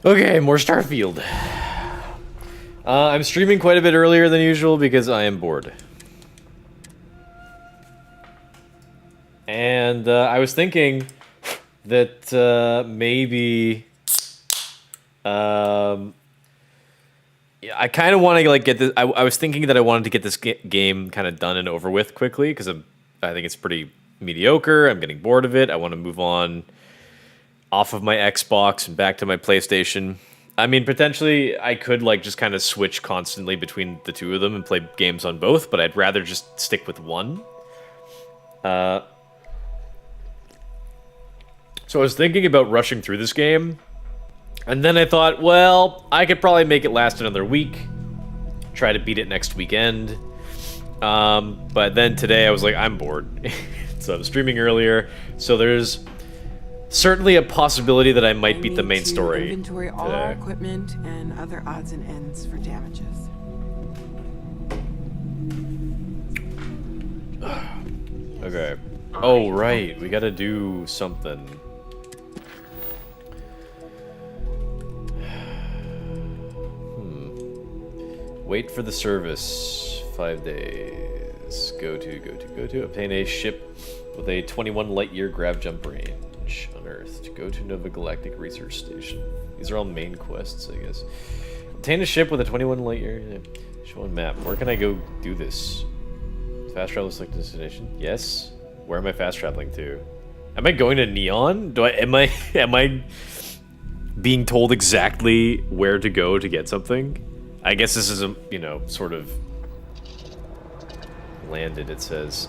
Okay, more Starfield. I'm streaming quite a bit earlier than usual because I am bored. And I was thinking that maybe yeah, I kind of want to like get this. I was thinking that I wanted to get this game kind of done and over with quickly because I think it's pretty mediocre. I'm getting bored of it. I want to move on off of my Xbox and back to my PlayStation. I mean, potentially I could like just kind of switch constantly between the two of them and play games on both, but I'd rather just stick with one. So I was thinking about rushing through this game, and then I thought, well, I could probably make it last another week, try to beat it next weekend. But then today I was like, I'm bored. So I'm streaming earlier, so there's certainly a possibility that I might beat the main story. Inventory all our equipment and other odds and ends for damages. Okay. Oh, right. We gotta do something. Wait for the service. 5 days. Go to. Obtain a ship with a 21 light-year grab jump range on Earth. To go to Nova Galactic Research Station. These are all main quests, I guess. Obtain a ship with a 21 light-year... Show on map. Where can I go do this? Fast travel select destination. Yes. Where am I fast traveling to? Am I going to Neon? Am I being told exactly where to go to get something? I guess this is a, you know, sort of landed, it says.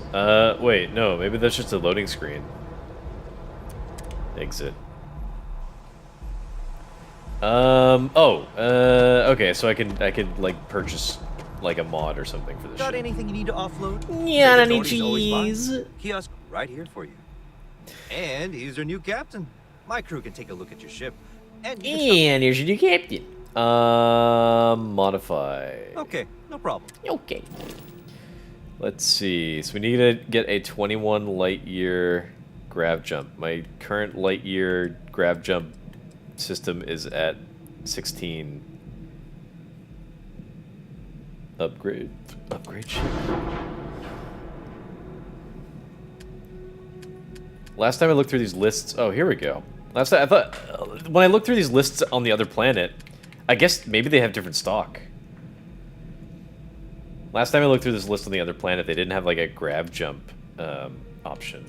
Wait, no, maybe that's just a loading screen. Exit. Okay, so I could like purchase like a mod or something for this Got shit. anything you need to offload? Yeah, any cheese. Kiosk right here for you. And he's your new captain. My crew can take a look at your ship. And here's your new captain. Modify. Okay, no problem. Okay. Let's see. So we need to get a 21 light year grav jump. My current light year grav jump system is at 16. Upgrade ship. Last time I looked through these lists, oh, here we go. Last time I thought, when I looked through these lists on the other planet, I guess maybe they have different stock. Last time I looked through this list on the other planet, they didn't have like a grab jump option.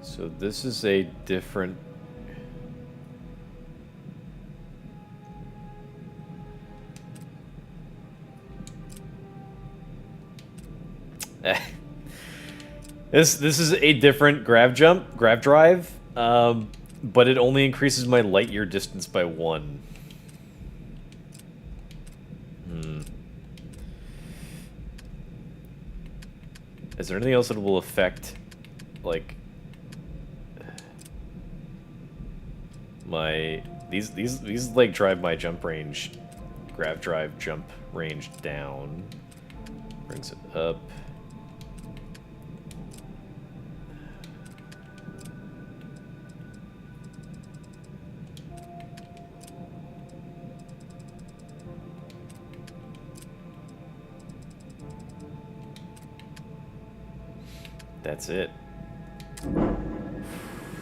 So this is a different... This is a different grav drive, but it only increases my light year distance by 1. Is there anything else that will affect, like, my these like drive my jump range, grav drive jump range down, brings it up. That's it.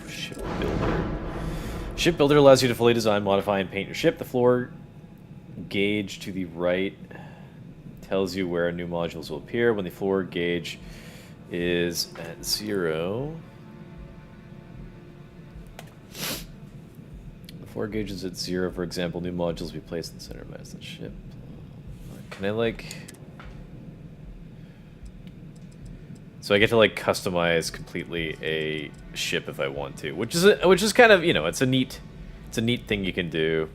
Shipbuilder. Shipbuilder allows you to fully design, modify, and paint your ship. The floor gauge to the right tells you where new modules will appear. When the floor gauge is at 0... The floor gauge is at 0, for example, new modules will be placed in the center of the ship. Can I, like... So I get to like customize completely a ship if I want to, which is kind of, you know, it's a neat thing you can do.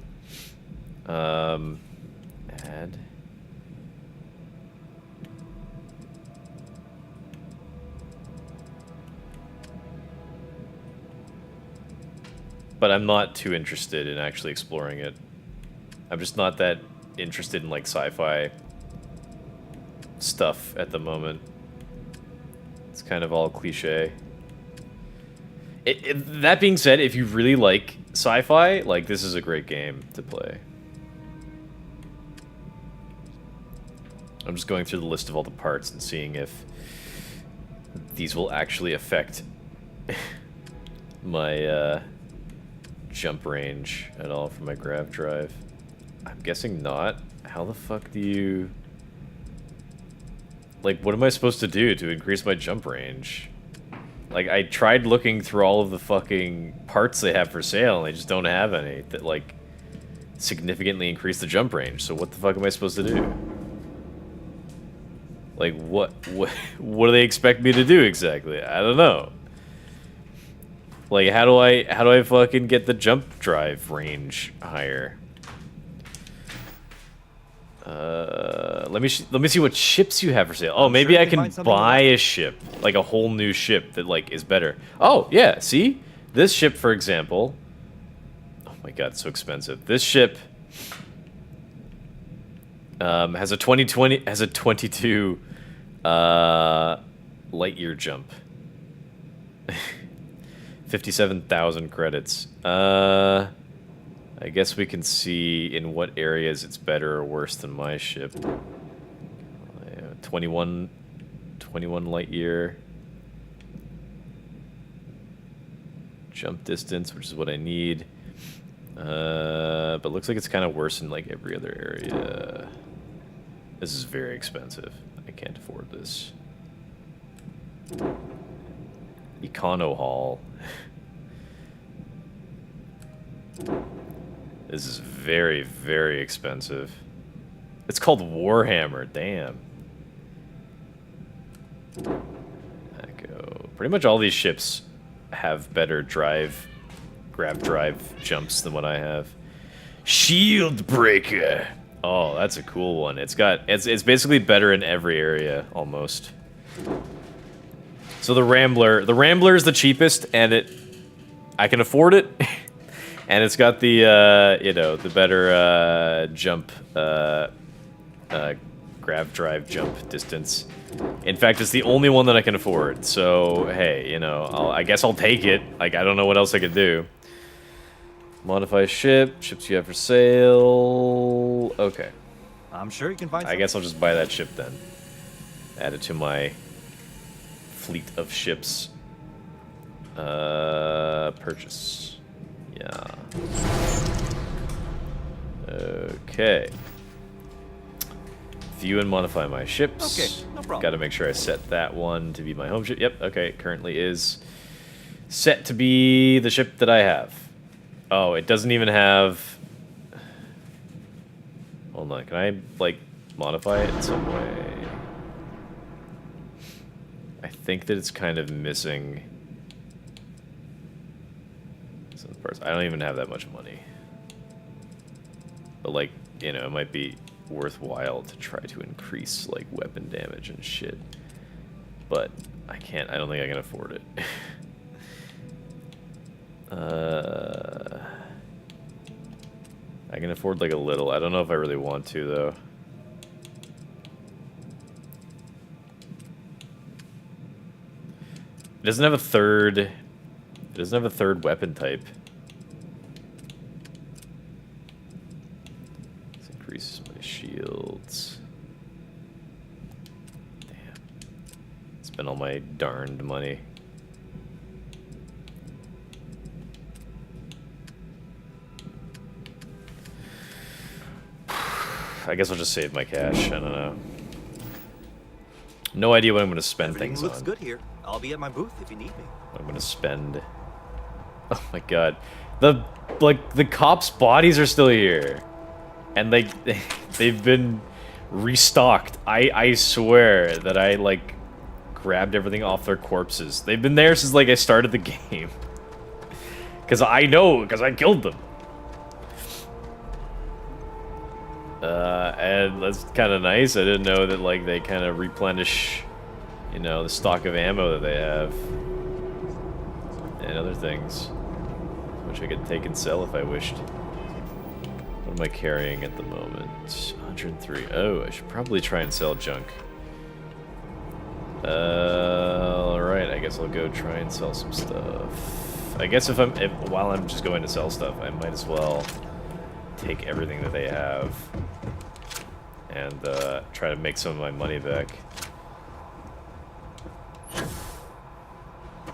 Add. But I'm not too interested in actually exploring it. I'm just not that interested in like sci-fi stuff at the moment. It's kind of all cliche. That being said, if you really like sci-fi, like, this is a great game to play. I'm just going through the list of all the parts and seeing if these will actually affect my jump range at all for my grav drive. I'm guessing not. How the fuck do you... Like, what am I supposed to do to increase my jump range? Like, I tried looking through all of the fucking parts they have for sale, and they just don't have any that, like, significantly increase the jump range. So what the fuck am I supposed to do? Like, what do they expect me to do exactly? I don't know. Like, how do I fucking get the jump drive range higher? Let me see what ships you have for sale. Oh, maybe I can buy a ship, like a whole new ship that, like, is better. Oh, yeah, see? This ship, for example. Oh my god, it's so expensive. This ship has a 22 light year jump. 57,000 credits. I guess we can see in what areas it's better or worse than my ship. 21 light year. Jump distance, which is what I need. But looks like it's kind of worse in, like, every other area. This is very expensive. I can't afford this. Econo Hall. This is very, very expensive. It's called Warhammer, damn. Echo. Pretty much all these ships have better grab drive jumps than what I have. Shield Breaker. Oh, that's a cool one. It's basically better in every area almost. So the Rambler is the cheapest, and I can afford it. And it's got the you know, the better jump grab drive jump distance. In fact, it's the only one that I can afford. So, hey, you know, I guess I'll take it. Like, I don't know what else I could do. Modify ship, ships you have for sale. Okay. I'm sure you can find I guess I'll just buy that ship then. Add it to my fleet of ships. Purchase. Yeah. Okay. View and modify my ships. Okay, no problem. Gotta make sure I set that one to be my home ship. Yep, okay, currently is set to be the ship that I have. Oh, it doesn't even have... Hold on, can I, like, modify it in some way? I think that it's kind of missing some parts. I don't even have that much money. But, like, you know, it might be worthwhile to try to increase, like, weapon damage and shit. But I can't. I don't think I can afford it. I can afford, like, a little. I don't know if I really want to, though. It doesn't have a third... It doesn't have a third weapon type. This increases my shields. Damn. Spent all my darned money. I guess I'll just save my cash. I don't know. No idea what I'm going to spend things on. Everything looks good here. I'll be at my booth if you need me. I'm going to spend... Oh my god. The cops' bodies are still here. And they've been restocked. I swear that I, like, grabbed everything off their corpses. They've been there since, like, I started the game. Because I know, because I killed them. And that's kind of nice. I didn't know that, like, they kind of replenish, you know, the stock of ammo that they have. And other things. Which I could take and sell if I wished. What am I carrying at the moment? 103. Oh, I should probably try and sell junk. Alright, I guess I'll go try and sell some stuff. I guess while I'm just going to sell stuff, I might as well take everything that they have and try to make some of my money back.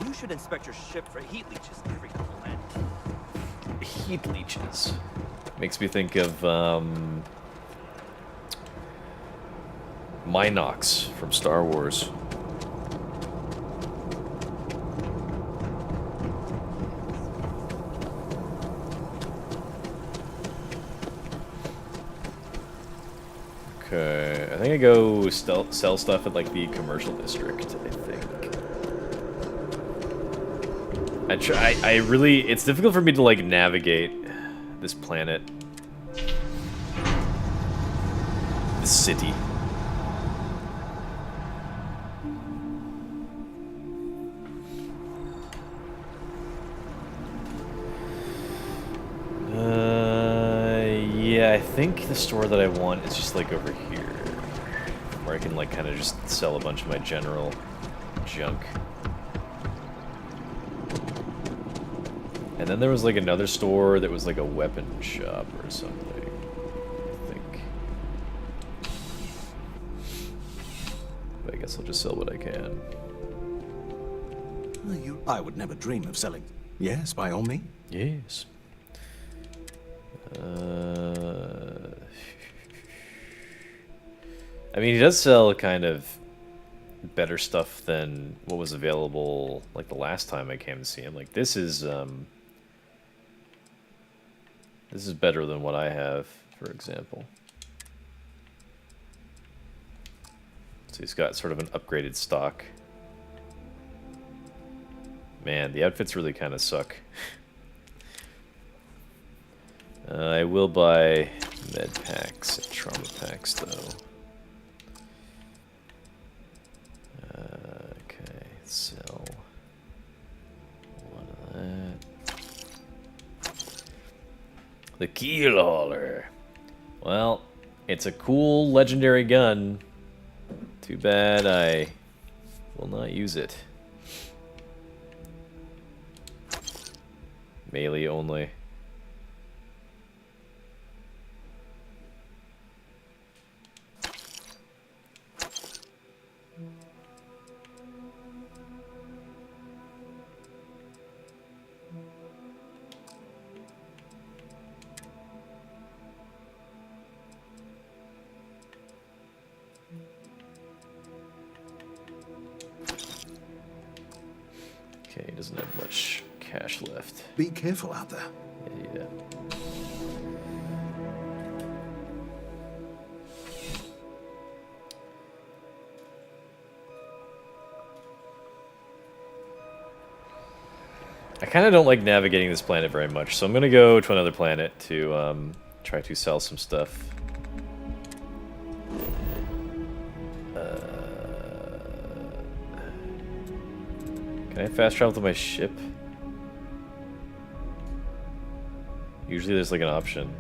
You should inspect your ship for heat leeches every couple landings. Heat leeches. Makes me think of Minox from Star Wars. Okay, I think I go sell stuff at like the commercial district, I think. I really, it's difficult for me to like navigate this planet. This city. Yeah, I think the store that I want is just like over here, where I can like kind of just sell a bunch of my general junk. And then there was like another store that was like a weapon shop or something, I think. But I guess I'll just sell what I can. I would never dream of selling. Yes, by all means. Yes. I mean, he does sell kind of better stuff than what was available like the last time I came to see him. Like this is better than what I have, for example. So he's got sort of an upgraded stock. Man, the outfits really kind of suck. I will buy med packs and trauma packs, though. Okay, sell one of that. The keel hauler. Well, it's a cool legendary gun. Too bad I will not use it. Melee only. Okay, he doesn't have much cash left. Be careful out there. Yeah. I kind of don't like navigating this planet very much, so I'm gonna go to another planet to try to sell some stuff. Can I fast travel to my ship? Usually there's like an option.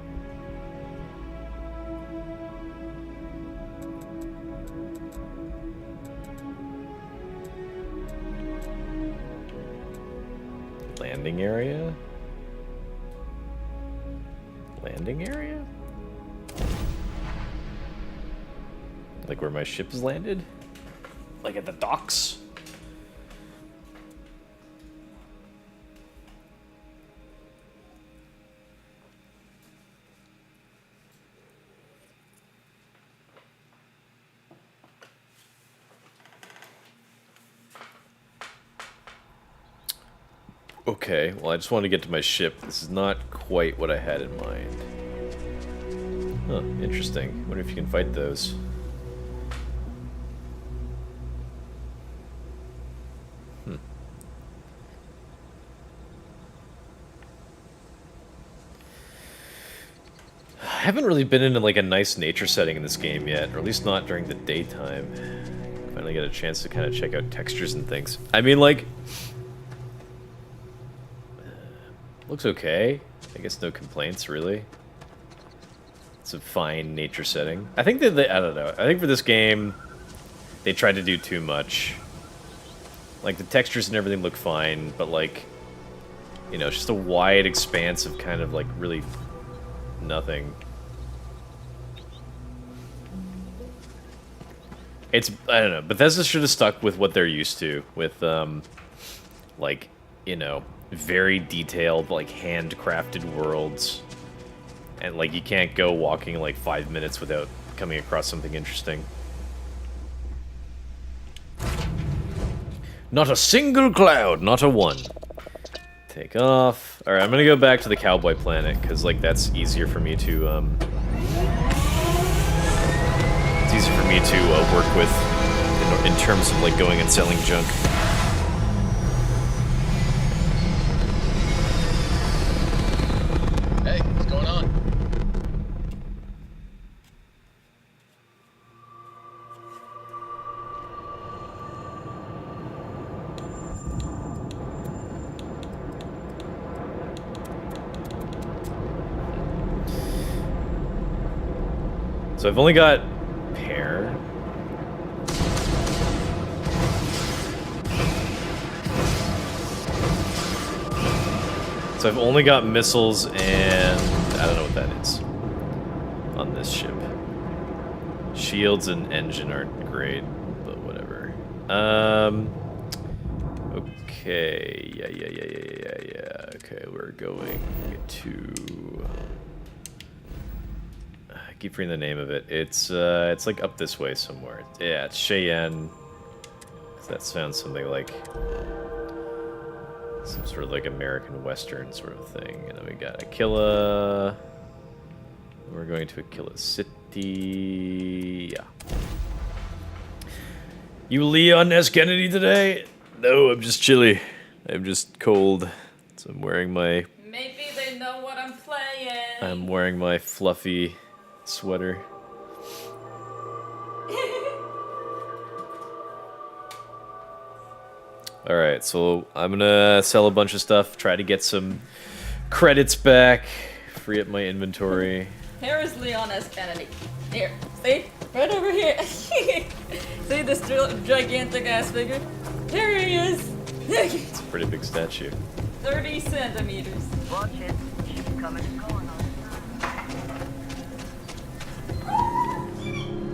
Landing area? Landing area? Like where my ship is landed? Like at the docks? Okay, well I just wanted to get to my ship. This is not quite what I had in mind. Huh, interesting. Wonder if you can fight those. I haven't really been in like a nice nature setting in this game yet, or at least not during the daytime. Finally get a chance to kind of check out textures and things. I mean, like, looks okay. I guess no complaints, really. It's a fine nature setting. I think that I don't know. I think for this game, they tried to do too much. Like, the textures and everything look fine, but, like, You know, it's just a wide expanse of kind of like really nothing. It's, I don't know, Bethesda should have stuck with what they're used to, with, like, you know, very detailed, like, handcrafted worlds. And, like, you can't go walking, like, 5 minutes without coming across something interesting. Not a single cloud, not a one. Take off. Alright, I'm gonna go back to the cowboy planet, because, like, that's easier for me to, it's easier for me to work with in terms of like going and selling junk. Hey, what's going on? So I've only got pear. So I've only got missiles and I don't know what that is on this ship. Shields and engine aren't great, but whatever. Okay, yeah. Okay, we're going to. I keep forgetting the name of it. It's like up this way somewhere. Yeah, it's Cheyenne. That sounds something like some sort of like American Western sort of thing. And then we got Aquila. We're going to Aquila City. Yeah. You Leon S. Kennedy today? No, I'm just chilly. I'm just cold. So I'm wearing my. Maybe they know what I'm playing. I'm wearing my fluffy sweater. Alright, so I'm gonna sell a bunch of stuff, try to get some credits back, free up my inventory. Here is Leon S. Kennedy. Here, see? Right over here. See this gigantic ass figure? There he is! It's a pretty big statue. 30 centimeters. Watch it. She's coming and going on.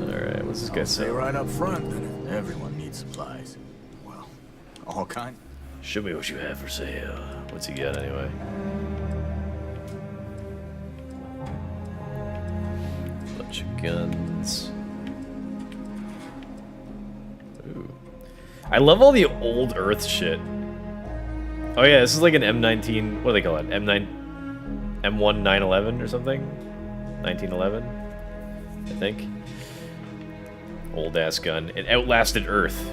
Alright, what's this guy Say say? right up front that everyone needs supplies. Well, all kind. Show me what you have for sale. What's he got anyway? Bunch of guns. Ooh. I love all the old Earth shit. Oh yeah, this is like an M19, what do they call it? M1 911 or something? 1911, I think. Old ass gun. It outlasted Earth.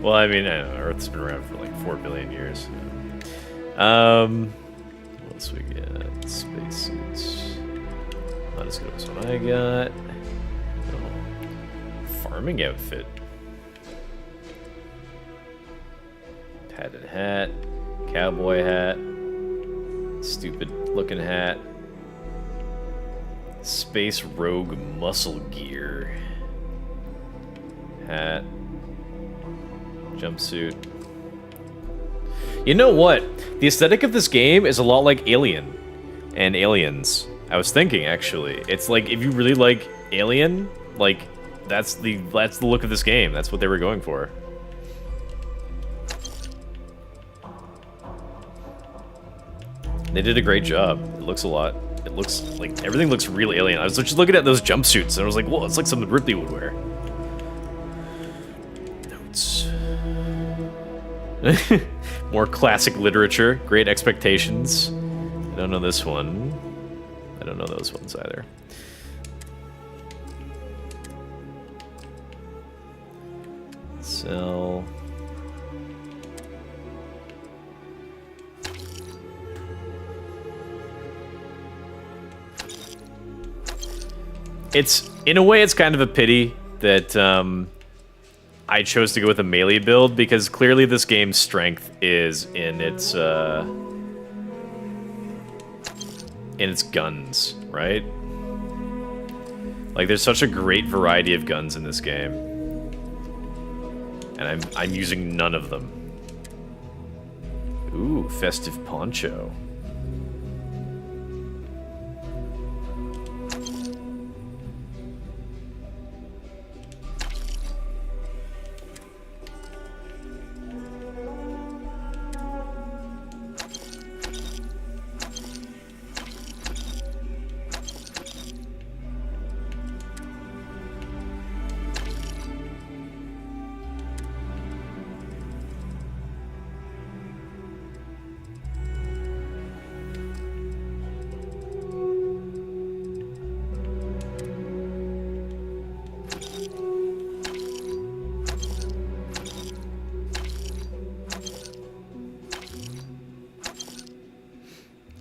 Well, I mean, I don't know, Earth's been around for like 4 billion years. What else we got? Spacesuits. Not as good as what I got. Oh. Farming outfit. Padded hat. Cowboy hat. Stupid looking hat. Space Rogue muscle gear. Hat. Jumpsuit. You know what? The aesthetic of this game is a lot like Alien and Aliens. I was thinking, actually. It's like, if you really like Alien, like, that's the look of this game. That's what they were going for. They did a great job. It looks a lot. It looks like everything looks real Alien. I was just looking at those jumpsuits and I was like, whoa, it's like something Ripley would wear. Notes. More classic literature. Great Expectations. I don't know this one. I don't know those ones either. Sell. It's, in a way, it's kind of a pity that I chose to go with a melee build, because clearly this game's strength is in its guns, right? Like, there's such a great variety of guns in this game, and I'm using none of them. Ooh, festive poncho.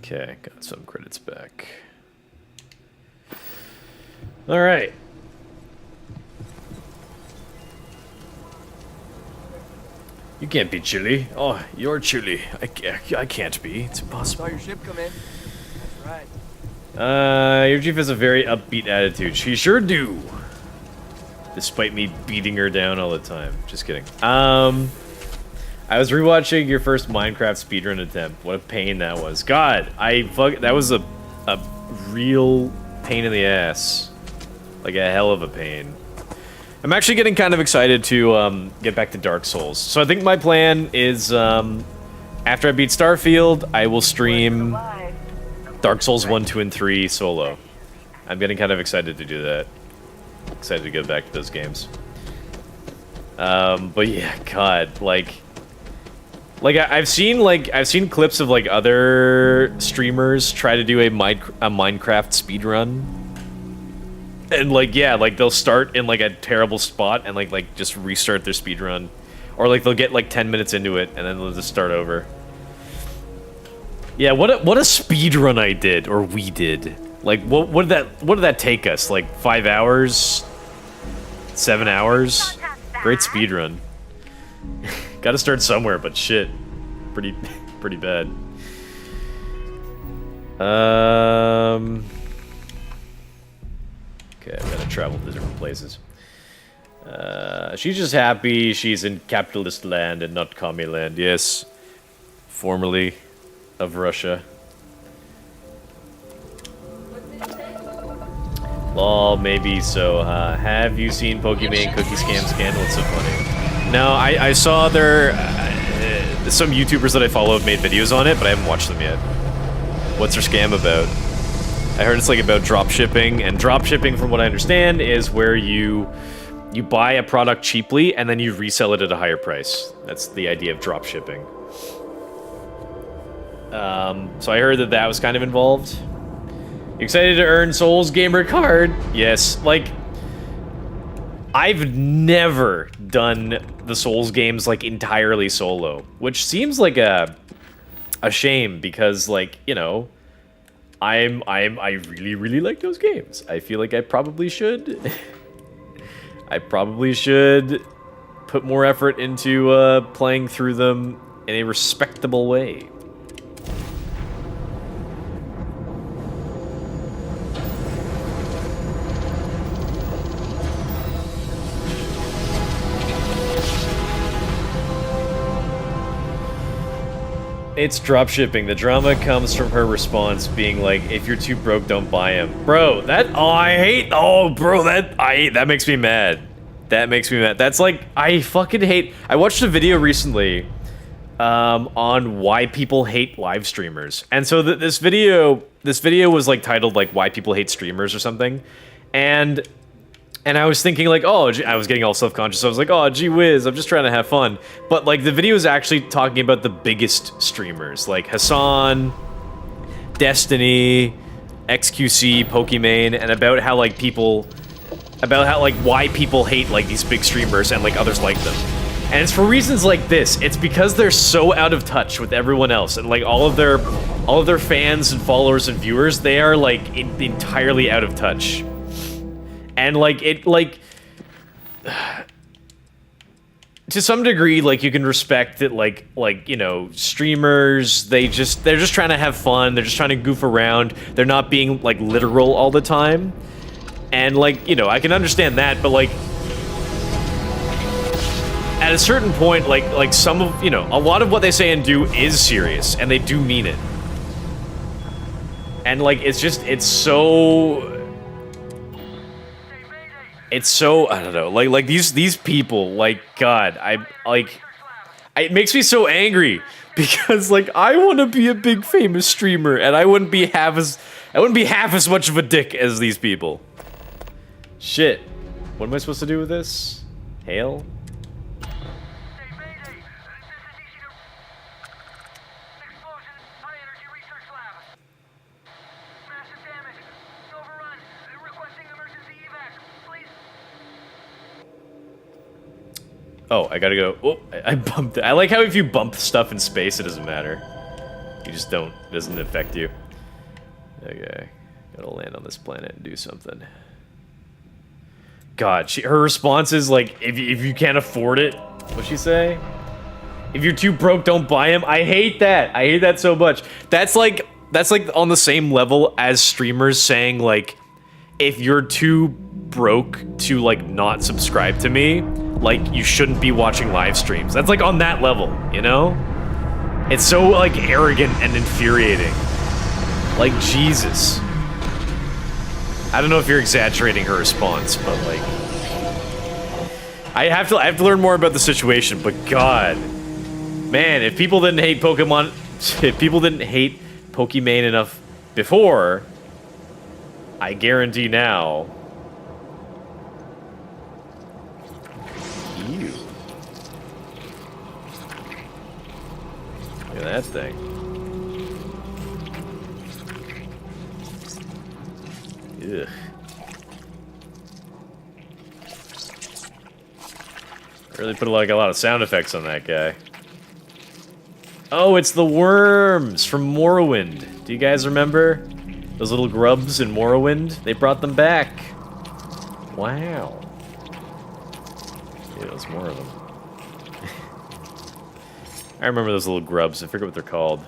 Okay, got some credits back. All right. You can't be chilly. Oh, you're chilly. I can't be. It's impossible. Saw your ship come in. That's right. Your chief has a very upbeat attitude. She sure do. Despite me beating her down all the time. Just kidding. I was rewatching your first Minecraft speedrun attempt. What a pain that was. God, that was a real pain in the ass. Like a hell of a pain. I'm actually getting kind of excited to get back to Dark Souls. So I think my plan is after I beat Starfield, I will stream Dark Souls 1, 2, and 3 solo. I'm getting kind of excited to do that. Excited to get back to those games. But yeah, God, like I've seen clips of like other streamers try to do a Minecraft speedrun. And like, yeah, like they'll start in like a terrible spot and like just restart their speedrun. Or like they'll get like 10 minutes into it and then they'll just start over. Yeah, what a speedrun I did, or we did. Like what did that take us? Like 5 hours? 7 hours? Great speedrun. Gotta start somewhere, but shit. Pretty bad. Okay, I've gotta travel to different places. She's just happy she's in capitalist land and not commie land. Yes. Formerly of Russia. Lol, maybe so. Have you seen Pokemon Cookie Scam Scandal? It's so funny. No, I saw some YouTubers that I follow have made videos on it, but I haven't watched them yet. What's their scam about? I heard it's like about drop shipping, and drop shipping, from what I understand, is where you buy a product cheaply and then you resell it at a higher price. That's the idea of drop shipping. So I heard that was kind of involved. You excited to earn Souls Gamer card? Yes, like I've never done the Souls games like entirely solo, which seems like a shame because, like, you know, I really like those games. I feel like I probably should. I probably should put more effort into playing through them in a respectable way. It's dropshipping. The drama comes from her response being like, if you're too broke, don't buy him. Bro, that makes me mad. That makes me mad. That's like, I fucking hate... I watched a video recently on why people hate live streamers. And so this video was like titled like why people hate streamers or something. And I was thinking like, oh, I was getting all self-conscious. I was like, oh, gee whiz, I'm just trying to have fun. But like the video is actually talking about the biggest streamers, like Hassan, Destiny, XQC, Pokimane, and about how like why people hate like these big streamers and like others like them. And it's for reasons like this. It's because they're so out of touch with everyone else, and like all of their fans and followers and viewers, they are like entirely out of touch. And like to some degree, like you can respect that, like you know, streamers, they're just trying to have fun, they're just trying to goof around, they're not being like literal all the time. And like, you know, I can understand that, but like at a certain point, like some of, you know, a lot of what they say and do is serious, and they do mean it. And like, it's so, I don't know, like these people, like, God, it makes me so angry because like I want to be a big famous streamer and I wouldn't be half as much of a dick as these people. Shit. What am I supposed to do with this? Hail? Oh, I gotta go. Oh, I bumped it. I like how if you bump stuff in space, it doesn't matter. You just don't, it doesn't affect you. Okay. Gotta land on this planet and do something. God, her response is like, if you can't afford it, what'd she say? If you're too broke, don't buy him. I hate that. I hate that so much. That's like on the same level as streamers saying like, if you're too broke to like not subscribe to me, like you shouldn't be watching live streams. That's like on that level, you know? It's so like arrogant and infuriating. Like Jesus. I don't know if you're exaggerating her response, but like I have to learn more about the situation, but God. Man, if people didn't hate Pokemon, if people didn't hate Pokemon enough before, I guarantee now. Ew. Look at that thing. Ugh. Really put like a lot of sound effects on that guy. Oh, it's the worms from Morrowind. Do you guys remember? Those little grubs in Morrowind? They brought them back. Wow. Yeah, there's more of them. I remember those little grubs. I forget what they're called.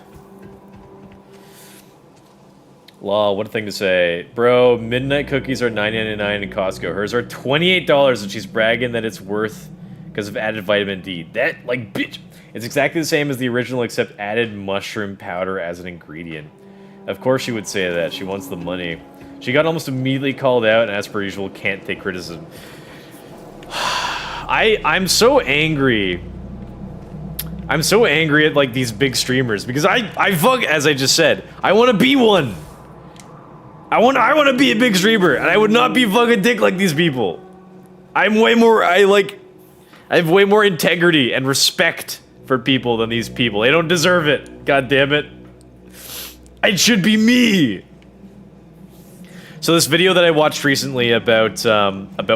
Law, what a thing to say. Bro, midnight cookies are $9.99 in Costco. Hers are $28 and she's bragging that it's worth because of added vitamin D. That, like, bitch. It's exactly the same as the original except added mushroom powder as an ingredient. Of course she would say that. She wants the money. She got almost immediately called out and as per usual can't take criticism. I'm so angry. I'm so angry at like these big streamers because I fuck, as I just said, I want to be one. I want to be a big streamer, and I would not be fucking dick like these people. I have way more integrity and respect for people than these people. They don't deserve it. God damn it. It should be me. So this video that I watched recently about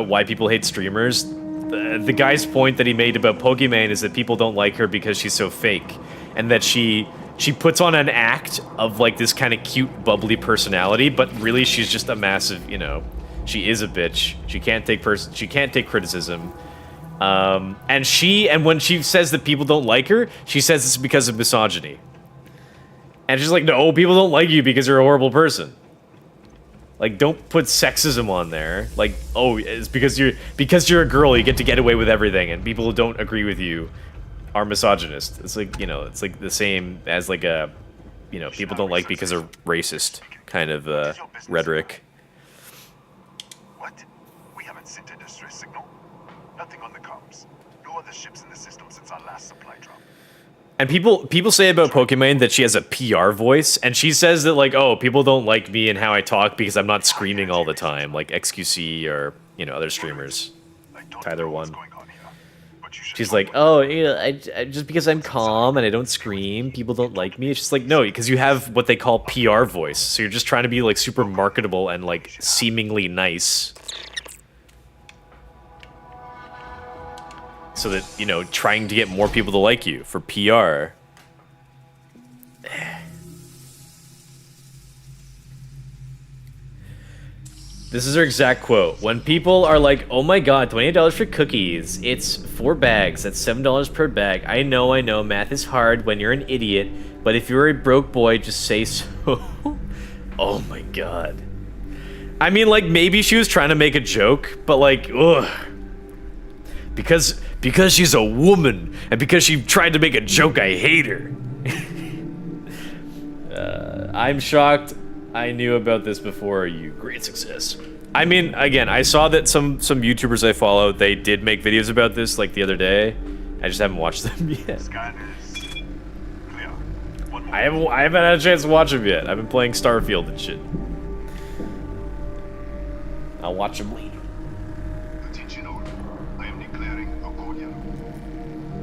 why people hate streamers, the guy's point that he made about Pokemon is that people don't like her because she's so fake, and that she puts on an act of like this kind of cute, bubbly personality, but really she's just a massive, you know, she is a bitch. She can't take criticism. And when she says that people don't like her, she says it's because of misogyny. And she's like, no, people don't like you because you're a horrible person. Like, don't put sexism on there. Like, oh, it's because you're a girl, you get away with everything, and people who don't agree with you are misogynist. It's like, you know, it's like the same as like a, you know, people don't like because they're racist kind of rhetoric. What? We haven't sent a distress signal. Nothing on the comms. No other ships in the system since our last supply drop. And people say about Pokemon that she has a PR voice, and she says that like, oh, people don't like me and how I talk because I'm not screaming all the time, like XQC or, you know, other streamers. Tyler One. She's like, oh, you know, I just because I'm calm and I don't scream, people don't like me. It's just like, no, because you have what they call PR voice, so you're just trying to be like super marketable and like seemingly nice. So that, you know, trying to get more people to like you for PR. This is her exact quote. When people are like, oh my god, $28 for cookies. It's 4 bags. That's $7 per bag. I know, math is hard when you're an idiot. But if you're a broke boy, just say so. Oh my god. I mean, like, maybe she was trying to make a joke, but like, ugh. Because Because she's a woman, and because she tried to make a joke, I hate her. I'm shocked I knew about this before you. Great success. I mean, again, I saw that some YouTubers I follow, they did make videos about this, like, the other day. I just haven't watched them yet. Scan is clear. One more. I haven't had a chance to watch them yet. I've been playing Starfield and shit. I'll watch them later. Attention all. I am declaring a cordial.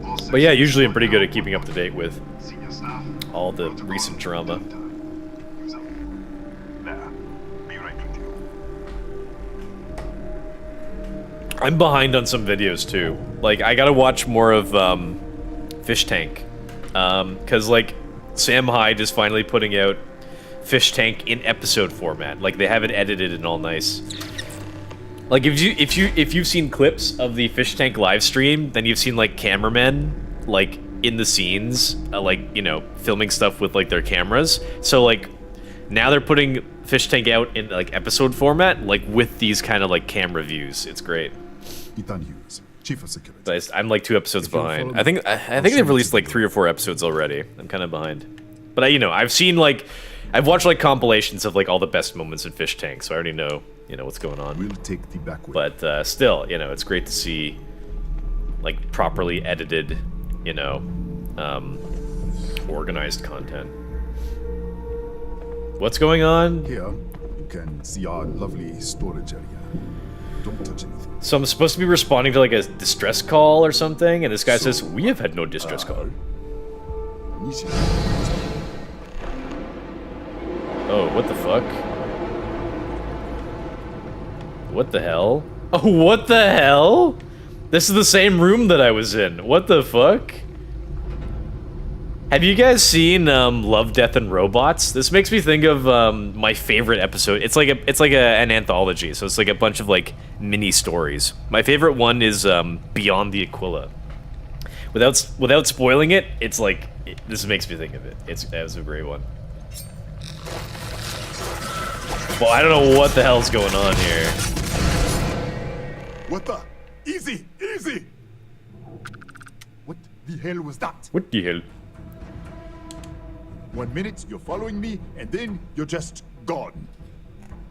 All But yeah, sections usually I'm pretty good at now. keeping up to date with Senior staff. all the Protocol recent drama. done. Use up. There. Be right with you. I'm behind on some videos too. Like, I gotta watch more of Fish Tank. Cause like Sam Hyde is finally putting out Fish Tank in episode format. Like, they have it edited and all nice. Like, if you've seen clips of the Fish Tank live stream, then you've seen like cameramen like in the scenes, like, you know, filming stuff with like their cameras. So like now they're putting Fish Tank out in like episode format, like with these kind of like camera views. It's great. Ethan Hughes, Chief of Security. But I'm like 2 episodes If you'll behind. follow I think me, I think they've released like 3 or 4 episodes already. I'm kind of behind. But you know, I've watched like compilations of like all the best moments in Fish Tank, so I already know, you know, what's going on. We'll take the back way. But still, you know, it's great to see like properly edited, you know, organized content. What's going on? Here, you can see our lovely storage area. Don't touch anything. So I'm supposed to be responding to like a distress call or something, and this guy says, "We have had no distress call." Oh, what the fuck? What the hell? Oh, what the hell? This is the same room that I was in. What the fuck? Have you guys seen Love, Death, and Robots? This makes me think of my favorite episode. It's like an anthology, so it's like a bunch of like mini stories. My favorite one is Beyond the Aquila. Without spoiling it, it's like this makes me think of it. That was a great one. Well, I don't know what the hell's going on here. What the? Easy! Easy! What the hell was that? What the hell? 1 minute, you're following me, and then you're just gone.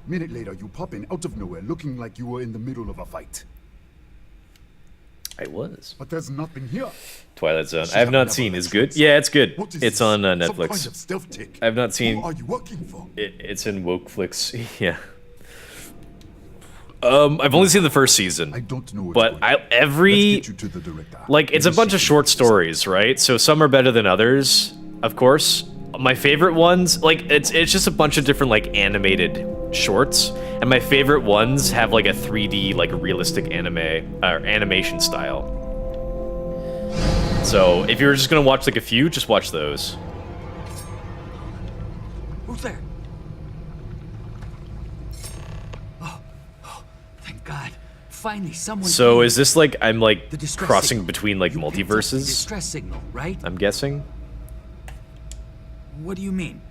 Minute later, you pop in out of nowhere looking like you were in the middle of a fight. I was. But there's nothing here. Twilight Zone. I have not seen. Is good? Yeah, it's good. What is It's this? on Some Netflix. kind of stealth tick. I've not seen. Who are you working for? It's in Wokeflix. Yeah. I've only seen the first season. I don't know. But Let's every get you to the director. like it's a bunch of short stories, right? So some are better than others, of course. My favorite ones, like it's just a bunch of different like animated shorts, and my favorite ones have like a 3D like realistic animation style. So if you're just gonna watch like a few, just watch those. Who's there? Oh, thank God. Finally, someone. So came. is this like I'm like The distress crossing signal. between like You picked up the multiverses? distress signal, right? I'm guessing. What do you mean?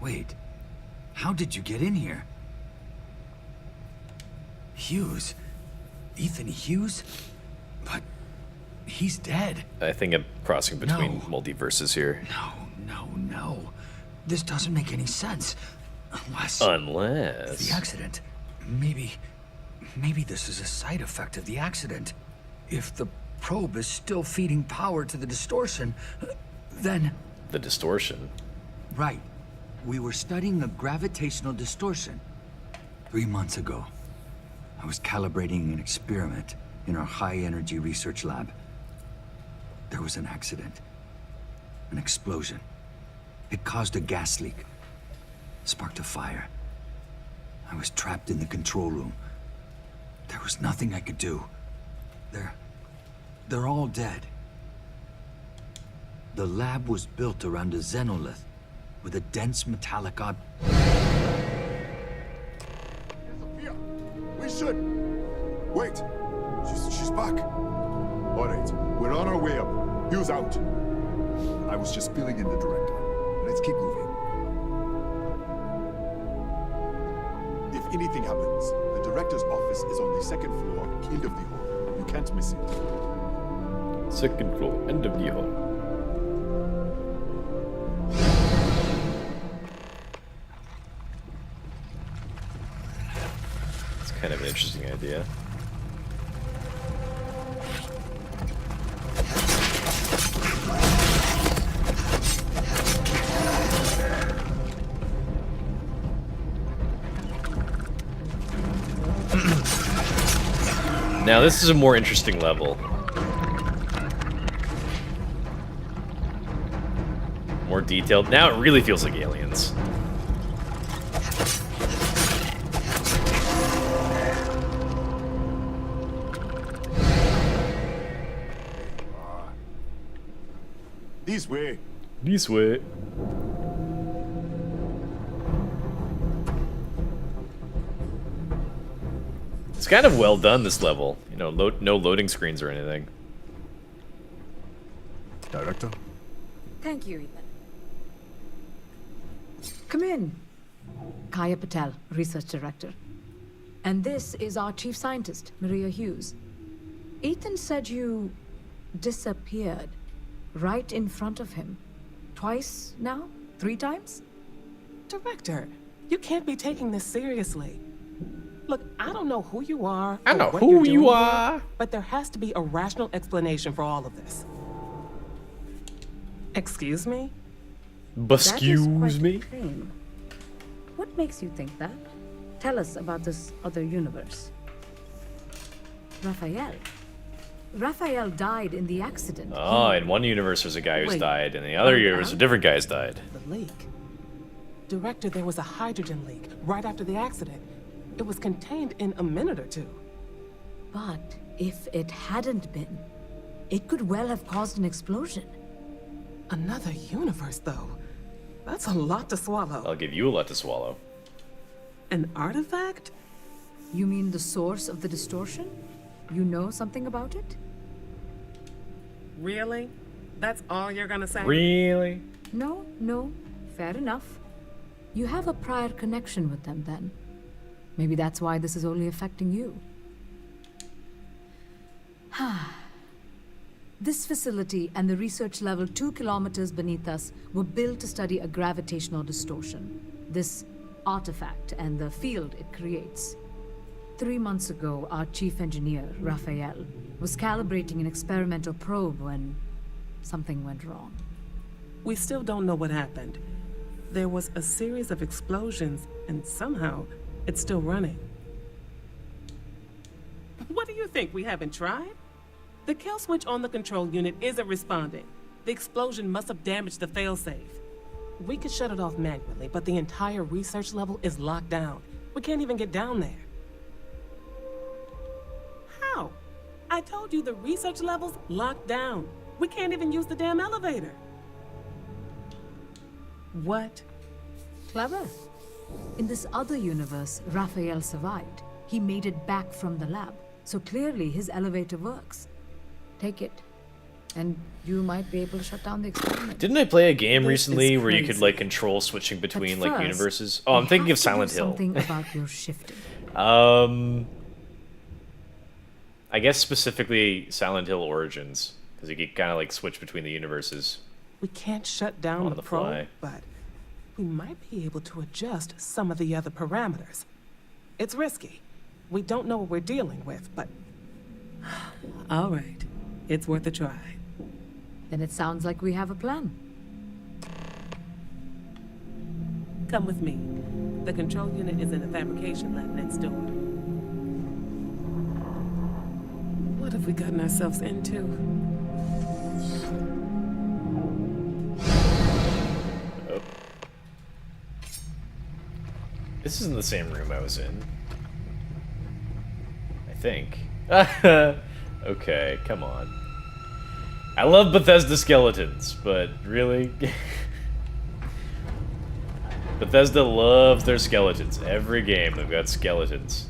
Wait, how did you get in here? Hughes? Ethan Hughes? But he's dead. I think I'm crossing between No. multiverses here. No. This doesn't make any sense. Unless Unless the accident. Maybe this is a side effect of the accident. If the probe is still feeding power to the distortion, then... the distortion. Right. We were studying a gravitational distortion. 3 months ago, I was calibrating an experiment in our high-energy research lab. There was an accident. An explosion. It caused a gas leak. Sparked a fire. I was trapped in the control room. There was nothing I could do. They're all dead. The lab was built around a xenolith with a dense metallic Sophia, we should. Wait, she's back. All right, we're on our way up. Hughes out. I was just filling in the director. Let's keep moving. If anything happens, the director's office is on the second floor, end of the hall. You can't miss it. Second floor, end of the hall. It's kind of an interesting idea. Now this is a more interesting level. More detailed. Now it really feels like Aliens. This way. This way. It's kind of well done, this level. You know, no loading screens or anything. Director? Thank you, Ethan. Come in. Kaya Patel, Research Director. And this is our Chief Scientist, Maria Hughes. Ethan said you disappeared right in front of him. Twice now? 3 times? Director, you can't be taking this seriously. Look, I don't know who you are. I know or what who you're you doing are. here, but there has to be a rational explanation for all of this. Excuse me? Excuse me? Claim. What makes you think that? Tell us about this other universe. Raphael. Raphael died in the accident. Oh, in one universe there's a guy who's Wait. died, in the other universe a different guy's died. The leak. Director, there was a hydrogen leak right after the accident. It was contained in a minute or two. But if it hadn't been, it could well have caused an explosion. Another universe, though. That's a lot to swallow. I'll give you a lot to swallow. An artifact? You mean the source of the distortion? You know something about it? Really? That's all you're gonna say? Really? No. Fair enough. You have a prior connection with them then. Maybe that's why this is only affecting you. This facility and the research level 2 kilometers beneath us were built to study a gravitational distortion. This artifact and the field it creates. 3 months ago, our chief engineer, Raphael, was calibrating an experimental probe when something went wrong. We still don't know what happened. There was a series of explosions, and somehow it's still running. What do you think? We haven't tried? The kill switch on the control unit isn't responding. The explosion must have damaged the failsafe. We could shut it off manually, but the entire research level is locked down. We can't even get down there. How? I told you the research level's locked down. We can't even use the damn elevator. What? Clever. In this other universe, Raphael survived. He made it back from the lab, so clearly his elevator works. Take it, and you might be able to shut down the experiment. Didn't I play a game This recently is where you could crazy. like control switching between But like first, universes? Oh, I'm we thinking have of to do Silent Hill. Something about your shifting. I guess specifically Silent Hill Origins, because you could kind of like switch between the universes. We can't shut down On the the probe, fly. but we might be able to adjust some of the other parameters. It's risky. We don't know what we're dealing with, but... All right. It's worth a try. Then it sounds like we have a plan. Come with me. The control unit is in the fabrication lab next door. What have we gotten ourselves into? Oh. This isn't the same room I was in. I think. Okay, come on. I love Bethesda skeletons, but really? Bethesda loves their skeletons. Every game they've got skeletons.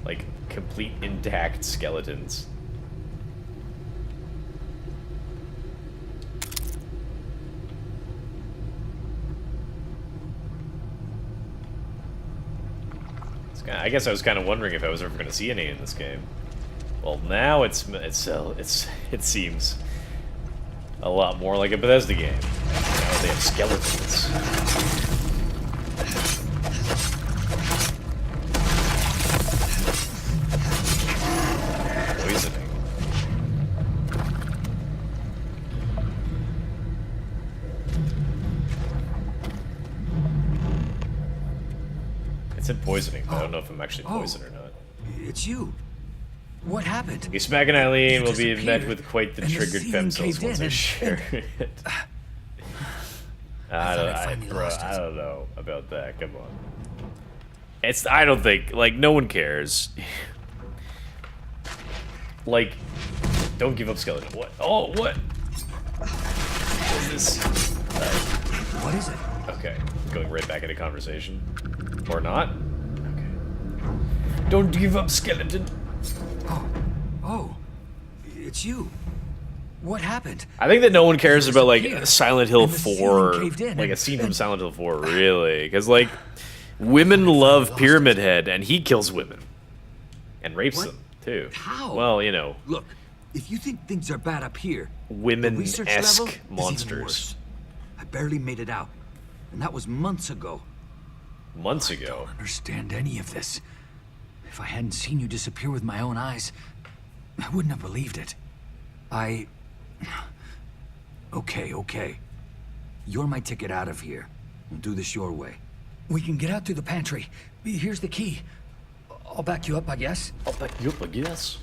Like, complete intact skeletons. I guess I was kind of wondering if I was ever going to see any in this game. Well, now it seems. a lot more like a Bethesda game. They have skeletons. Poisoning. It said poisoning, but I don't know if I'm actually poisoned or not. It's you. What happened? You smacking Eileen You will be met disappeared, with quite the and the triggered ceiling femcells caved once in I and- share it. I finally lost it. don't know about that. Come on. I don't think, like, no one cares. Like, don't give up skeleton. What? Oh, what? What is this? What is it? Okay, going right back into conversation. Or not? Okay. Don't give up, skeleton. Oh, it's you. What happened? I think that no one cares about, like, disappeared, Silent Hill and the 4, ceiling caved in, like a and- scene from Silent Hill 4, really. Because, like, women love Pyramid Head, and he kills women. And rapes What? them, too. How? Well, you know, Look, if you think things are bad up here, the research level is women-esque even monsters. worse. I barely made it out, and that was months ago. Months I ago. don't understand any of this. If I hadn't seen you disappear with my own eyes, I wouldn't have believed it. Okay. You're my ticket out of here. We'll do this your way. We can get out through the pantry. Here's the key. I'll back you up, I guess. I'll back you up, I guess.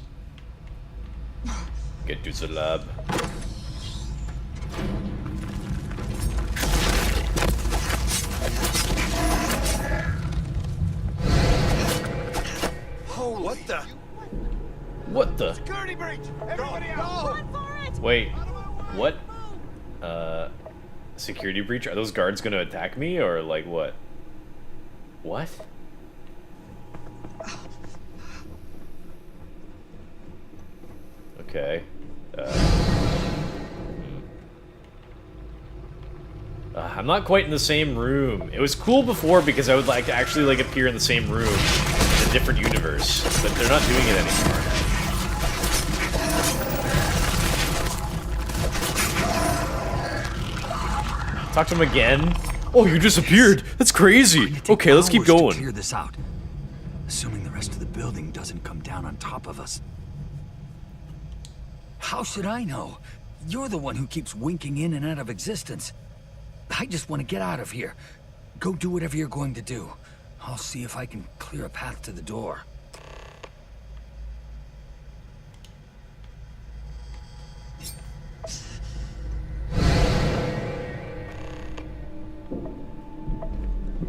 Get to the lab. Oh, what the? What the? Security breach! Everybody out! Wait. What? Security breach? Are those guards gonna attack me, or, like, what? What? Okay. I'm not quite in the same room. It was cool before because I would like to actually like appear in the same room in a different universe, but they're not doing it anymore. Talk to him again? Oh, you disappeared. That's crazy. Okay, let's keep Hours to going. clear this out. Assuming the rest of the building doesn't come down on top of us. How should I know? You're the one who keeps winking in and out of existence. I just want to get out of here. Go do whatever you're going to do. I'll see if I can clear a path to the door.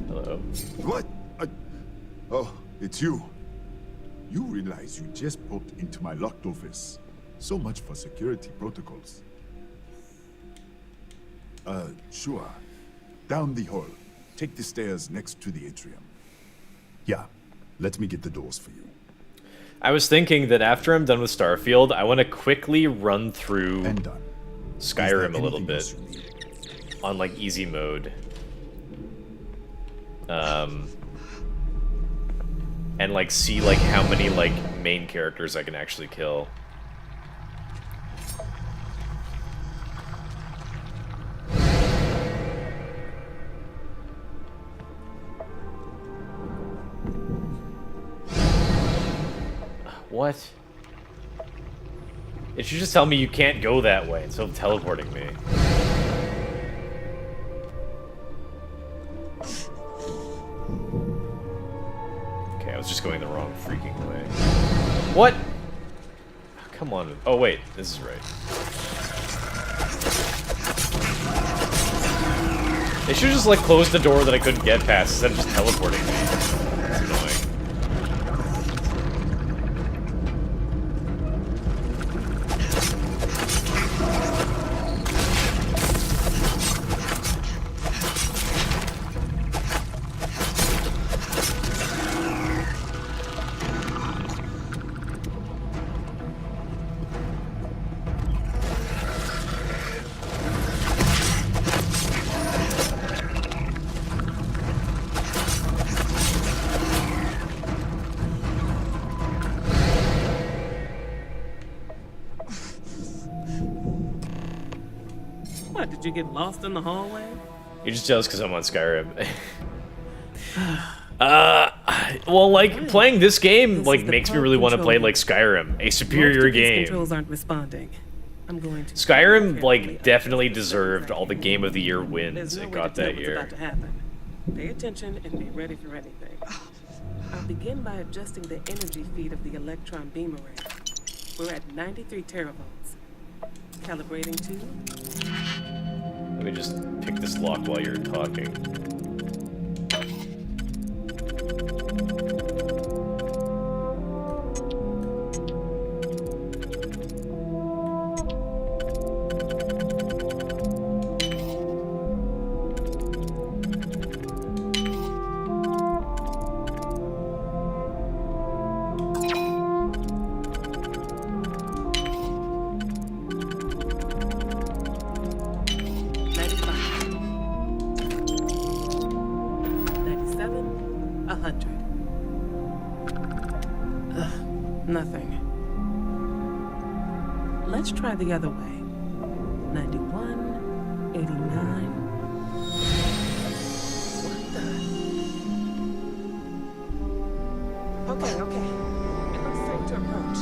Hello. What? Oh, it's you. You realize you just popped into my locked office. So much for security protocols. Sure. Down the hall. Take the stairs next to the atrium. Yeah, let me get the doors for you. I was thinking that after I'm done with Starfield, I want to quickly run through And done. Skyrim a little Anything bit else you need? on like easy mode. And like see like how many like main characters I can actually kill. What? It should just tell me you can't go that way instead of teleporting me. Okay, I was just going the wrong freaking way. What? Oh, come on. Oh, wait. This is right. They should just, like, close the door that I couldn't get past instead of just teleporting me. That's annoying. What, did you get lost in the hallway? You're just jealous because I'm on Skyrim. Well, like, playing this game, like, makes me really want to play, like, Skyrim, a superior game. Controls aren't responding. I'm going to Skyrim, like, definitely deserved all the Game of the Year wins it got that year. About to happen. Pay attention and be ready for anything. I'll begin by adjusting the energy feed of the electron beam array. We're at 93 teravolts. Calibrating to... Let me just pick this lock while you're talking. Nothing. Let's try the other way. 91, 89. What the? Okay. It looks safe to approach.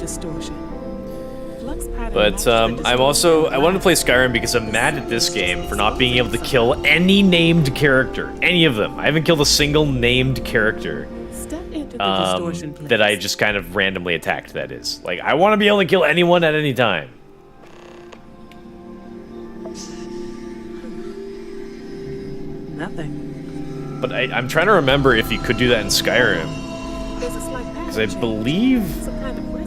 Distortion. But I'm also I wanted to play Skyrim because I'm mad at this game for not being able to kill any named character, any of them. I haven't killed a single named character that I just kind of randomly attacked. That is, like, I want to be able to kill anyone at any time. Nothing. But I'm trying to remember if you could do that in Skyrim, because I believe.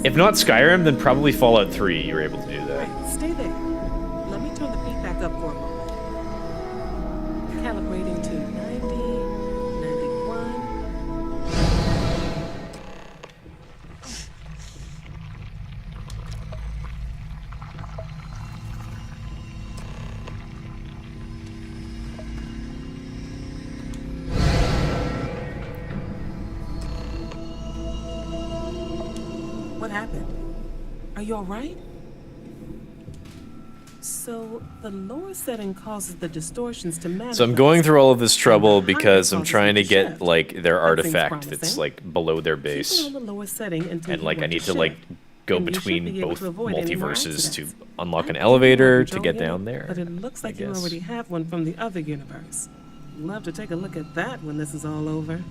If not Skyrim, then probably Fallout 3, you were able to do that. Right, stay there. Let me turn the feed back up for a moment. Calibrating to 90, 91. What happened? Are you alright? So, the lower setting causes the distortions to manifest. So I'm going through all of this trouble because I'm trying to get, like, their artifact that's, like, below their base. On the lower setting until and, like, I need to, shift. like, go And you should between be able both to avoid any more multiverses to accidents. unlock an I elevator don't to know get yet, down there. But it looks like you already have one from the other universe. Love to take a look at that when this is all over.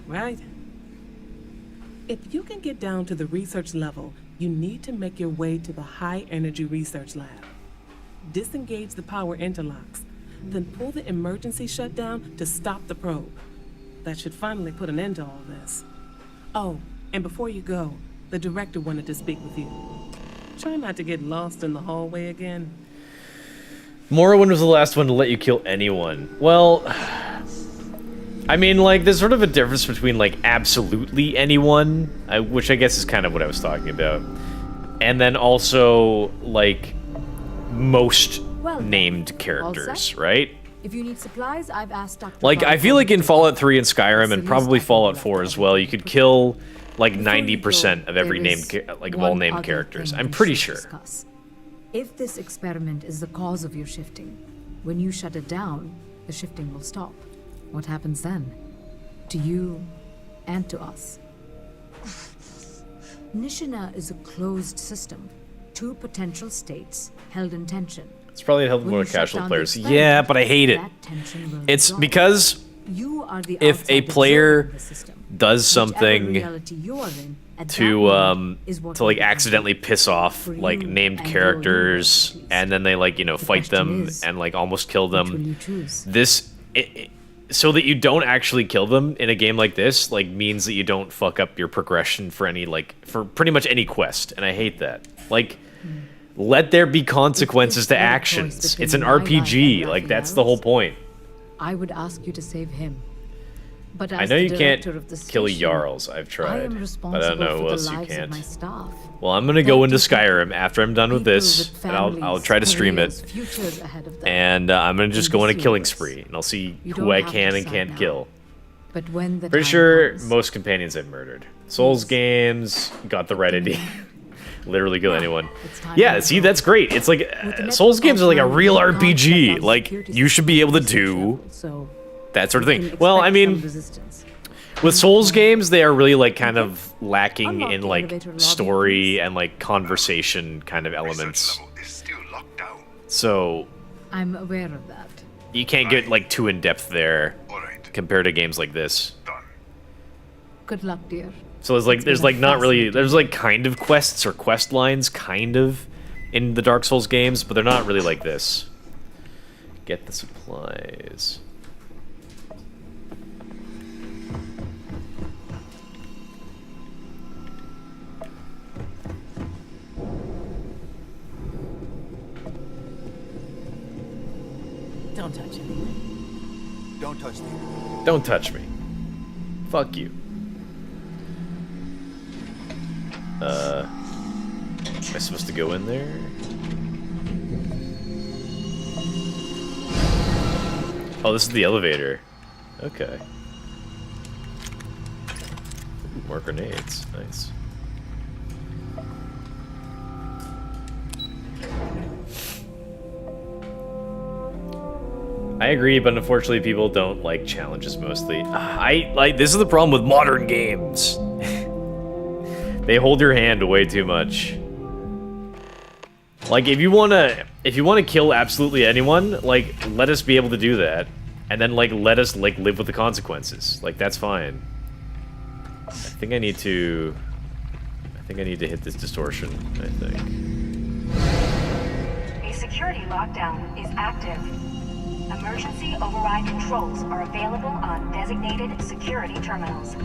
Right? If you can get down to the research level, you need to make your way to the high energy research lab. Disengage the power interlocks, then pull the emergency shutdown to stop the probe. That should finally put an end to all this. Oh, and before you go, the director wanted to speak with you. Try not to get lost in the hallway again. Morrowind was the last one to let you kill anyone. Well, I mean, like, there's sort of a difference between, like, absolutely anyone, which I guess is kind of what I was talking about, and then also, like, most named characters, right? If you need supplies, I've asked Dr. Like, I feel like in Fallout 3 and Skyrim, and probably Fallout 4 as well, you could kill, like, 90% of every named, of all named characters. I'm pretty sure. If this experiment is the cause of your shifting, when you shut it down, the shifting will stop. What happens then? To you and to us. Nishina is a closed system. Two potential states held in tension. It's probably helping more casual players. Yeah, but I hate it. It's because if a player does something to like accidentally piss off like named characters, and then they like, you know, fight them and like almost kill them, so that you don't actually kill them in a game like this, like, means that you don't fuck up your progression for any, like, for pretty much any quest, and I hate that. Like, let there be consequences to actions. It's an RPG, like, that's the whole point. I would ask you to save him. But I as know the you can't director of the kill station, Jarls. I've I tried, am but I responsible don't know for who the else you lives of can't. my staff. Well, I'm gonna go into Skyrim after I'm done with People this, with and I'll families, try to stream careers, it, futures ahead of them. and I'm gonna just In go on a this killing universe. spree, and I'll see You who don't I have to can and decide can't now. kill. But when the Pretty time sure comes, most companions I've murdered. Souls games got the right idea. Literally kill anyone. Yeah, see, that's great. It's like Souls games are like a real RPG. Like you should be able to do so that sort of you thing. can Well, I expect some mean, resistance. with Souls games, they are really like kind of lacking Unlock in the like elevator lobby, story and like conversation kind of elements. Level is still locked down. So I'm aware of that. you can't get like too in depth there All right, compared to games like this. done. Good luck, dear. So there's been like a not really fascinating there's like kind of quests or quest lines kind of in the Dark Souls games, but they're not really like this. Get the supplies. Don't touch anything. Don't touch me. Don't touch me. Fuck you. Am I supposed to go in there? Oh, this is the elevator. Okay. Ooh, more grenades. Nice. I agree, but unfortunately people don't like challenges mostly. This is the problem with modern games. They hold your hand way too much. Like if you wanna kill absolutely anyone, like let us be able to do that. And then like let us like live with the consequences. Like that's fine. I think I need to hit this distortion, I think. A security lockdown is active. Emergency override controls are available on designated security terminals.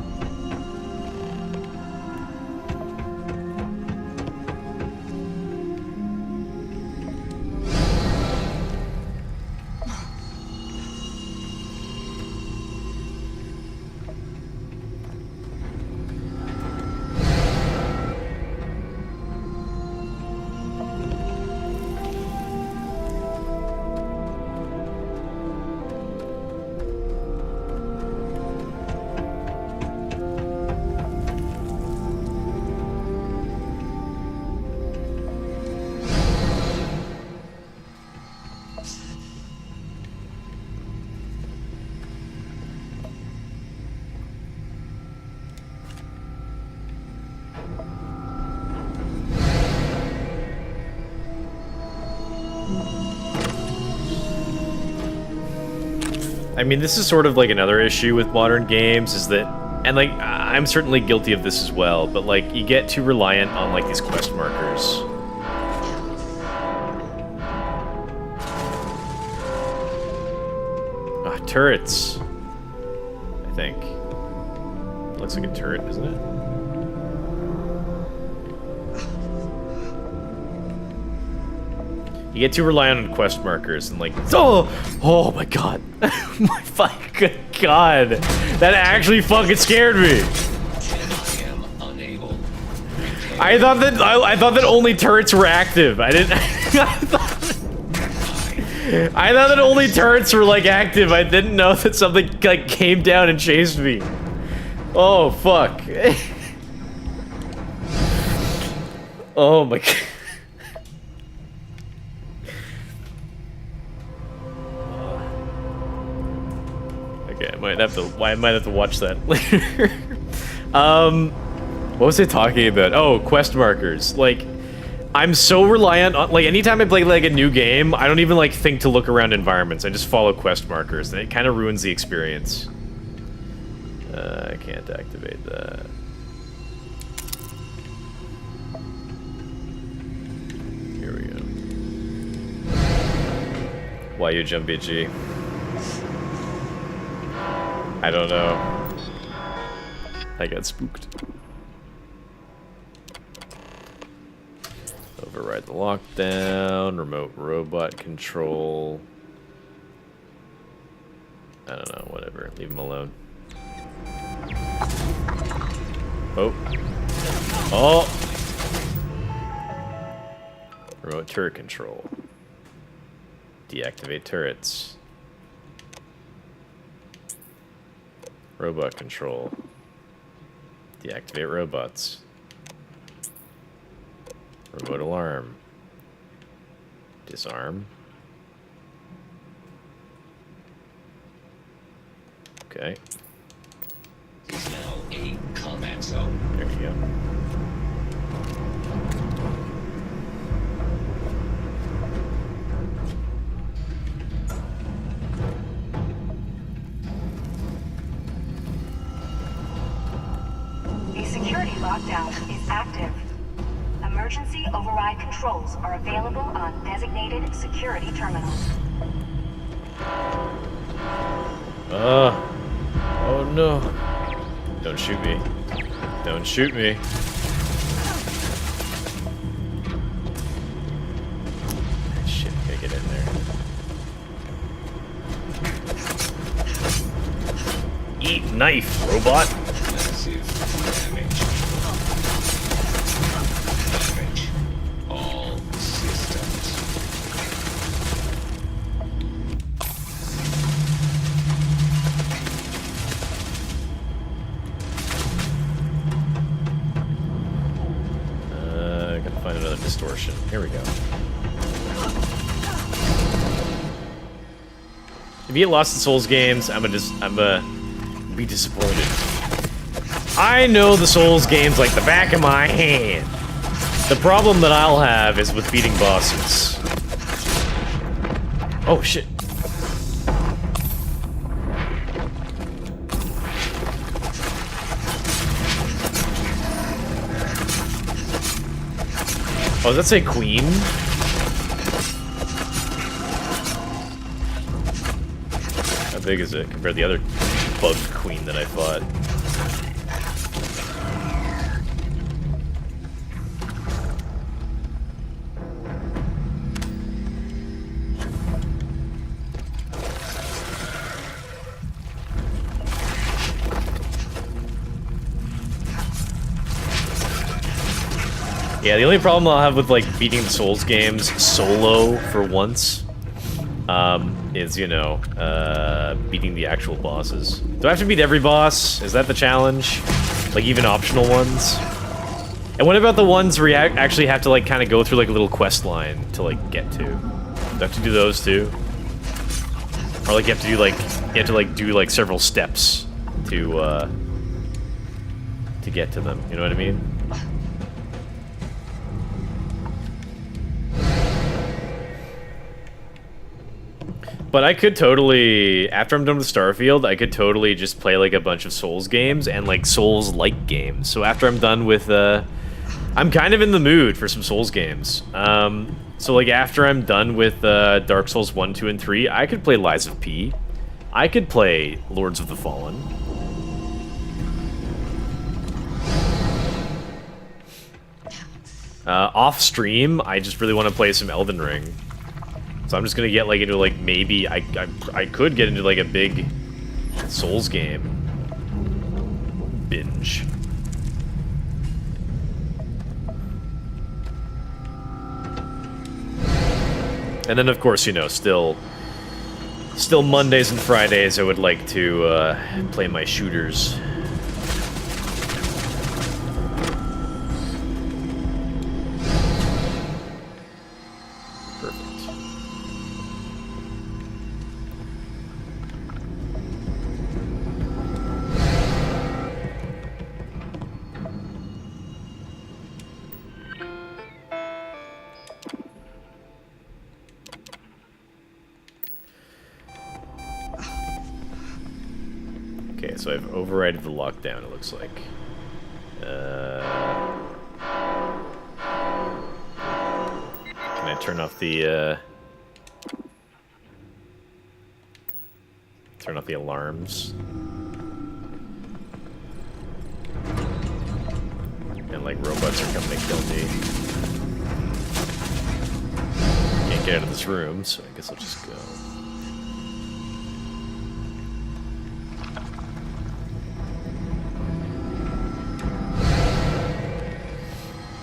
I mean, this is sort of like another issue with modern games is that, and like, I'm certainly guilty of this as well, but like, you get too reliant on like these quest markers. Ah, turrets. I think. Looks like a turret, isn't it? You get too reliant on quest markers and like, oh my god, my fucking god, that actually fucking scared me. I thought that only turrets were active. I didn't. I thought that only turrets were like active. I didn't know that something like came down and chased me. Oh fuck. Oh my god. Okay, I might have to watch that later. What was I talking about? Oh, quest markers. Like, I'm so reliant on, like, anytime I play like a new game, I don't even like think to look around environments. I just follow quest markers, and it kind of ruins the experience. I can't activate that. Here we go. Why you jump BG? I don't know. I got spooked. Override the lockdown, remote robot control. I don't know, whatever. Leave him alone. Oh. Oh! Remote turret control. Deactivate turrets. Robot control. Deactivate robots. Remote alarm. Disarm. Okay. Is now a combat zone. There you go. A security lockdown is active. Emergency override controls are available on designated security terminals. Oh no. Don't shoot me. Don't shoot me. Shit, gotta get in there. Eat knife, robot. Massive damage. Damage. All systems. Gotta find another distortion. Here we go. If you get lost in Souls games, I'm gonna be disappointed. I know the Souls games like the back of my hand. The problem that I'll have is with beating bosses. Oh shit. Oh, does that say queen? How big is it compared to the other bug queen that I fought? Yeah, the only problem I'll have with, like, beating the Souls games solo for once, is, you know, beating the actual bosses. Do I have to beat every boss? Is that the challenge? Like, even optional ones? And what about the ones where you actually have to, like, kind of go through, like, a little quest line to, like, get to? Do I have to do those, too? Or, like, you have to do, do, like, several steps to get to them, you know what I mean? But I could totally, after I'm done with Starfield, I could totally just play like a bunch of Souls games and like Souls-like games. So after I'm done with, I'm kind of in the mood for some Souls games. So like after I'm done with Dark Souls 1, 2, and 3, I could play Lies of P. I could play Lords of the Fallen. Off stream, I just really want to play some Elden Ring. So I'm just gonna get like into like maybe I could get into like a big Souls game binge. And then of course, you know, still Mondays and Fridays I would like to play my shooters. Okay, so I've overridden the lockdown, it looks like. Can I turn off the alarms? And like robots are coming to kill me. Can't get out of this room, so I guess I'll just go.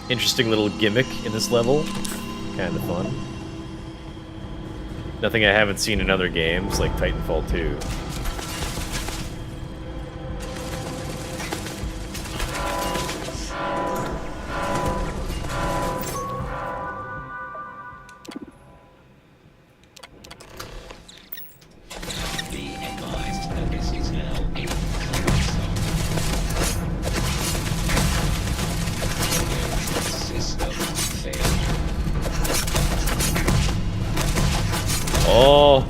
interesting little gimmick in this level. Kind of fun. Nothing I haven't seen in other games, like Titanfall 2. Oh!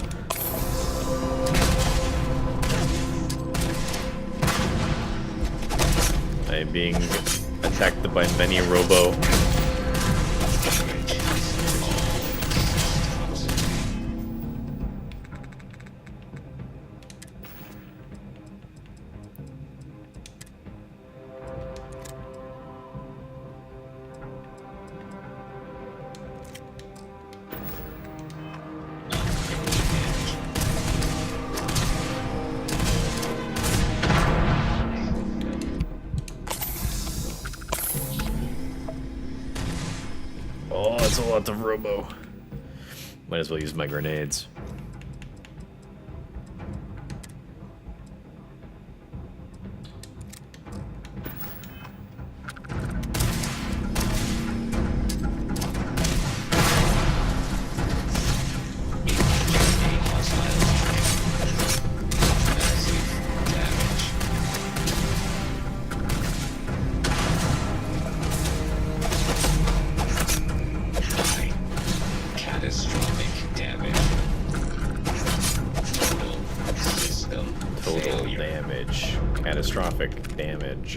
I am being attacked by many robo. Oh, that's a lot of robo. Might as well use my grenades. Catastrophic damage.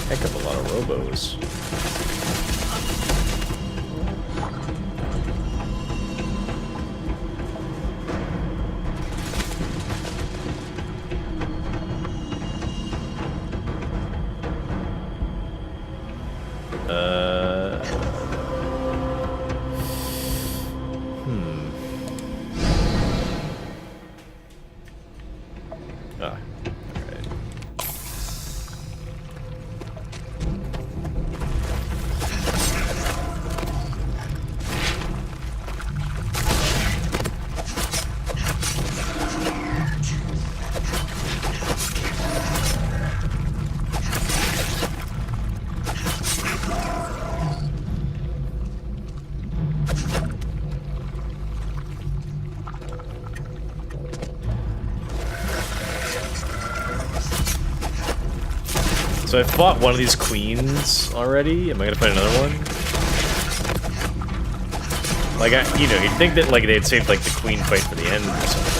Heck of a lot of robos. So I fought one of these queens already. Am I gonna fight another one? Like, you know, you'd think that like they'd saved like the queen fight for the end or something.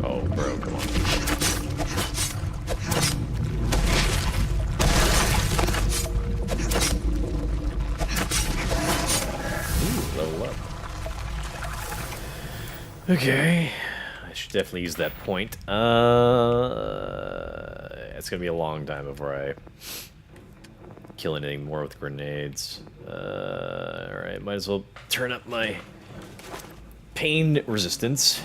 Oh, bro, come on. Ooh, level up. Okay. I should definitely use that point. It's gonna be a long time before I kill anything more with grenades. Alright, might as well turn up my pain resistance.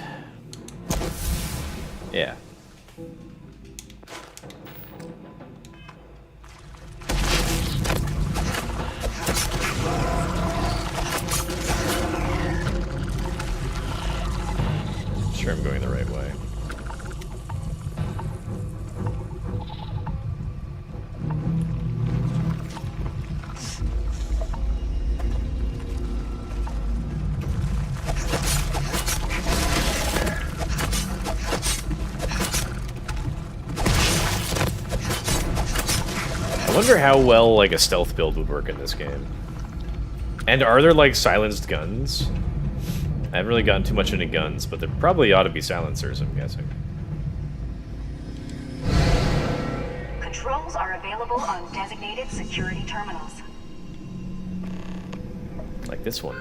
Yeah. Sure I'm going the right way. wonder how well, like, a stealth build would work in this game. And are there, like, silenced guns? I haven't really gotten too much into guns, but there probably ought to be silencers, I'm guessing. Controls are available on designated security terminals. Like this one.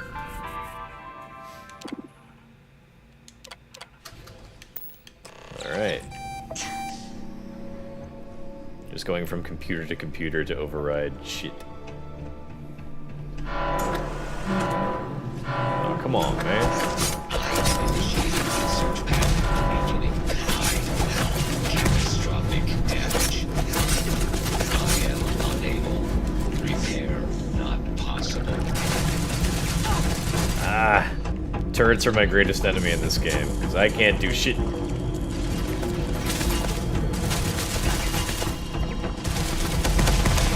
Alright. Just going from computer to override shit. Oh, come on, man. Catastrophic damage. I am unable. Repair not possible. Ah. Turrets are my greatest enemy in this game, because I can't do shit.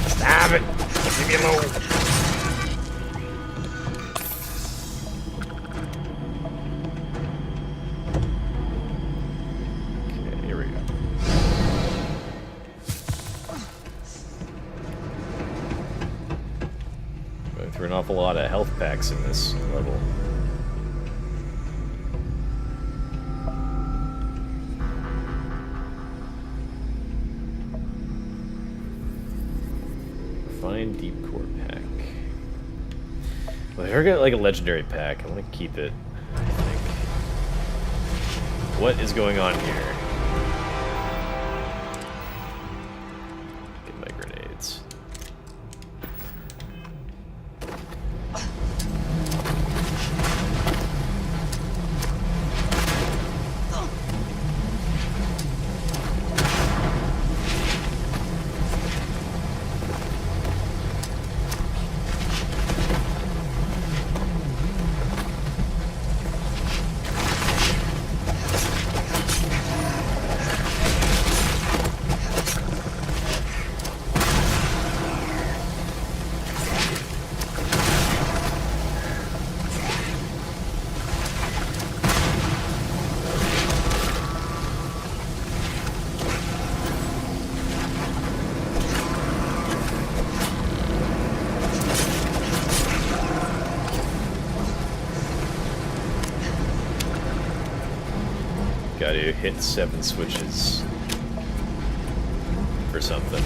Stop it! Leave me alone! Okay, here we go. Going through an awful lot of health packs in this level. Deep core pack. Well, I heard got like a legendary pack. I want to keep it, I think. What is going on here? Get my grenades. Gotta hit 7 switches for something.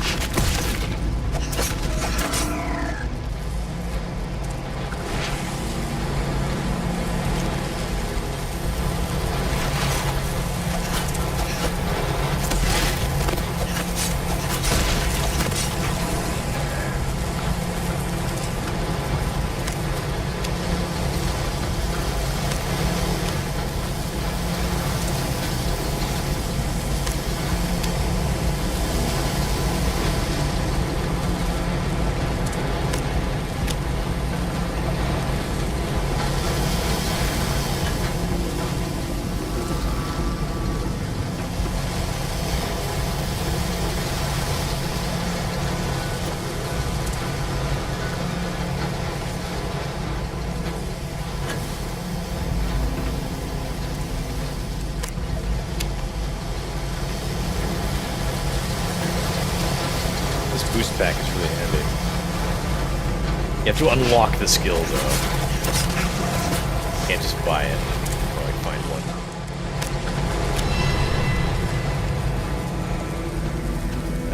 Boost pack is really handy. You have to unlock the skill, though. You can't just buy it or like find one.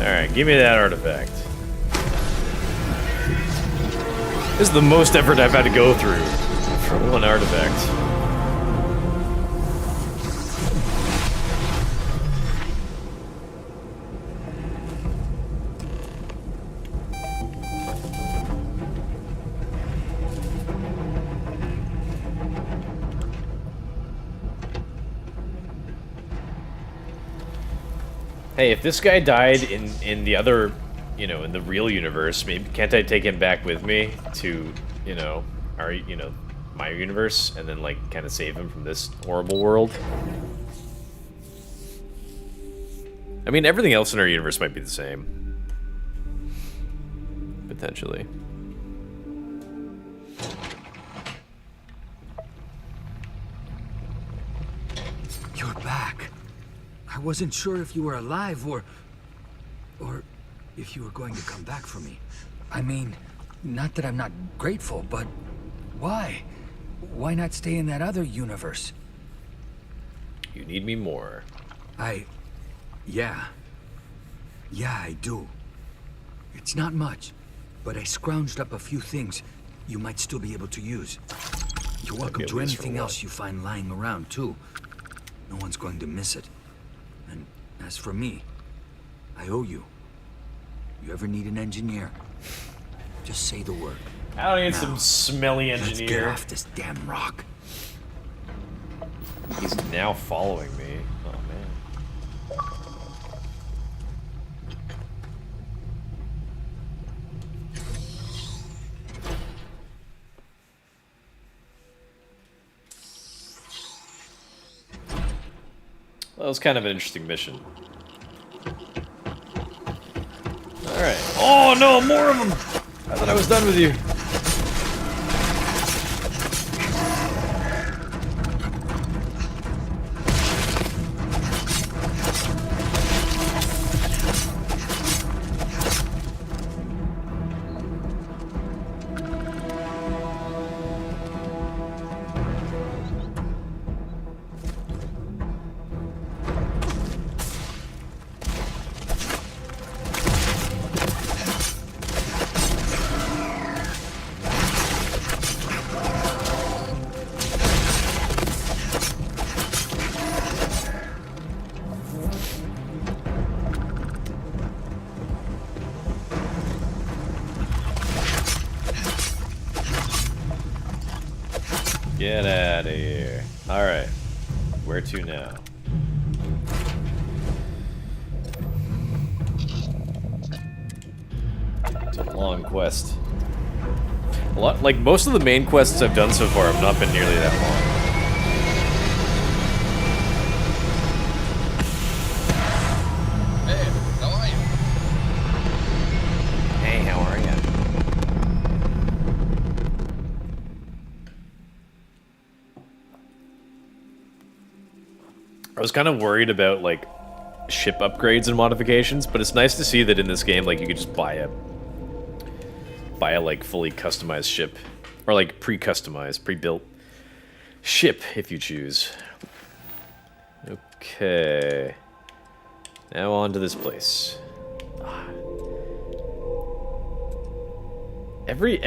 Alright, give me that artifact. This is the most effort I've had to go through for one artifact. Hey, if this guy died in the other, you know, in the real universe, maybe can't I take him back with me to, you know, our, you know, my universe, and then like kind of save him from this horrible world? I mean, everything else in our universe might be the same, potentially. You're back. I wasn't sure if you were alive or if you were going to come back for me. I mean, not that I'm not grateful, but why? Why not stay in that other universe? You need me more. Yeah, I do. It's not much, but I scrounged up a few things you might still be able to use. You're welcome to anything else you find lying around, too. No one's going to miss it. And as for me, I owe you. You ever need an engineer, just say the word. I don't need Now, some smelly engineer. Let's get off this damn rock. He's now following me. Oh, man. Well, that was kind of an interesting mission. Alright. Oh, no, more of them! I thought I was done with you. Get out of here. Alright. Where to now? It's a long quest. A lot, like, most of the main quests I've done so far have not been nearly that long. Hey, how are you? Hey, how are you? I was kind of worried about, like, ship upgrades and modifications, but it's nice to see that in this game, like, you could just buy a like, fully customized ship. Or, like, pre-customized, pre-built ship, if you choose. Okay. Now on to this place. Every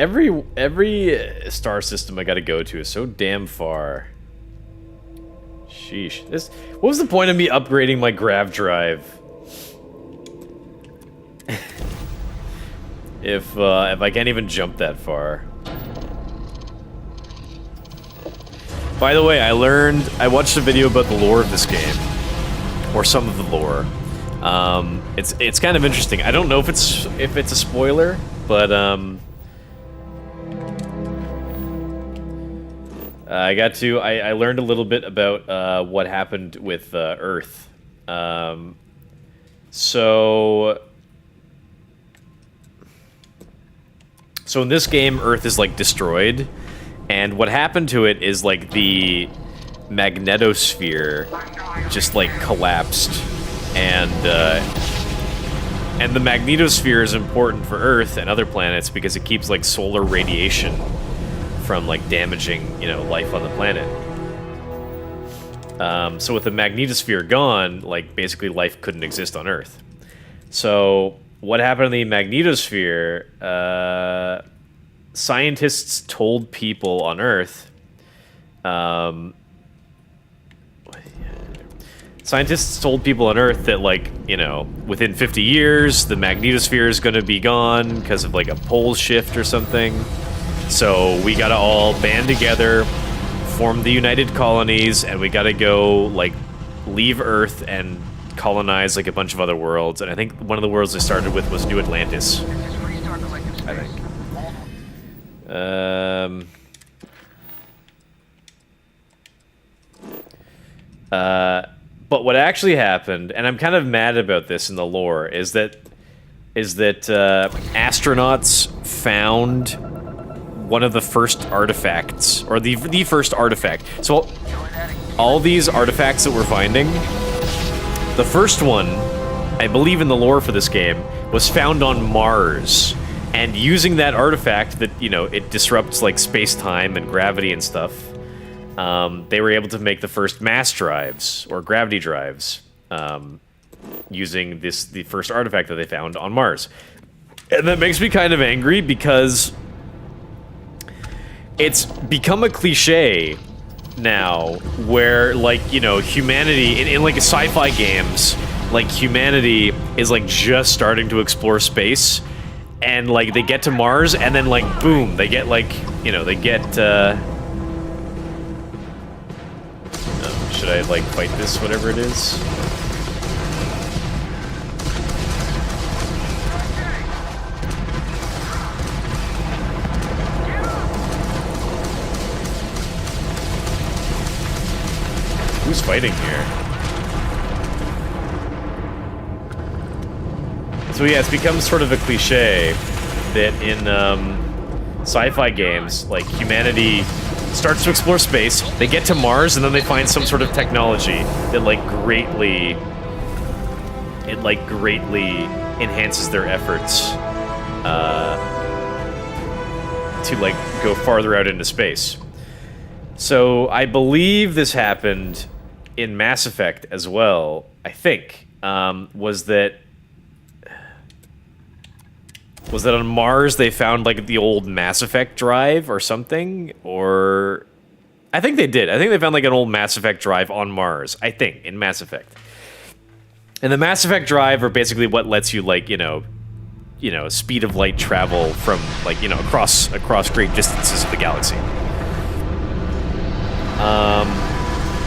star system I gotta go to is so damn far. Sheesh. What was the point of me upgrading my grav drive? if I can't even jump that far. By the way, I watched a video about the lore of this game. Or some of the lore. It's kind of interesting. I don't know if it's a spoiler, but I learned a little bit about what happened with Earth. So in this game, Earth is like destroyed, and what happened to it is like the magnetosphere just like collapsed, and the magnetosphere is important for Earth and other planets because it keeps like solar radiation from like damaging, you know, life on the planet. So with the magnetosphere gone, like basically life couldn't exist on Earth. So what happened to the magnetosphere? Scientists told people on Earth. Scientists told people on Earth that, like, you know, within 50 years, the magnetosphere is going to be gone because of, like, a pole shift or something. So we gotta all band together, form the United Colonies, and we gotta go, like, leave Earth and colonize, like, a bunch of other worlds. And I think one of the worlds they started with was New Atlantis. I think. But what actually happened, and I'm kind of mad about this in the lore, is that astronauts found one of the first artifacts, or the first artifact. So all these artifacts that we're finding, the first one I believe in the lore for this game, was found on Mars. And using that artifact that, you know, it disrupts, like, space-time and gravity and stuff, they were able to make the first mass drives, or gravity drives, using the first artifact that they found on Mars. And that makes me kind of angry because it's become a cliche now where, like, you know, humanity, in like sci-fi games, like, humanity is, like, just starting to explore space, and, like, they get to Mars, and then, like, boom, they get, like, you know, they get, should I, like, fight this, whatever it is? Who's fighting here? So yeah, it's become sort of a cliche that in sci-fi games, like, humanity starts to explore space, they get to Mars, and then they find some sort of technology that, like, greatly enhances their efforts to, like, go farther out into space. So I believe this happened in Mass Effect as well, I think, was that on Mars they found, like, the old Mass Effect drive or something? Or... I think they did. I think they found, like, an old Mass Effect drive on Mars, I think, in Mass Effect. And the Mass Effect drive are basically what lets you, like, you know, speed of light travel from, like, you know, across great distances of the galaxy.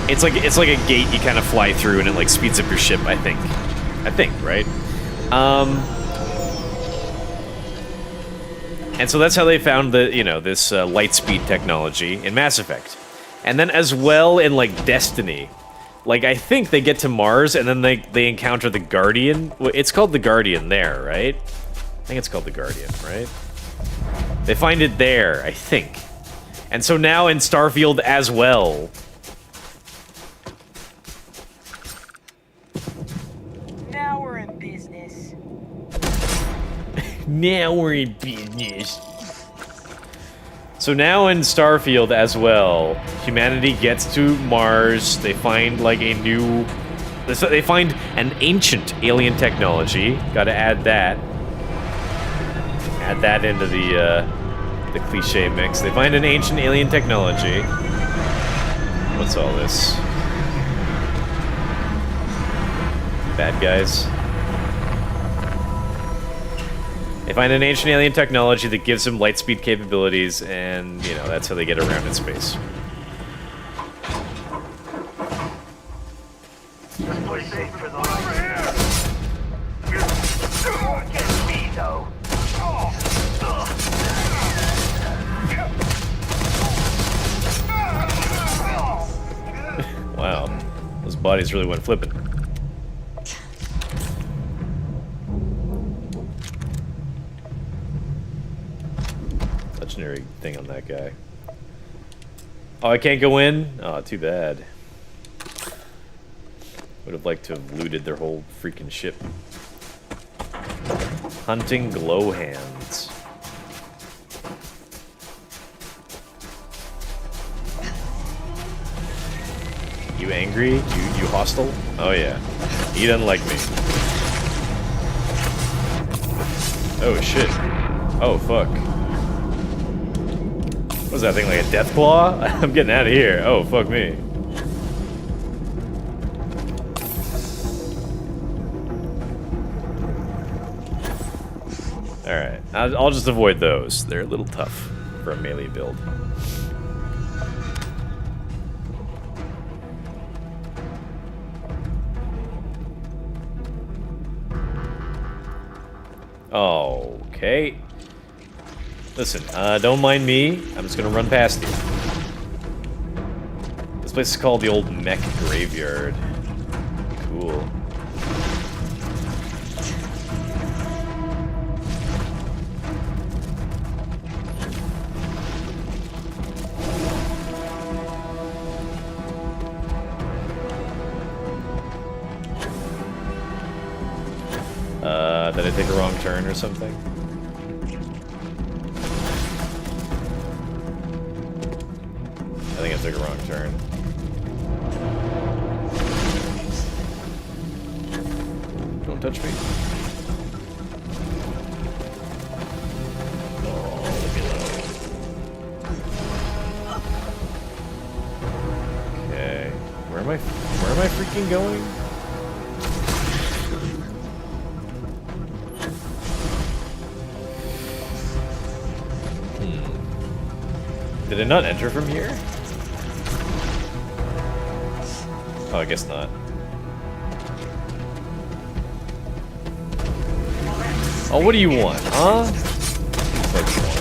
It's like a gate you kind of fly through, and it, like, speeds up your ship, I think, right? And so that's how they found the, you know, this light speed technology in Mass Effect. And then as well in, like, Destiny. Like, I think they get to Mars, and then they encounter the Guardian. Well, it's called the Guardian there, right? I think it's called the Guardian, right? They find it there, I think. And so now in Starfield as well. Now we're in business. Now we're in business. So now in Starfield as well, humanity gets to Mars. They find, like, a new... They find an ancient alien technology. Gotta add that. Add that into the cliche mix. They find an ancient alien technology. What's all this? Bad guys. They find an ancient alien technology that gives them light speed capabilities, and, you know, that's how they get around in space. Wow, those bodies really went flipping. Legendary thing on that guy. Oh, I can't go in? Oh, too bad. Would have liked to have looted their whole freaking ship. Hunting glowhands. You angry? You hostile? Oh yeah. He doesn't like me. Oh shit. Oh fuck. What was that thing, like a death claw? I'm getting out of here. Oh, fuck me. Alright, I'll just avoid those. They're a little tough for a melee build. Okay. Listen, don't mind me. I'm just gonna run past you. This place is called the Old Mech Graveyard. Cool. Did I take a wrong turn or something? I think I took a wrong turn. Don't touch me. Oh, leave me alone. Okay. Where am I freaking going? Did I not enter from here? Oh, I guess not. Oh, what do you want, huh? What do you want?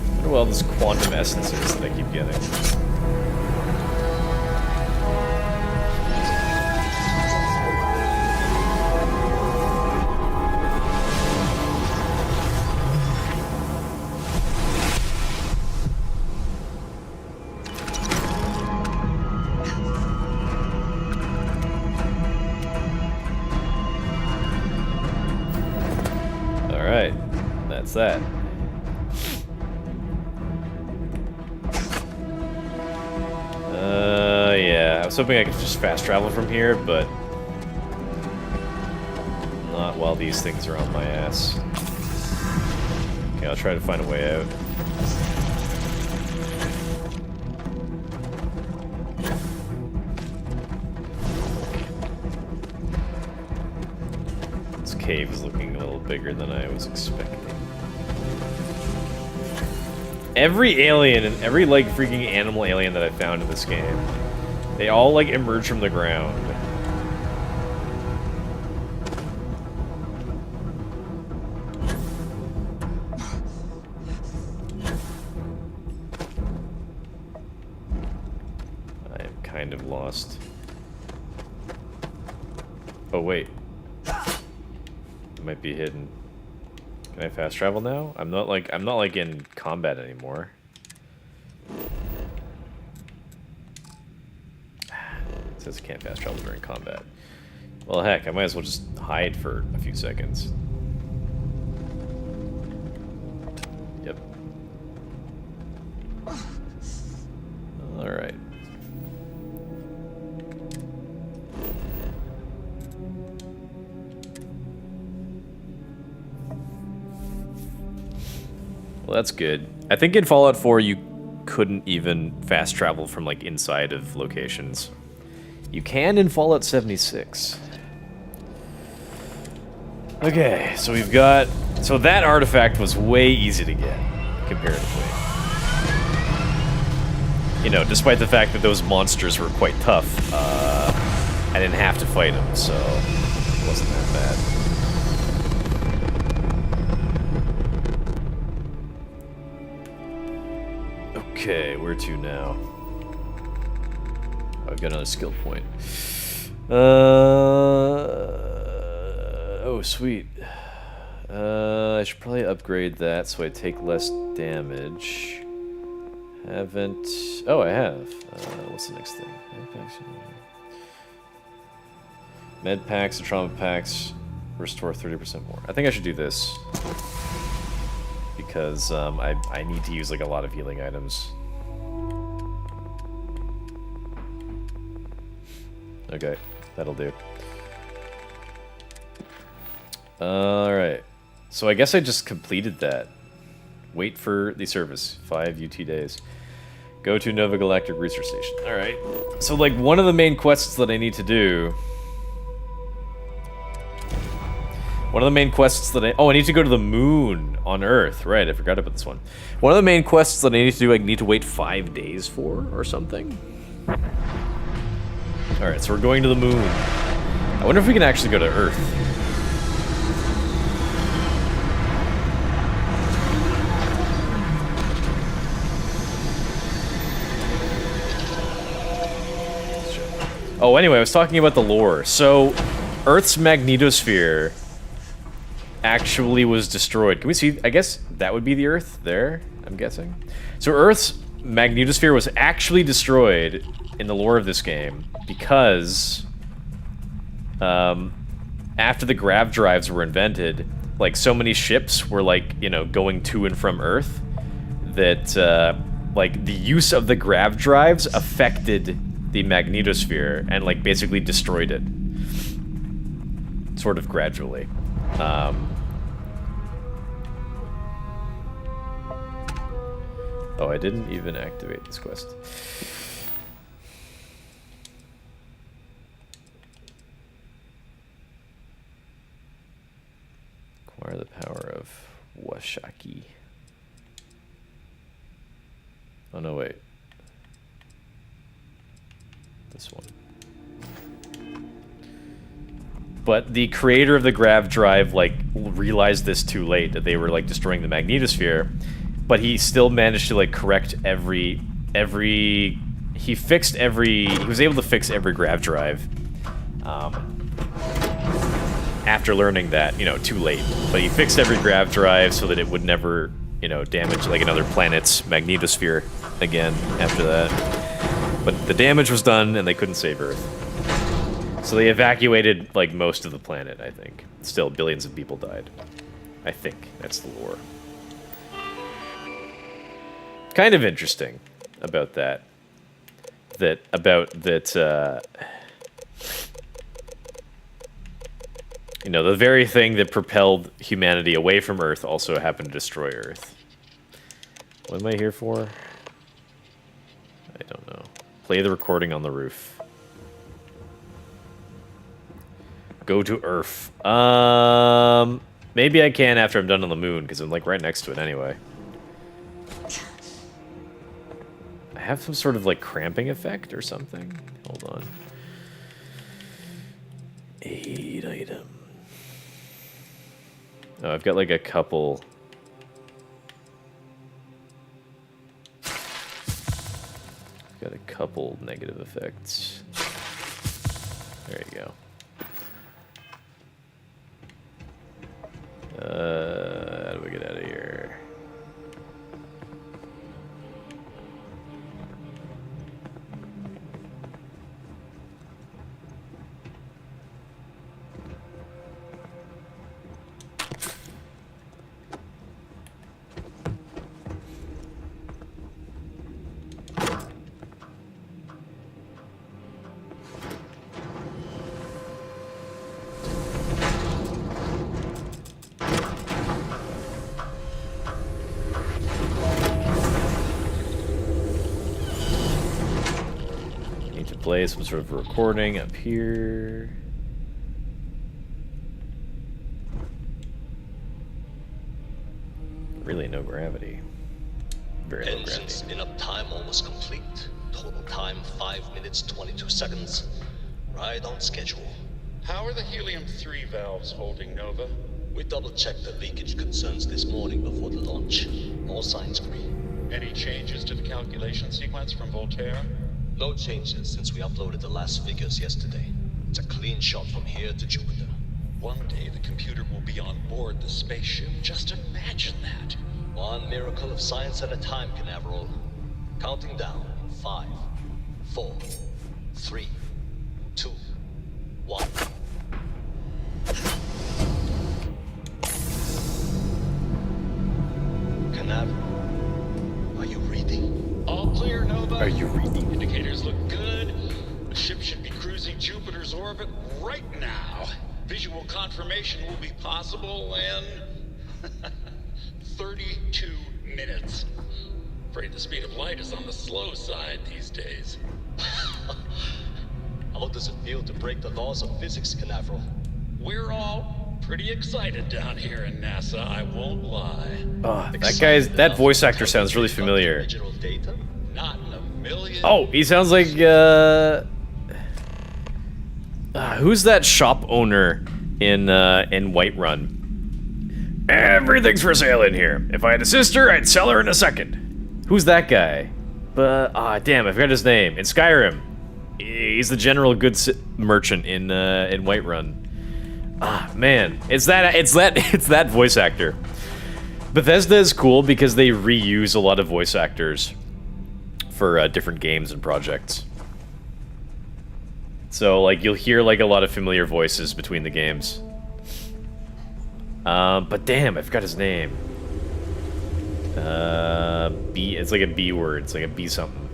I wonder what all this quantum essence is that I keep getting. That. Yeah, I was hoping I could just fast travel from here, but not while these things are on my ass. Okay, I'll try to find a way out. This cave is looking a little bigger than I was expecting. Every alien and every, like, freaking animal alien that I found in this game, they all, like, emerge from the ground. I am kind of lost. Oh, wait. It might be hidden. Can I fast travel now? I'm not like in combat anymore. It says I can't fast travel during combat. Well, heck, I might as well just hide for a few seconds. Yep. All right. Well, that's good. I think in Fallout 4 you couldn't even fast travel from, like, inside of locations. You can in Fallout 76. Okay, so we've got... So that artifact was way easy to get, comparatively. You know, despite the fact that those monsters were quite tough, I didn't have to fight them, so it wasn't that bad. Okay, where to now? I've got another skill point. Oh, sweet. I should probably upgrade that so I take less damage. Haven't... Oh, I have. What's the next thing? Med packs and trauma packs restore 30% more. I think I should do this. Because I need to use, like, a lot of healing items. Okay, that'll do. Alright. So I guess I just completed that. Wait for the service. 5 UT days. Go to Nova Galactic Research Station. Alright. So, like, one of the main quests that I need to do... One of the main quests that I need to go to the moon on Earth. Right, I forgot about this one. One of the main quests that I need to do, I need to wait 5 days for, or something. Alright, so we're going to the moon. I wonder if we can actually go to Earth. Oh, anyway, I was talking about the lore. So, Earth's magnetosphere actually was destroyed. Can we see? I guess that would be the Earth there, I'm guessing. So Earth's magnetosphere was actually destroyed in the lore of this game because after the grav drives were invented, like, so many ships were, like, you know, going to and from Earth that, like, the use of the grav drives affected the magnetosphere and, like, basically destroyed it. Sort of gradually. Oh, I didn't even activate this quest. Acquire the power of Washaki. Oh no, wait. This one. But the creator of the grav drive, like, realized this too late, that they were, like, destroying the magnetosphere, but he still managed to, like, correct he was able to fix every grav drive, after learning that, you know, too late. But he fixed every grav drive so that it would never, you know, damage, like, another planet's magnetosphere again after that. But the damage was done, and they couldn't save Earth. So they evacuated, like, most of the planet, I think. Still, billions of people died. I think that's the lore. Kind of interesting about that. You know, the very thing that propelled humanity away from Earth also happened to destroy Earth. What am I here for? I don't know. Play the recording on the roof. Go to Earth. Maybe I can after I'm done on the moon, because I'm, like, right next to it anyway. I have some sort of, like, cramping effect or something. Hold on. 8 item. Oh, I've got, like, a couple. I've got a couple negative effects. There you go. How do we get out of here? Play some sort of recording up here. Really no gravity. Very low gravity. Engine spin-up time almost complete. Total time 5 minutes 22 seconds. Right on schedule. How are the helium-3 valves holding, Nova? We double-checked the leakage concerns this morning before the launch. All signs green. Any changes to the calculation sequence from Voltaire? No changes since we uploaded the last figures yesterday. It's a clean shot from here to Jupiter. One day the computer will be on board the spaceship. Just imagine that. One miracle of science at a time, Canaveral. Counting down. 5, 4, 3, 2, 1. Canaveral. Are you reading? All clear, Nova. Are you reading? Indicators look good. The ship should be cruising Jupiter's orbit right now. Visual confirmation will be possible in 32 minutes. Afraid the speed of light is on the slow side these days. How does it feel to break the laws of physics, Canaveral? We're all pretty excited down here in NASA, I won't lie. Oh, that voice actor sounds really familiar. Not in a million. Oh, he sounds like, who's that shop owner in Whiterun? Everything's for sale in here. If I had a sister, I'd sell her in a second. Who's that guy? But, damn, I forgot his name. In Skyrim. He's the general goods merchant in Whiterun. Ah, man. It's that voice actor. Bethesda is cool because they reuse a lot of voice actors. for different games and projects. So, like, you'll hear, like, a lot of familiar voices between the games. But damn, I forgot his name. B, it's like a B word. It's like a B something.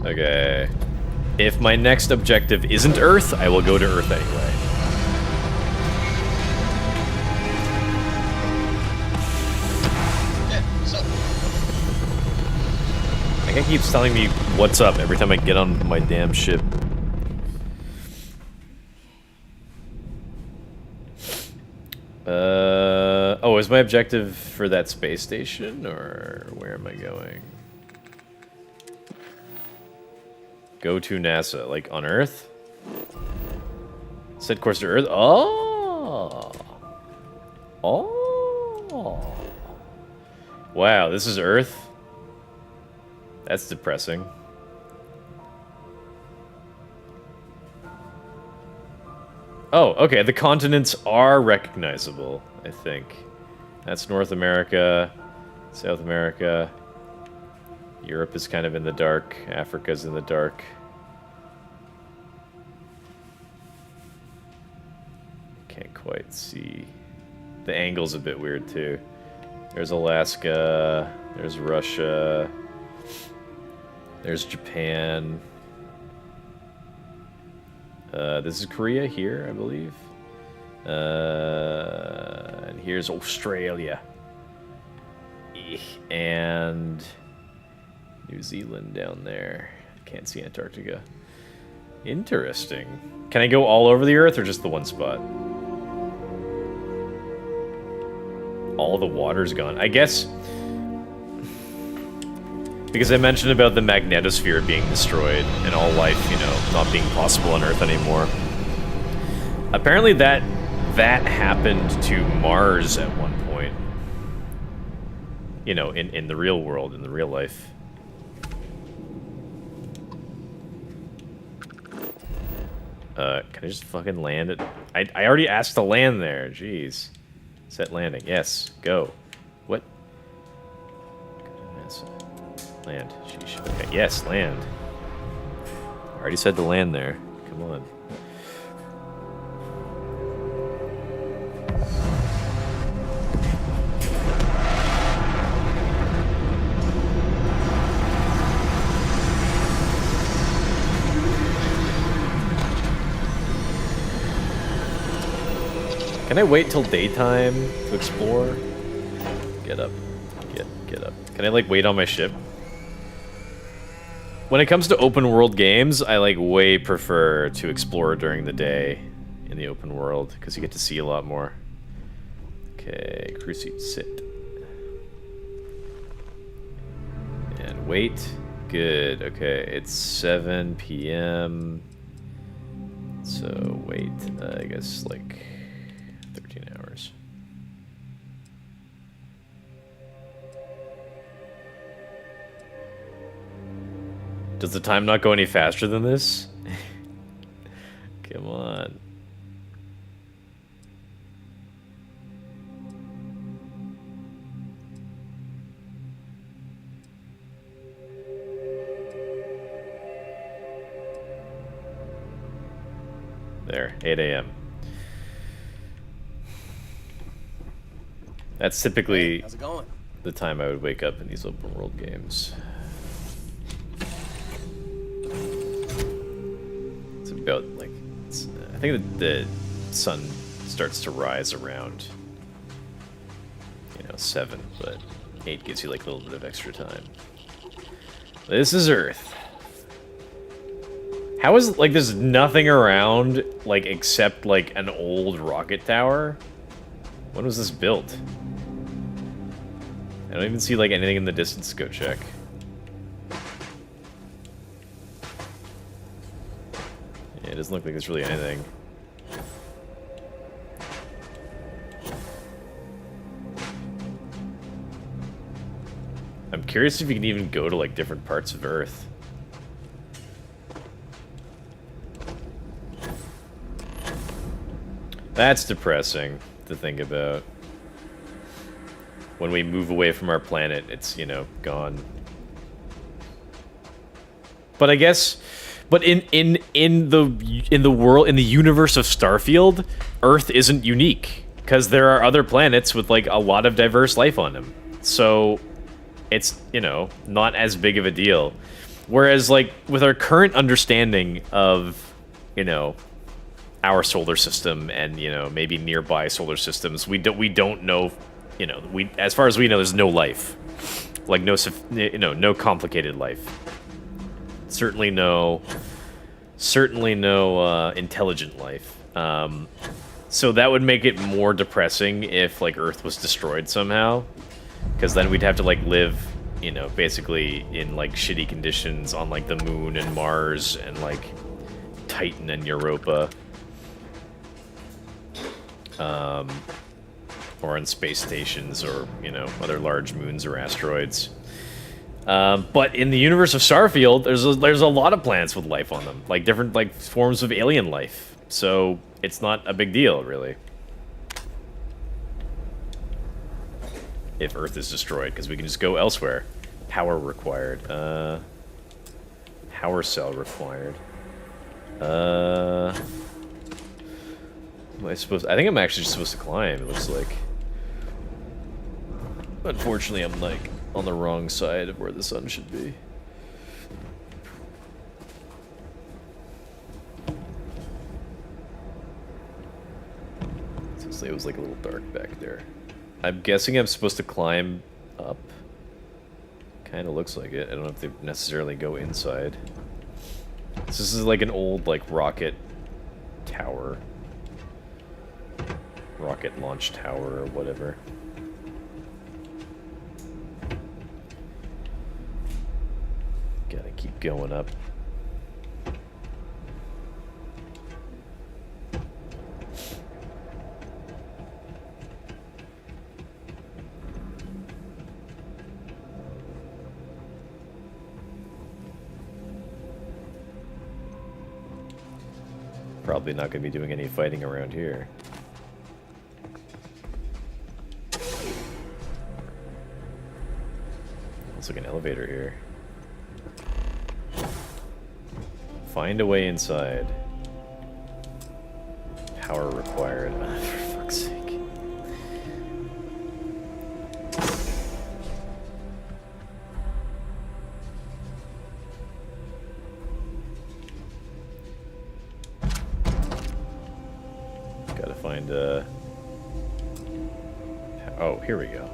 Okay. If my next objective isn't Earth, I will go to Earth anyway. Yeah, what's up? That guy keeps telling me what's up every time I get on my damn ship. Oh, is my objective for that space station, or where am I going? Go to NASA, like on Earth? Set course to Earth? Oh! Oh! Wow, this is Earth? That's depressing. Oh, okay, the continents are recognizable, I think. That's North America, South America. Europe is kind of in the dark. Africa's in the dark. Can't quite see. The angle's a bit weird, too. There's Alaska. There's Russia. There's Japan. This is Korea here, I believe. And here's Australia. And New Zealand down there. Can't see Antarctica. Interesting. Can I go all over the Earth or just the one spot? All the water's gone. I guess... because I mentioned about the magnetosphere being destroyed and all life, you know, not being possible on Earth anymore. Apparently that happened to Mars at one point. You know, in the real world, in the real life. Can I just fucking land it? I already asked to land there, jeez. Set landing, yes, go. What? Land, sheesh. Okay, yes, land. I already said to land there, come on. Can I wait till daytime to explore? Get up. Get up. Can I, like, wait on my ship? When it comes to open world games, I, like, way prefer to explore during the day in the open world, because you get to see a lot more. Okay, crew seat, sit. And wait. Good, okay, it's 7 p.m. So, wait, I guess, like... 13 hours. Does the time not go any faster than this? Come on. There, 8 a.m. That's typically how's it going? The time I would wake up in these open world games. It's about, like, I think that the sun starts to rise around, 7, but 8 gives you, like, a little bit of extra time. This is Earth. How is, like, there's nothing around, like, except, like, an old rocket tower? When was this built? I don't even see, like, anything in the distance to go check. Yeah, it doesn't look like there's really anything. I'm curious if you can even go to, like, different parts of Earth. That's depressing to think about. When we move away from our planet, it's, you know, gone. But I guess, but in the world, in the universe of Starfield, Earth isn't unique because there are other planets with like a lot of diverse life on them. So it's, you know, not as big of a deal. Whereas like with our current understanding of, you know, our solar system and, you know, maybe nearby solar systems, we don't know, you know, as far as we know, there's no life, like no, you know, no complicated life. Certainly no intelligent life. So that would make it more depressing if like Earth was destroyed somehow, because then we'd have to like live, you know, basically in like shitty conditions on like the Moon and Mars and like Titan and Europa. Or on space stations, or, you know, other large moons or asteroids. But in the universe of Starfield, there's a lot of planets with life on them, like different like forms of alien life. So it's not a big deal, really, if Earth is destroyed, because we can just go elsewhere. Power required. Power cell required. Am I supposed? I think I'm actually just supposed to climb. It looks like. Unfortunately, I'm like on the wrong side of where the sun should be. So it was like a little dark back there. I'm guessing I'm supposed to climb up. Kind of looks like it. I don't know if they necessarily go inside. This is like an old like rocket tower. Rocket launch tower or whatever. Gotta keep going up. Probably not gonna be doing any fighting around here. Looks like an elevator here. Find a way inside. Power required. For fuck's sake. Gotta find a... Oh, here we go.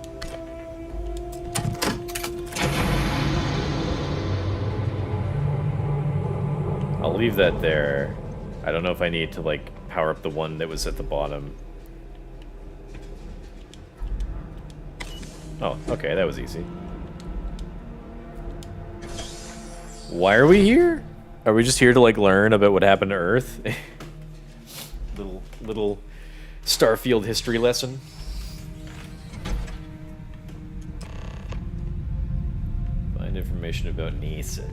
I'll leave that there. I don't know if I need to, like, power up the one that was at the bottom. Oh, okay, that was easy. Why are we here? Are we just here to, like, learn about what happened to Earth? little Starfield history lesson. Find information about Neeson.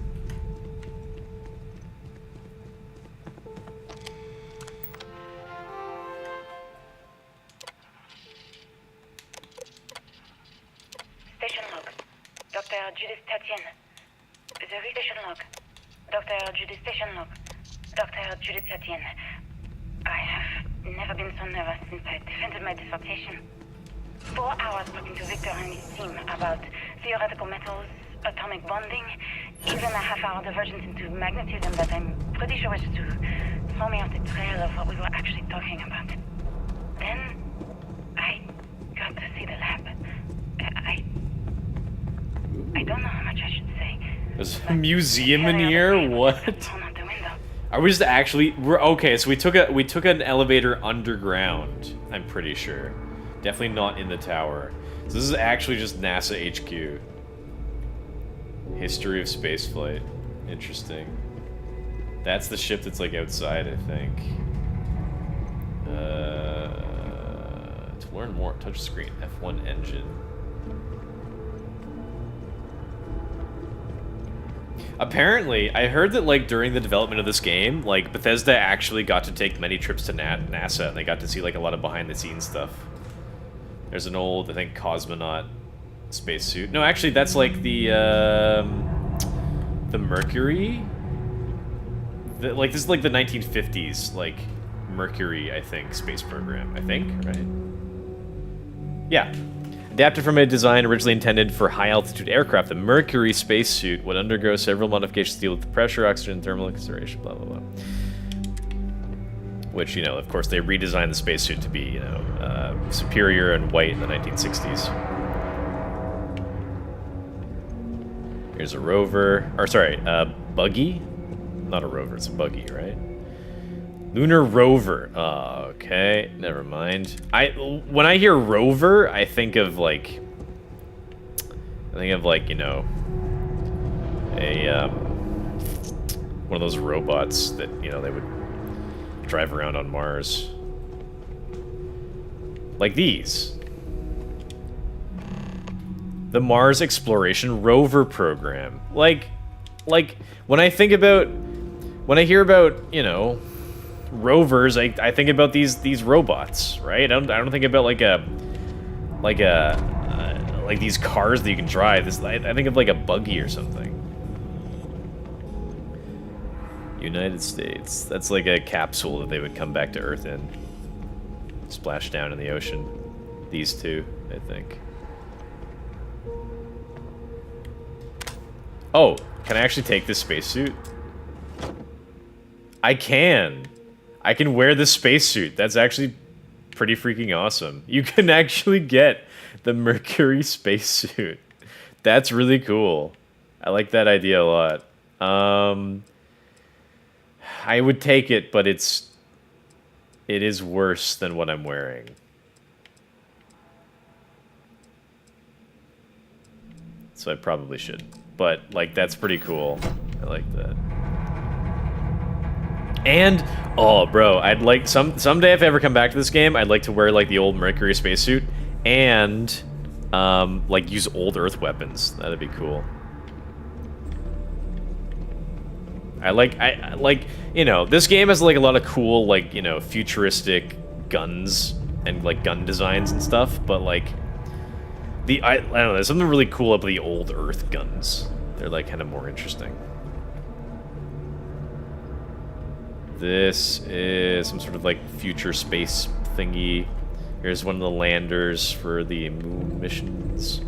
I have never been so nervous since I defended my dissertation. 4 hours talking to Victor and his team about theoretical metals, atomic bonding, even a half-hour divergence into magnetism that I'm pretty sure was to throw me off the trail of what we were actually talking about. Then I got to see the lab. I don't know how much I should say. There's a museum in here? What? Are we just actually... Okay, so we took an elevator underground, I'm pretty sure. Definitely not in the tower. So this is actually just NASA HQ. History of spaceflight. Interesting. That's the ship that's like outside, I think. To learn more, touchscreen, F1 engine. Apparently, I heard that like during the development of this game, like Bethesda actually got to take many trips to NASA, and they got to see like a lot of behind-the-scenes stuff. There's an old, I think, cosmonaut spacesuit. No, actually, that's like the Mercury. Like this is like the 1950s, like Mercury, I think, space program. I think, right? Yeah. Adapted from a design originally intended for high-altitude aircraft, the Mercury spacesuit would undergo several modifications to deal with the pressure, oxygen, thermal consideration, blah, blah, blah. Which, you know, of course, they redesigned the spacesuit to be, you know, superior and white in the 1960s. Here's a rover. Or, sorry, buggy? Not a rover, it's a buggy, right? Lunar rover. Oh, okay. Never mind. When I hear rover, I think of like, you know, a one of those robots that, you know, they would drive around on Mars. Like these. The Mars Exploration Rover Program. Like when I hear about, you know, rovers, I think about these robots, right? I don't think about like these cars that you can drive. I think of like a buggy or something. United States. That's like a capsule that they would come back to Earth in. Splash down in the ocean. These two, I think. Oh, can I actually take this spacesuit? I can. I can wear the spacesuit. That's actually pretty freaking awesome. You can actually get the Mercury spacesuit. That's really cool. I like that idea a lot. I would take it, but it is worse than what I'm wearing. So I probably should. But, like, that's pretty cool. I like that. And, oh, bro, I'd like, someday if I ever come back to this game, I'd like to wear, like, the old Mercury spacesuit and, like, use old Earth weapons. That'd be cool. I like, you know, this game has, like, a lot of cool, like, you know, futuristic guns and, like, gun designs and stuff, but, like, I don't know, there's something really cool about the old Earth guns. They're, like, kind of more interesting. This is some sort of, like, future space thingy. Here's one of the landers for the moon missions.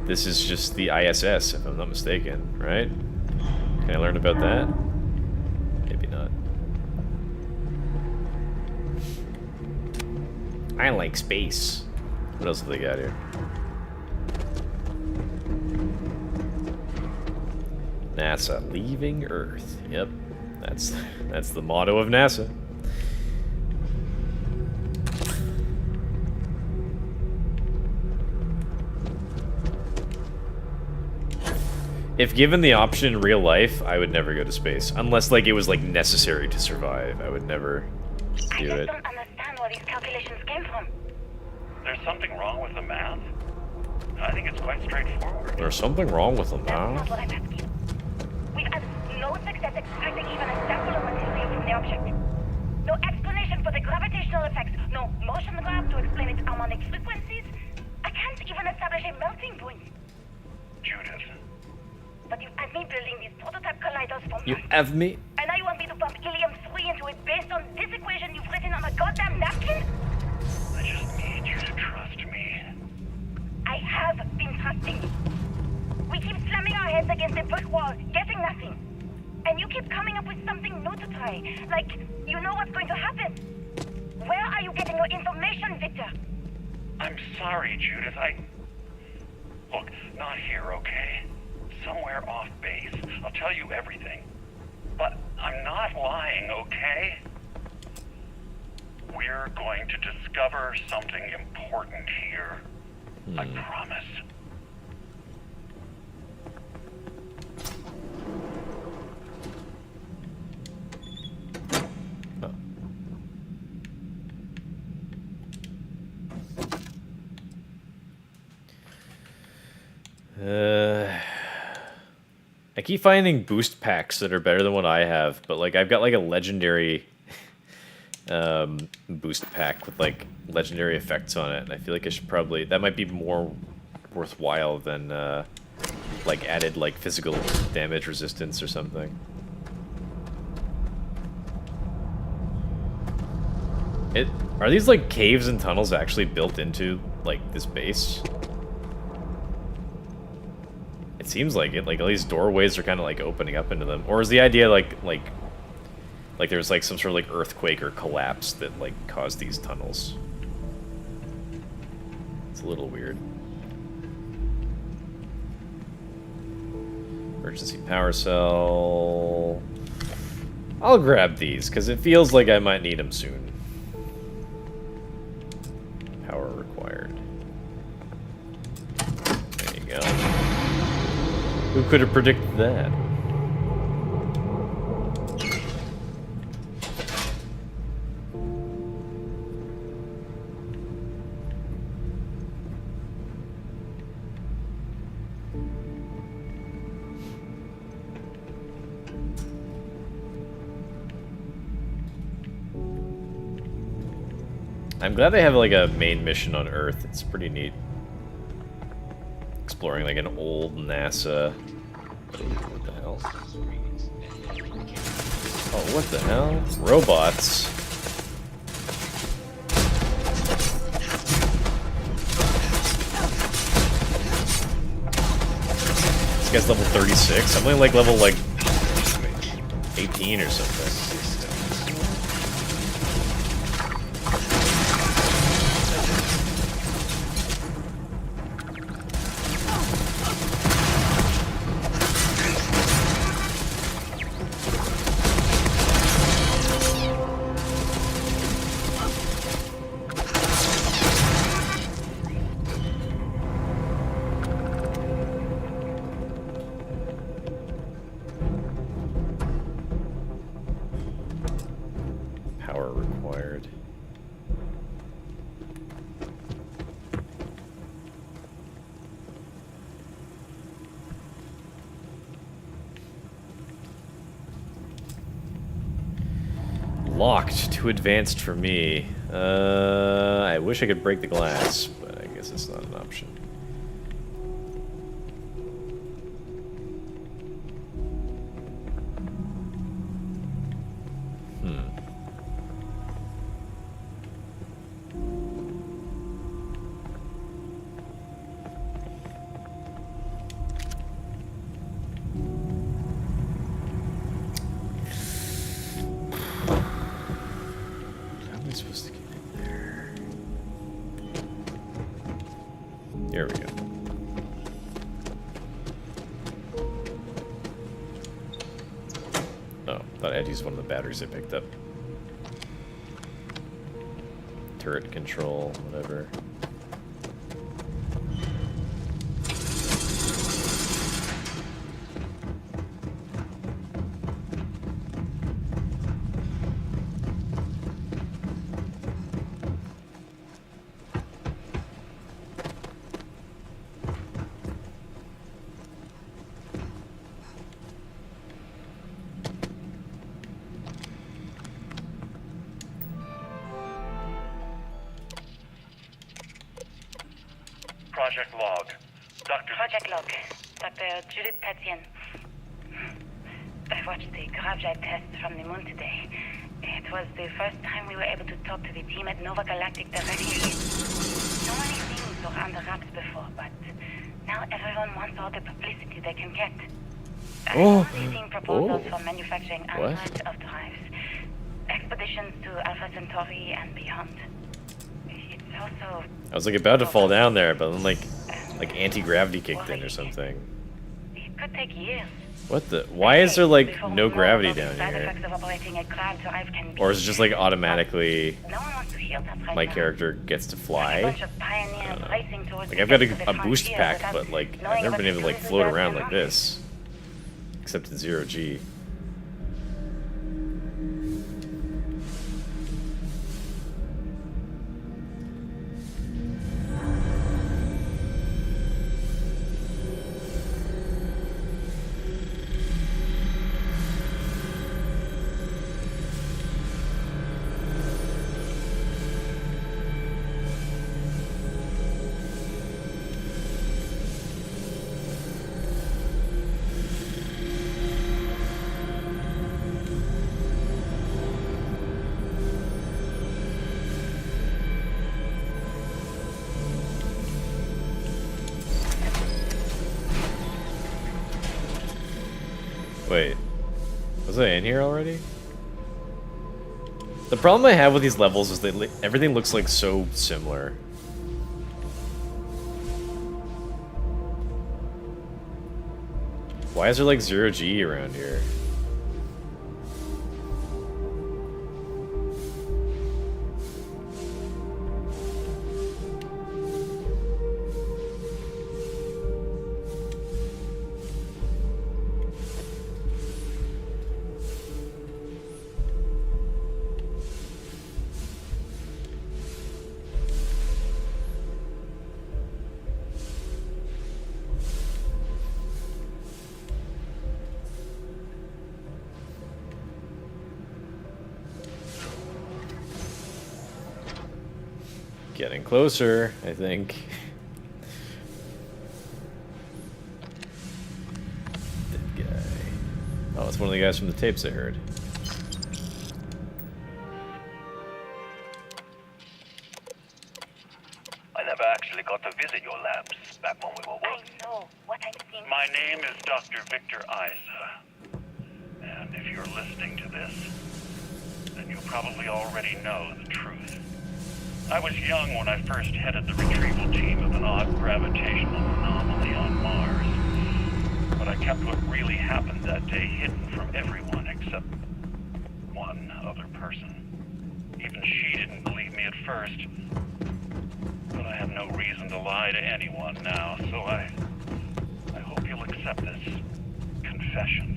This is just the ISS, if I'm not mistaken, right? Can I learn about that? Maybe not. I like space. What else have they got here? NASA leaving Earth. Yep, that's the motto of NASA. If given the option in real life, I would never go to space. Unless, like, it was, like, necessary to survive. I would never do it. I don't understand where these calculations came from. There's something wrong with the math? I think it's quite straightforward. There's something wrong with the That's not math? what I'm asking. We've had no success extracting even a sample of material from the object. No explanation for the gravitational effects. No motion graph to explain its harmonic frequencies. I can't even establish a melting point. Judith. But you had me building these prototype colliders for You months. have me? And now you want me to pump helium-3 into it based on this equation you've written on a goddamn napkin? I just need you to trust me. I have been trusting you. We keep slamming our heads against a brick wall, getting nothing. And you keep coming up with something new to try. Like, you know what's going to happen. Where are you getting your information, Victor? I'm sorry, Judith. Look, not here, okay? Somewhere off base. I'll tell you everything. But I'm not lying, okay? We're going to discover something important here. I promise. I keep finding boost packs that are better than what I have, but like I've got like a legendary boost pack with like legendary effects on it, and I feel like I should probably, that might be more worthwhile than like added like physical damage resistance or something. Are these like caves and tunnels actually built into like this base? It seems like it. Like all these doorways are kind of like opening up into them, or is the idea like there's like some sort of like earthquake or collapse that like caused these tunnels? It's a little weird. Emergency power cell. I'll grab these because it feels like I might need them soon. Power required. There you go. Who could have predicted that? I'm glad they have like a main mission on Earth. It's pretty neat. Exploring like an old NASA. What the hell? Oh, what the hell? Robots. This guy's level 36. I'm only like level like 18 or something. Locked. Too advanced for me. I wish I could break the glass, but I guess it's not an option. There we go. Oh, thought I had to use one of the batteries I picked up. Turret control, whatever. Project log. Project log. Dr. Judith Tatien. I watched the gravjet test from the moon today. It was the first time we were able to talk to the team at Nova Galactic directly. So many things were under wraps before, but now everyone wants all the publicity they can get. I'm already seeing proposals for manufacturing hundreds of drives. Expeditions to Alpha Centauri and beyond. It's also... I was like about to fall down there, but then like anti-gravity kicked in or something. It could take years. What the? Why is there like no gravity down here? Or is it just like automatically my character gets to fly? I don't know. Like I've got a boost pack, but like I've never been able to like float around like this. Except in 0G. Wait. Was I in here already? The problem I have with these levels is that everything looks like so similar. Why is there like 0G around here? Getting closer, I think. Dead guy. Oh, it's one of the guys from the tapes I heard. I never actually got to visit your labs back when we were working. I know what I'm seeing. My name is Dr. Victor Isa. And if you're listening to this, then you probably already know the truth. I was young when I first headed the retrieval team of an odd gravitational anomaly on Mars. But I kept what really happened that day hidden from everyone except one other person. Even she didn't believe me at first. But I have no reason to lie to anyone now, so I hope you'll accept this confession,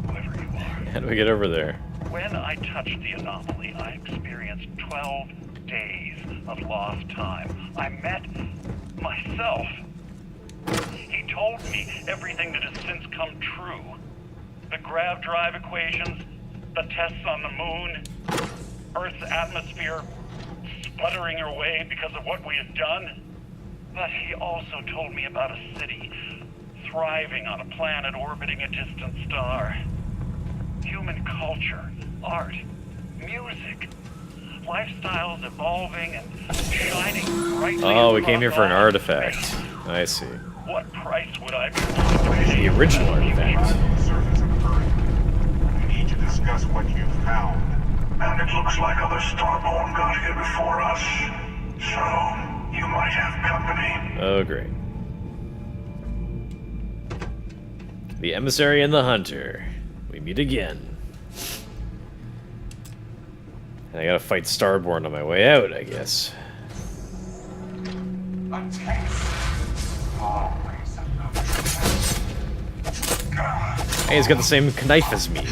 whoever you are. How do we get over there? When I touched the anomaly, I experienced 12 days of lost time. I met myself. He told me everything that has since come true. The grav drive equations, the tests on the moon, Earth's atmosphere sputtering away because of what we had done. But he also told me about a city thriving on a planet orbiting a distant star. Human culture, art, music, lifestyles evolving and shining brightly. Oh, we came here for an across all artifact. space. I see. What price would I be willing to pay? The original artifact. Surface occurring. We need to discuss what you found. And it looks like other Starborn got here before us. So, you might have company. Oh, great. The emissary and the hunter. We meet again. And I gotta fight Starborn on my way out, I guess. Hey, he's got the same knife as me.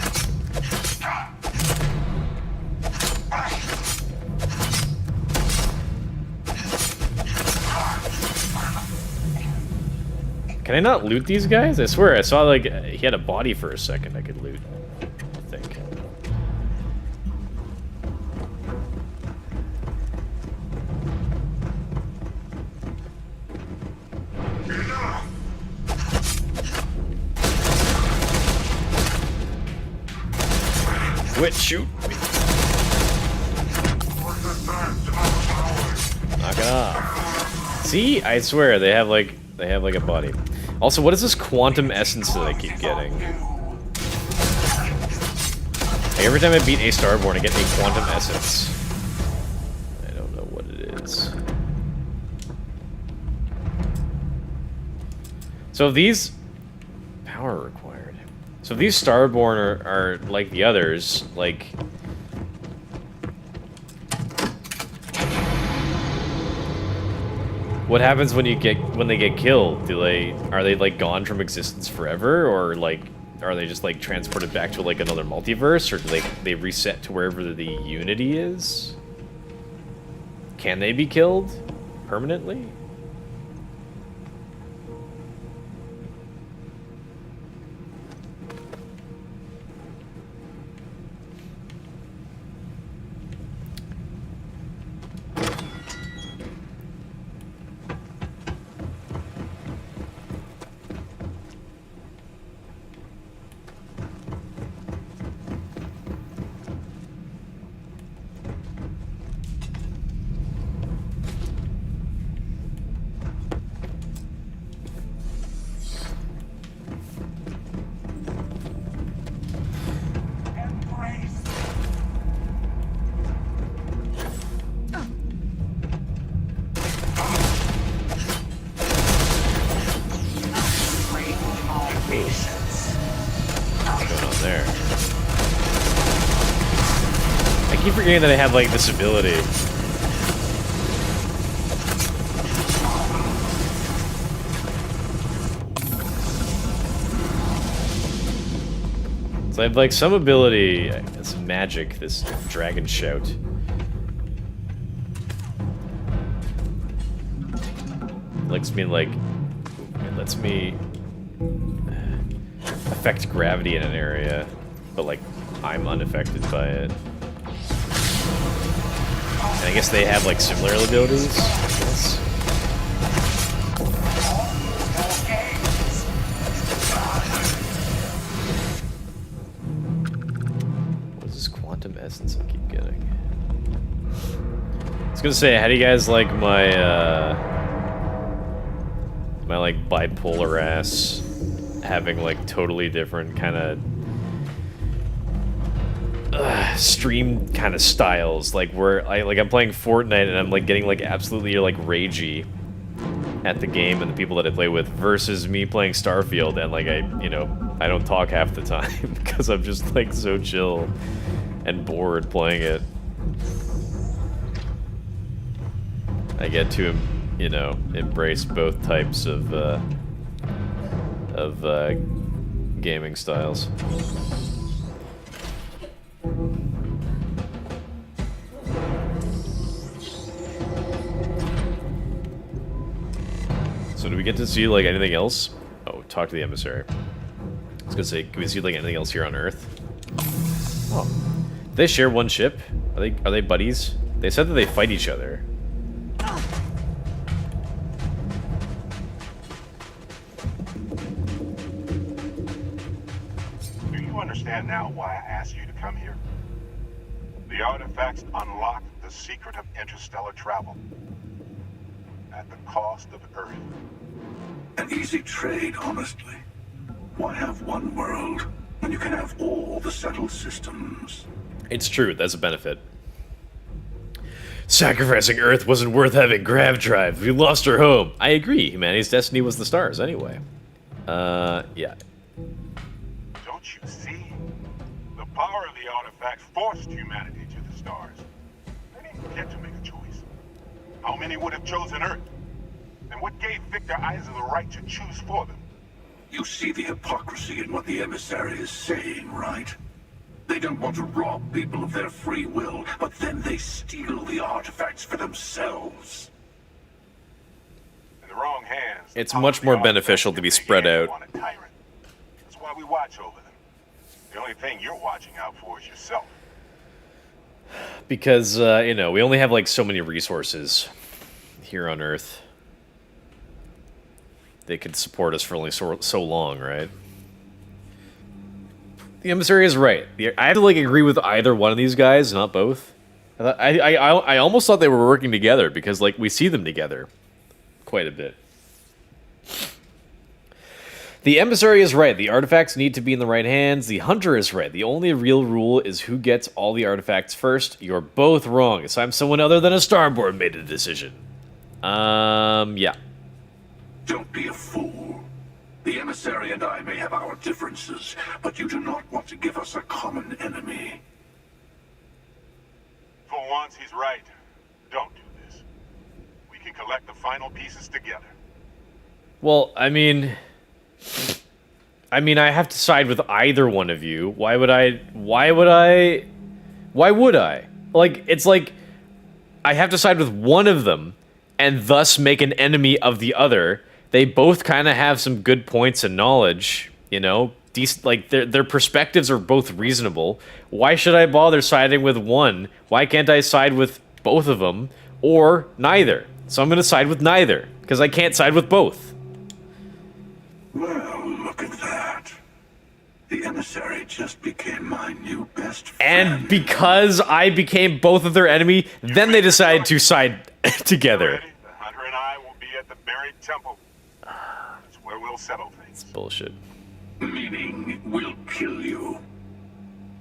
Can I not loot these guys? I swear, I saw like he had a body for a second I could loot, I think. Quit shooting me. Knock it off. See? I swear they have like a body. Also, what is this quantum essence that I keep getting? Like, every time I beat a Starborn, I get a quantum essence. I don't know what it is. So if these... Power required. So if these Starborn are like the others, like... What happens when they get killed? Are they like gone from existence forever, or like are they just like transported back to like another multiverse, or do they reset to wherever the Unity is? Can they be killed permanently? forgetting that I have like this ability. So I have like some ability, it's magic, this dragon shout. Lets me like, it lets me affect gravity in an area, but like I'm unaffected by it. And I guess they have like similar abilities, I guess. What is this quantum essence I keep getting? I was gonna say, how do you guys like my my like bipolar ass having like totally different kind of stream kind of styles, like where I'm playing Fortnite and I'm like getting like absolutely like ragey at the game and the people that I play with, versus me playing Starfield and like I don't talk half the time because I'm just like so chill and bored playing it. I get to embrace both types of gaming styles. So do we get to see like anything else? Oh, talk to the emissary. I was gonna say, can we see like anything else here on Earth? Oh, do they share one ship? Are they buddies? They said that they fight each other. Do you understand now why I asked you to come here? The artifacts unlock the secret of interstellar travel. At the cost of Earth. An easy trade, honestly. Why have one world when you can have all the settled systems? It's true, that's a benefit. Sacrificing Earth wasn't worth having grav drive. We lost our home. I agree. Humanity's destiny was the stars anyway. Yeah. Don't you see? The power of the artifacts forced humanity to the stars. They didn't get to make a choice. How many would have chosen Earth? And what gave Victor Isa the right to choose for them? You see the hypocrisy in what the emissary is saying, right? They don't want to rob people of their free will, but then they steal the artifacts for themselves. In the wrong hands. It's much more beneficial to be spread out. That's why we watch over them. The only thing you're watching out for is yourself. Because, we only have like so many resources here on Earth. They could support us for only so long, right? The emissary is right. I have to like agree with either one of these guys, not both. I almost thought they were working together because like we see them together quite a bit. The emissary is right. The artifacts need to be in the right hands. The hunter is right. The only real rule is who gets all the artifacts first. You're both wrong. It's time someone other than a starboard made a decision. Yeah. Don't be a fool. The emissary and I may have our differences, but you do not want to give us a common enemy. For once, he's right. Don't do this. We can collect the final pieces together. Well, I mean, I have to side with either one of you. Why would I? Like, it's like I have to side with one of them and thus make an enemy of the other. They both kind of have some good points and knowledge, like their perspectives are both reasonable. Why should I bother siding with one? Why can't I side with both of them or neither? So I'm going to side with neither because I can't side with both. Well, look at that. The emissary just became my new best friend. And because I became both of their enemy, then they decided to side together. The hunter and I will be at the buried temple. That's where we'll settle things. It's bullshit. Meaning, we'll kill you.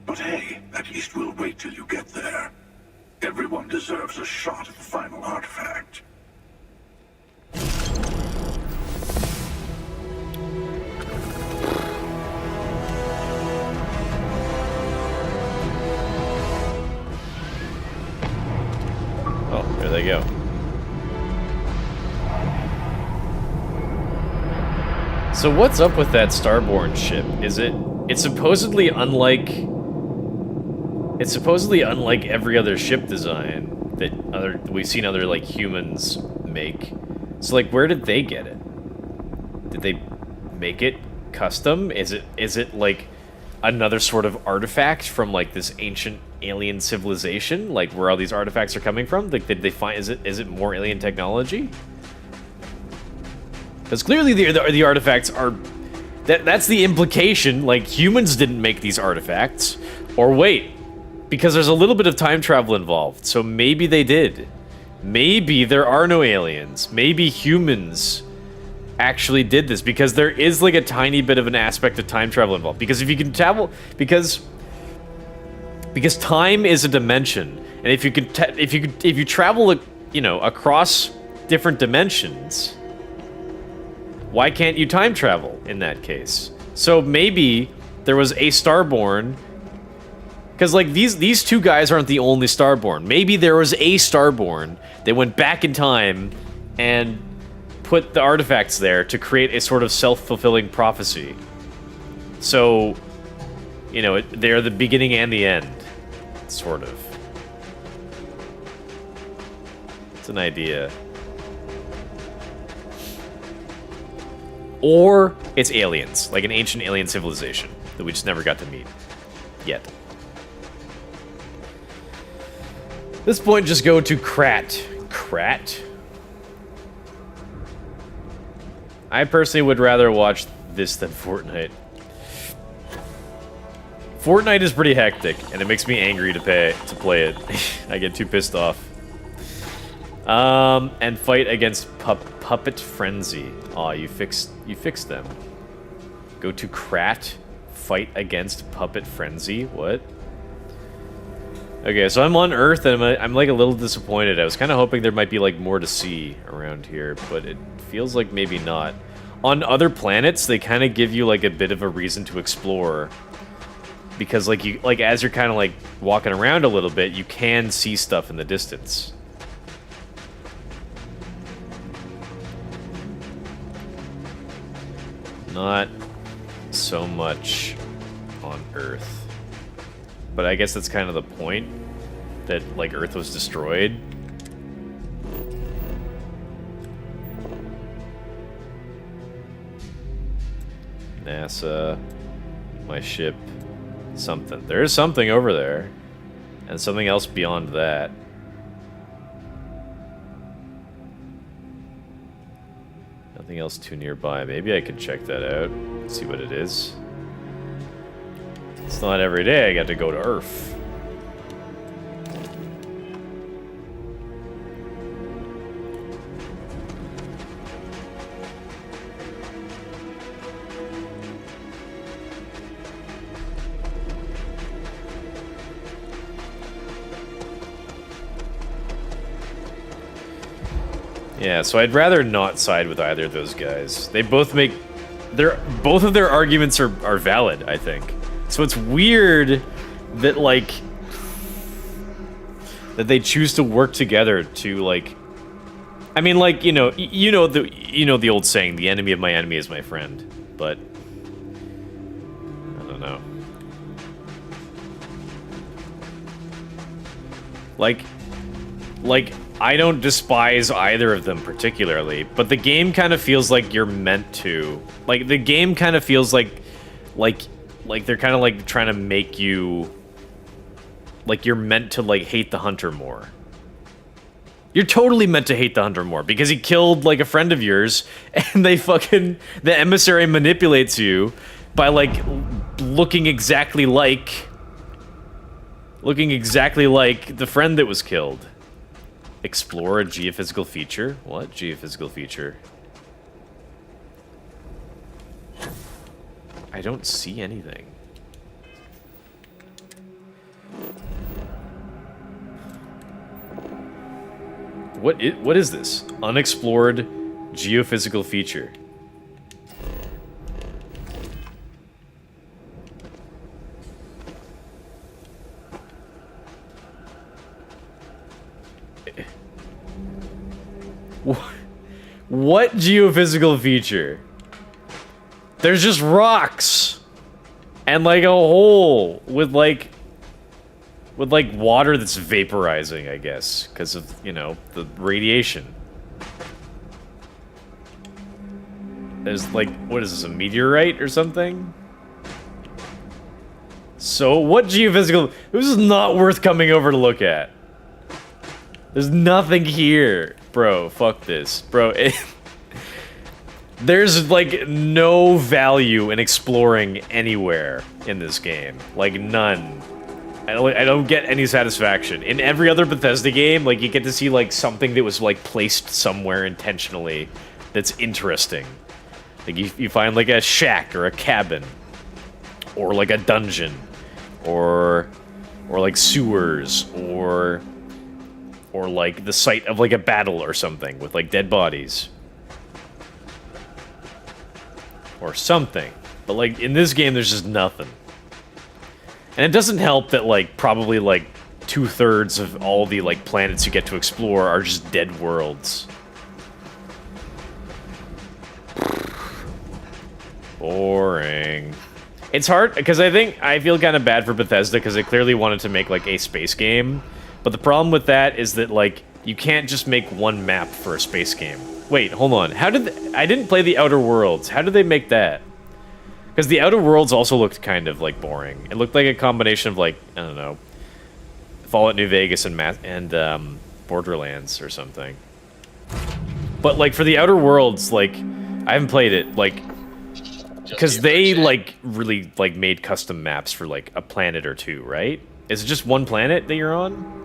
But hey, at least we'll wait till you get there. Everyone deserves a shot at the final artifact. go. So what's up with that Starborn ship? It's supposedly unlike every other ship design that we've seen other like humans make. So like where did they get it? Did they make it custom? Is it like another sort of artifact from like this ancient alien civilization, like where all these artifacts are coming from? Like did they find is it more alien technology? Because clearly the artifacts are... That's the implication, like, humans didn't make these artifacts. Or wait, because there's a little bit of time travel involved, so maybe they did. Maybe there are no aliens. Maybe humans actually did this, because there is, like, a tiny bit of an aspect of time travel involved. Because if you can travel... Because time is a dimension, and if you travel, you know, across different dimensions... Why can't you time travel in that case? So maybe there was a Starborn, because like these two guys aren't the only Starborn. Maybe there was a Starborn. They went back in time and put the artifacts there to create a sort of self-fulfilling prophecy. So, you know, they're the beginning and the end, sort of. It's an idea. Or it's aliens, like an ancient alien civilization that we just never got to meet. Yet. At this point, just go to Krat. Krat? I personally would rather watch this than Fortnite. Fortnite is pretty hectic, and it makes me angry to play it. I get too pissed off. And fight against Puppet Frenzy. Aw, you fixed them. Go to Krat. Fight against Puppet Frenzy. What? Okay, so I'm on Earth, and I'm like a little disappointed. I was kind of hoping there might be like more to see around here, but it feels like maybe not. On other planets, they kind of give you like a bit of a reason to explore, because like as you're kind of like walking around a little bit, you can see stuff in the distance. Not so much on Earth. But I guess that's kind of the point, that, like, Earth was destroyed. NASA, my ship, something. There is something over there, and something else beyond that. Nothing else too nearby. Maybe I could check that out, see what it is. It's not every day I get to go to Earth. Yeah, so I'd rather not side with either of those guys. They both make... both of their arguments are valid, I think. So it's weird that, like... that they choose to work together to, like... I mean, like, you know the old saying, the enemy of my enemy is my friend. But... I don't know. Like, I don't despise either of them particularly, but the game kind of feels like you're meant to. Like, the game kind of feels like they're kind of like trying to make you, like, you're meant to, like, hate the Hunter more. You're totally meant to hate the Hunter more because he killed, like, a friend of yours, and the emissary manipulates you by, like, looking exactly like the friend that was killed. Explore a geophysical feature? What geophysical feature? I don't see anything. What is this? Unexplored geophysical feature. What geophysical feature? There's just rocks and like a hole with like water that's vaporizing, I guess, because of, you know, the radiation. There's like, what is this, a meteorite or something? So what geophysical? This is not worth coming over to look at. There's nothing here, bro. Fuck this, bro. There's like no value in exploring anywhere in this game, like none. I don't get any satisfaction. In every other Bethesda game, like you get to see like something that was like placed somewhere intentionally that's interesting. Like you find like a shack or a cabin, or like a dungeon, or like sewers, or like the site of like a battle or something with like dead bodies. Or something. But like in this game there's just nothing. And it doesn't help that like probably like 2/3 of all the like planets you get to explore are just dead worlds. Boring. It's hard because I feel kind of bad for Bethesda because they clearly wanted to make like a space game. But the problem with that is that like you can't just make one map for a space game. Wait, hold on. How did I didn't play the Outer Worlds. How did they make that? Because the Outer Worlds also looked kind of like boring. It looked like a combination of like, I don't know, Fallout New Vegas and Borderlands or something. But like for the Outer Worlds, like I haven't played it, like because they like really like made custom maps for like a planet or two, right? Is it just one planet that you're on?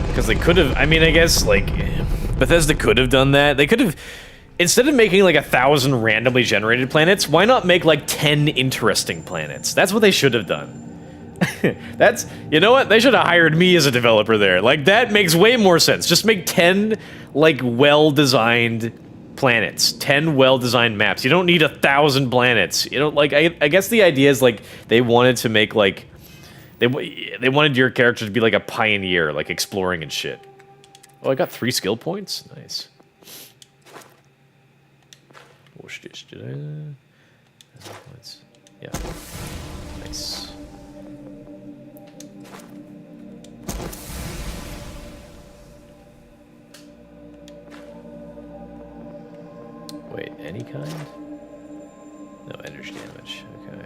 Because they could have, I mean, I guess, like, Bethesda could have done that. They could have, instead of making, like, 1,000 randomly generated planets, why not make, like, 10 interesting planets? That's what they should have done. That's, you know what? They should have hired me as a developer there. Like, that makes way more sense. Just make 10, like, well-designed planets. 10 well-designed maps. You don't need 1,000 planets. You know, like, I guess the idea is, like, they wanted to make, like, They wanted your character to be like a pioneer, like exploring and shit. Oh, I got 3 skill points? Nice. What's this? Did I? Yeah. Nice. Wait, any kind? No energy damage. Okay.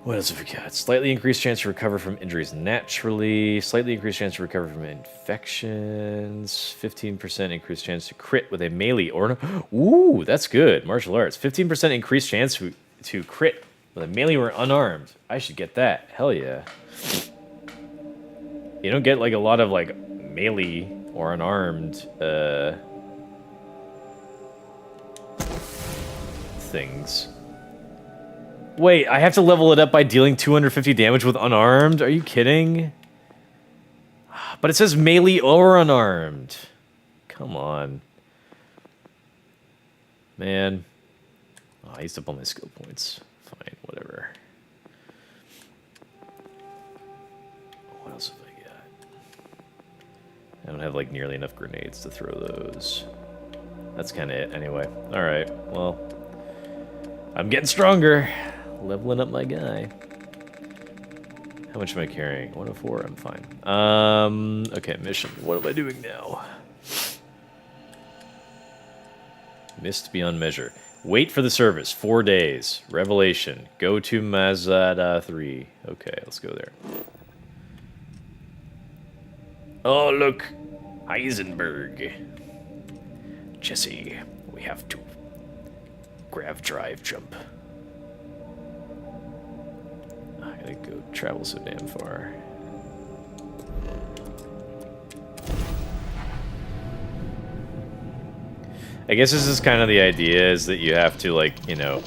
What else have we got? Slightly increased chance to recover from injuries naturally. Slightly increased chance to recover from infections. 15% increased chance to crit with a melee or... Ooh, that's good. Martial arts. 15% increased chance to crit with a melee or unarmed. I should get that. Hell yeah. You don't get, like, a lot of, like, melee or unarmed, things. Wait, I have to level it up by dealing 250 damage with unarmed? Are you kidding? But it says melee or unarmed. Come on. Man. Oh, I used up all my skill points. Fine, whatever. What else have I got? I don't have, like, nearly enough grenades to throw those. That's kind of it, anyway. Alright, well. I'm getting stronger. Leveling up my guy. How much am I carrying? 104? I'm fine. Okay, mission. What am I doing now? Missed beyond measure. Wait for the service. 4 days. Revelation. Go to Mazada 3. Okay, let's go there. Oh, look. Heisenberg. Jesse, we have to grav drive jump. I gotta go travel so damn far. I guess this is kind of the idea, is that you have to, like, you know,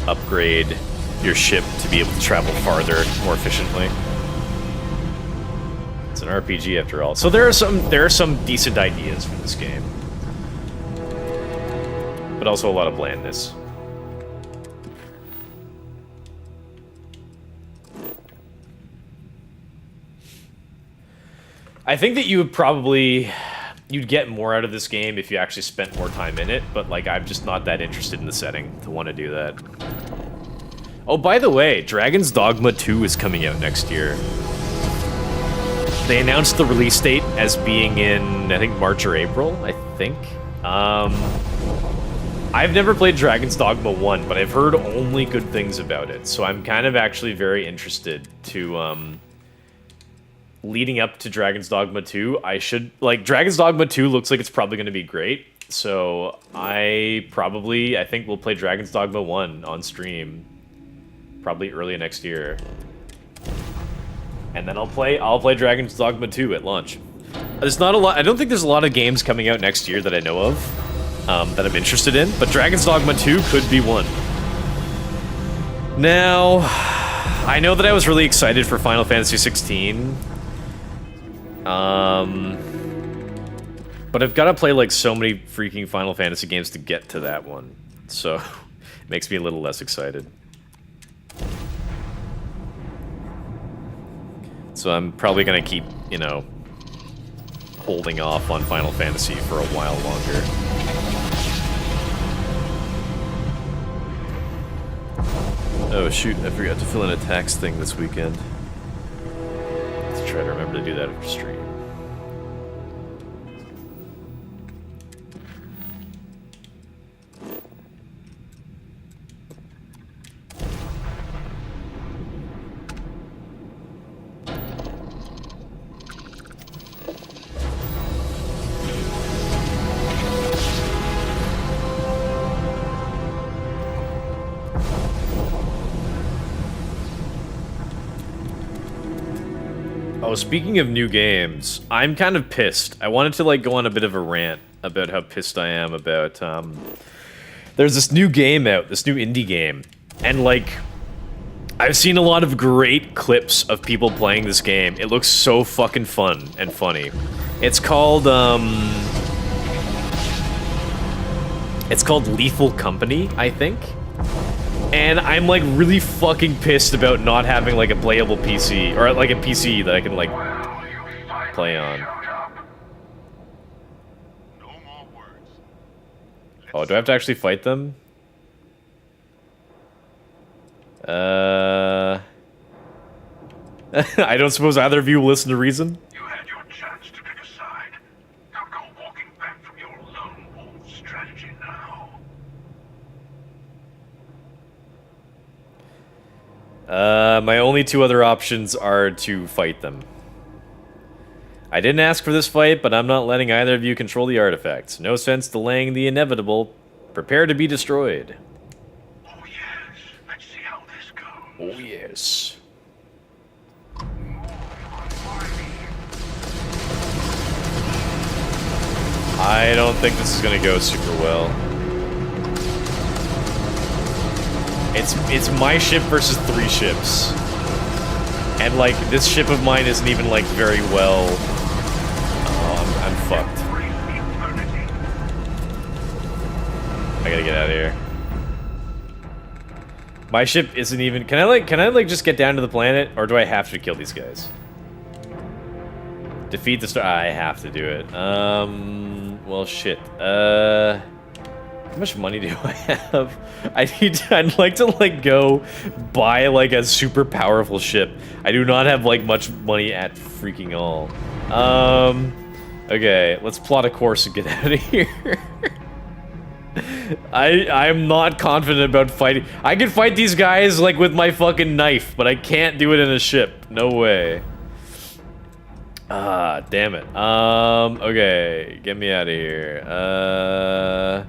upgrade your ship to be able to travel farther more efficiently. It's an RPG after all. So there are some decent ideas for this game, but also a lot of blandness. I think that you'd get more out of this game if you actually spent more time in it, but like I'm just not that interested in the setting to want to do that. Oh, by the way, Dragon's Dogma 2 is coming out next year. They announced the release date as being in, I think, March or April, I think. I've never played Dragon's Dogma 1, but I've heard only good things about it, so I'm kind of actually very interested to, leading up to Dragon's Dogma 2, Dragon's Dogma 2 looks like it's probably going to be great, so I think we'll play Dragon's Dogma 1 on stream, probably early next year. And then I'll play Dragon's Dogma 2 at launch. There's not a lot, I don't think there's a lot of games coming out next year that I know of, that I'm interested in, but Dragon's Dogma 2 could be one. Now, I know that I was really excited for Final Fantasy 16. But I've got to play like so many freaking Final Fantasy games to get to that one, so it makes me a little less excited. So I'm probably gonna keep, you know, holding off on Final Fantasy for a while longer. Oh shoot, I forgot to fill in a tax thing this weekend. Let's try to remember to do that after stream. Speaking of new games, I'm kind of pissed. I wanted to like go on a bit of a rant about how pissed I am about there's this new game out, this new indie game, and like I've seen a lot of great clips of people playing this game. It looks so fucking fun and funny. It's called Lethal Company, I think. And I'm like really fucking pissed about not having like a playable PC, or like a PC that I can like play on. Oh, do I have to actually fight them? I don't suppose either of you will listen to reason? You had your chance to pick a side. Don't go walking back from your lone wolf strategy now. My only two other options are to fight them. I didn't ask for this fight, but I'm not letting either of you control the artifacts. No sense delaying the inevitable. Prepare to be destroyed. Oh yes, let's see how this goes. Oh yes. I don't think this is gonna go super well. It's my ship versus 3 ships. And like, this ship of mine isn't even like very well... Oh, I'm fucked. I gotta get out of here. My ship isn't even... Can I like just get down to the planet? Or do I have to kill these guys? Defeat the star... I have to do it. Well, shit. How much money do I have? I'd like to like go buy like a super powerful ship. I do not have like much money at freaking all. Okay, let's plot a course and get out of here. I'm not confident about fighting. I can fight these guys like with my fucking knife, but I can't do it in a ship. No way. Ah, damn it. Okay, get me out of here.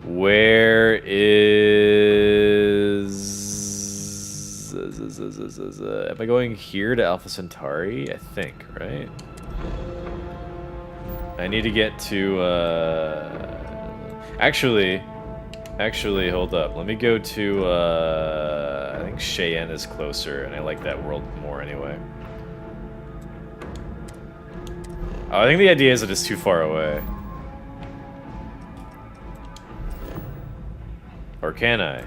Where is... Am I going here to Alpha Centauri? I think, right? I need to get to, Actually, hold up. Let me go to, I think Cheyenne is closer, and I like that world more anyway. Oh, I think the idea is that it's too far away. Or can I?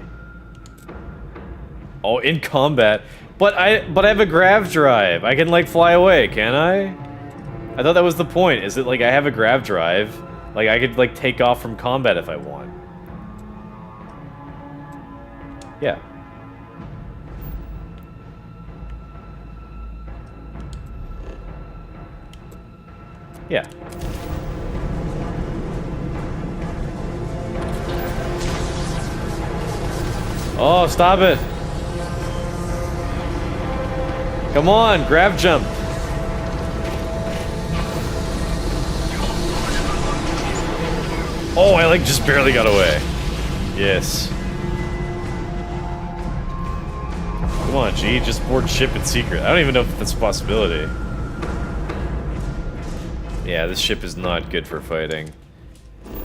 Oh, in combat. But I have a grav drive. I can, like, fly away, can I? I thought that was the point. Is it, like, I have a grav drive. Like, I could, like, take off from combat if I want. Yeah. Yeah. Oh, stop it. Come on, grab jump. Oh, I like just barely got away. Yes. Come on, G, just board ship in secret. I don't even know if that's a possibility. Yeah, this ship is not good for fighting.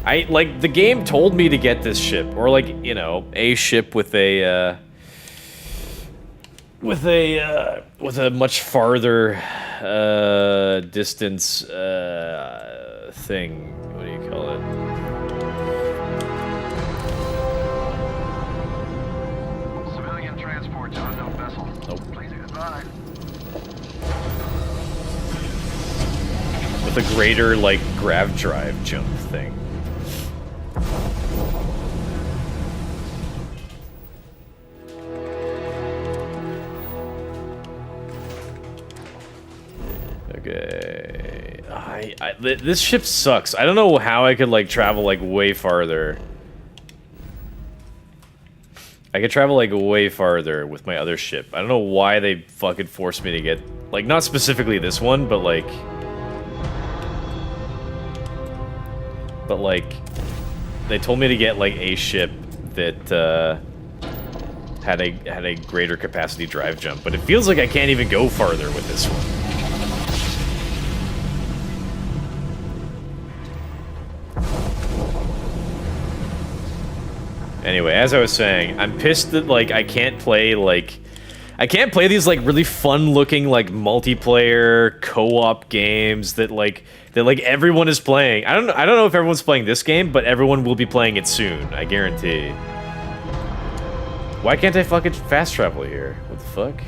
Like, the game told me to get this ship, or like, you know, a ship with a, with a much farther, distance, thing. What do you call it? Civilian transport to unknown vessel. Nope. Please advise. With a greater, like, grav drive jump thing. Okay. This ship sucks. I don't know how I could, like, travel, like, way farther. I could travel, like, way farther with my other ship. I don't know why they fucking forced me to get... Like, not specifically this one, but, like... But, like... They told me to get, like, a ship that, had a greater capacity drive jump. But it feels like I can't even go farther with this one. Anyway, as I was saying, I'm pissed that, like, I can't play these, like, really fun-looking, like, multiplayer co-op games that, like, everyone is playing. I don't know if everyone's playing this game, but everyone will be playing it soon, I guarantee. Why can't I fucking fast travel here? What the fuck?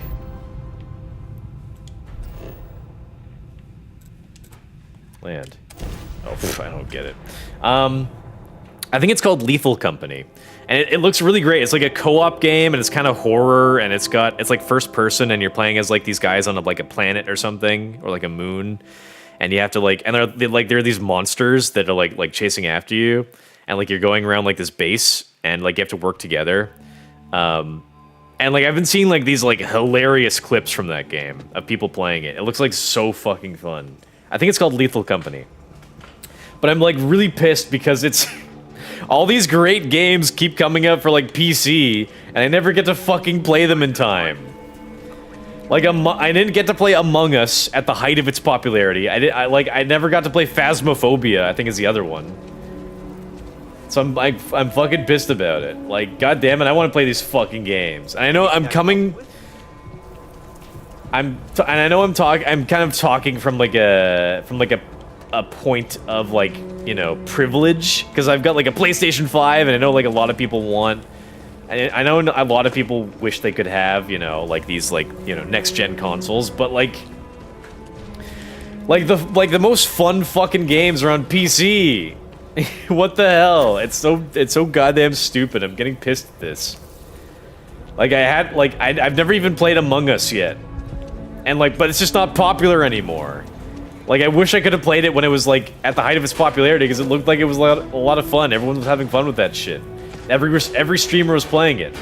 Land. Oh, pff, I don't get it. I think it's called Lethal Company. And it looks really great. It's like a co-op game, and it's kind of horror, and it's like first person, and you're playing as like these guys on like a planet or something, or like a moon, and you have to like, and there are these monsters that are like chasing after you, and like you're going around like this base, and like you have to work together. And like I've been seeing like these like hilarious clips from that game of people playing it. It looks like so fucking fun. I think it's called Lethal Company. But I'm like really pissed because it's all these great games keep coming up for like PC, and I never get to fucking play them in time. Like I didn't get to play Among Us at the height of its popularity. I never got to play Phasmophobia, I think is the other one. So I'm fucking pissed about it. Like, god damn it, I want to play these fucking games. And I know I'm coming. I'm kind of talking from like a point of like, you know, privilege, because I've got like a PlayStation 5, and I know like a lot of people want, and I know a lot of people wish they could have, you know, like these like, you know, next gen consoles, but like the most fun fucking games are on PC. What the hell? It's so goddamn stupid. I'm getting pissed at this. Like I've never even played Among Us yet, and like, but it's just not popular anymore. Like, I wish I could have played it when it was, like, at the height of its popularity, because it looked like it was a lot of fun. Everyone was having fun with that shit. Every streamer was playing it.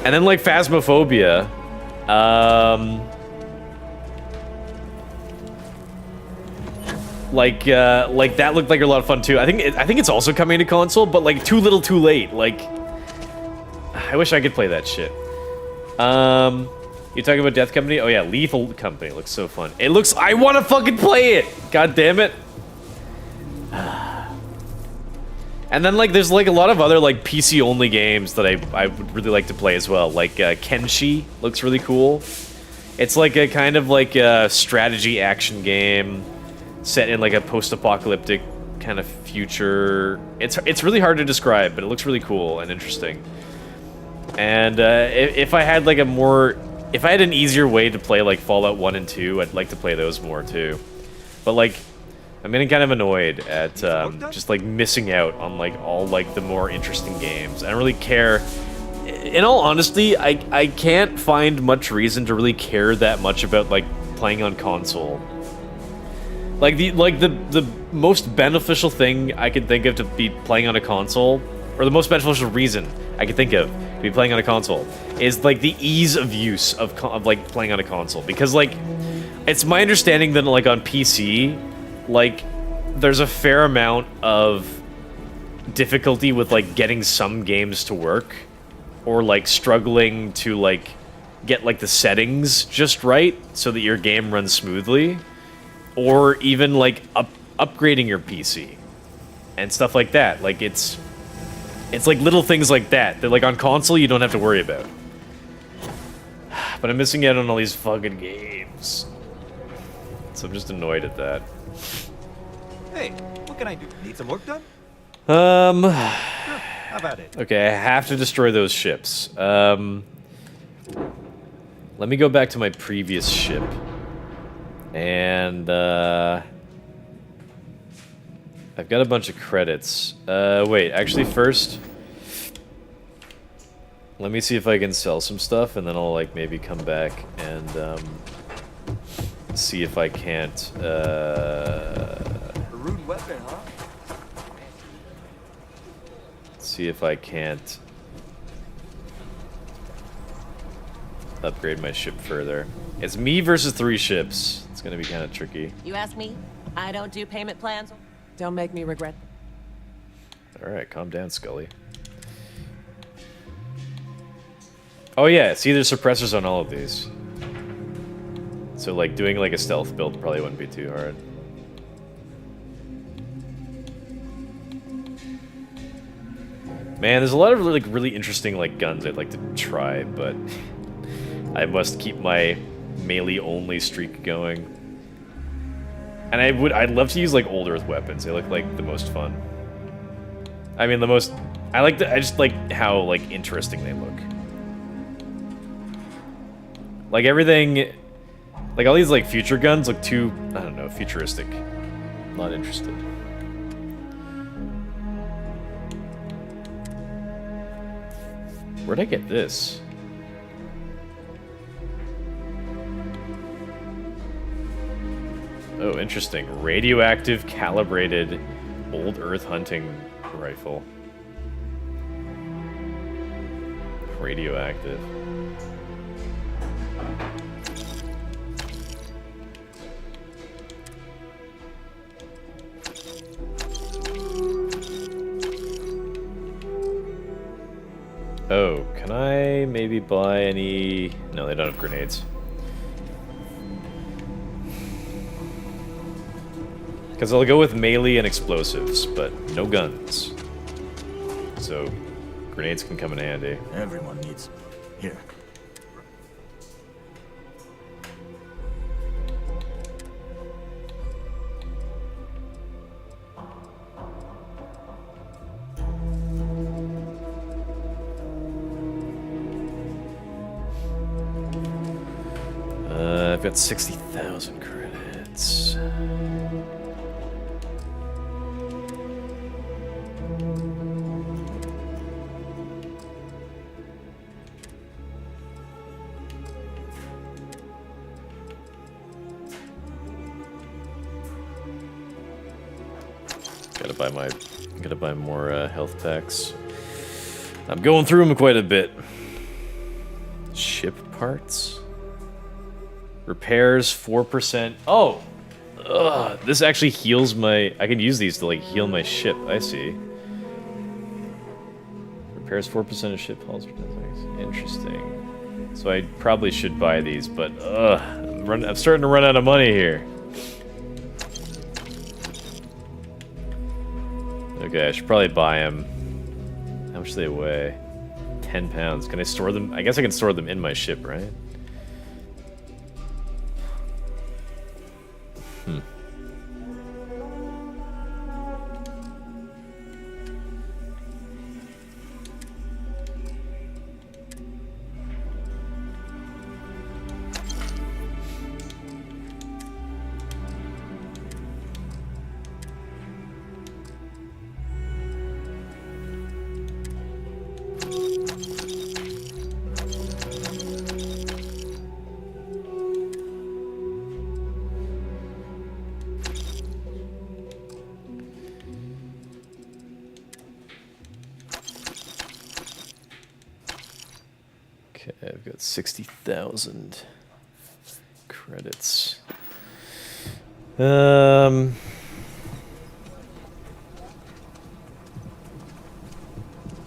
And then, like, Phasmophobia. Like that looked like a lot of fun, too. I think it's also coming to console, but, like, too little too late. Like... I wish I could play that shit. You talking about Death Company? Oh yeah, Lethal Company looks so fun. It looks... I want to fucking play it! God damn it. And then like there's like a lot of other like PC only games that I would really like to play as well. Like Kenshi looks really cool. It's like a kind of like a strategy action game set in like a post-apocalyptic kind of future. It's really hard to describe, but it looks really cool and interesting. And if I had like if I had an easier way to play like Fallout 1 and 2, I'd like to play those more too. But like, I'm getting kind of annoyed at just like missing out on like all like the more interesting games. I don't really care. In all honesty, I can't find much reason to really care that much about like playing on console. Like the most beneficial thing I could think of to be playing on a console, or the most beneficial reason I could think of to be playing on a console, is like the ease of use of like playing on a console. Because like, it's my understanding that like on PC, like there's a fair amount of difficulty with like getting some games to work, or like struggling to like get like the settings just right so that your game runs smoothly, or even like upgrading your PC and stuff like that. Like it's like little things like that like on console you don't have to worry about. But I'm missing out on all these fucking games, so I'm just annoyed at that. Hey, what can I do? Need some work done? Sure, how about it? Okay, I have to destroy those ships. Let me go back to my previous ship. And, I've got a bunch of credits. Wait, actually first, let me see if I can sell some stuff, and then I'll, like, maybe come back and, see if I can't, A rude weapon, huh? see if I can't upgrade my ship further. It's me versus 3 ships. It's gonna be kind of tricky. You ask me? I don't do payment plans. Don't make me regret. Alright, calm down, Scully. Oh yeah, see, there's suppressors on all of these. So like doing like a stealth build probably wouldn't be too hard. Man, there's a lot of really interesting like guns I'd like to try, but I must keep my melee only streak going. And I'd love to use like old Earth weapons. They look like the most fun. I mean, I just like how like interesting they look. Like everything, like all these like future guns look too, I don't know, futuristic. Not interested. Where'd I get this? Oh, interesting. Radioactive calibrated old Earth hunting rifle. Radioactive. Oh, can I maybe buy any... No, they don't have grenades. Because I'll go with melee and explosives, but no guns. So, grenades can come in handy. Everyone needs... Here. I've got 60,000 credits. Gotta buy more health packs. I'm going through them quite a bit. Ship parts? Repairs 4%. Oh! Ugh, this actually heals my... I can use these to, like, heal my ship. I see. Repairs 4% of ship hulls. Interesting. So I probably should buy these, but, I'm starting to run out of money here. Okay, Okay, I should probably buy them. How much do they weigh? 10 pounds. Can I store them? I guess I can store them in my ship, right? Hmm. Okay, I've got 60,000 credits.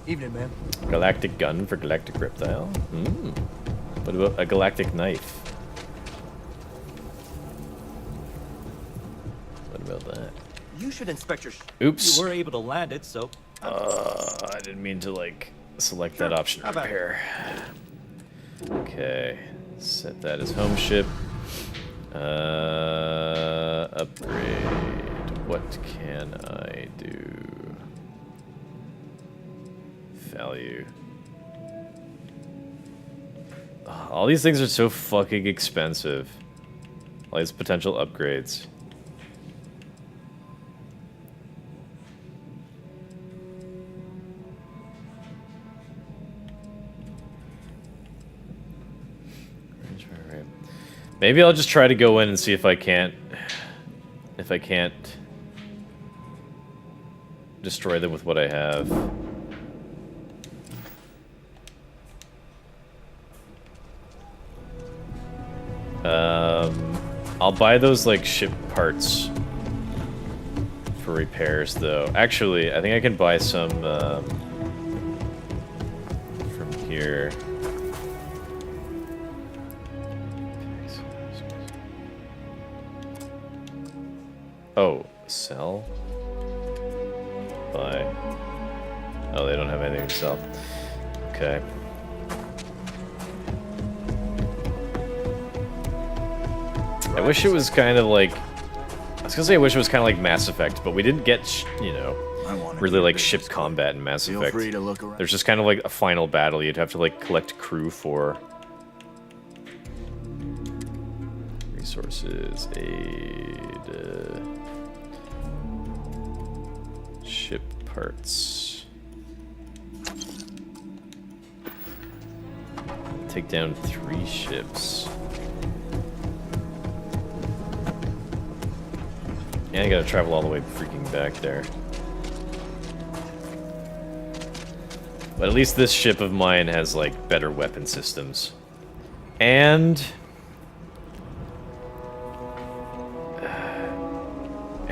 Evening, ma'am. Galactic gun for galactic reptile. Hmm. What about a galactic knife? What about that? You should inspect your Oops. You were able to land it, so... I didn't mean to, like, select that option. How about it? Repair. Okay. Set that as home ship. Upgrade. What can I do? Value. All these things are so fucking expensive. All these potential upgrades. Maybe I'll just try to go in and see if I can't destroy them with what I have. I'll buy those like ship parts for repairs though. Actually, I think I can buy some from here. Oh, sell? Buy. Oh, they don't have anything to sell. Okay. I wish it was kind of like... I was gonna say I wish it was kind of like Mass Effect, but we didn't get, you know, really like ship combat in Mass Effect. free to look around. There's just kind of like a final battle you'd have to like collect crew for. Resources, aid, ship parts. Take down 3 ships. Yeah, I gotta travel all the way freaking back there. But at least this ship of mine has, like, better weapon systems. And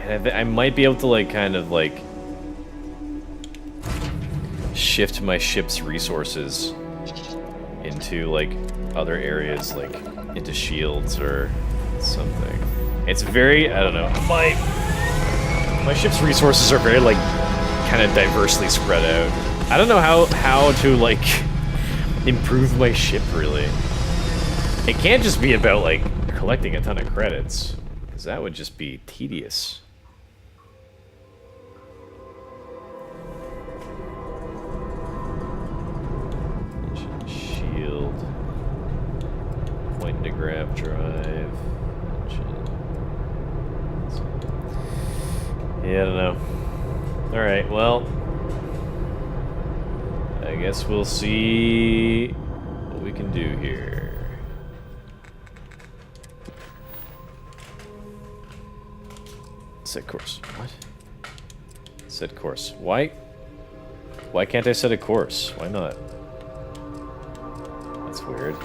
I might be able to, like, kind of, like, shift my ship's resources into, like, other areas, like, into shields or something. It's very, I don't know, my ship's resources are very, like, kind of diversely spread out. I don't know how to, like, improve my ship, really. It can't just be about, like, collecting a ton of credits, because that would just be tedious. Shield. Point to grab drive. Yeah, I don't know. Alright, well, I guess we'll see what we can do here. Set course. What? Set course. Why can't I set a course? Why not? That's weird.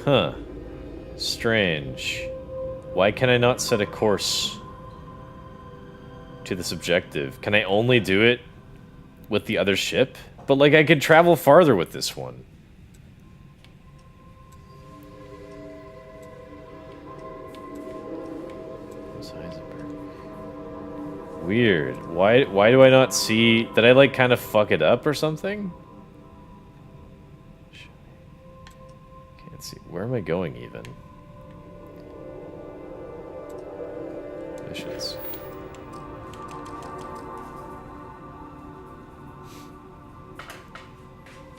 Huh. Strange. Why can I not set a course to this objective? Can I only do it with the other ship, but like I could travel farther with this one. Weird. Why do I not see... Did I, like, kind of fuck it up or something? Can't see. Where am I going, even? Missions.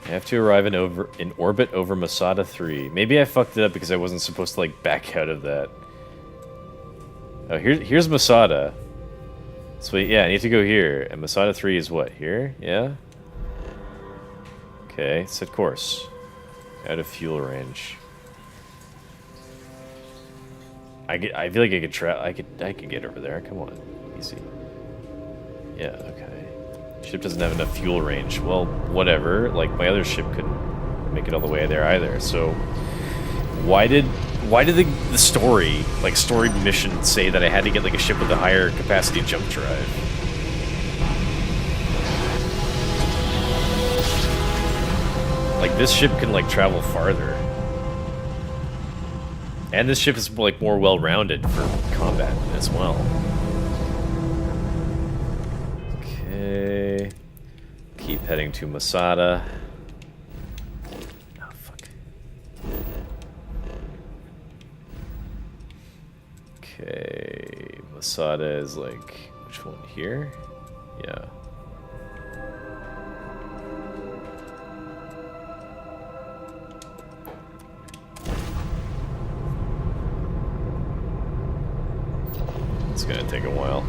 I have to arrive in orbit over Masada 3. Maybe I fucked it up because I wasn't supposed to, like, back out of that. Oh, here's Masada. Sweet, yeah, I need to go here. And Masada 3 is what, here? Yeah? Okay, set course. Out of fuel range. I feel like I could I could get over there. Come on. Easy. Yeah, okay. Ship doesn't have enough fuel range. Well, whatever. Like, my other ship couldn't make it all the way there either. So, why did the story mission say that I had to get like a ship with a higher capacity jump drive? Like, this ship can like travel farther. And this ship is like more well-rounded for combat as well. Okay. Keep heading to Masada. Okay, Masada is like, which one here? Yeah. It's gonna take a while.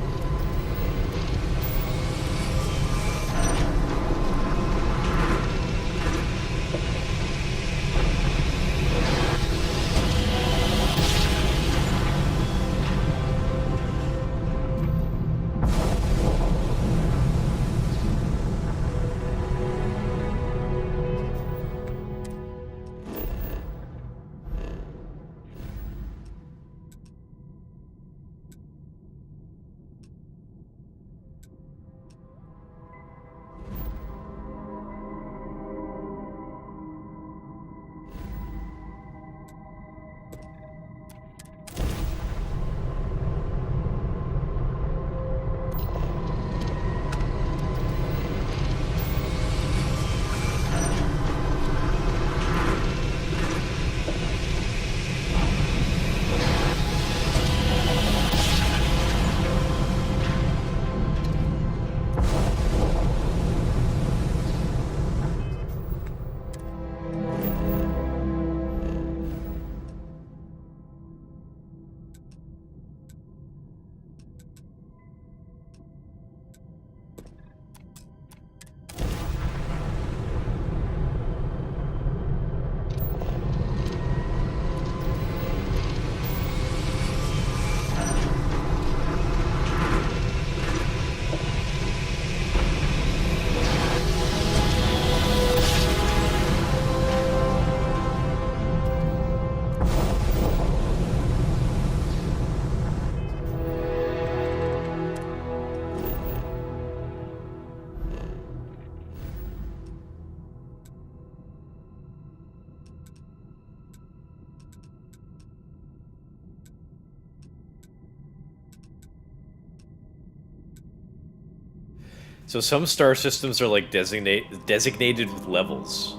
So some star systems are like designated with levels,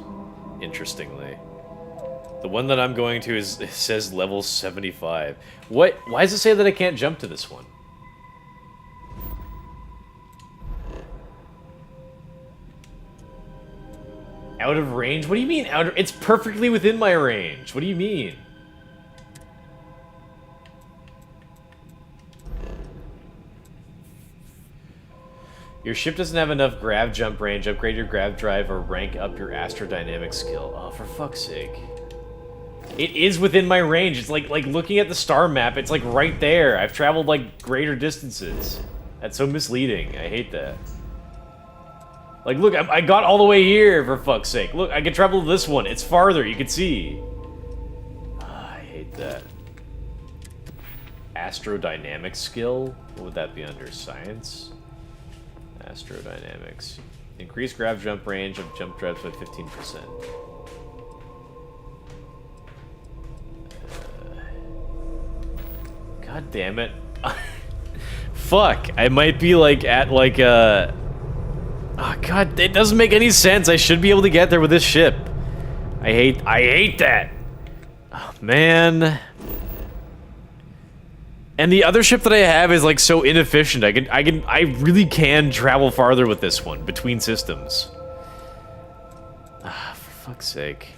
interestingly. The one that I'm going to says level 75. Why does it say that I can't jump to this one? Out of range? What do you mean out of... It's perfectly within my range. What do you mean? Your ship doesn't have enough grav jump range. Upgrade your grav drive or rank up your astrodynamic skill. Oh, for fuck's sake. It is within my range. It's like looking at the star map, it's like right there. I've traveled like greater distances. That's so misleading. I hate that. Like, look, I got all the way here, for fuck's sake. Look, I can travel to this one. It's farther, you can see. I hate that. Astrodynamic skill? What would that be under? Science? Astrodynamics. Increase grab jump range of jump drives by 15%. God damn it. Fuck. I might be like at like a... Oh god, it doesn't make any sense. I should be able to get there with this ship. I hate that. Oh man. And the other ship that I have is like so inefficient. I really can travel farther with this one between systems. Ah, for fuck's sake.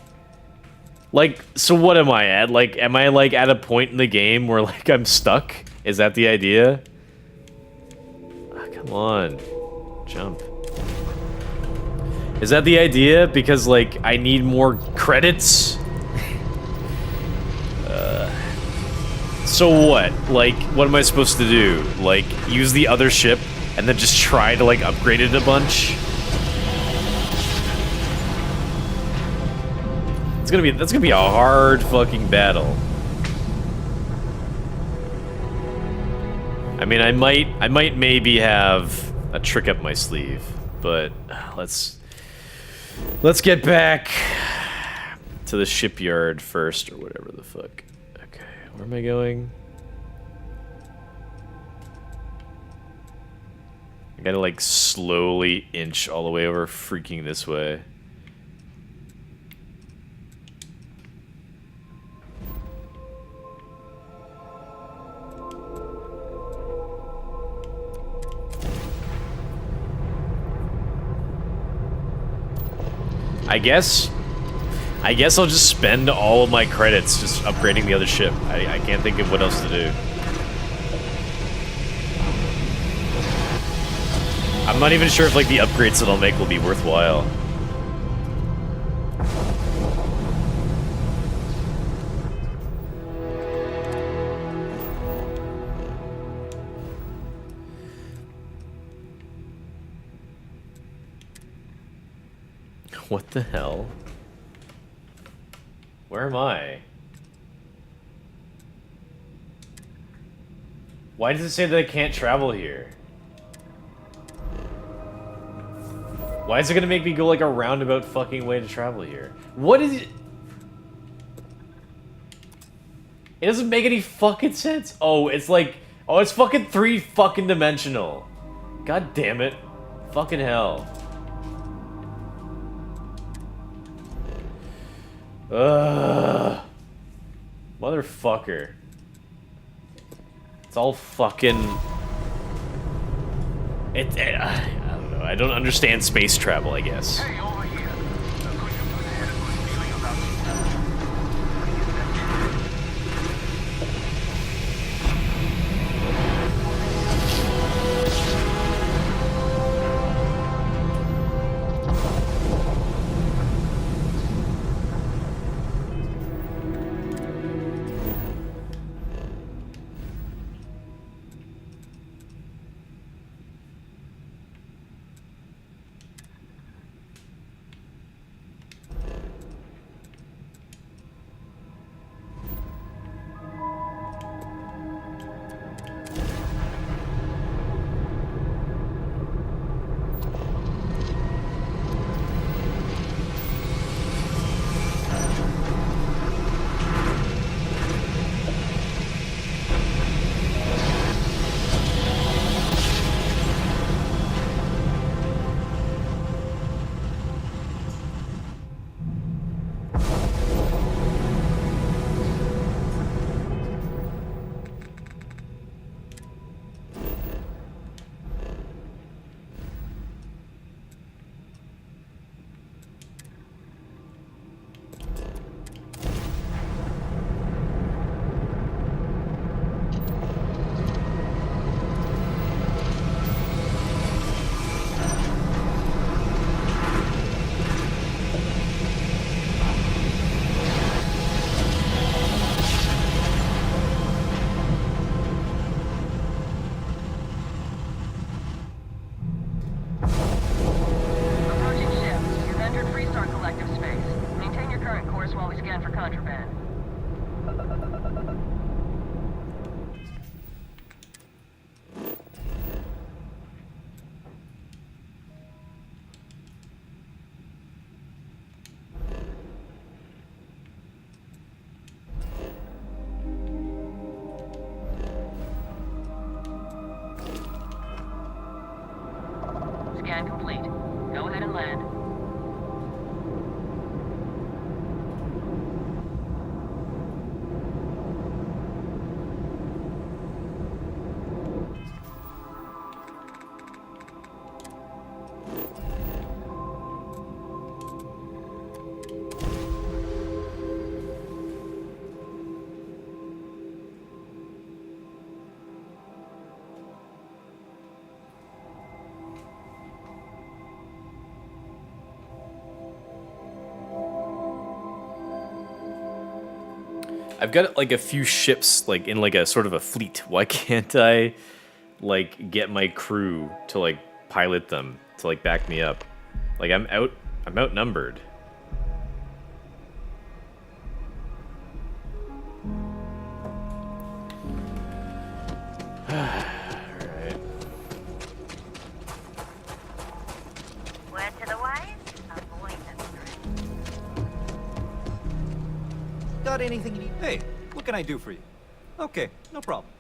Like, so what am I at? Like, am I like at a point in the game where like I'm stuck? Is that the idea? Ah, come on. Jump. Is that the idea? Because like I need more credits? So what? Like, what am I supposed to do? Like, use the other ship and then just try to like upgrade it a bunch? That's gonna be a hard fucking battle. I mean, I might maybe have a trick up my sleeve, but let's get back to the shipyard first, or whatever the fuck. Okay, where am I going? I gotta like slowly inch all the way over freaking this way. I guess I'll just spend all of my credits just upgrading the other ship. I can't think of what else to do. I'm not even sure if like the upgrades that I'll make will be worthwhile. What the hell? Where am I? Why does it say that I can't travel here? Why is it gonna make me go like a roundabout fucking way to travel here? What is it? It doesn't make any fucking sense. Oh, it's like, oh, it's fucking 3 fucking dimensional. God damn it. Fucking hell. Ugh. Motherfucker. It's all fucking... I don't know. I don't understand space travel, I guess. I've got like a few ships like in like a sort of a fleet. Why can't I like get my crew to like pilot them to like back me up? Like I'm outnumbered. Alright. Word to the wise, avoid the threat. Got anything you need? Hey, what can I do for you? Okay, no problem.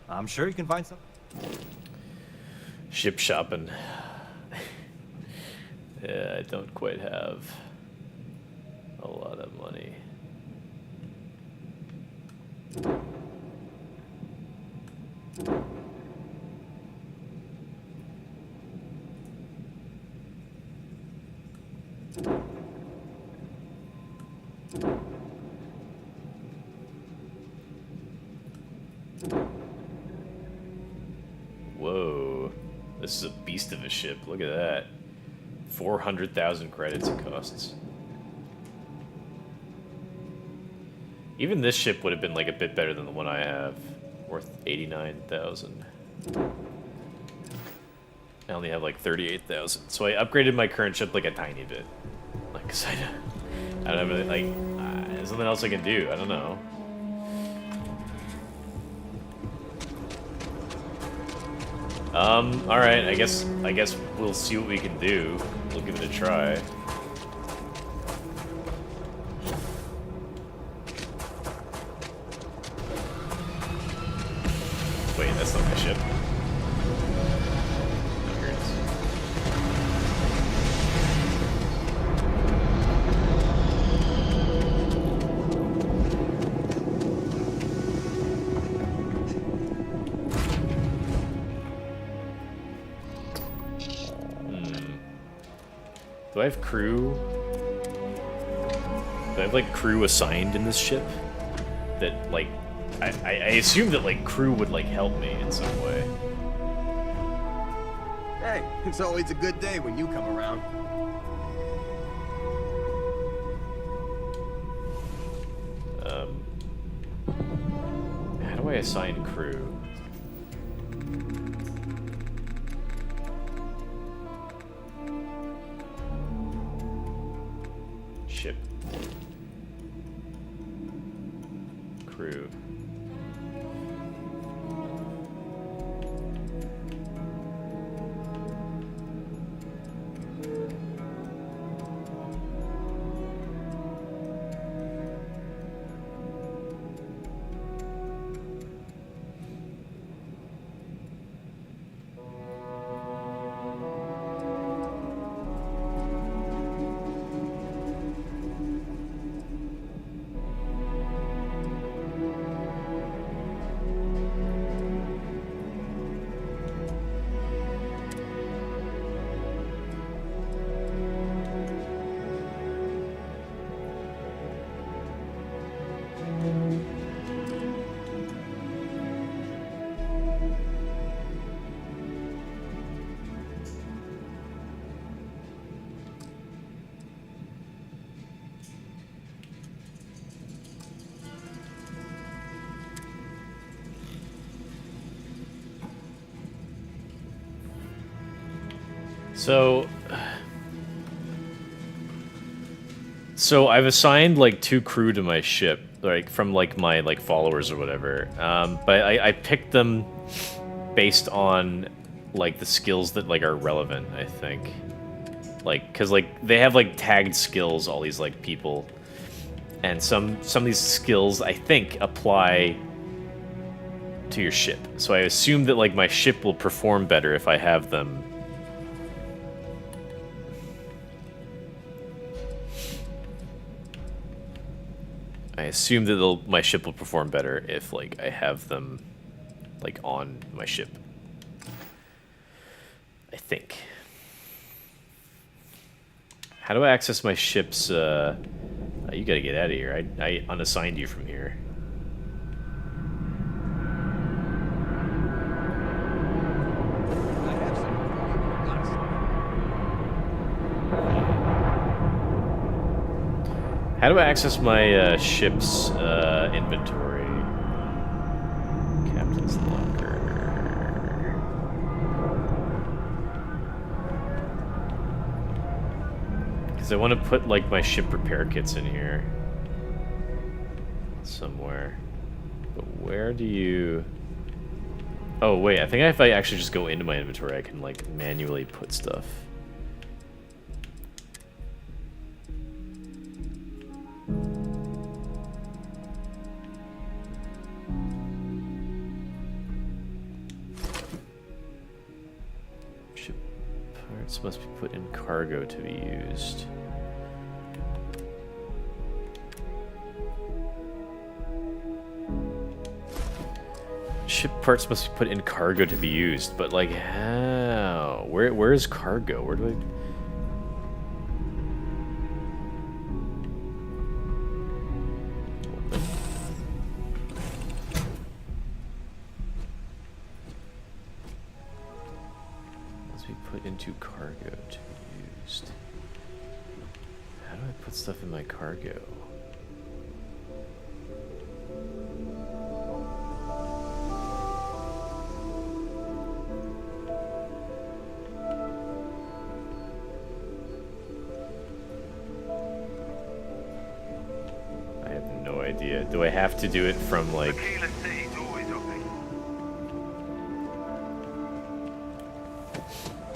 I'm sure you can find some. Ship shopping. Yeah, I don't quite have a lot of money. This is a beast of a ship. Look at that. 400,000 credits it costs. Even this ship would have been like a bit better than the one I have. Worth 89,000. I only have like 38,000. So I upgraded my current ship like a tiny bit. Like, cause I don't have really, like, there's something else I can do. I don't know. Alright, I guess we'll see what we can do. We'll give it a try. Wait, that's not my ship. Oh, here it is. Do I have crew? Do I have, like, crew assigned in this ship? That, like, I assume that, like, crew would, like, help me in some way. Hey, it's always a good day when you come around. How do I assign crew? Ship. Crew. So I've assigned like 2 crew to my ship, like from like my like followers or whatever. But I picked them based on like the skills that like are relevant, I think. Like, cause like they have like tagged skills, all these like people, and some of these skills I think apply to your ship. So I assume that like my ship will perform better if I have them. I assume that my ship will perform better if, like, I have them, like, on my ship. I think. How do I access my ship's, you gotta get out of here. I unassigned you from here. How do I access my ship's inventory? Captain's locker. Because I want to put like my ship repair kits in here somewhere. But where do you? Oh wait, I think if I actually just go into my inventory, I can like manually put stuff. Must be put in cargo to be used. Ship parts must be put in cargo to be used, but like how? Where is cargo? Where do I? Put into cargo to be used. How do I put stuff in my cargo? I have no idea. Do I have to do it from like...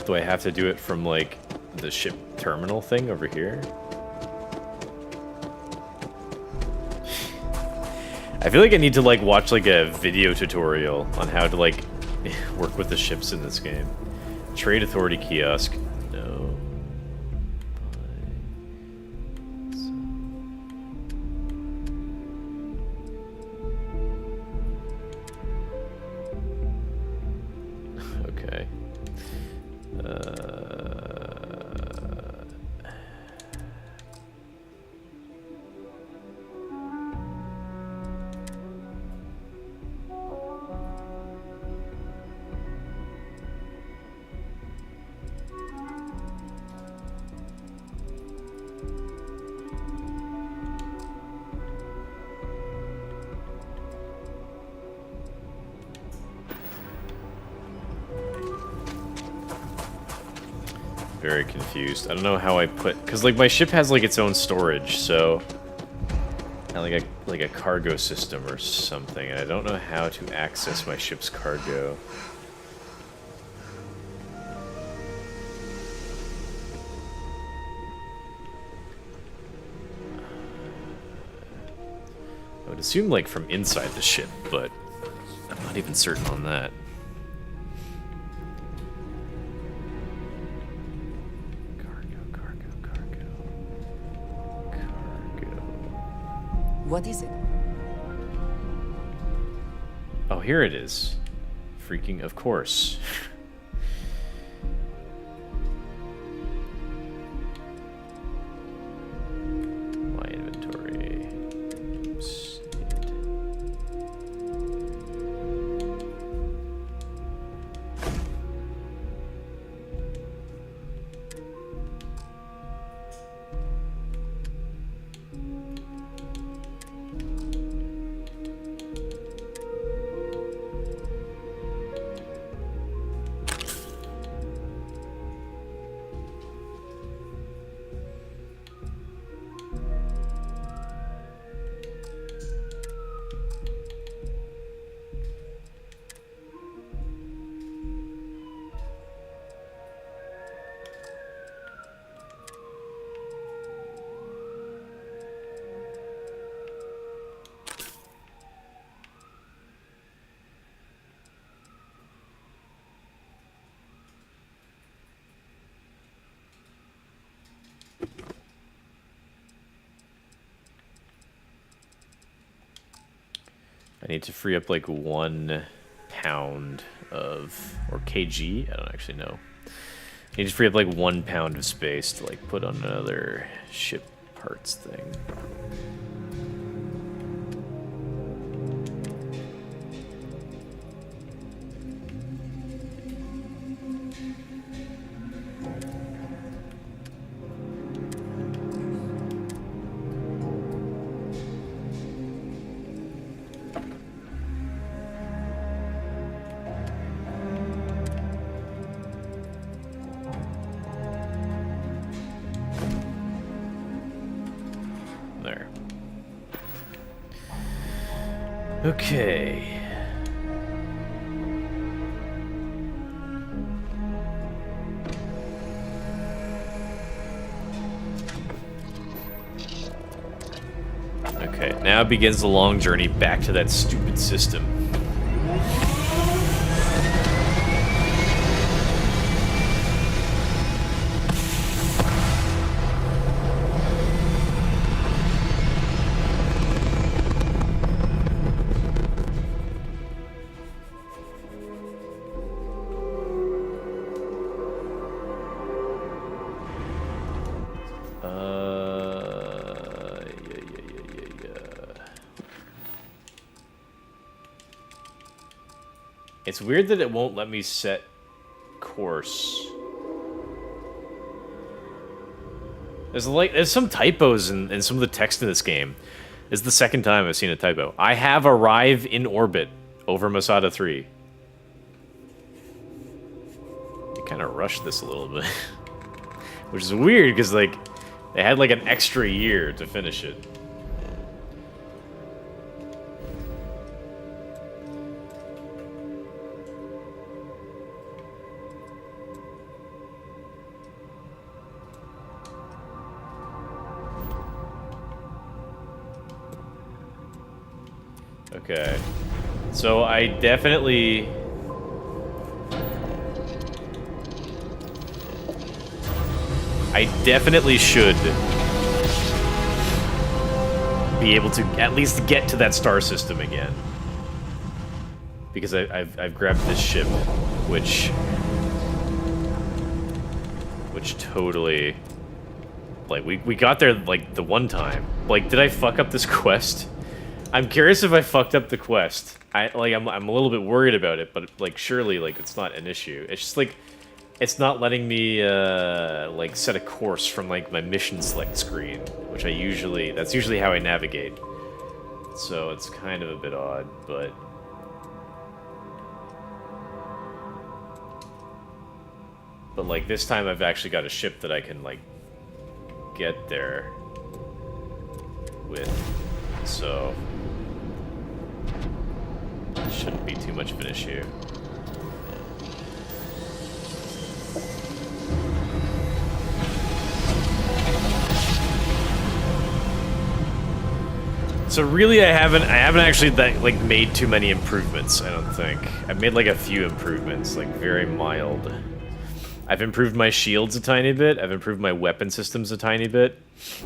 Do I have to do it from, like, the ship terminal thing over here? I feel like I need to, like, watch, like, a video tutorial on how to, like, work with the ships in this game. Trade Authority kiosk. No. Okay. Very confused. I don't know how I put... Because, like, my ship has, like, its own storage, so... And, like a cargo system or something. And I don't know how to access my ship's cargo. I would assume, like, from inside the ship, but I'm not even certain on that. What is it? Oh, here it is. Freaking, of course. My inventory. I need to free up like 1 pound of, or kg, I don't actually know. I need to free up like 1 pound of space to like put on another ship parts thing. Okay. Okay, now begins the long journey back to that stupid system. It's weird that it won't let me set course. There's some typos in some of the text in this game. This is the second time I've seen a typo. I have arrived in orbit over Masada 3. They kind of rushed this a little bit. Which is weird, because, like, they had, like, an extra year to finish it. Okay. So I definitely... should be able to at least get to that star system again. Because I've grabbed this ship, which totally... Like, we got there, like, the one time. Like, did I fuck up this quest? I'm curious if I fucked up the quest. I'm a little bit worried about it, but, like, surely, like, it's not an issue. It's just, like, it's not letting me, like, set a course from, like, my mission select screen, which that's usually how I navigate. So it's kind of a bit odd, but... But, like, this time I've actually got a ship that I can, like, get there with, so... It shouldn't be too much of an issue. So really, I haven't actually made too many improvements. I don't think I've made like a few improvements, like very mild. I've improved my shields a tiny bit. I've improved my weapon systems a tiny bit,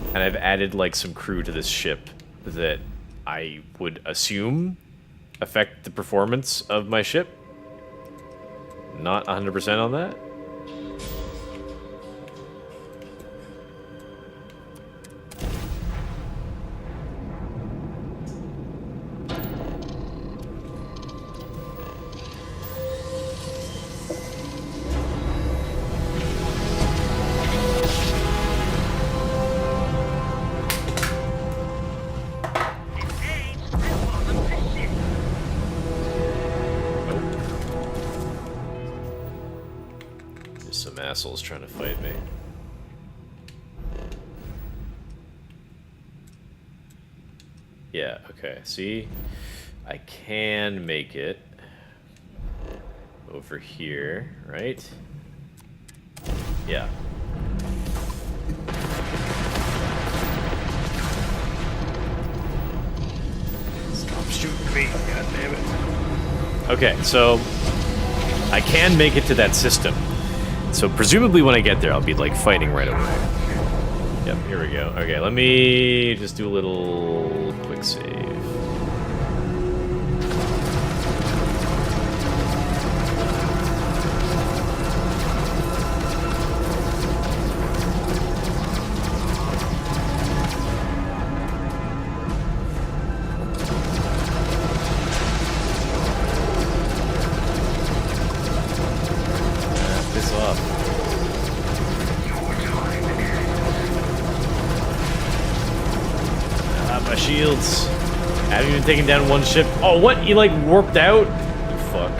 and I've added like some crew to this ship that I would assume affect the performance of my ship. Not 100% on that. Assholes trying to fight me. Yeah, okay. See? I can make it over here, right? Yeah. Stop shooting me, god damn it. Okay, so I can make it to that system. So presumably when I get there, I'll be like fighting right away. Yep, here we go. Okay, let me just do a little quick save. Shields. I haven't even taken down one ship. Oh, what? You like warped out? You fuck.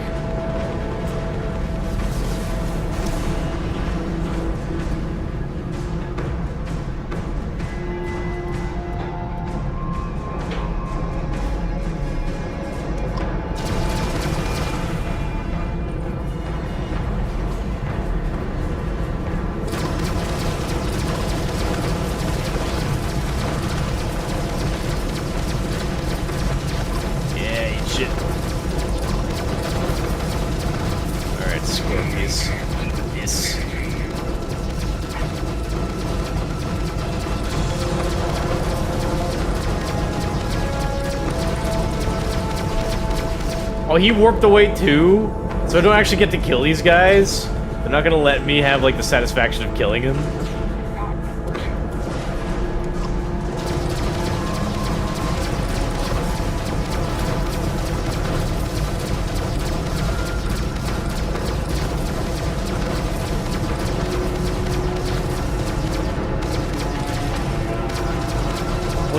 Oh, he warped away too? So I don't actually get to kill these guys? They're not gonna let me have, like, the satisfaction of killing him?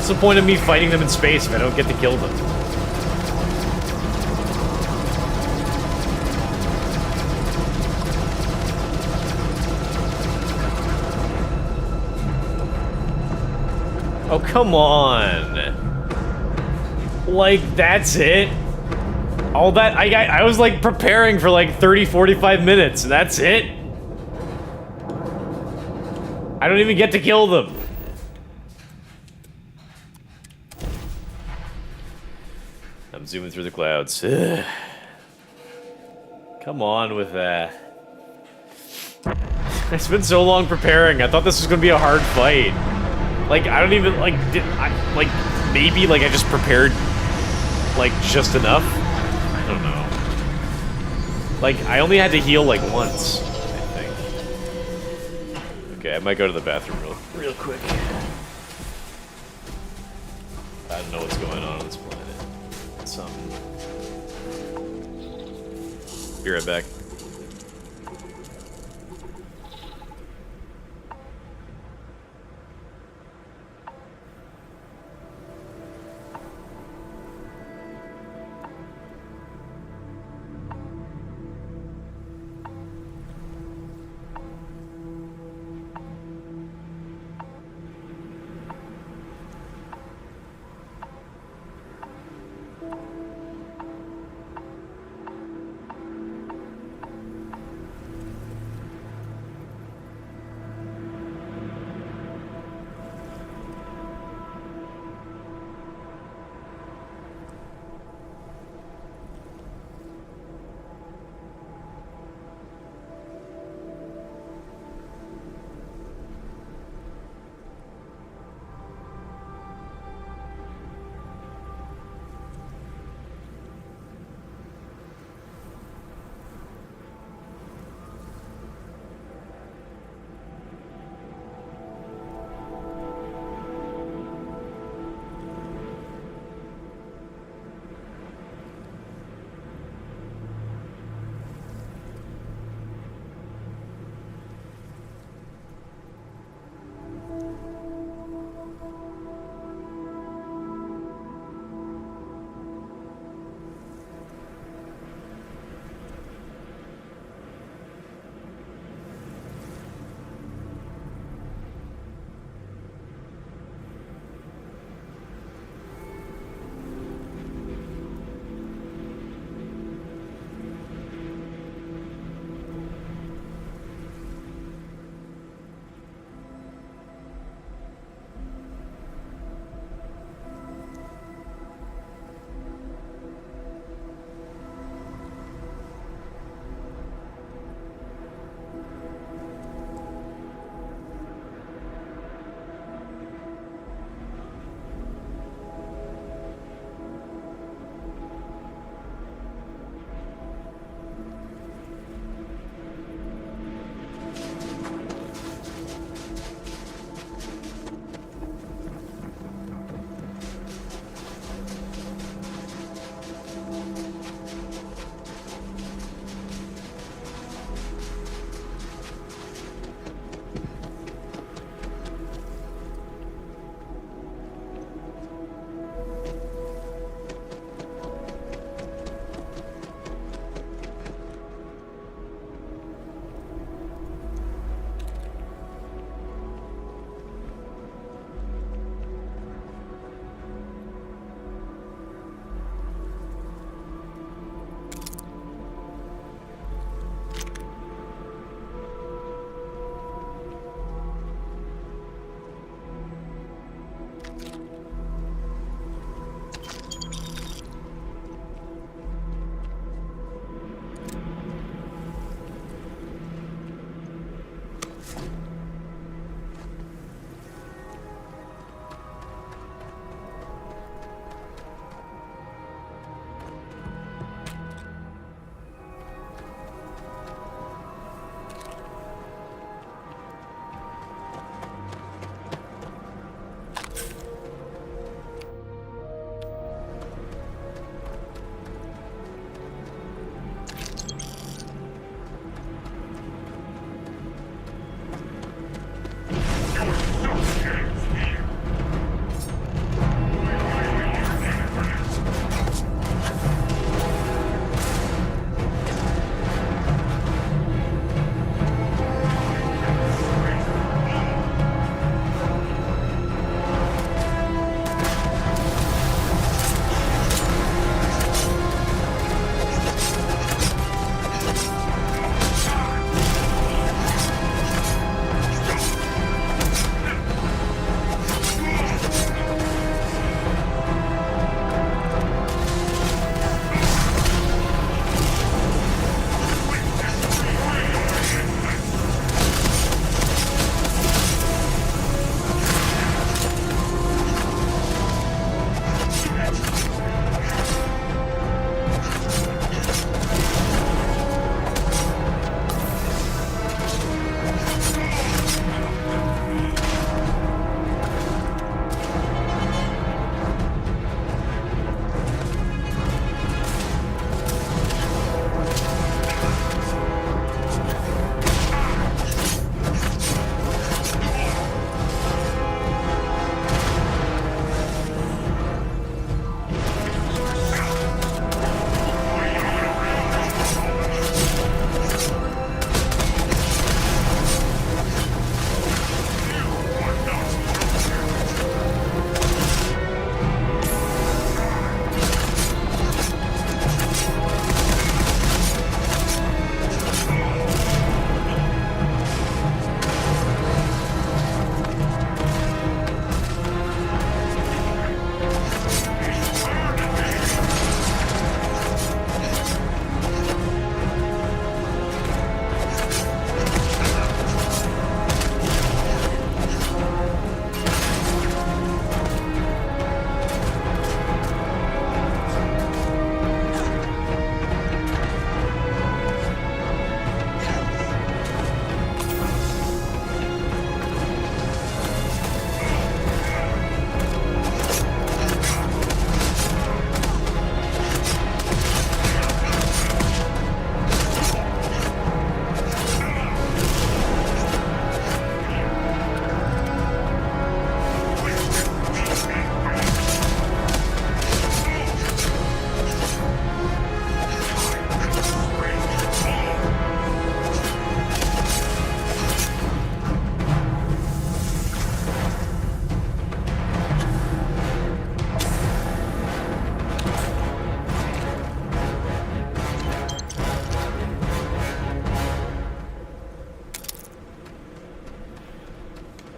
What's the point of me fighting them in space if I don't get to kill them? Oh, come on. Like, that's it? All that, I was like preparing for like 30, 45 minutes, and that's it? I don't even get to kill them. I'm zooming through the clouds. Ugh. Come on with that. I spent so long preparing. I thought this was gonna be a hard fight. Like, I don't even, like, maybe, like, I just prepared, like, just enough? I don't know. Like, I only had to heal, like, once, I think. Okay, I might go to the bathroom real quick. I don't know what's going on this planet. Something. Be right back.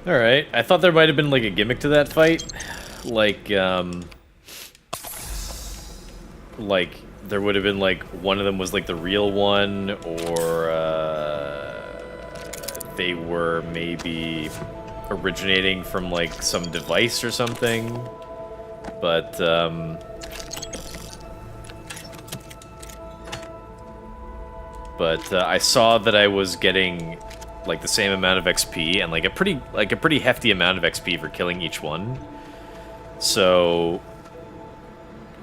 Alright, I thought there might have been like a gimmick to that fight. Like there would have been like one of them was like the real one, or they were maybe originating from like some device or something. But I saw that I was getting like the same amount of XP and like a pretty hefty amount of XP for killing each one. So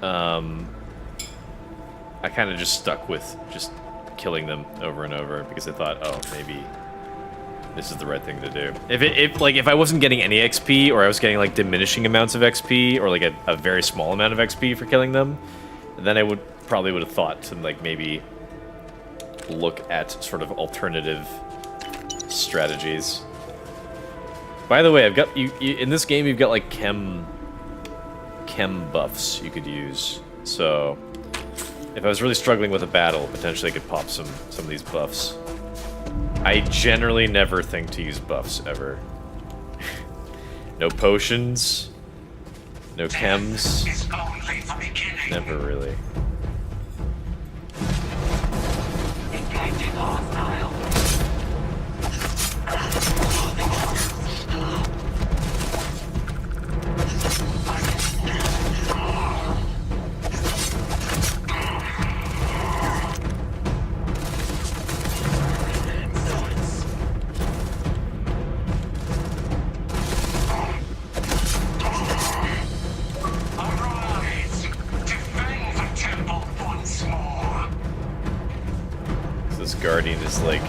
I kind of just stuck with just killing them over and over because I thought, oh, maybe this is the right thing to do. If I wasn't getting any XP, or I was getting like diminishing amounts of XP, or like a very small amount of XP for killing them, then I probably would have thought to like maybe look at sort of alternative strategies. By the way, I've got you in this game. You've got like chem buffs you could use. So if I was really struggling with a battle, potentially I could pop some of these buffs. I generally never think to use buffs ever. No potions, no chems. Never really. Guardian is like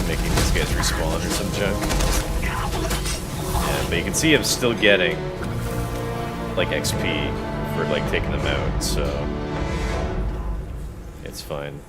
making these guys respawn or some junk. Yeah, but you can see I'm still getting like XP for like taking them out, so it's fine.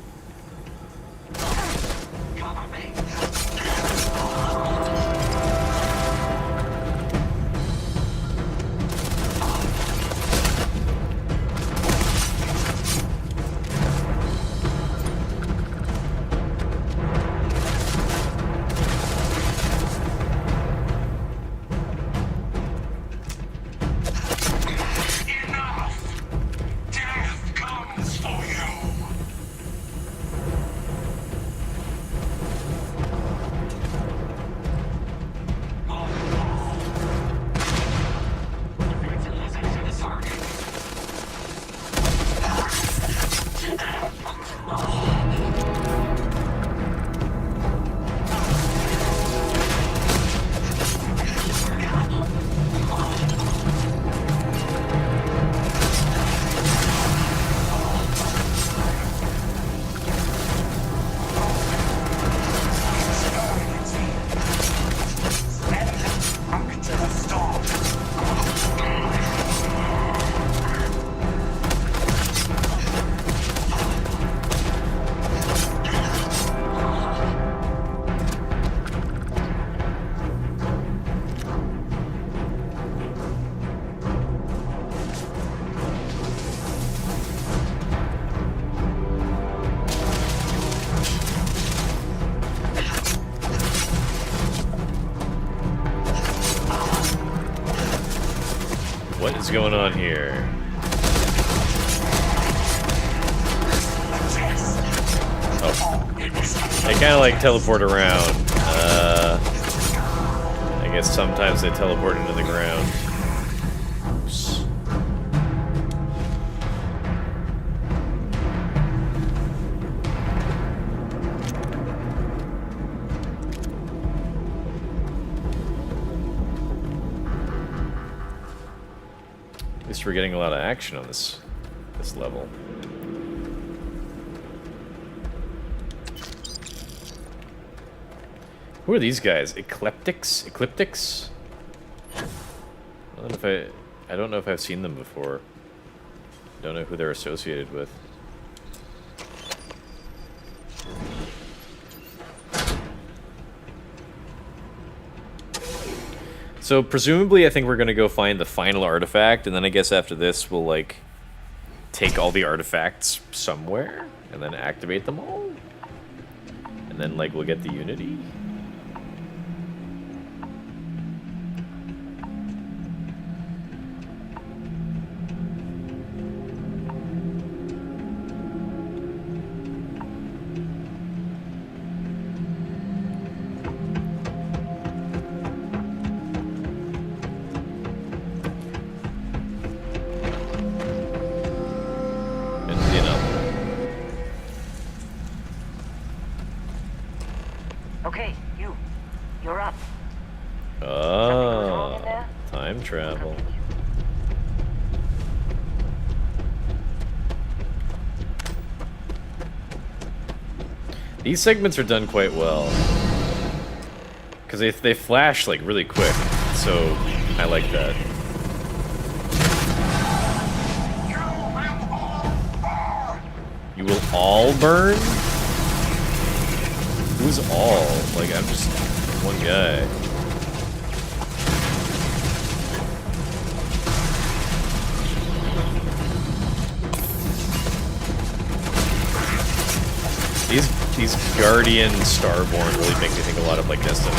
What is going on here? Oh. They kind of like teleport around. I guess sometimes they teleport into the ground. Oops. At least we're getting a lot of action on this level. Who are these guys? Ecliptics? I don't know if I've seen them before. I don't know who they're associated with. So presumably I think we're gonna go find the final artifact, and then I guess after this we'll like take all the artifacts somewhere and then activate them all. And then like we'll get the Unity. travel. These segments are done quite well. Because they flash, like, really quick. So, I like that. You will all burn? Who's all? Like, I'm just one guy. These Guardian Starborn really make me think a lot of, like, Destiny.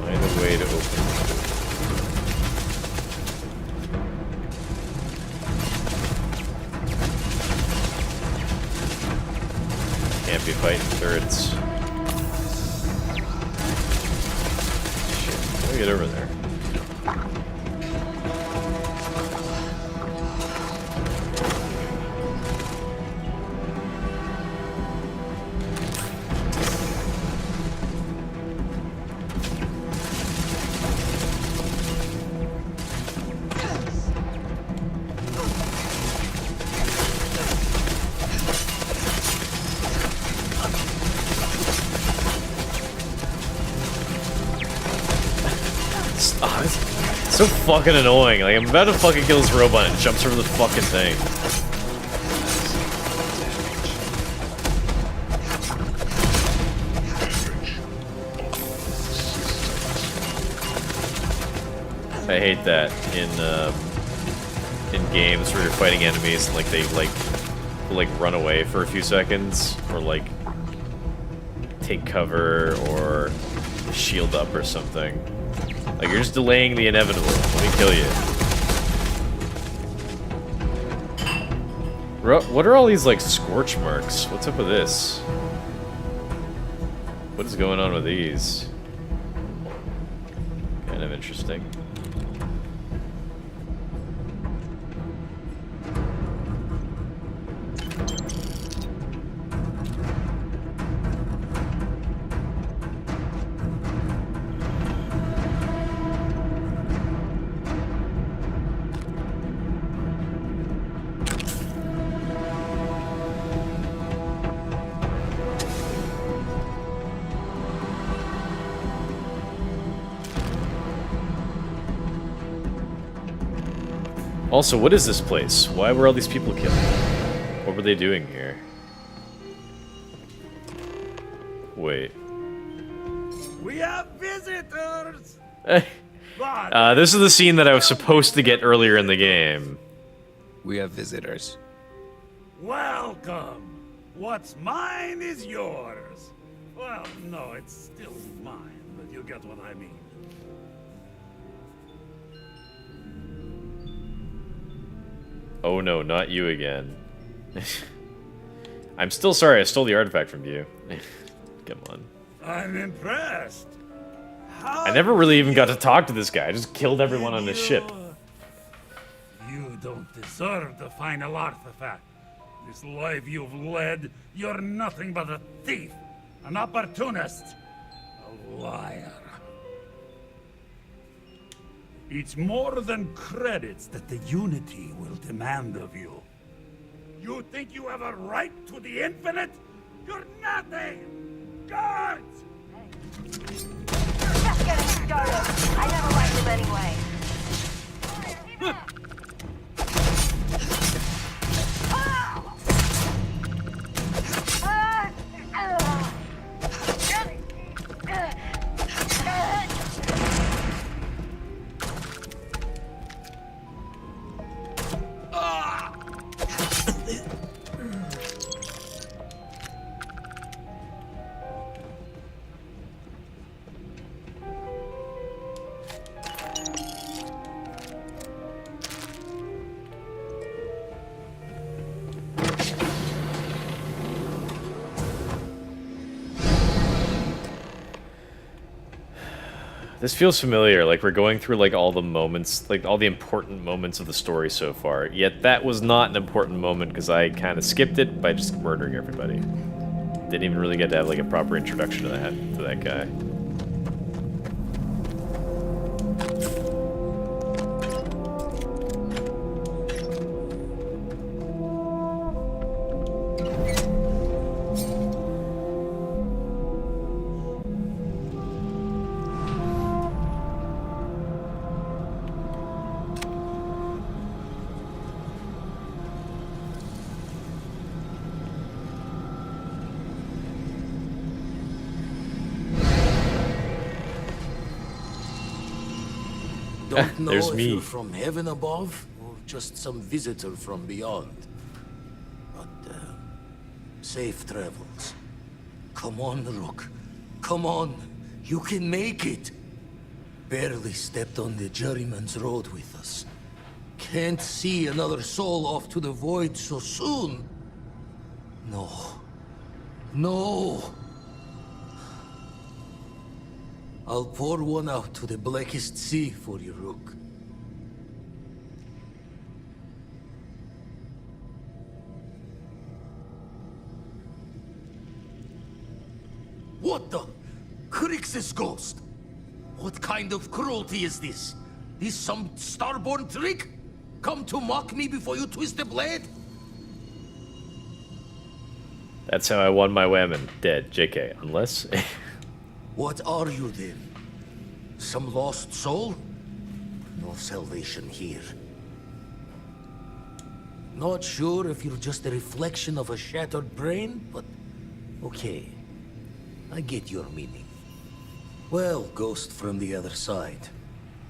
Find a way to open it. Can't be fighting turrets. Shit, how do I get over there? So fucking annoying. Like, I'm about to fucking kill this robot and it jumps over the fucking thing. I hate that in games where you're fighting enemies and like they like run away for a few seconds or like take cover or shield up or something. Like, you're just delaying the inevitable. Let me kill you. What are all these, like, scorch marks? What's up with this? What is going on with these? Kind of interesting. Also, what is this place? Why were all these people killed? What were they doing here? Wait. We have visitors! This is the scene that I was supposed to get earlier in the game. We have visitors. Welcome! What's mine is yours. Well, no, it's still mine, but you get what I mean. Oh no, not you again. I'm still sorry I stole the artifact from you. Come on. I'm impressed. I never really even got to talk to this guy. I just killed everyone on this ship. You don't deserve the final artifact. This life you've led, you're nothing but a thief, an opportunist, a liar. It's more than credits that the Unity will demand of you. You think you have a right to the infinite? You're nothing! Guards! Just getting started. I never liked him anyway. This feels familiar, like we're going through like all the moments, like all the important moments of the story so far. Yet that was not an important moment because I kind of skipped it by just murdering everybody. Didn't even really get to have like a proper introduction to that guy. Don't know There's if me. you're from heaven above or just some visitor from beyond. But, safe travels. Come on, Rook. Come on. You can make it. Barely stepped on the juryman's road with us. Can't see another soul off to the void so soon. No. No. I'll pour one out to the blackest sea for you, Rook. What the? Crix's ghost? What kind of cruelty is this? Is some starborn trick? Come to mock me before you twist the blade? That's how I won my women. Dead. JK. Unless... What are you then? Some lost soul? No salvation here. Not sure if you're just a reflection of a shattered brain, but okay. I get your meaning. Well, ghost from the other side.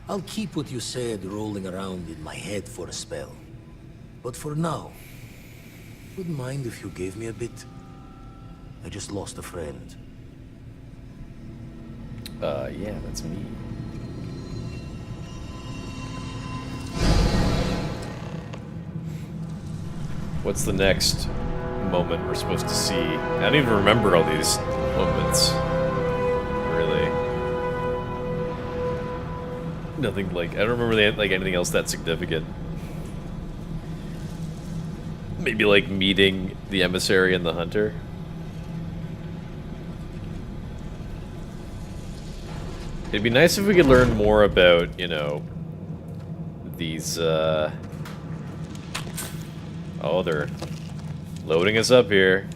I'll keep what you said rolling around in my head for a spell. But for now, wouldn't mind if you gave me a bit. I just lost a friend. Yeah, that's me. What's the next moment we're supposed to see? I don't even remember all these moments. Really. Nothing like... I don't remember like anything else that significant. Maybe like meeting the emissary and the hunter. It'd be nice if we could learn more about, you know, these, Oh, they're loading us up here.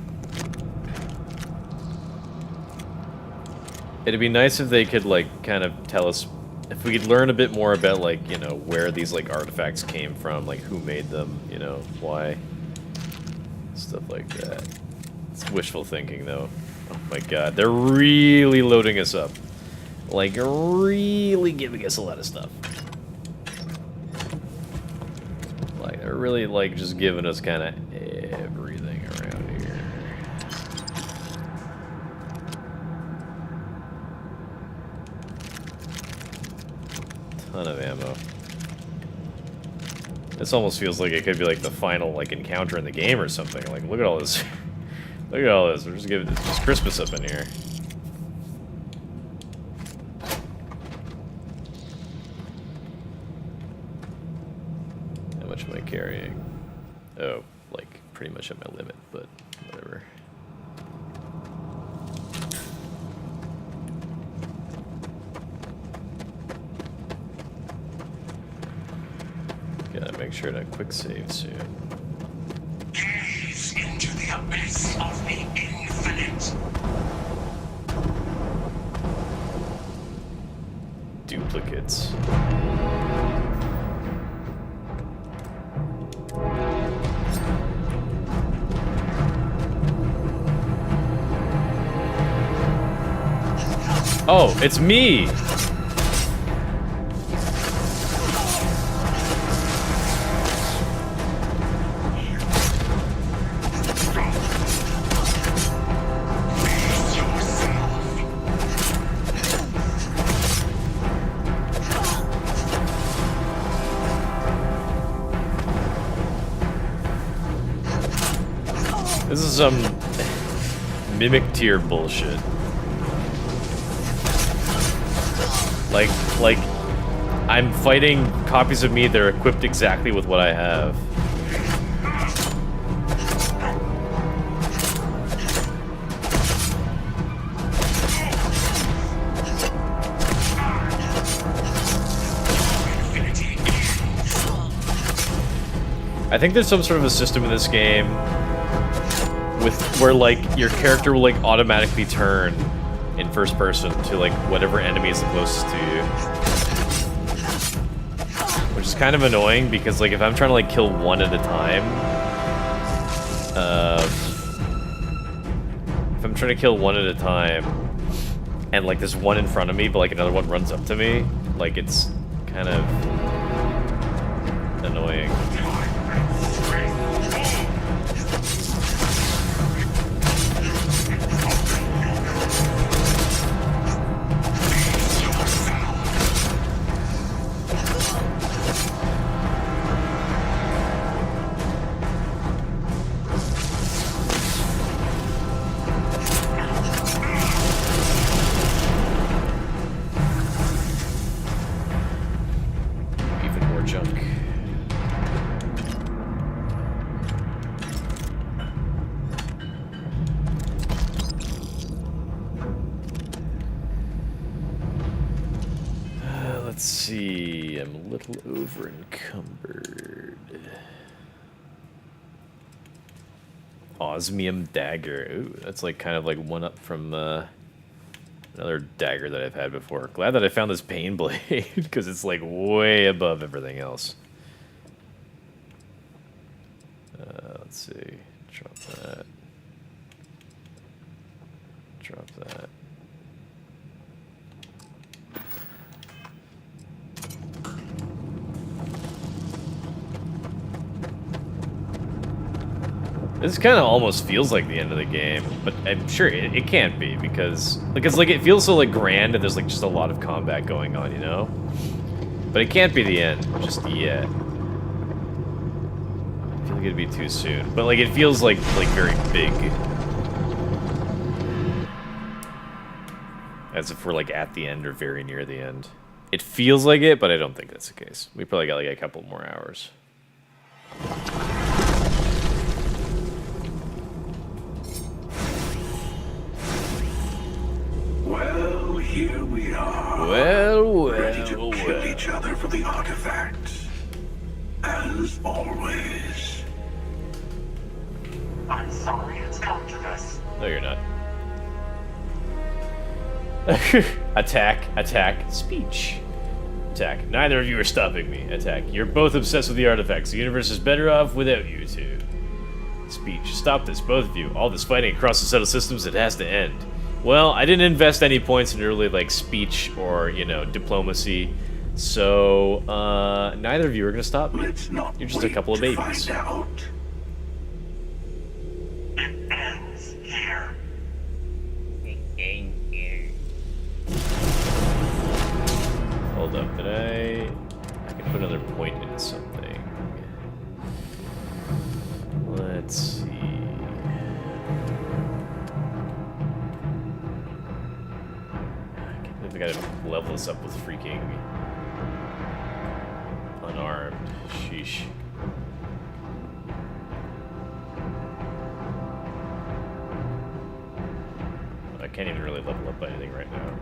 It'd be nice if they could, like, kind of tell us, if we could learn a bit more about, like, you know, where these, like, artifacts came from, like, who made them, you know, why. Stuff like that. It's wishful thinking, though. Oh my god, they're really loading us up. Like, really giving us a lot of stuff. Like, they're really, like, just giving us kind of everything around here. Ton of ammo. This almost feels like it could be, like, the final, like, encounter in the game or something. Like, look at all this. Look at all this. We're just giving this Christmas up in here. How much am I carrying? Oh, like, pretty much at my limit, but whatever. Gotta make sure to quick save soon. Gaze into the abyss of the infinite. Duplicates. Oh, it's me! This is some mimic tier bullshit. Like, I'm fighting copies of me that are equipped exactly with what I have. I think there's some sort of a system in this game with where like your character will like automatically turn in first person to like whatever enemy is the closest to you. Which is kind of annoying because like if I'm trying to like kill one at a time, if I'm trying to kill one at a time and like there's one in front of me but like another one runs up to me, like it's kind of annoying. Over encumbered. Osmium dagger. Ooh, that's like kind of like one up from another dagger that I've had before. Glad that I found this pain blade because it's like way above everything else. Let's see. Drop that. Drop that. This kind of almost feels like the end of the game, but I'm sure it can't be because like it feels so like grand and there's like just a lot of combat going on, you know? But it can't be the end just yet. I feel like it'd be too soon, but like it feels like very big, as if we're like at the end or very near the end. It feels like it, but I don't think that's the case. We probably got like a couple more hours. Well, here we are. Well, ready to kill each other for the artifacts. As always. I'm sorry it's come to this. No, you're not. Attack, attack, speech. Attack. Neither of you are stopping me. Attack. You're both obsessed with the artifacts. The universe is better off without you two. Speech. Stop this, both of you. All this fighting across the settled systems, it has to end. Well, I didn't invest any points in really like speech or, you know, diplomacy. So, neither of you are gonna stop me. You're just a couple of babies. It ends here. Hold up, did I can put another point into something. Let's see. I gotta level this up with freaking unarmed. Sheesh. I can't even really level up anything right now.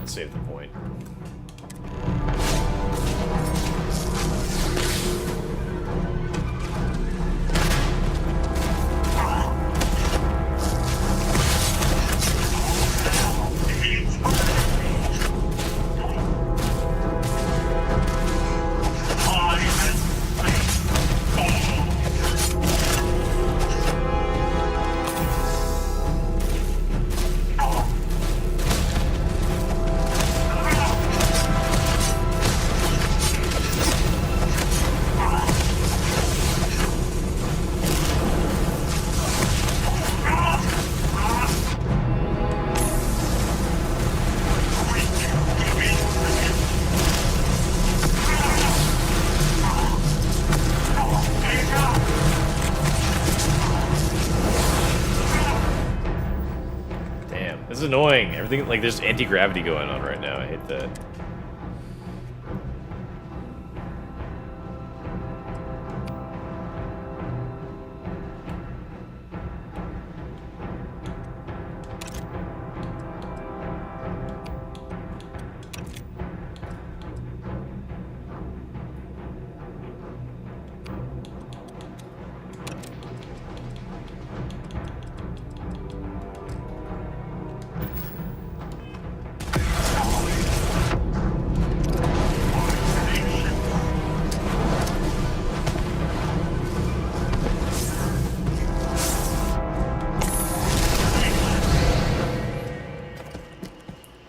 Save the point. annoying. Everything, like, there's anti-gravity going on right now. I hate that.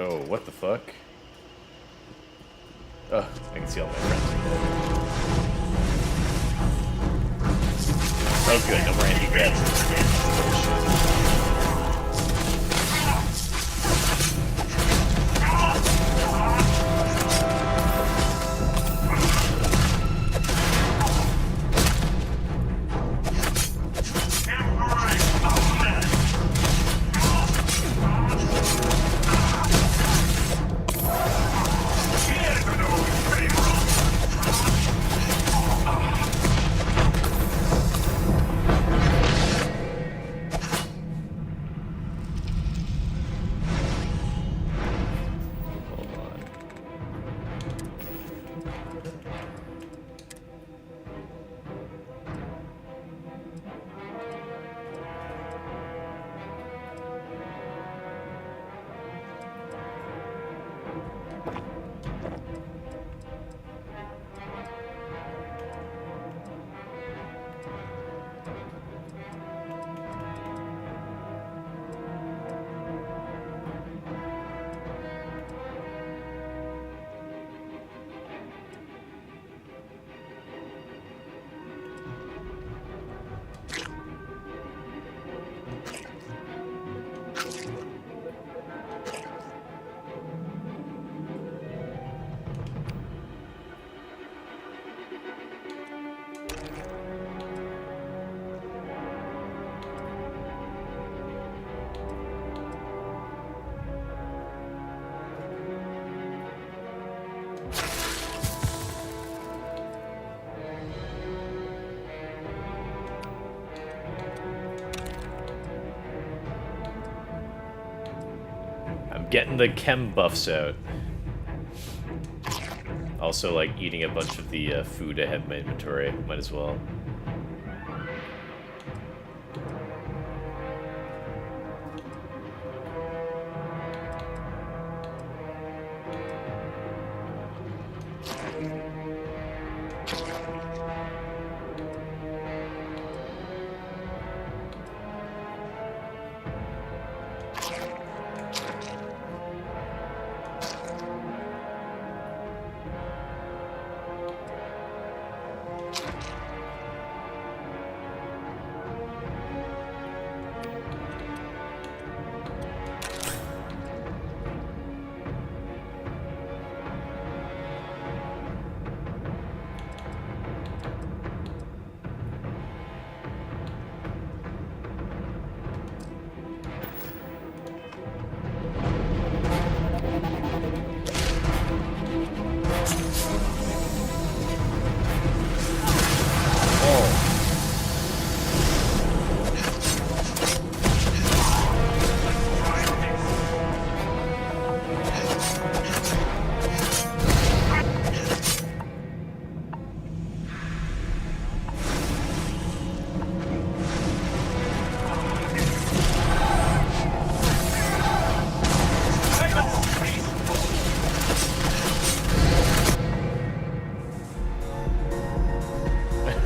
Oh, what the fuck? Oh, I can see all my friends. Oh good, no more anti-gravity. Getting the chem buffs out. Also, like, eating a bunch of the food I have in my inventory. Might as well.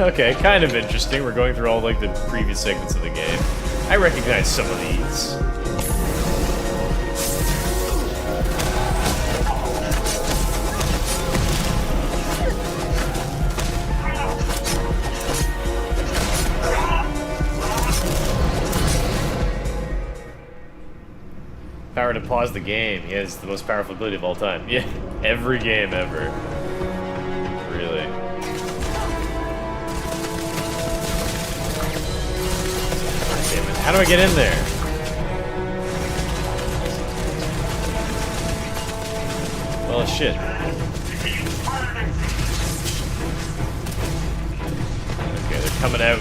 Okay, kind of interesting. We're going through all, like, the previous segments of the game. I recognize some of these. Power to pause the game. He has the most powerful ability of all time. Yeah, every game ever. Really. How do I get in there? Oh shit. Okay, they're coming out.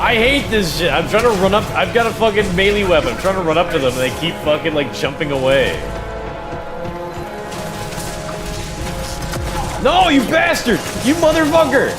I hate this shit. I'm trying to run up. I've got a fucking melee weapon. I'm trying to run up to them and they keep fucking like jumping away. No, you bastard! You motherfucker!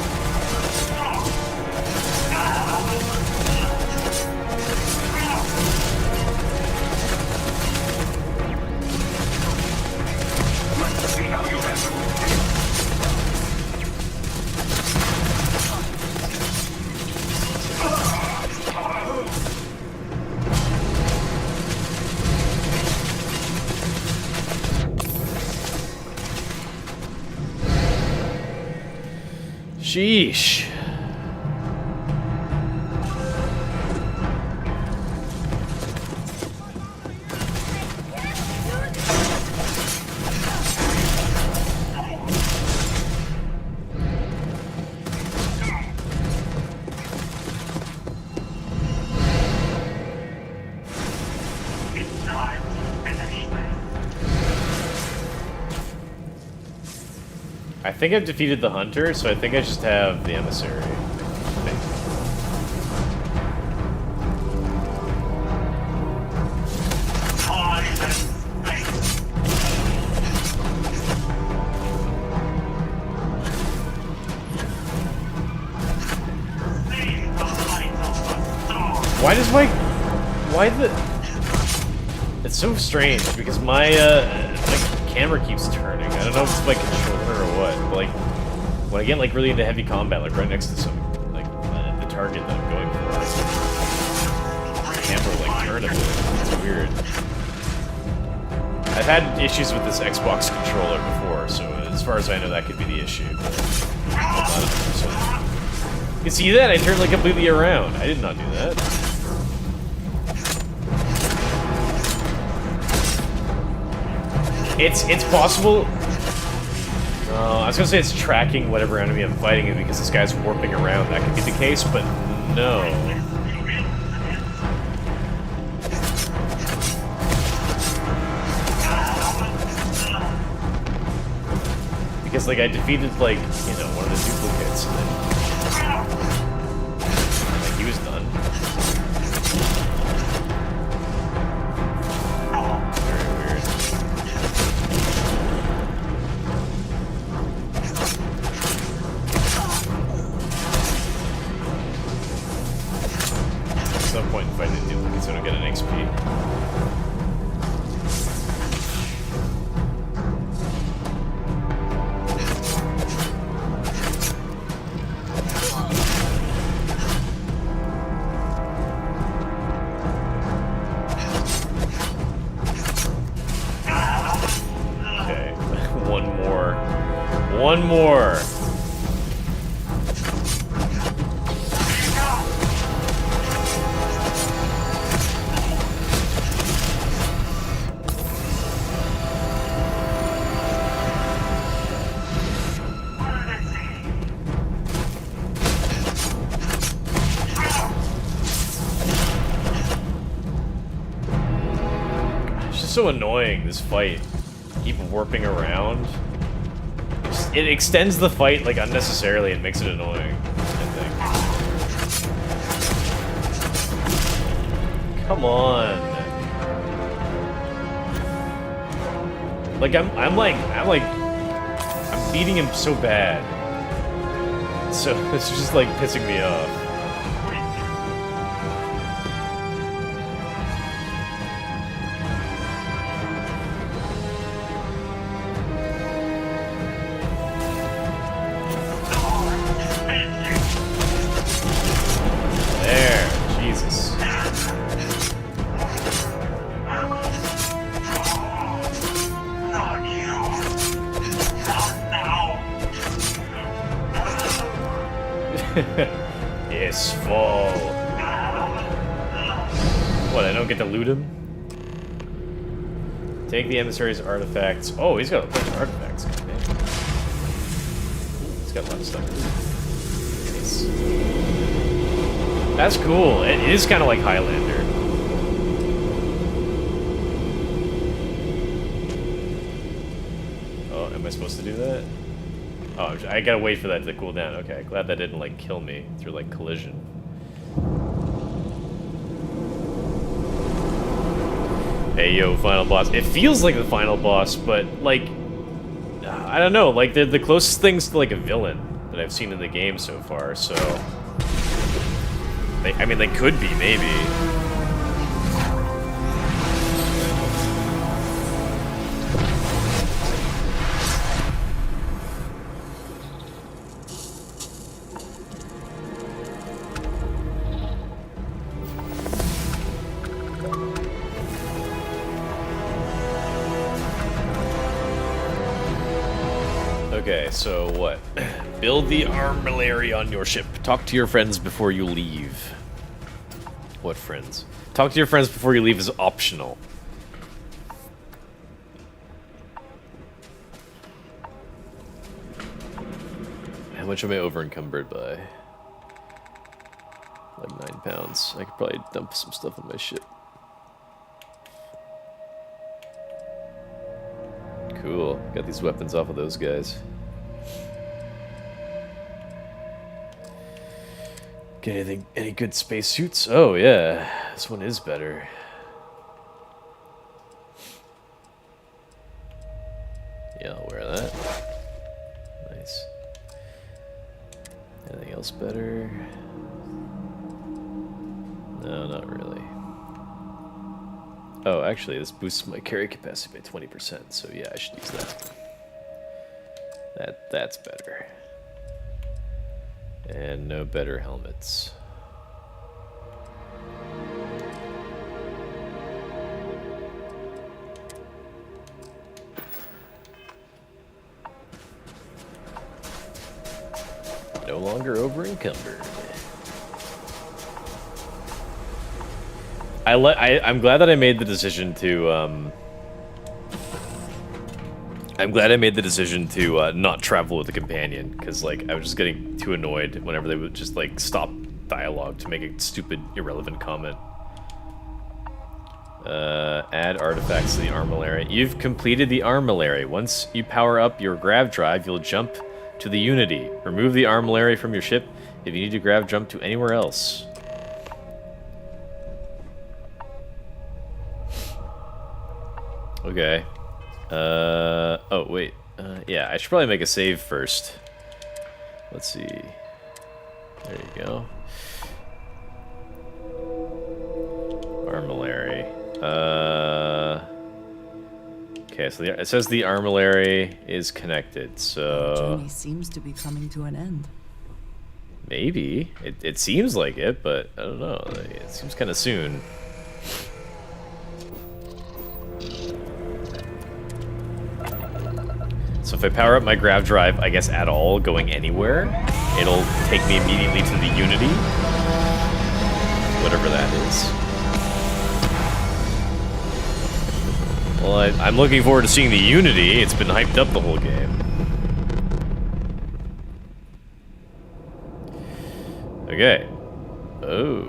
Sheesh. I think I've defeated the hunter, so I think I just have the emissary. Why does my... Why the... It's so strange, because my camera keeps turning. I don't know if it's my controller or what, but like, when I get like really into heavy combat, like right next to some, like, the target that I'm going for, the camera will like turn a bit. It's weird. I've had issues with this Xbox controller before, so as far as I know, that could be the issue. So, you can see that? I turned like completely around. I did not do that. It's possible. I was gonna say it's tracking whatever enemy I'm fighting in because this guy's warping around. That could be the case, but no. Because like I defeated like, you know, one of the duplicates and then like he was done. One more. It's just so annoying, this fight. Keep warping around. It extends the fight like unnecessarily and makes it annoying, I think. Come on. Like I'm beating him so bad. So it's just like pissing me off. Yes, fall. What, I don't get to loot him? Take the emissary's artifacts. Oh, he's got a bunch of artifacts. God damn. Ooh, he's got a lot of stuff. Nice. That's cool. It is kind of like Highlander. Oh, am I supposed to do that? Oh, I gotta wait for that to cool down. Okay, glad that didn't, like, kill me through, like, collision. Hey, yo, final boss. It feels like the final boss, but, like, I don't know. Like, they're the closest things to, like, a villain that I've seen in the game so far, so... I mean, they could be, maybe. Okay, so what? Build the armillary on your ship. Talk to your friends before you leave. What friends? Talk to your friends before you leave is optional. How much am I over encumbered by? Like 9 pounds. I could probably dump some stuff on my ship. Cool. Got these weapons off of those guys. Get any good space suits? Oh yeah, this one is better. Yeah, I'll wear that. Nice. Anything else better? No, not really. Oh, actually, this boosts my carry capacity by 20%, so yeah, I should use that. That's better. And no better helmets. No longer over encumbered. I'm glad that I made the decision to not travel with a companion, because like I was just getting too annoyed whenever they would just like stop dialogue to make a stupid, irrelevant comment. Add artifacts to the armillary. You've completed the armillary. Once you power up your grav drive, you'll jump to the Unity. Remove the armillary from your ship if you need to grav jump to anywhere else. Okay. Oh, wait. Yeah, I should probably make a save first. Let's see. There you go. Armillary. Okay, so it says the armillary is connected, so... The journey seems to be coming to an end. Maybe. It seems like it, but I don't know. It seems kind of soon. So if I power up my grav drive, I guess at all, going anywhere, it'll take me immediately to the Unity. Whatever that is. Well, I'm looking forward to seeing the Unity. It's been hyped up the whole game. Okay. Oh.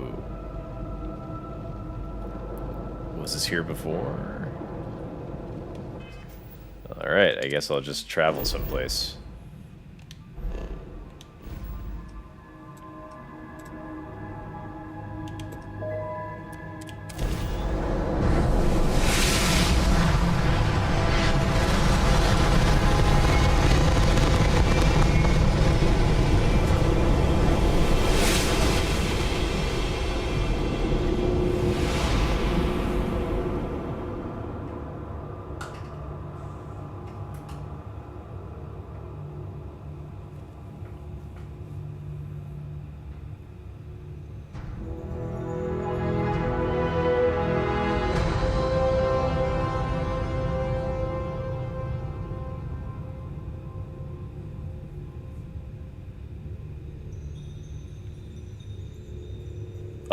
Was this here before? Alright, I guess I'll just travel someplace.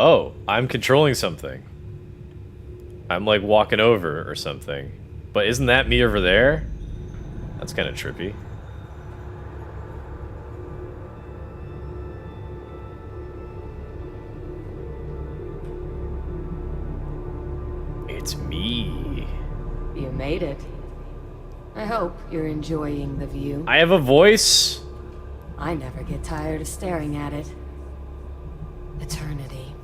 Oh, I'm controlling something. I'm like walking over or something. But isn't that me over there? That's kind of trippy. It's me. You made it. I hope you're enjoying the view. I have a voice? I never get tired of staring at it. Eternity.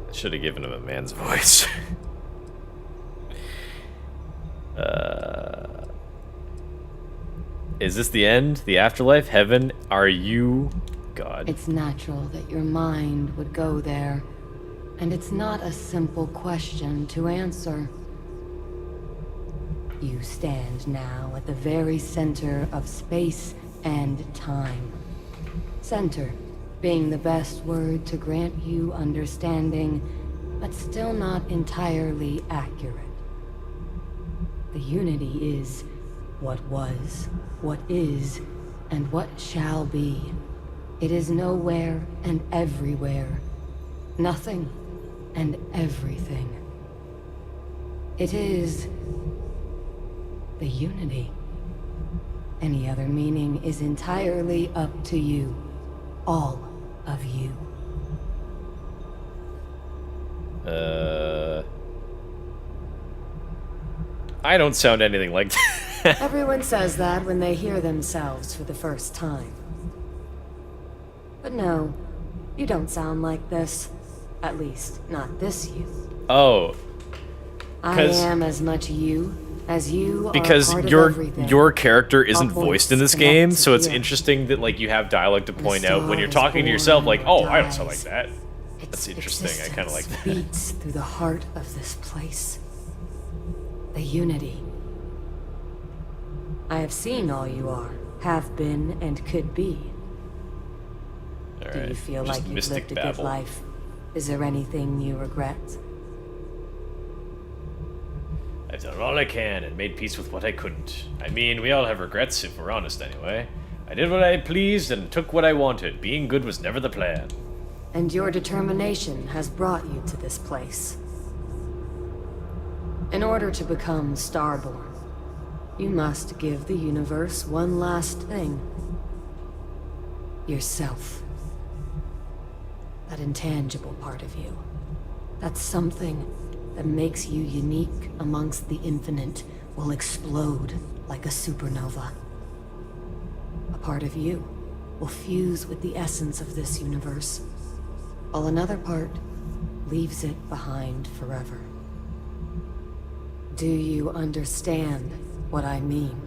I should have given him a man's voice. Is this the end? The afterlife? Heaven? Are you God? It's natural that your mind would go there. And it's not a simple question to answer. You stand now at the very center of space and time. Center being the best word to grant you understanding, but still not entirely accurate. The unity is what was, what is, and what shall be. It is nowhere and everywhere. Nothing and everything. It is the unity. Any other meaning is entirely up to you. All of you. I don't sound anything like that. Everyone says that when they hear themselves for the first time. But no, you don't sound like this. At least, not this you. Oh. I am as much you as you are because part of everything. your character isn't All voiced in this points game, connect so it's here. interesting that like you have dialogue to point The out when you're star is talking to yourself, born like, oh, and I don't sound dies. like that. That's interesting. I kind of like that. Beats through the heart of this place. The unity. I have seen all you are, have been, and could be. Do you feel like you've lived a good life? Is there anything you regret? I've done all I can and made peace with what I couldn't. I mean, we all have regrets if we're honest anyway. I did what I pleased and took what I wanted. Being good was never the plan. And your determination has brought you to this place. In order to become Starborn, you must give the universe one last thing. Yourself. That intangible part of you. That something that makes you unique amongst the infinite will explode like a supernova. A part of you will fuse with the essence of this universe, while another part leaves it behind forever. Do you understand what I mean?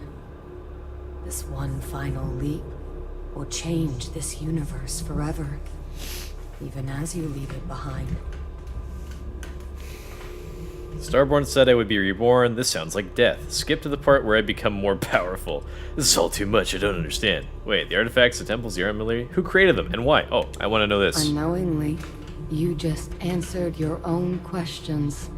This one final leap will change this universe forever, even as you leave it behind. Starborn said I would be reborn. This sounds like death. Skip to the part where I become more powerful. This is all too much. I don't understand. Wait, the artifacts, the temples, the armory? Who created them and why? Oh, I want to know this. Unknowingly, you just answered your own questions.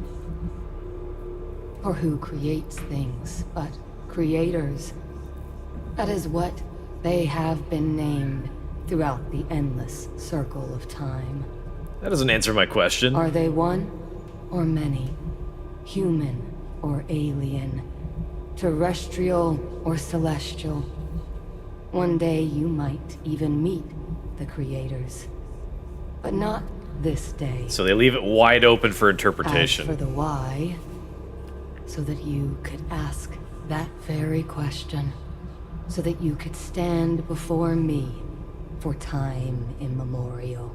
For who creates things but creators? That is what they have been named throughout the endless circle of time. That doesn't answer my question. Are they one or many? Human or alien? Terrestrial or celestial? One day you might even meet the creators. But not this day. So they leave it wide open for interpretation. As for the why, so that you could ask that very question. So that you could stand before me for time immemorial.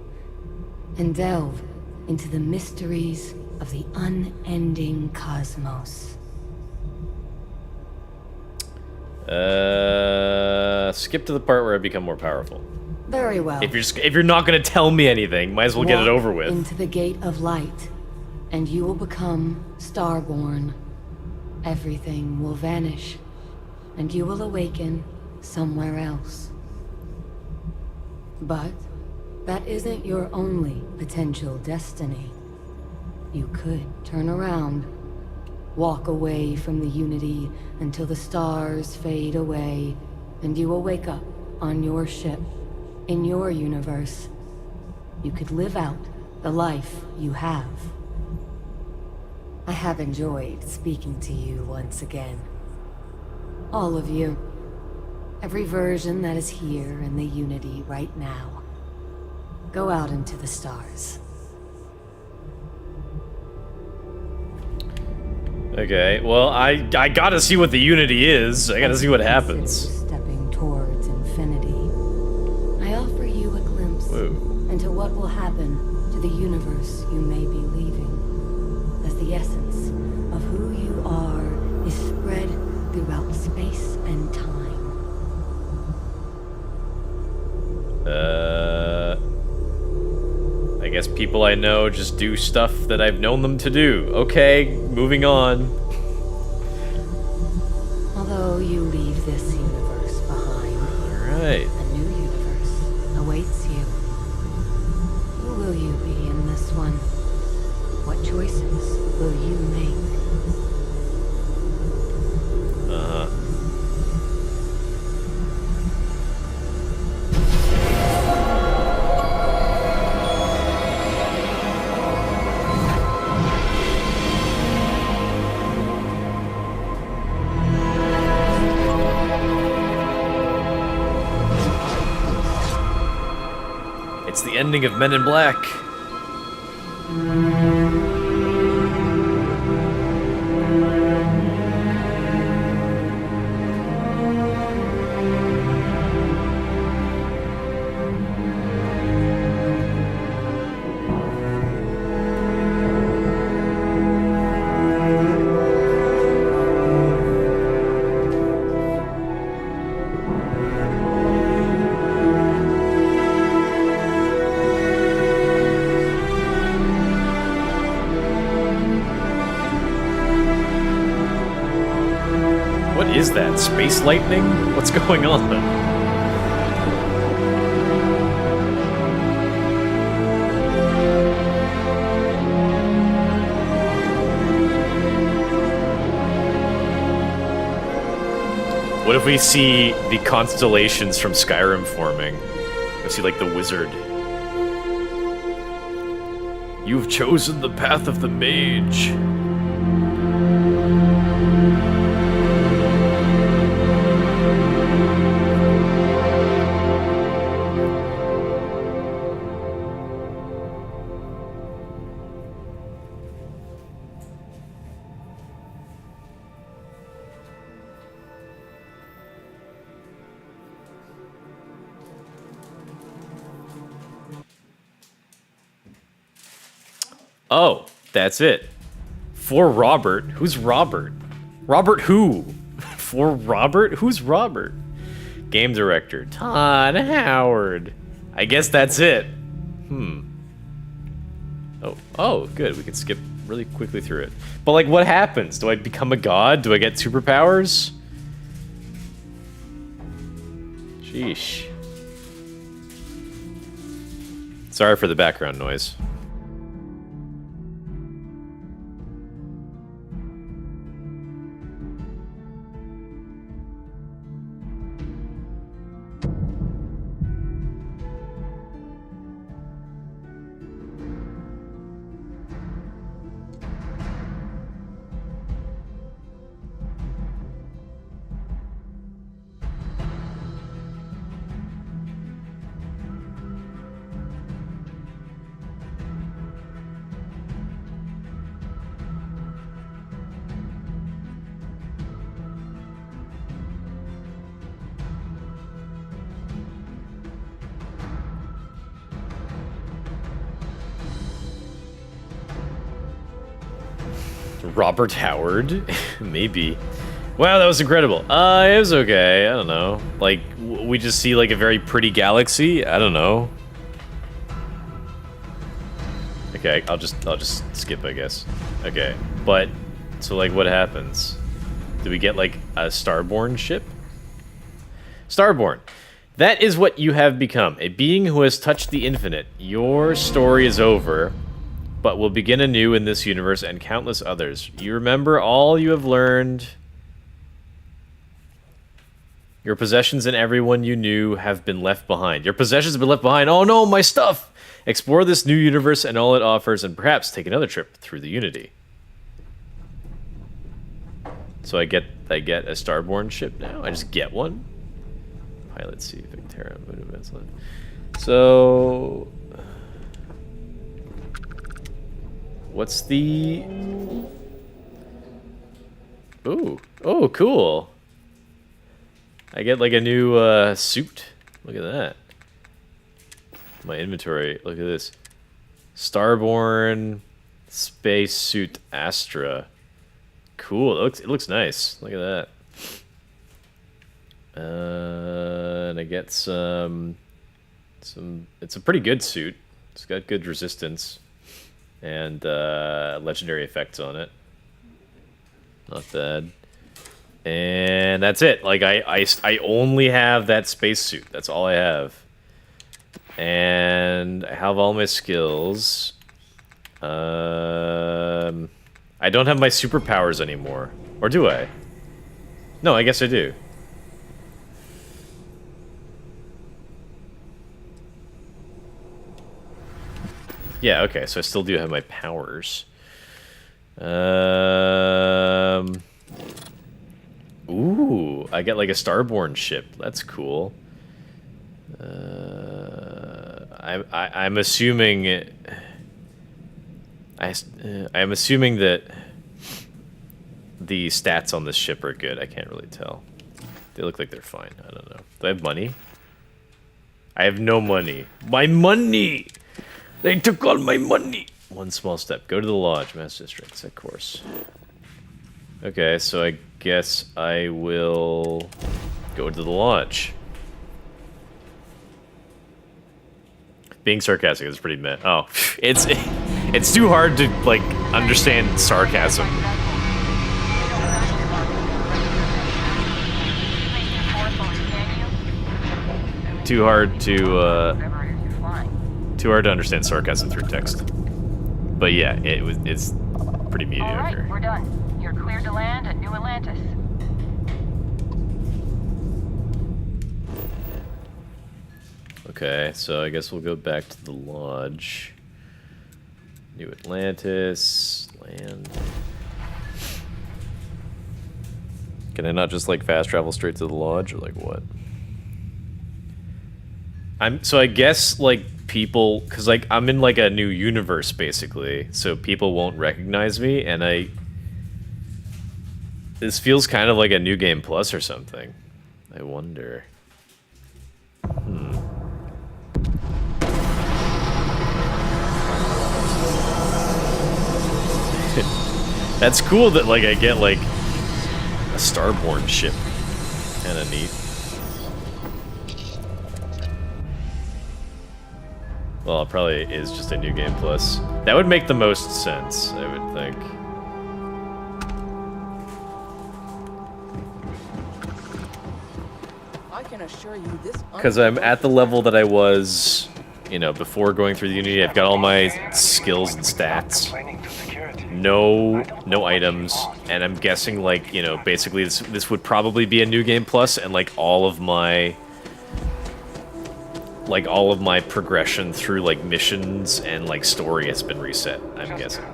And delve into the mysteries of the unending cosmos. Skip to the part where I become more powerful. Very well. If you're not gonna tell me anything, might as well get it over with. Into the gate of light, and you will become Starborn. Everything will vanish, and you will awaken somewhere else. But that isn't your only potential destiny. You could turn around, walk away from the unity until the stars fade away, and you will wake up on your ship, in your universe. You could live out the life you have. I have enjoyed speaking to you once again. All of you. Every version that is here in the Unity right now. Go out into the stars. Okay, well, I gotta see what the Unity is. I gotta see what happens. Stepping towards infinity. I offer you a glimpse into what will happen to the universe you may be leaving, as the essence of who you are is spread throughout space and time. I guess people I know just do stuff that I've known them to do. Okay, moving on. Although you leave this universe behind, Alright. a new universe awaits you. Who will you be in this one? What choices will you make? Uh-huh. It's the ending of Men in Black. What is that? Space lightning? What's going on? What if we see the constellations from Skyrim forming? I see like the wizard. You've chosen the path of the mage. Oh, that's it. For Robert. Who's Robert? Robert who? For Robert? Who's Robert? Game director. Todd Howard. I guess that's it. Oh, good. We can skip really quickly through it. But, like, what happens? Do I become a god? Do I get superpowers? Sheesh. Sorry for the background noise. Robert Howard? Maybe. Wow, that was incredible. It was okay. I don't know. Like, we just see, like, a very pretty galaxy? I don't know. Okay, I'll just skip, I guess. Okay, but, so, like, what happens? Do we get, like, a Starborn ship? Starborn. That is what you have become, a being who has touched the infinite. Your story is over, but will begin anew in this universe and countless others. You remember all you have learned. Your possessions and everyone you knew have been left behind. Your possessions have been left behind. Oh no, my stuff! Explore this new universe and all it offers, and perhaps take another trip through the Unity. So I get a Starborn ship now? I just get one? Pilot C, Victera, Moon Vessel. So... What's the... Ooh. Oh, cool. I get like a new suit. Look at that. My inventory. Look at this. Starborn space suit Astra. Cool. It looks nice. Look at that. And I get some. It's a pretty good suit. It's got good resistance and legendary effects on it. Not bad. And that's it. Like I only have that spacesuit. That's all I have. And I have all my skills. I don't have my superpowers anymore. Or do I? No, I guess I do. Yeah, okay, so I still do have my powers. Ooh, I get like a Starborn ship. That's cool. I'm assuming. I'm assuming that the stats on this ship are good. I can't really tell. They look like they're fine. I don't know. Do I have money? I have no money. My money! They took all my money! One small step. Go to the lodge, Mass Districts, of course. Okay, so I guess I will go to the lodge. Being sarcastic is pretty meh. Oh, it's too hard to like understand sarcasm. Too hard to understand sarcasm through text. But yeah, it's pretty mediocre. All right, we're done. You're cleared to land at New Atlantis. Okay, so I guess we'll go back to the lodge. New Atlantis, land. Can I not just like fast travel straight to the lodge or like what? So I guess like people, cause like I'm in like a new universe basically, so people won't recognize me, and this feels kind of like a New Game Plus or something. I wonder. That's cool that like I get like a Starborn ship. Kinda neat. Well, it probably is just a New Game Plus. That would make the most sense, I would think. I can assure you this. Because I'm at the level that I was, you know, before going through the Unity. I've got all my skills and stats. No items, and I'm guessing like, you know, basically this would probably be a New Game Plus, and like all of my progression through like missions and like story has been reset, I'm guessing.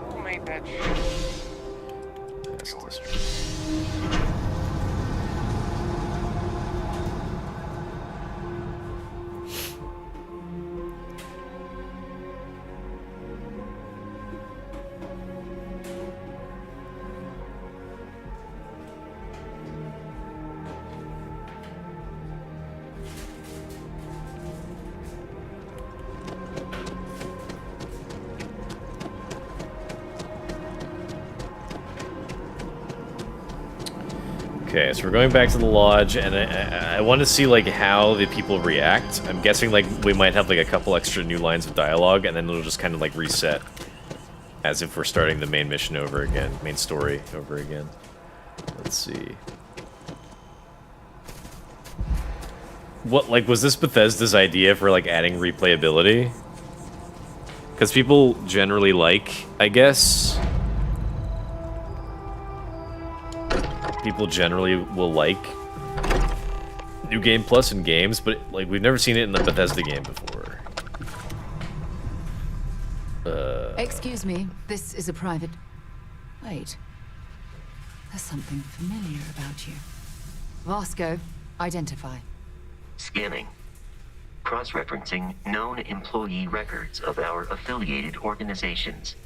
Okay, so we're going back to the lodge, and I want to see like how the people react. I'm guessing like we might have like a couple extra new lines of dialogue, and then it'll just kind of like reset, as if we're starting the main mission over again, main story over again. Let's see. What, like, was this Bethesda's idea for like adding replayability? Because people generally like, I guess. People generally will like New Game Plus in games, but like we've never seen it in the Bethesda game before. Excuse me, this is a private... Wait. There's something familiar about you. Vasco, identify. Scanning. Cross-referencing known employee records of our affiliated organizations.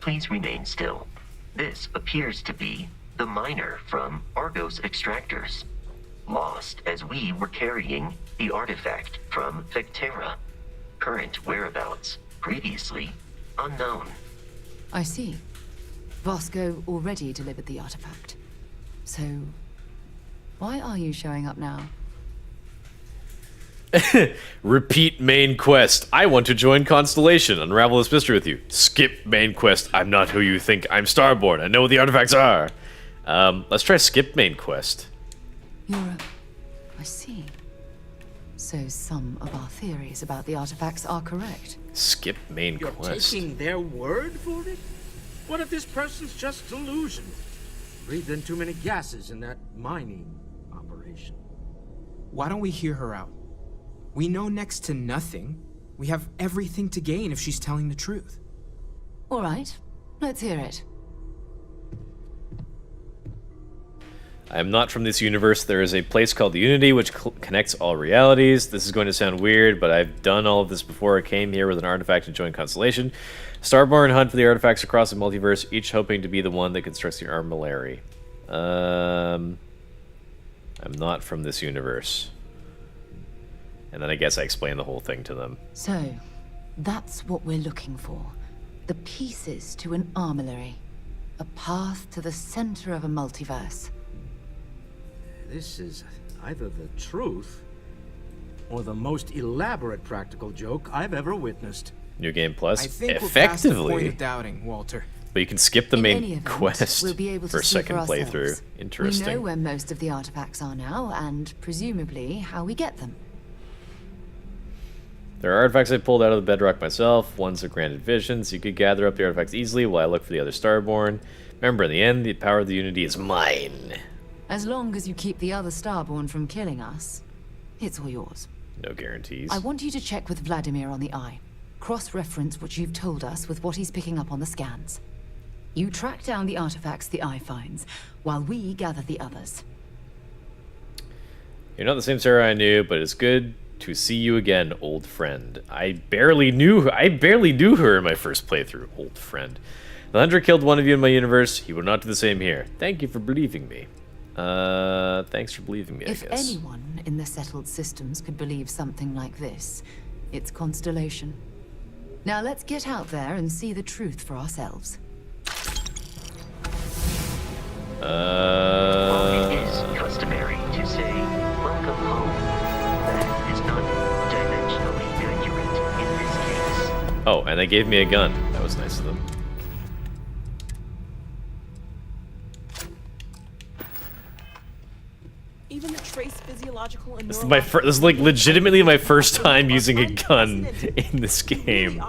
Please remain still. This appears to be the miner from Argos Extractors. Lost as we were carrying the artifact from Vectera. Current whereabouts, previously unknown. I see. Vasco already delivered the artifact. So, why are you showing up now? Repeat main quest. I want to join Constellation. Unravel this mystery with you. Skip main quest. I'm not who you think. I'm Starborn. I know what the artifacts are. Let's try skip main quest. I see. So some of our theories about the artifacts are correct. Skip main quest. Taking their word for it? What if this person's just delusional? Breathed in too many gases in that mining operation. Why don't we hear her out? We know next to nothing. We have everything to gain if she's telling the truth. All right, let's hear it. I am not from this universe. There is a place called the Unity which connects all realities. This is going to sound weird, but I've done all of this before. I came here with an artifact to join Constellation. Starborn hunt for the artifacts across the multiverse, each hoping to be the one that constructs the armillary. I'm not from this universe. And then I guess I explained the whole thing to them. So, that's what we're looking for. The pieces to an armillary. A path to the center of a multiverse. This is either the truth or the most elaborate practical joke I've ever witnessed. New Game Plus, I think we're past the point effectively. of doubting, Walter. But you can skip the In any main event, quest we'll be able for a to see second for playthrough. ourselves. Interesting. We know where most of the artifacts are now, and presumably how we get them. There are artifacts I pulled out of the bedrock myself. Ones have granted visions. You could gather up the artifacts easily while I look for the other Starborn. Remember, in the end, the power of the Unity is mine. As long as you keep the other Starborn from killing us, it's all yours. No guarantees. I want you to check with Vladimir on the Eye. Cross-reference what you've told us with what he's picking up on the scans. You track down the artifacts the Eye finds, while we gather the others. You're not the same Sarah I knew, but it's good to see you again, old friend. I barely knew her in my first playthrough, old friend. The Hunter killed one of you in my universe. He will not do the same here. Thank you for believing me. Thanks for believing me, I guess. If anyone in the settled systems could believe something like this, it's Constellation. Now let's get out there and see the truth for ourselves. While it is customary to say, welcome home, that is not dimensionally accurate in this case. Oh, and they gave me a gun. That was nice of them. Even the trace physiological and This is like legitimately my first time using a gun in this game.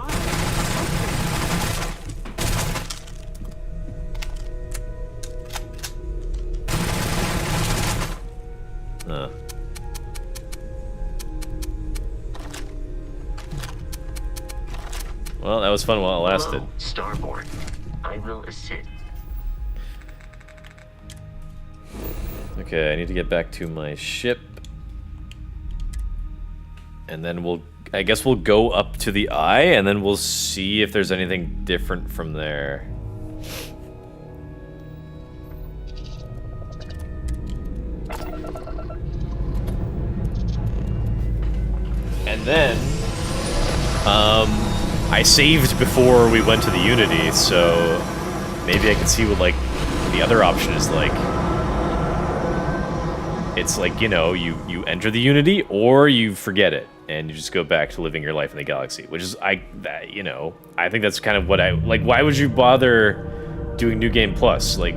Well, that was fun while it lasted. Hello, Starborn. I will assist. Okay, I need to get back to my ship. And then I guess we'll go up to the Eye, and then we'll see if there's anything different from there. And then, I saved before we went to the Unity, so maybe I can see what, like, the other option is like. It's like, you know, you enter the Unity, or you forget it, and you just go back to living your life in the galaxy, which is, you know, I think that's kind of what like, why would you bother doing New Game Plus? Like,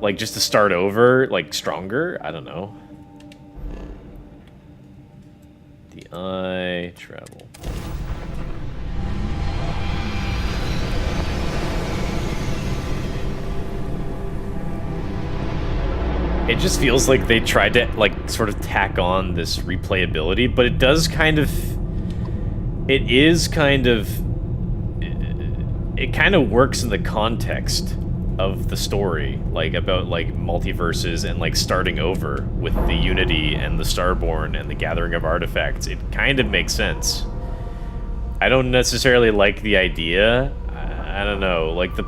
like, just to start over, like, stronger? I don't know. The Eye, travel. It just feels like they tried to, like, sort of tack on this replayability, but it does kind of... It is kind of... it kind of works in the context of the story, like about like multiverses and like starting over with the Unity and the Starborn and the gathering of artifacts. It kind of makes sense. I don't necessarily like the idea. I don't know. Like the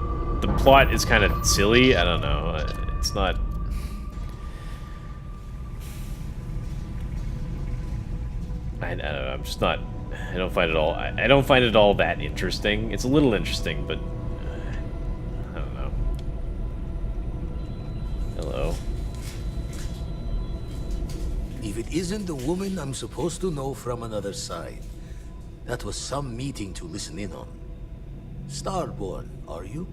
plot is kind of silly. I don't know. It's not. I don't know. I'm just not. I don't find it all. I don't find it all that interesting. It's a little interesting, but I don't know. Hello. If it isn't the woman I'm supposed to know from another side, that was some meeting to listen in on. Starborn, are you?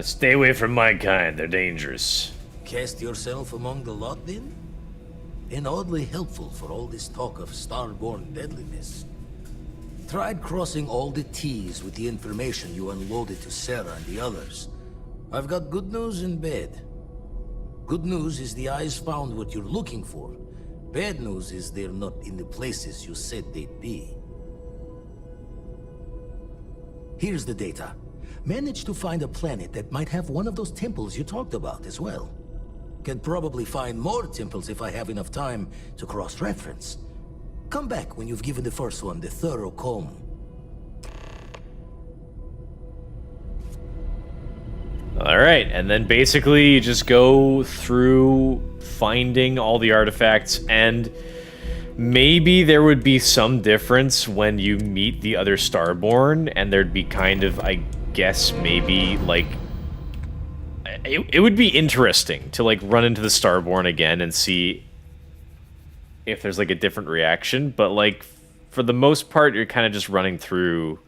Stay away from my kind. They're dangerous. Cast yourself among the lot then? And oddly helpful for all this talk of Starborn deadliness. Tried crossing all the T's with the information you unloaded to Sarah and the others. I've got good news and bad. Good news is the eyes found what you're looking for. Bad news is they're not in the places you said they'd be. Here's the data. Managed to find a planet that might have one of those temples you talked about as well. Can probably find more temples if I have enough time to cross-reference. Come back when you've given the first one the thorough comb. Alright, and then basically you just go through finding all the artifacts, and maybe there would be some difference when you meet the other Starborn, and there'd be kind of, I guess, maybe, like... It would be interesting to, like, run into the Starborn again and see if there's, like, a different reaction, but, like, for the most part, you're kind of just running through...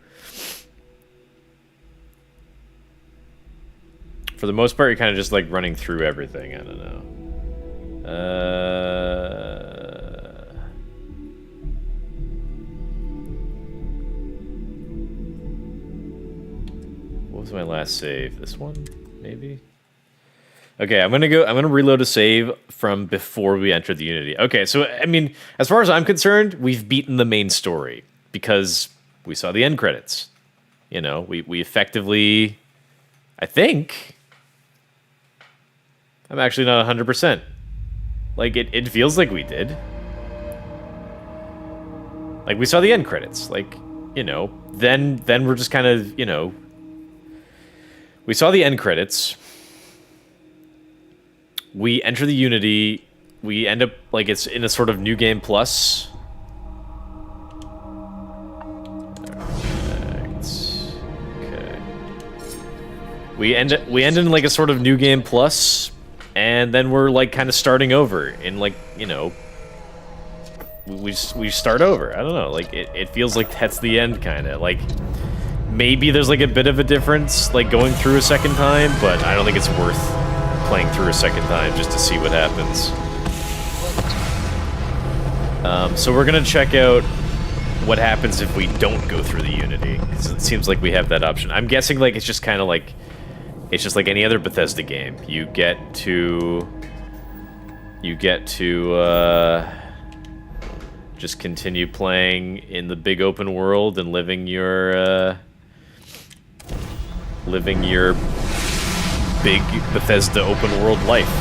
For the most part, you're kind of just, like, running through everything. I don't know. What was my last save? This one? Maybe? Okay, I'm gonna reload a save from before we enter the Unity. Okay, so, I mean, as far as I'm concerned, we've beaten the main story. Because we saw the end credits. You know, we effectively... I think... I'm actually not 100%. Like, it feels like we did. Like, we saw the end credits. Like, you know, then we're just kind of, you know... We saw the end credits. We enter the Unity. We end up, like, it's in a sort of New Game Plus. Okay. We end in, like, a sort of New Game Plus. And then we're, like, kind of starting over in, like, you know, we start over. I don't know, like, it feels like that's the end, kind of. Like, maybe there's, like, a bit of a difference, like, going through a second time, but I don't think it's worth playing through a second time just to see what happens. So we're gonna check out what happens if we don't go through the Unity, because it seems like we have that option. I'm guessing, like, it's just kind of like... It's just like any other Bethesda game. You get to just continue playing in the big open world and living your big Bethesda open world life.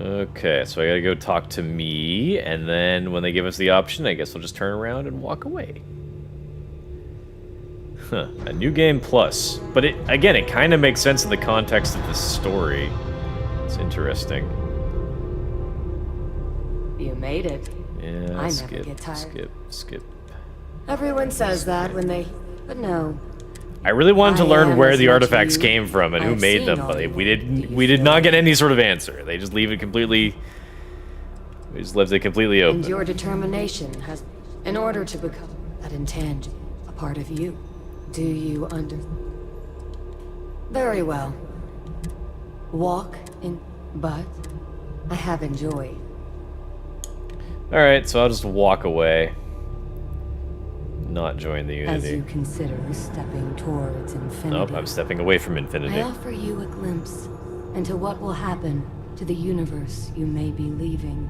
Okay, so I gotta go talk to me, and then when they give us the option, I guess we'll just turn around and walk away. Huh, a New Game Plus. But it kind of makes sense in the context of the story. It's interesting. You made it. Yeah, I skip, never get tired. skip. Everyone says that when they... But no. I really wanted to learn where the much artifacts you. came from and who I've made seen them, all but the we did not get any sort of answer. They just leave it completely... We just left it completely open. And your determination has... In order to become that intangible, a part of you. Do you Very well. Walk in... But... I have enjoyed. Alright, so I'll just walk away. not join the As Unity. you consider stepping towards infinity, Nope, I'm stepping away from infinity. I offer you a glimpse into what will happen to the universe you may be leaving,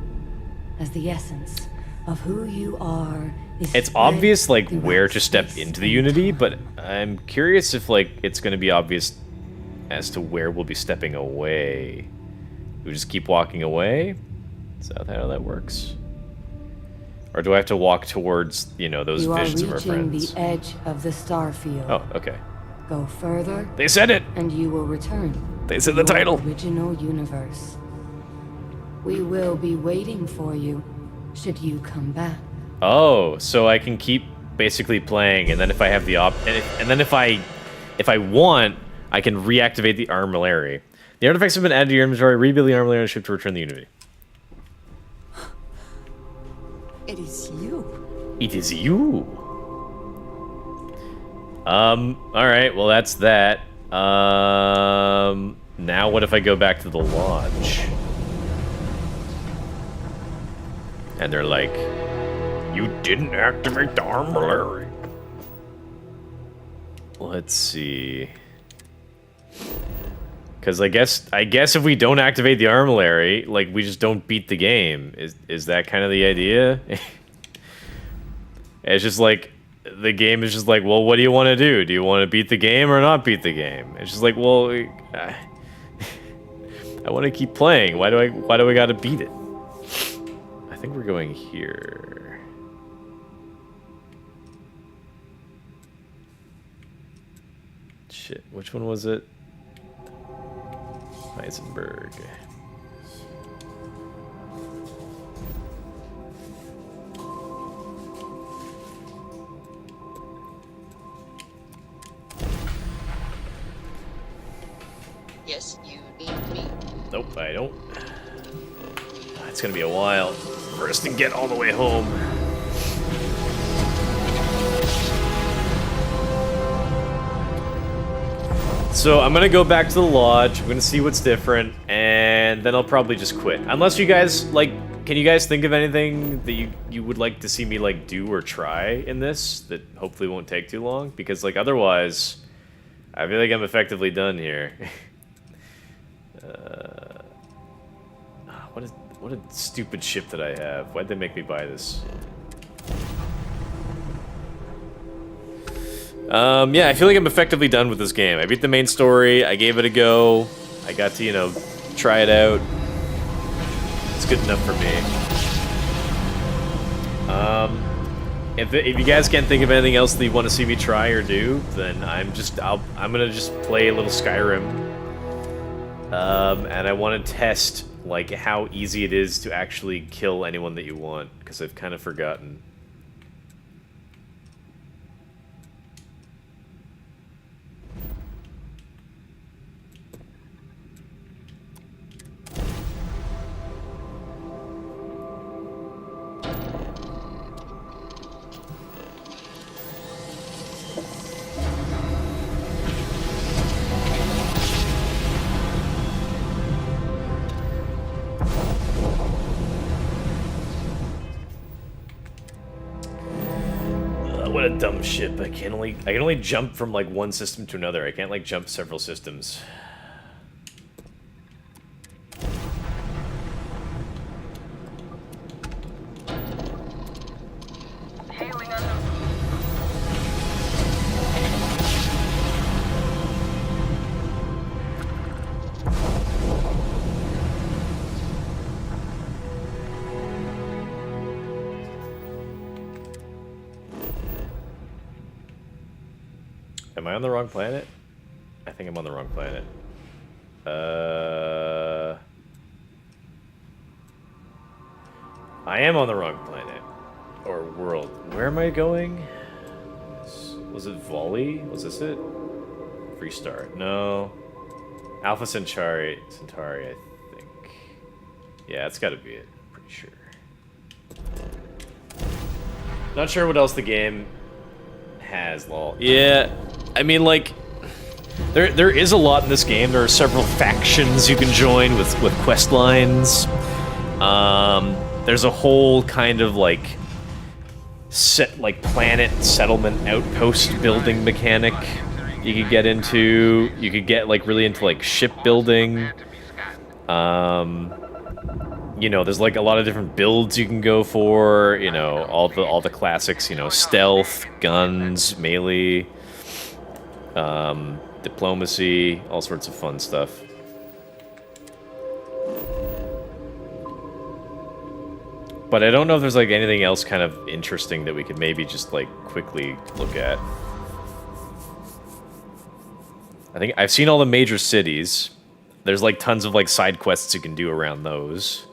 as the essence of who you are is It's spread obvious, like, throughout where to step space into the and Unity, time. but I'm curious if, like, it's going to be obvious as to where we'll be stepping away. Do we just keep walking away? Is that how that works? Or do I have to walk towards, you know, those You are visions of our reaching friends? the edge of the Starfield. Oh, okay. Go further. They said it! And you will return. They said to the your title. Original universe. We will be waiting for you, should you come back. Oh, so I can keep basically playing, and then if I have the and then if I want, I can reactivate the armillary. The artifacts have been added to your inventory. Rebuild the armillary on the ship to return the Unity. It is you. It is you. Alright, well that's that. Now what if I go back to the lodge? And they're like, you didn't activate the armillary. Let's see. Because I guess if we don't activate the armillary, like, we just don't beat the game. Is that kind of the idea? It's just like, the game is just like, well, what do you want to do? Do you want to beat the game or not beat the game? It's just like, well, I want to keep playing. Why do I gotta beat it? I think we're going here. Shit, which one was it? Heisenberg. Yes, you need me. Nope, I don't. It's gonna be a while for us to get all the way home. So I'm gonna go back to the lodge, I'm gonna see what's different, and then I'll probably just quit. Unless you guys, like, can you guys think of anything that you would like to see me, like, do or try in this that hopefully won't take too long? Because, like, otherwise, I feel like I'm effectively done here. What a stupid ship that I have. Why'd they make me buy this? Yeah, I feel like I'm effectively done with this game. I beat the main story, I gave it a go, I got to, you know, try it out. It's good enough for me. If you guys can't think of anything else that you want to see me try or do, then I'm gonna just play a little Skyrim. And I want to test, like, how easy it is to actually kill anyone that you want, because I've kind of forgotten. What a dumb ship. I can only jump from, like, one system to another. I can't, like, jump several systems. Am I on the wrong planet? I think I'm on the wrong planet. I am on the wrong planet. Or world. Where am I going? Was it Volley? Was this it? Freestar. No. Alpha Centauri, I think. Yeah, it's gotta be it. Pretty sure. Not sure what else the game has, lol. Yeah, I mean, like, there is a lot in this game. There are several factions you can join with quest lines. There's a whole kind of, like, like planet settlement outpost building mechanic you could get into. You could get like really into like shipbuilding. You know, there's like a lot of different builds you can go for. You know, all the classics. You know, stealth, guns, melee, diplomacy, all sorts of fun stuff. But I don't know if there's like anything else kind of interesting that we could maybe just like quickly look at. I think I've seen all the major cities. There's like tons of like side quests you can do around those.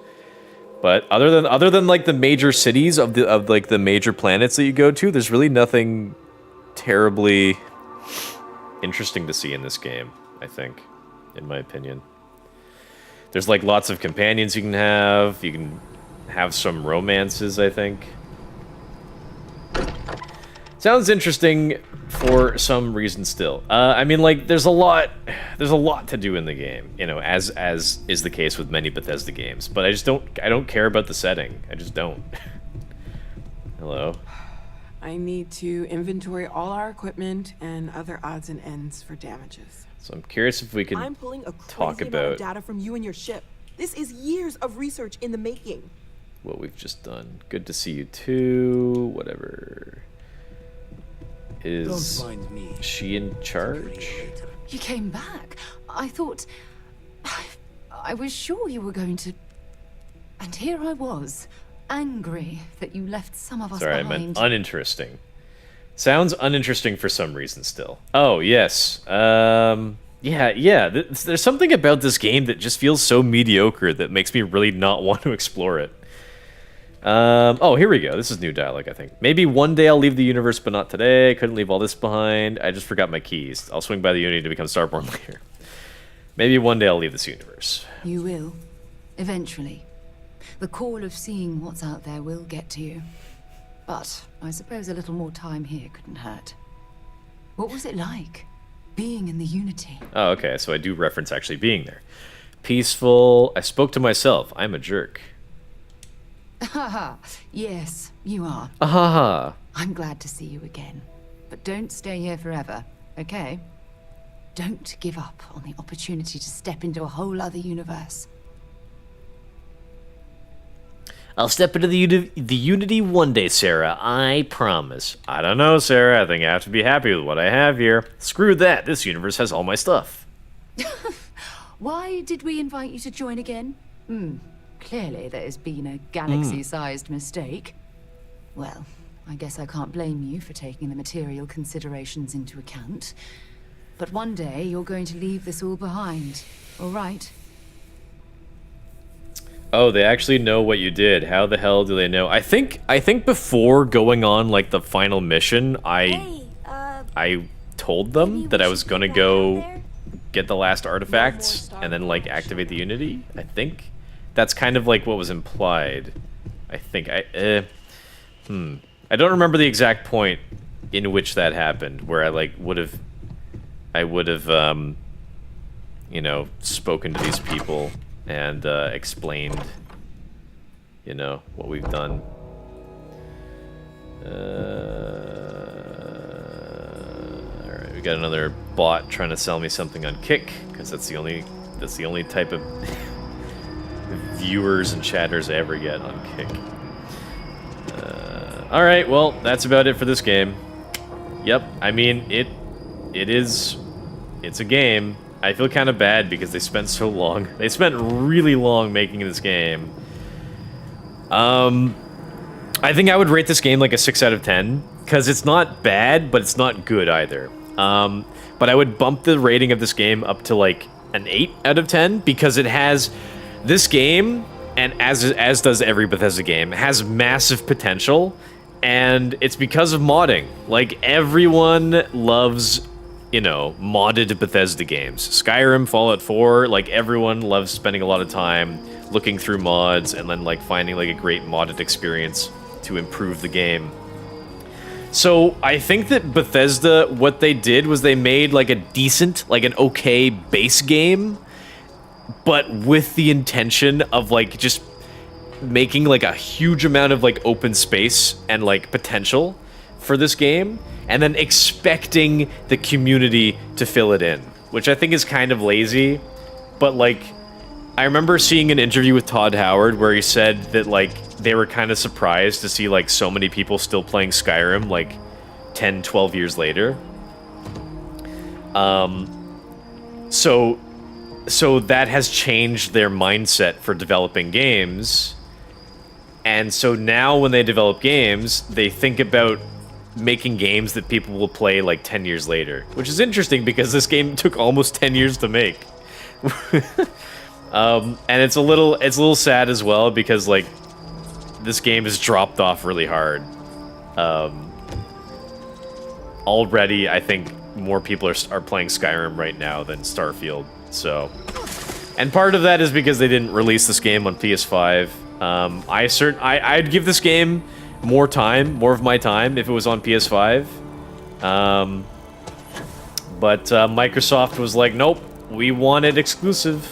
But other than like the major cities of like the major planets that you go to, there's really nothing terribly interesting to see in this game, I think, in my opinion. There's like lots of companions you can have. You can have some romances, I think. Sounds interesting for some reason still. I mean, like, there's a lot to do in the game, you know, as is the case with many Bethesda games. But I don't care about the setting. I just don't. Hello. I need to inventory all our equipment and other odds and ends for damages. So I'm curious if we can I'm pulling a talk crazy amount of about data from you and your ship. This is years of research in the making. what we've just done. Good to see you too. Whatever. Is Don't mind me. she in charge? You came back. I thought... I was sure you were going to... And here I was, angry that you left some of us Sorry, behind. I meant uninteresting. Sounds uninteresting for some reason still. Oh, yes. Yeah. There's something about this game that just feels so mediocre that makes me really not want to explore it. Oh, here we go. This is new dialogue, I think. Maybe one day I'll leave the universe, but not today. I couldn't leave all this behind. I just forgot my keys. I'll swing by the Unity to become Starborn later. Maybe one day I'll leave this universe. You will. Eventually. The call of seeing what's out there will get to you. But I suppose a little more time here couldn't hurt. What was it like, being in the Unity? Oh, okay, so I do reference actually being there. Peaceful. I spoke to myself. I'm a jerk. Haha. Yes, you are. Ahaha. I'm glad to see you again. But don't stay here forever, okay? Don't give up on the opportunity to step into a whole other universe. I'll step into the Unity one day, Sarah. I promise. I don't know, Sarah. I think I have to be happy with what I have here. Screw that. This universe has all my stuff. Why did we invite you to join again? Clearly there has been a galaxy-sized mistake. Well, I guess I can't blame you for taking the material considerations into account. But one day you're going to leave this all behind, all right? Oh, they actually know what you did. How the hell do they know? I think before going on like the final mission, I told them that I was gonna go get the last artifacts and then like activate the Unity. I think that's kind of like what was implied. I think I don't remember the exact point in which that happened, where I like would have you know, spoken to these people and explained, you know, what we've done. Alright, we got another bot trying to sell me something on Kick, because that's the only type of viewers and chatters I ever get on Kick. Alright, well, that's about it for this game. Yep, I mean, it's a game. I feel kind of bad because they spent so long. They spent really long making this game. I think I would rate this game like a 6 out of 10, because it's not bad, but it's not good either. But I would bump the rating of this game up to like an 8 out of 10, because it has this game, and as does every Bethesda game, has massive potential, and it's because of modding. Like, everyone loves, you know, modded Bethesda games. Skyrim, Fallout 4, like, everyone loves spending a lot of time looking through mods and then, like, finding, like, a great modded experience to improve the game. So, I think that Bethesda, what they did was they made, like, a decent, like, an okay base game, but with the intention of, like, just making like a huge amount of like open space and like potential for this game, and then expecting the community to fill it in, which I think is kind of lazy. But like, I remember seeing an interview with Todd Howard where he said that like they were kind of surprised to see like so many people still playing Skyrim like 10, 12 years later. So that has changed their mindset for developing games. And so now when they develop games, they think about making games that people will play like 10 years later, which is interesting because this game took almost 10 years to make. And it's a little sad as well because like this game has dropped off really hard. Already, I think more people are playing Skyrim right now than Starfield. So, and part of that is because they didn't release this game on PS5. I'd give this game more of my time if it was on PS5. But Microsoft was like, nope, we want it exclusive,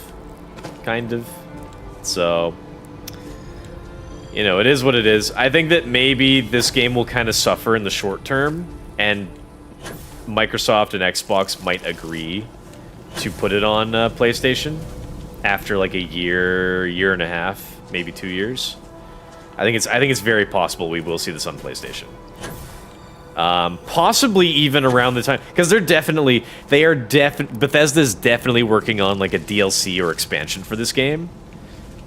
kind of. So, you know, it is what it is. I think that maybe this game will kind of suffer in the short term, and Microsoft and Xbox might agree to put it on PlayStation after like a year and a half, maybe 2 years. I think it's very possible we will see this on PlayStation. Possibly even around the time, because Bethesda's definitely working on like a DLC or expansion for this game.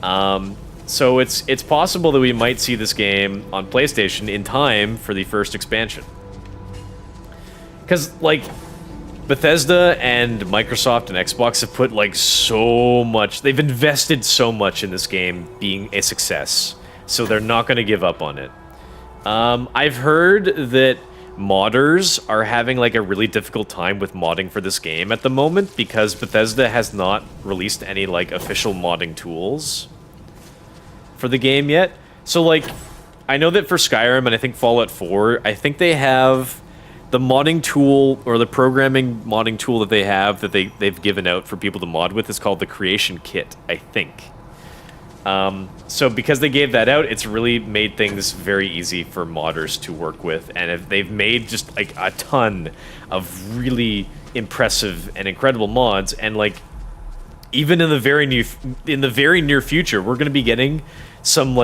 So it's possible that we might see this game on PlayStation in time for the first expansion. Because like Bethesda and Microsoft and Xbox have put like so much, they've invested so much in this game being a success, so they're not going to give up on it. I've heard that modders are having like a really difficult time with modding for this game at the moment because Bethesda has not released any like official modding tools for the game yet. So like, I know that for Skyrim and I think Fallout 4, I think they have the modding tool, or the programming modding tool that they have that they've given out for people to mod with is called the Creation Kit, I think. So because they gave that out, it's really made things very easy for modders to work with, and they've made just like a ton of really impressive and incredible mods, and like even in the very near future, we're going to be getting some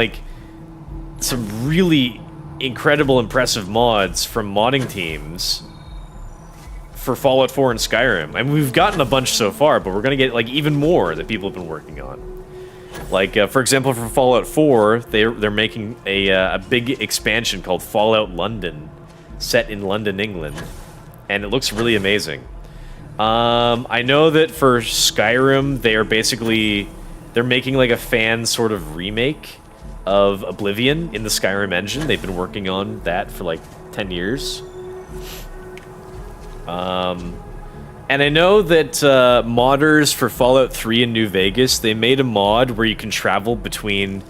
really incredible, impressive mods from modding teams for Fallout 4 and Skyrim. I mean, we've gotten a bunch so far, but we're gonna get like even more that people have been working on. Like, for example, for Fallout 4, they're making a big expansion called Fallout London, set in London, England, and it looks really amazing. I know that for Skyrim, they're making like a fan sort of remake of Oblivion in the Skyrim engine. They've been working on that for like 10 years. And I know that modders for Fallout 3 and New Vegas, they made a mod where you can travel between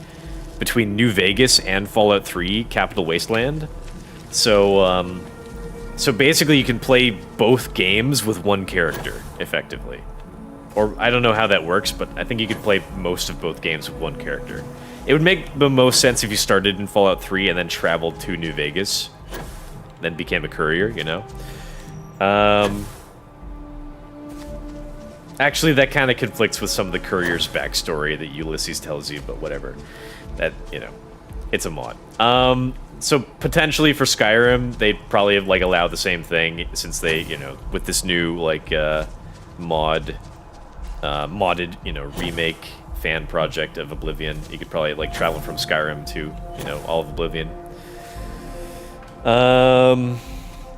New Vegas and Fallout 3 Capital Wasteland. So basically you can play both games with one character, effectively. Or I don't know how that works, but I think you could play most of both games with one character. It would make the most sense if you started in Fallout 3 and then traveled to New Vegas, then became a courier, you know? Actually, that kind of conflicts with some of the courier's backstory that Ulysses tells you, but whatever. That, you know, it's a mod. So potentially for Skyrim, they probably have like allowed the same thing, since they, you know, with this new like modded, you know, remake fan project of Oblivion, you could probably like travel from Skyrim to, you know, all of Oblivion.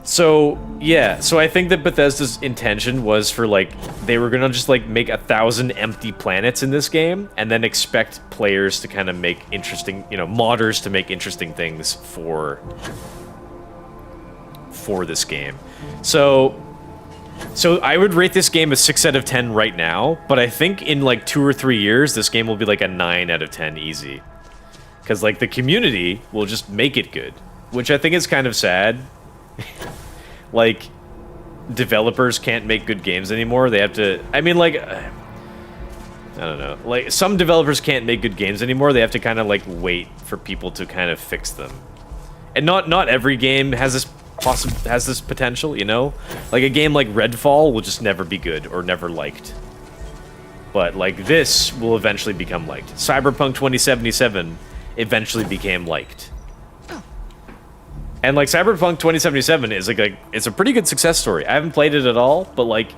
So yeah, so I think that Bethesda's intention was for like, they were gonna just like make 1,000 empty planets in this game and then expect players to kind of make interesting, you know, modders to make interesting things for this game. So I would rate this game a 6 out of 10 right now, but I think in like 2 or 3 years, this game will be like a 9 out of 10 easy. Because like the community will just make it good, which I think is kind of sad. Like, developers can't make good games anymore. They have to, I mean, like, I don't know. Like, some developers can't make good games anymore. They have to kind of, like, wait for people to kind of fix them. And not every game has this potential, you know? Like, a game like Redfall will just never be good or never liked. But, like, this will eventually become liked. Cyberpunk 2077 eventually became liked. And, like, Cyberpunk 2077 is, like, it's a pretty good success story. I haven't played it at all, but, like,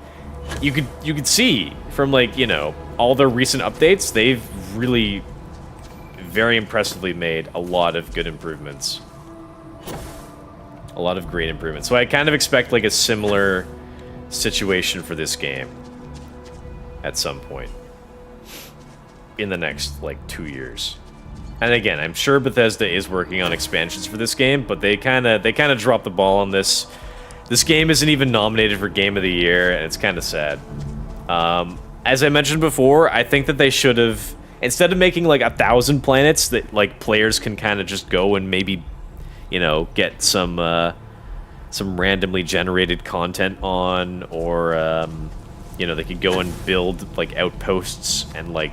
you could see from, like, you know, all their recent updates, they've really very impressively made a lot of good improvements. A lot of great improvements. So I kind of expect, like, a similar situation for this game at some point in the next, like, 2 years. And again, I'm sure Bethesda is working on expansions for this game, but they kind of dropped the ball on this. This game isn't even nominated for Game of the Year, and it's kind of sad. As I mentioned before, I think that they should have, instead of making like 1,000 planets that like players can kind of just go and maybe, you know, get some randomly generated content on, or you know, they could go and build like outposts and like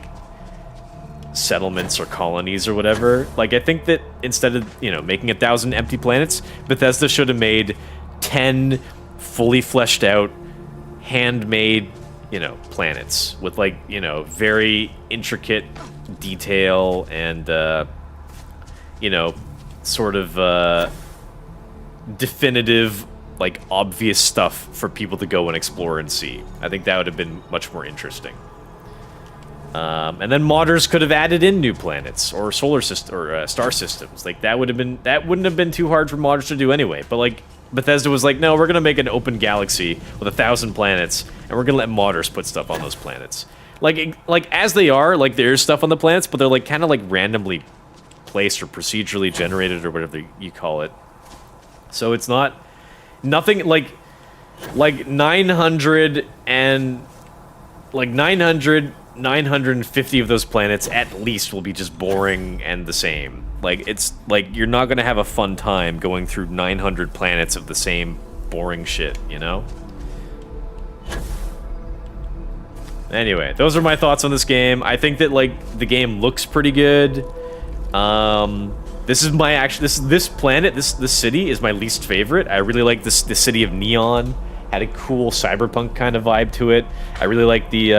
settlements or colonies or whatever. Like, I think that instead of, you know, making 1,000 empty planets, Bethesda should have made 10 fully fleshed out, handmade, you know, planets with, like, you know, very intricate detail and, you know, sort of definitive, like, obvious stuff for people to go and explore and see. I think that would have been much more interesting. And then modders could have added in new planets or solar system or star systems. Like, that wouldn't have been too hard for modders to do anyway. But like, Bethesda was like, no, we're gonna make an open galaxy with 1,000 planets, and we're gonna let modders put stuff on those planets. Like as they are, like, there's stuff on the planets, but they're like kind of like randomly placed or procedurally generated or whatever you call it. So it's nothing like 950 of those planets at least will be just boring and the same. Like, it's like you're not gonna have a fun time going through 900 planets of the same boring shit, you know? Anyway, those are my thoughts on this game. I think that, like, the game looks pretty good. This is my this planet, this city is my least favorite. I really like the city of Neon. Had a cool cyberpunk kind of vibe to it. I really like the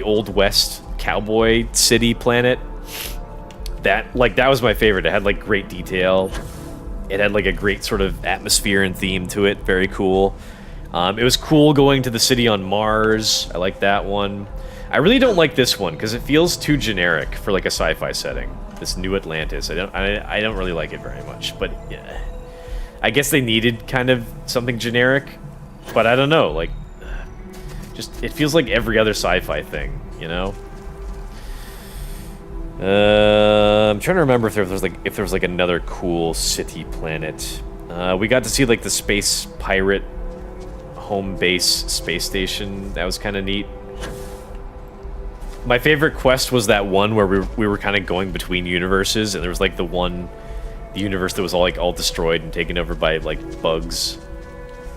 Old West cowboy city planet. That was my favorite. It had like great detail. It had like a great sort of atmosphere and theme to it. Very cool. It was cool going to the city on Mars. I like that one. I really don't like this one because it feels too generic for like a sci-fi setting. This New Atlantis. I don't really like it very much. But yeah, I guess they needed kind of something generic. But I don't know. Like, just it feels like every other sci-fi thing, you know. I'm trying to remember if there was like another cool city planet. We got to see like the space pirate home base space station. That was kind of neat. My favorite quest was that one where we were kind of going between universes, and there was like the universe that was all destroyed and taken over by like bugs,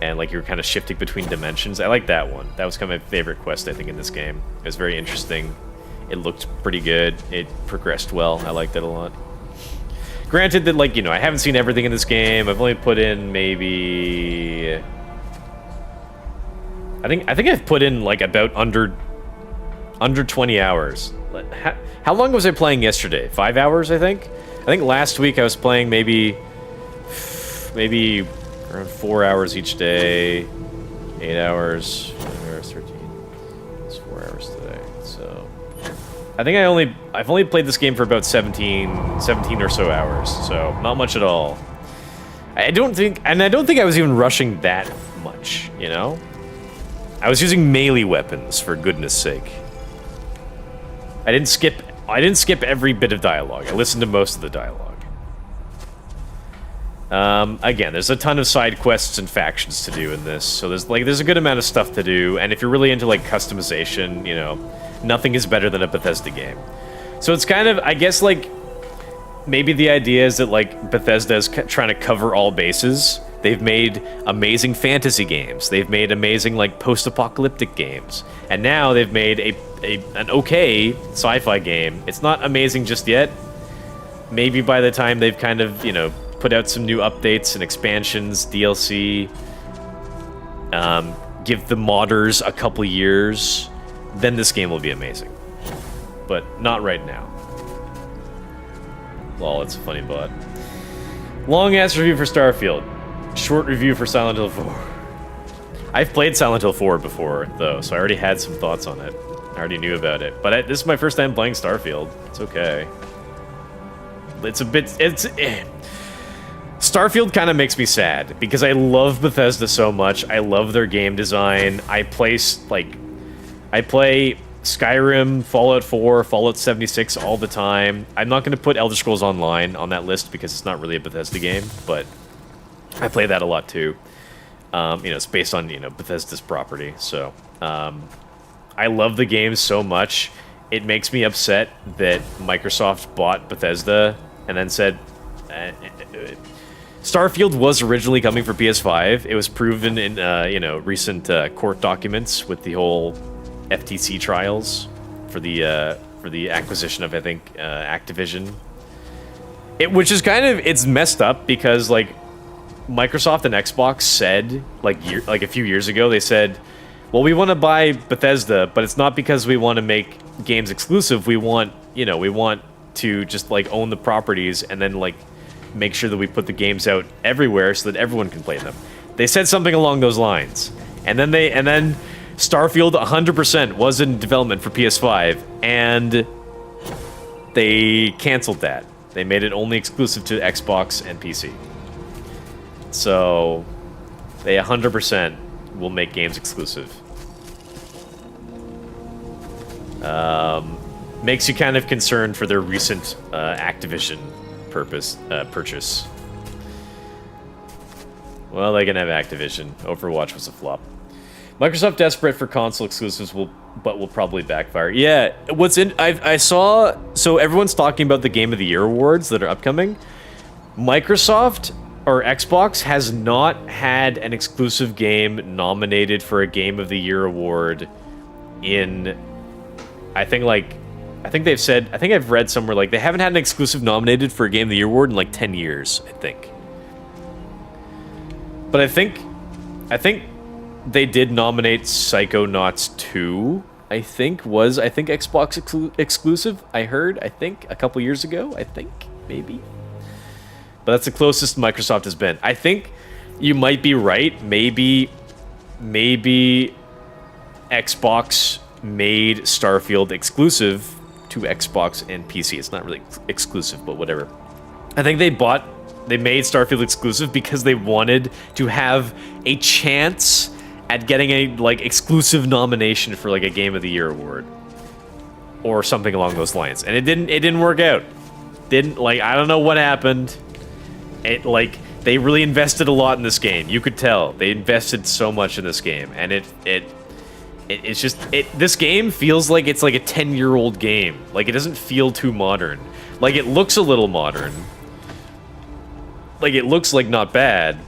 and like you were kind of shifting between dimensions. I like that one. That was kind of my favorite quest, I think, in this game. It was very interesting. It looked pretty good. It progressed well. I liked it a lot. Granted that, like, you know, I haven't seen everything in this game. I've only put in maybe... I think I've put in, like, about under 20 hours. How long was I playing yesterday? 5 hours, I think? I think last week I was playing maybe around 4 hours each day. 8 hours. 13. It's 4 hours today, so... I think I've only played this game for about 17 or so hours, so not much at all. I don't think I was even rushing that much, you know? I was using melee weapons, for goodness sake. I didn't skip every bit of dialogue. I listened to most of the dialogue. Again, there's a ton of side quests and factions to do in this, so there's a good amount of stuff to do, and if you're really into like customization, you know, nothing is better than a Bethesda game. So it's kind of, I guess, like, maybe the idea is that like Bethesda is trying to cover all bases They've made amazing fantasy games. They've made amazing like post-apocalyptic games, and now they've made an okay sci-fi game. It's not amazing just yet. Maybe by the time they've kind of, you know, put out some new updates and expansions, DLC, give the modders a couple years, then this game will be amazing. But not right now. Lol, it's a funny bot. Long-ass review for Starfield. Short review for Silent Hill 4. I've played Silent Hill 4 before, though, so I already had some thoughts on it. I already knew about it. But this is my first time playing Starfield. It's okay. It's a bit... Starfield kind of makes me sad, because I love Bethesda so much. I love their game design. I play Skyrim, Fallout 4, Fallout 76 all the time. I'm not going to put Elder Scrolls Online on that list because it's not really a Bethesda game, but I play that a lot too. You know, it's based on, you know, Bethesda's property, so... I love the game so much, it makes me upset that Microsoft bought Bethesda and then said... Starfield was originally coming for PS5. It was proven in, you know, recent court documents with the whole FTC trials for the acquisition of, I think, Activision. Which is kind of, it's messed up because, like, Microsoft and Xbox said, like a few years ago, they said, well, we want to buy Bethesda, but it's not because we want to make games exclusive. We want, you know, we want to just, like, own the properties and then, like, make sure that we put the games out everywhere so that everyone can play them. They said something along those lines. And then Starfield 100% was in development for PS5, and they canceled that. They made it only exclusive to Xbox and PC. So, they 100% will make games exclusive. Makes you kind of concerned for their recent Activision purchase. Well, they can have Activision. Overwatch was a flop. Microsoft desperate for console exclusives but will probably backfire. Yeah, I saw, so everyone's talking about the Game of the Year awards that are upcoming. Microsoft or Xbox has not had an exclusive game nominated for a Game of the Year award in, I think they've said, I think I've read somewhere, like, they haven't had an exclusive nominated for a Game of the Year award in, like, 10 years, I think. But I think they did nominate Psychonauts 2, I think Xbox exclusive, I heard, a couple years ago, maybe. But that's the closest Microsoft has been. I think you might be right. Maybe Xbox made Starfield exclusive to Xbox and PC. It's not really exclusive, but whatever. I think they made Starfield exclusive because they wanted to have a chance at getting a, like, exclusive nomination for, like, a Game of the Year award or something along those lines. And it didn't work out. I don't know what happened. They really invested a lot in this game. You could tell. They invested so much in this game, and it's just this game feels like it's like a 10-year-old game. Like, it doesn't feel too modern. Like, it looks a little modern. Like, it looks like not bad.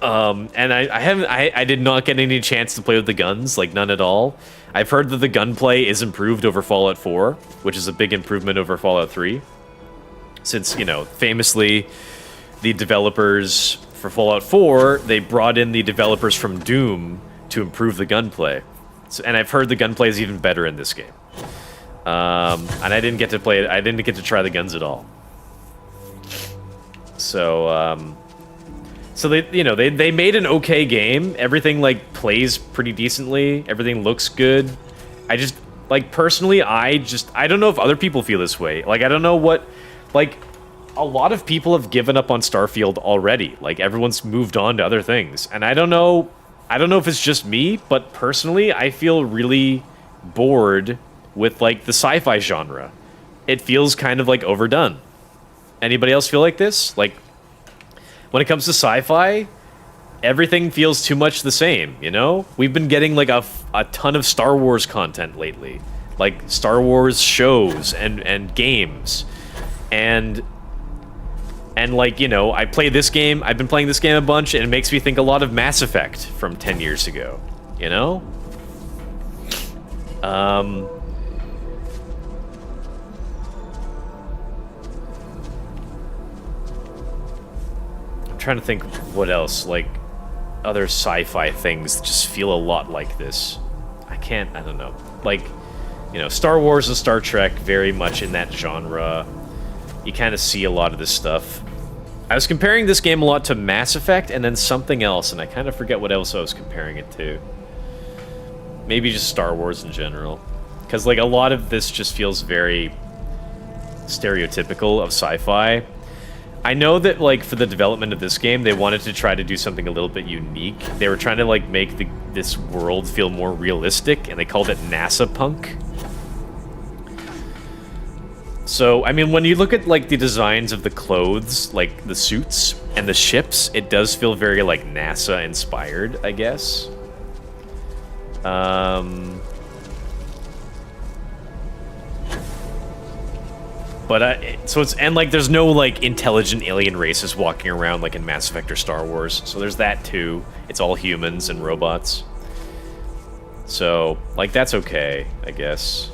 And I did not get any chance to play with the guns, like, none at all. I've heard that the gunplay is improved over Fallout 4, which is a big improvement over Fallout 3. Since, you know, famously, the developers for Fallout 4, they brought in the developers from Doom to improve the gunplay. And I've heard the gunplay is even better in this game. And I didn't get to play it. I didn't get to try the guns at all. So they, you know, they made an okay game. Everything, like, plays pretty decently. Everything looks good. I just, like, personally, I don't know if other people feel this way. Like, I don't know what, like, a lot of people have given up on Starfield already. Like, everyone's moved on to other things. And I don't know if it's just me, but personally, I feel really bored with, like, the sci-fi genre. It feels kind of, like, overdone. Anybody else feel like this? Like, when it comes to sci-fi, everything feels too much the same, you know? We've been getting, like, a ton of Star Wars content lately. Like, Star Wars shows and games. And And, like, you know, I play this game, I've been playing this game a bunch, and it makes me think a lot of Mass Effect from 10 years ago, you know? I'm trying to think what else, like, other sci-fi things that just feel a lot like this. I don't know. Like, you know, Star Wars and Star Trek, very much in that genre. You kind of see a lot of this stuff. I was comparing this game a lot to Mass Effect and then something else, and I kind of forget what else I was comparing it to. Maybe just Star Wars in general. Because, like, a lot of this just feels very stereotypical of sci-fi. I know that, like, for the development of this game, they wanted to try to do something a little bit unique. They were trying to, like, make this world feel more realistic, and they called it NASA Punk. So, I mean, when you look at, like, the designs of the clothes, like, the suits and the ships, it does feel very, like, NASA-inspired, I guess. But, so it's, and, like, there's no, like, intelligent alien races walking around, like, in Mass Effect or Star Wars. So there's that, too. It's all humans and robots. So, like, that's okay, I guess.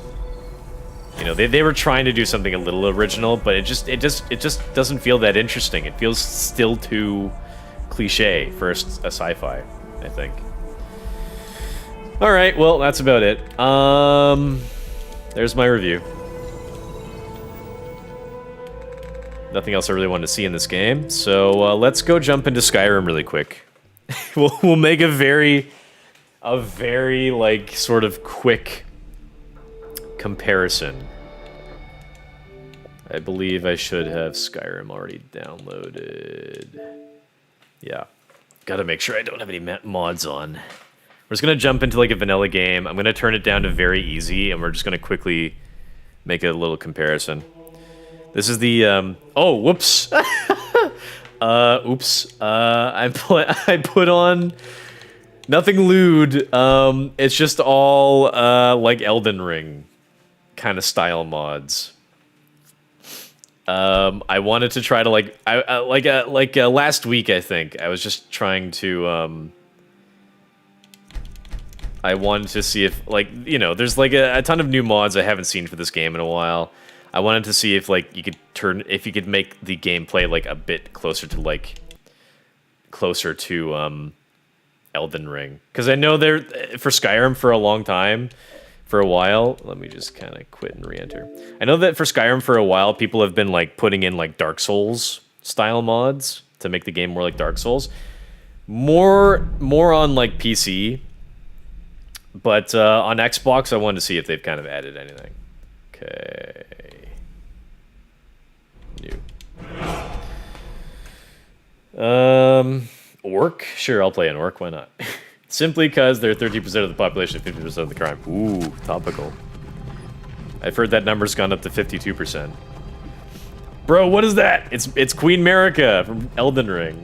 You know, they were trying to do something a little original, but it just doesn't feel that interesting. It feels still too cliche for a sci-fi, I think. All right, well, that's about it. There's my review. Nothing else I really wanted to see in this game, so let's go jump into Skyrim really quick. We'll make a very like sort of quick comparison. I believe I should have Skyrim already downloaded. Yeah. Gotta make sure I don't have any mods on. We're just gonna jump into like a vanilla game. I'm gonna turn it down to very easy, and we're just gonna quickly make a little comparison. This is the, oh, whoops. Oops. I put on nothing lewd. It's just all, like Elden Ring kind of style mods. I wanted to try to like last week, I think I was just trying to I wanted to see if, like, you know, there's like a ton of new mods I haven't seen for this game in a while. I wanted to see if, like, you could make the gameplay like a bit closer to Elden Ring, because I know there for Skyrim for a long time. For a while, let me just kind of quit and re-enter. I know that for Skyrim for a while, people have been like putting in like Dark Souls style mods to make the game more like Dark Souls. More on like PC, but on Xbox, I wanted to see if they've kind of added anything. Okay. New. Orc? Sure, I'll play an orc. Why not? Simply because they're 30% of the population, 50% of the crime. Ooh, topical. I've heard that number's gone up to 52%. Bro, what is that? It's Queen Marika from Elden Ring.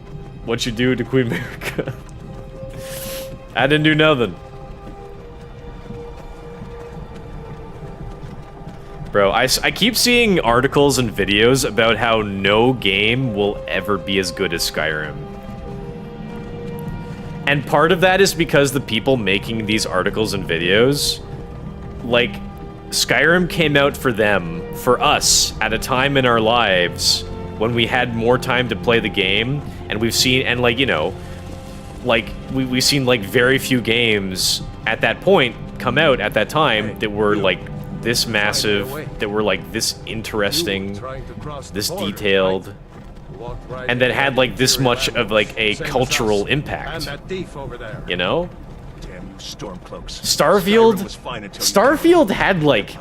What you do to Queen Marika? I didn't do nothing. Bro, I keep seeing articles and videos about how no game will ever be as good as Skyrim. And part of that is because the people making these articles and videos, like, Skyrim came out for them, for us, at a time in our lives when we had more time to play the game, and we've seen, and like, you know, like, we've seen, like, very few games at that point come out at that time that were, like, this massive, that were, like, this interesting, this detailed, and that had like this much of like a cultural impact, you know? Starfield had like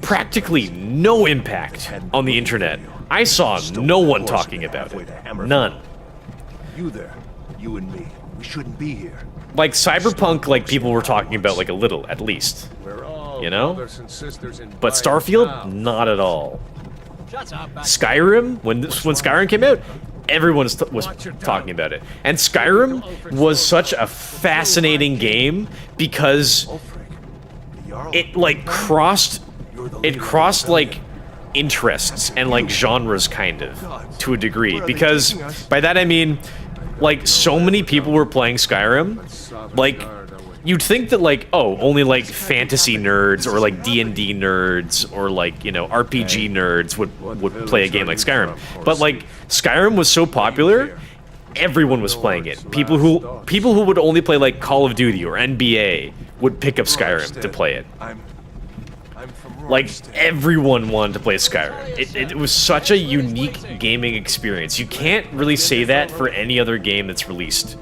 practically no impact on the internet. I saw no one talking about it. None. You there, you and me. We shouldn't be here. Like Cyberpunk, like people were talking about like a little, at least. You know? But Starfield, not at all. Skyrim, when Skyrim came out, everyone was talking about it. And Skyrim was such a fascinating game because it like crossed like interests and like genres kind of to a degree, because by that I mean like so many people were playing Skyrim, like you'd think that like, oh, only like fantasy nerds or like D&D nerds or like, you know, RPG nerds would play a game like Skyrim, but like Skyrim was so popular, everyone was playing it. People who would only play like Call of Duty or NBA would pick up Skyrim to play it. Like, everyone wanted to play Skyrim. It was such a unique gaming experience. You can't really say that for any other game that's released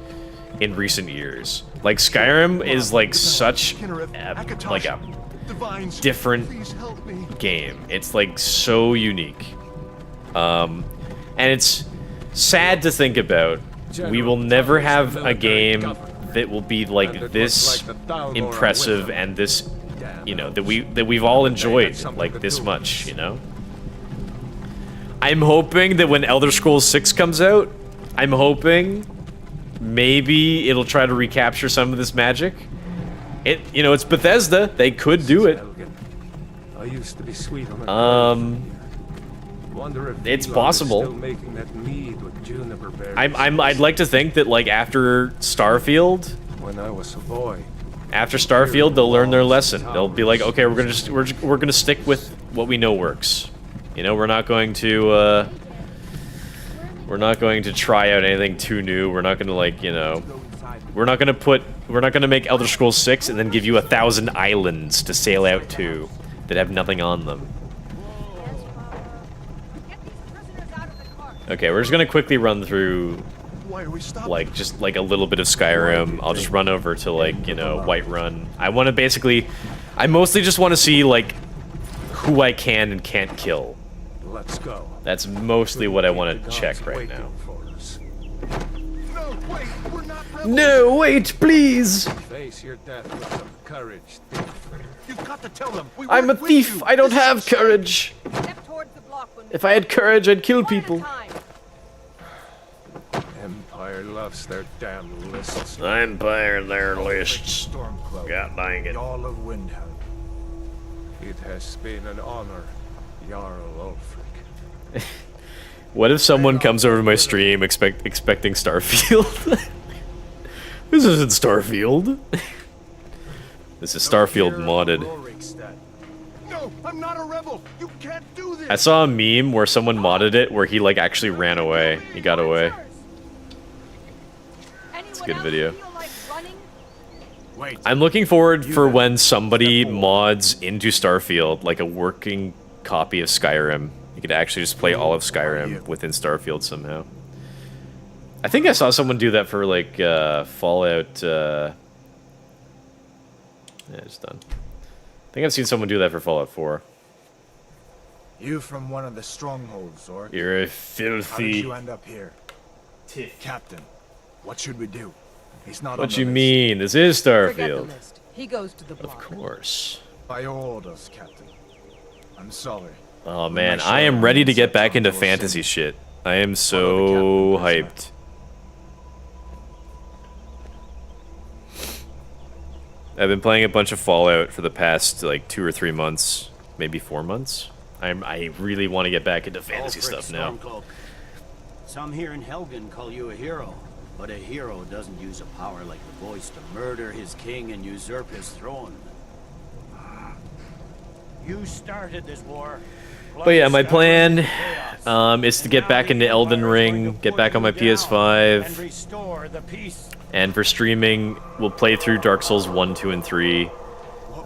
in recent years. Like, Skyrim is like such like a different game. It's like so unique. And it's sad to think about. We will never have a game that will be like this impressive and this, you know, that we've all enjoyed like this much, you know? I'm hoping that when Elder Scrolls 6 comes out, I'm hoping maybe it'll try to recapture some of this magic. You know, it's Bethesda. They could do it. I used to be sweet on it's possible. I'd like to think that like after Starfield, when I was a boy, after Starfield, they'll learn their lesson. They'll be like, okay, we're gonna stick with what we know works. You know, we're not going to try out anything too new. We're not gonna like, you know, we're not gonna make Elder Scrolls 6 and then give you 1,000 islands to sail out to that have nothing on them. Okay, we're just gonna quickly run through like just like a little bit of Skyrim. I'll just run over to like, you know, Whiterun. I mostly just want to see like who I can and can't kill. Let's go. That's mostly what I want to check right now. No, wait, please. Face your death with some courage, thief. You've got to tell them. I'm a thief. I don't have courage. If I had courage, I'd kill people. Empire loves their damn lists. Empire, their lists. God dang it. Jarl of Windhelm. It has been an honor, Jarl Ulfric. What if someone comes over to my stream expecting Starfield? This isn't Starfield. This is Starfield modded. No, I'm not a rebel. You can't do this. I saw a meme where someone modded it where he like actually ran away. He got away. It's a good video. I'm looking forward for when somebody mods into Starfield like a working copy of Skyrim. You could actually just play all of Skyrim within Starfield somehow. I think I saw someone do that for like Fallout. Yeah, it's done. I think I've seen someone do that for Fallout 4. You from one of the strongholds, Zork? You're a How filthy. did you end up here? Captain, what should we do? He's not on What the you list. mean? This is Starfield. He goes to the Of course. By your orders, Captain. I'm sorry. Oh man, I am ready to get back into fantasy shit. I am so hyped. I've been playing a bunch of Fallout for the past like 2 or 3 months, maybe 4 months. I really want to get back into fantasy stuff now. Stormcloak. Some here in Helgen call you a hero, but a hero doesn't use a power like the voice to murder his king and usurp his throne. You started this war. But yeah, my plan is to get back into Elden Ring, get back on my PS5, and for streaming, we'll play through Dark Souls 1, 2, and 3, and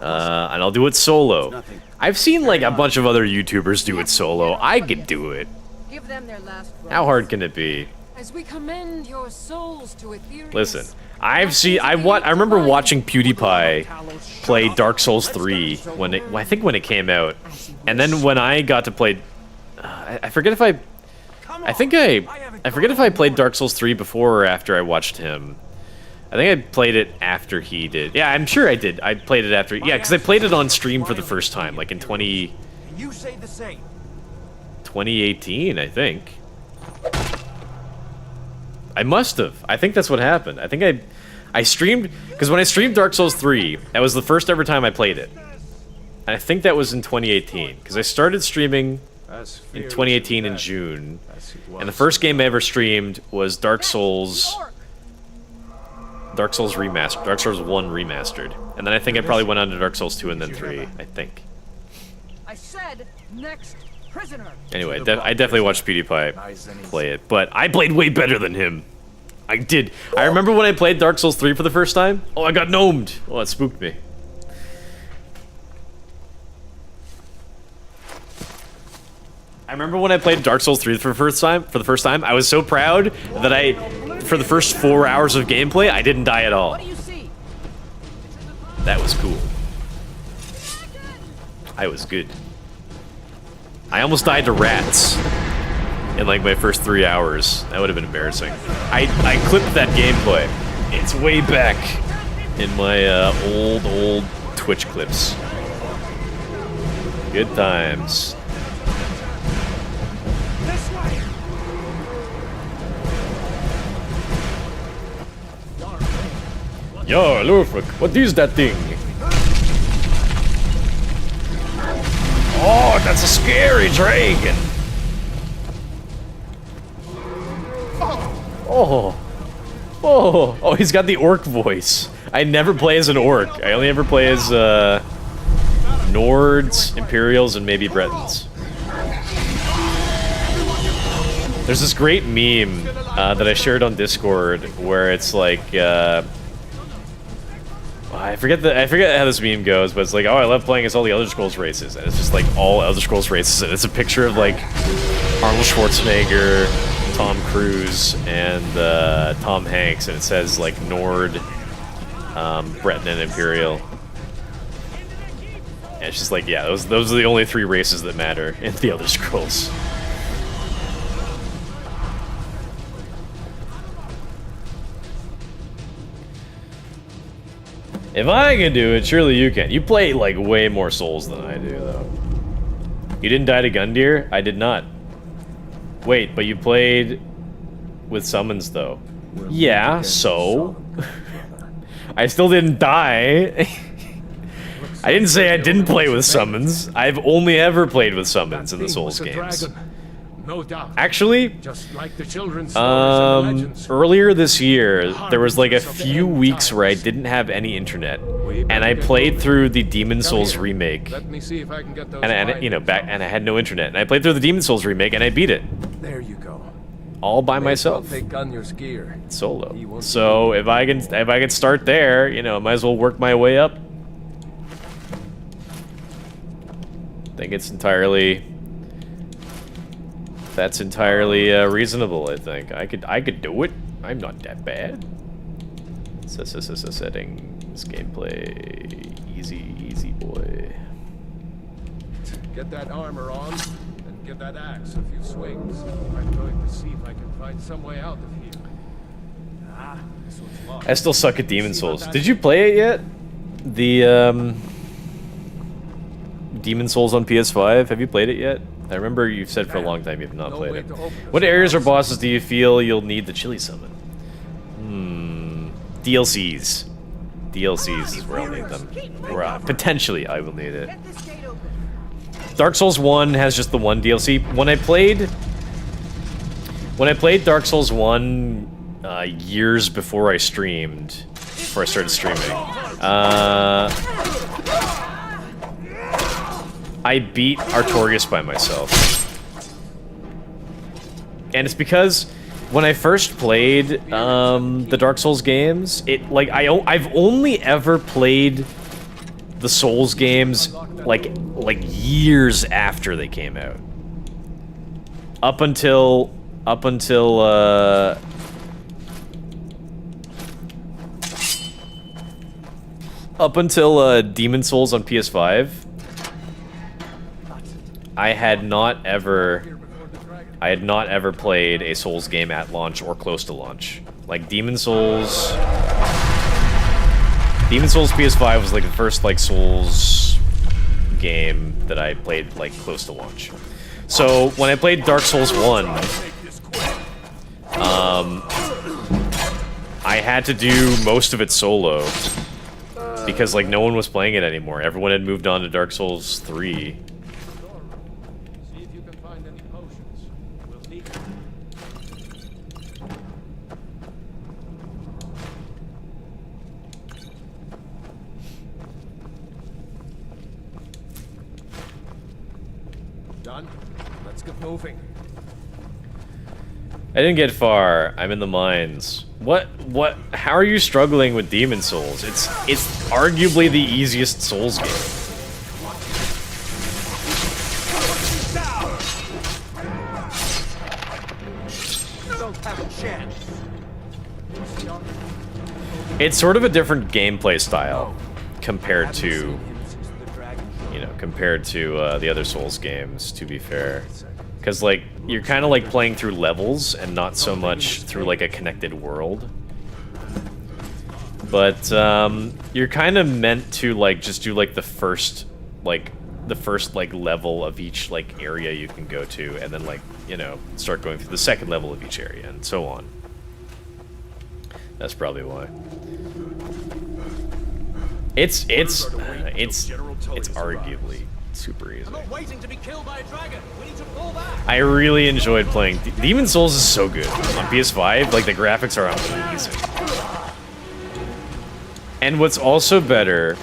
I'll do it solo. I've seen like a bunch of other YouTubers do it solo. I could do it. Give them their last How hard can it be? As we commend your souls to Aetherius. Listen, I remember watching PewDiePie play Dark Souls 3 I think when it came out, and then when I got to play, I forget if I forget if I played Dark Souls 3 before or after I watched him. I think I played it after he did. Yeah, I'm sure I did. I played it after. Yeah, because I played it on stream for the first time, like in 2018, I think. I must have. I think that's what happened. I think I streamed, because when I streamed Dark Souls 3, that was the first ever time I played it. And I think that was in 2018, because I started streaming in 2018 in June. And the first game I ever streamed was Dark Souls Remastered. Dark Souls 1 Remastered. And then I think I probably went on to Dark Souls 2 and then 3, I think. I said next prisoner. Anyway, I definitely watched PewDiePie play it, but I played way better than him. I did. I remember when I played Dark Souls 3 for the first time. Oh, I got gnomed. Oh, it spooked me. I remember when I played Dark Souls 3 for the first time, I was so proud that for the first 4 hours of gameplay, I didn't die at all. That was cool. I was good. I almost died to rats in like my first 3 hours. That would have been embarrassing. I clipped that gameplay. It's way back in my old Twitch clips. Good times. Yo, Lufuk, what is that thing? Oh, that's a scary dragon. Oh. Oh. Oh, he's got the orc voice. I never play as an orc. I only ever play as Nords, Imperials, and maybe Bretons. There's this great meme that I shared on Discord where it's like I forget how this meme goes, but it's like, oh, I love playing as all the Elder Scrolls races, and it's just like all Elder Scrolls races, and it's a picture of like Arnold Schwarzenegger, Tom Cruise, and Tom Hanks, and it says like Nord, Breton, and Imperial. And it's just like, yeah, those are the only 3 races that matter in the Elder Scrolls. If I can do it, surely you can. You play, like, way more Souls than I do, though. You didn't die to Gundyr? I did not. Wait, but you played with summons, though. Yeah, so? I still didn't die. I didn't say I didn't play with summons. I've only ever played with summons in the Souls games. No doubt. Actually, just like the children's stories and legends. Earlier this year, there was like a few weeks where I didn't have any internet, and I played through the Demon Souls remake. Let me see if I can get those and you know, and I had no internet, and I played through the Demon Souls remake, and I beat it. There you go. All by myself. Take Gunyr's gear. Solo. So if I can start there, you know, I might as well work my way up. I think it's entirely. That's entirely reasonable, I think. I could do it. I'm not that bad. Settings, gameplay, easy boy. Get that armor on, and give that axe a few swings. I'm going to see if I can find some way out of here. Ah, this one's locked. I still suck at Demon Souls. Did you play it yet? The Demon Souls on PS5. Have you played it yet? I remember you've said for a long time you've not played it. What areas or bosses do you feel you'll need the chili summon? DLCs. DLCs is where I'll need them. Or, potentially I will need it. Dark Souls 1 has just the one DLC. When I played Dark Souls 1 years before I streamed, before I started streaming, I beat Artorias by myself. And it's because when I first played the Dark Souls games, I've only ever played the Souls games like years after they came out. Up until Demon Souls on PS5. I had not ever played a Souls game at launch or close to launch. Like Demon Souls PS5 was like the first like Souls game that I played like close to launch. So when I played Dark Souls 1, I had to do most of it solo because like no one was playing it anymore. Everyone had moved on to Dark Souls 3. Done? Let's get moving. I didn't get far. I'm in the mines. What? How are you struggling with Demon Souls? It's arguably the easiest Souls game. Don't have a chance. It's sort of a different gameplay style compared to, the other Souls games, to be fair. Because, like, you're kind of like playing through levels and not so much through, like, a connected world. But, you're kind of meant to, like, just do, like, the first level of each, like, area you can go to, and then, like, start going through the second level of each area, and so on. That's probably why. It's arguably super easy. I really enjoyed playing. Demon Souls is so good on PS5. Like, the graphics are amazing. And what's also better,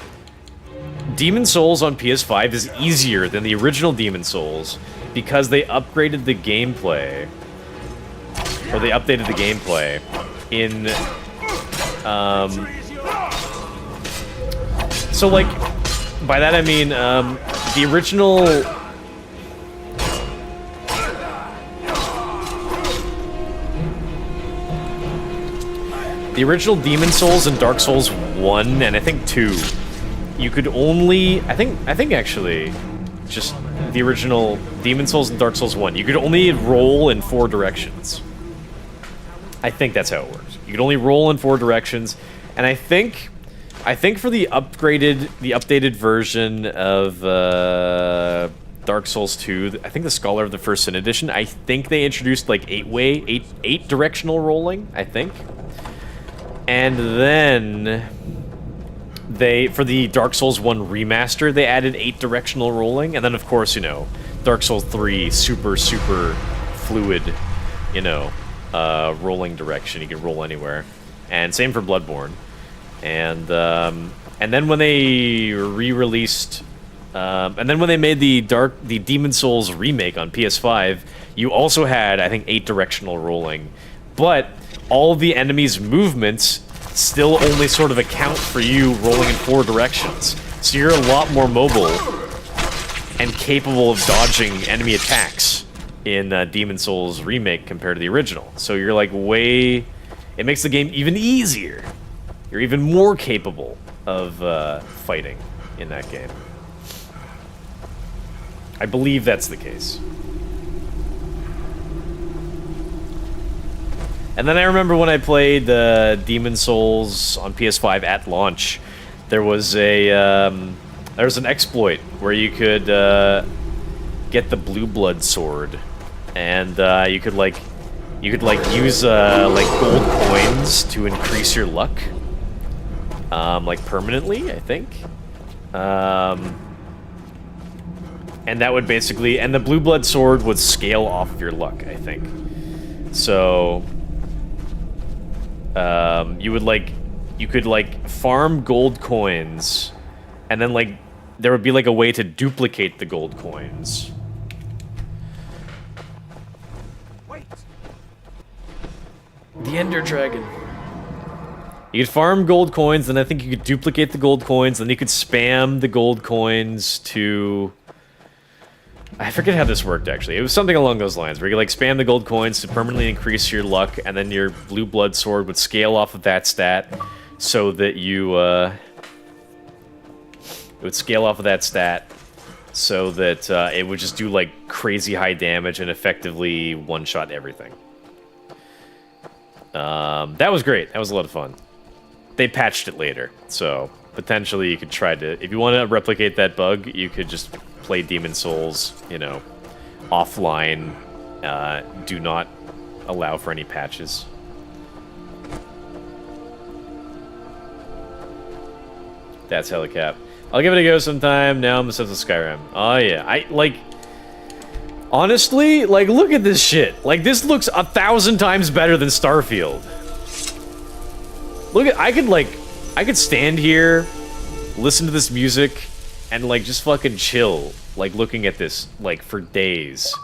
Demon Souls on PS5 is easier than the original Demon Souls because they upgraded the gameplay, or they updated the gameplay in, so, like, by that I mean, the original... The original Demon Souls and Dark Souls 1, and I think 2, you could only... I think actually, just the original Demon Souls and Dark Souls 1, you could only roll in 4 directions. I think that's how it works. You could only roll in 4 directions, and I think for the updated version of Dark Souls 2, I think the Scholar of the First Sin edition, I think they introduced like 8 directional rolling, I think. And then for the Dark Souls 1 remaster, they added 8 directional rolling, and then of course, Dark Souls 3 super fluid, rolling direction. You can roll anywhere. And same for Bloodborne. And then when they re-released, and then when they made the Demon Souls remake on PS5, you also had, I think, 8 directional rolling, but all the enemies' movements still only sort of account for you rolling in 4 directions. So you're a lot more mobile and capable of dodging enemy attacks in Demon Souls remake compared to the original. So you're like it makes the game even easier. You're even more capable of fighting in that game. I believe that's the case. And then I remember when I played Demon Souls on PS5 at launch, there was an exploit where you could get the Blue Blood sword, and you could use gold coins to increase your luck. Like permanently, I think. And that would basically... And the Blue Blood Sword would scale off of your luck, I think. So... you could farm gold coins, and then there would be a way to duplicate the gold coins. Wait. The Ender Dragon. You could farm gold coins, and I think you could duplicate the gold coins, and you could spam the gold coins to... I forget how this worked, actually. It was something along those lines, where you could spam the gold coins to permanently increase your luck, and then your Blue Blood Sword would scale off of that stat, so that you, it would scale off of that stat, so that it would just do, crazy high damage and effectively one-shot everything. That was great. That was a lot of fun. They patched it later, so potentially you could try to... If you want to replicate that bug, you could just play Demon Souls, offline. Do not allow for any patches. That's Helicap. I'll give it a go sometime. Now I'm obsessed with Skyrim. Oh yeah, honestly, look at this shit. This looks 1,000 times better than Starfield. Look at, I could stand here, listen to this music, and like just fucking chill, like looking at this like for days.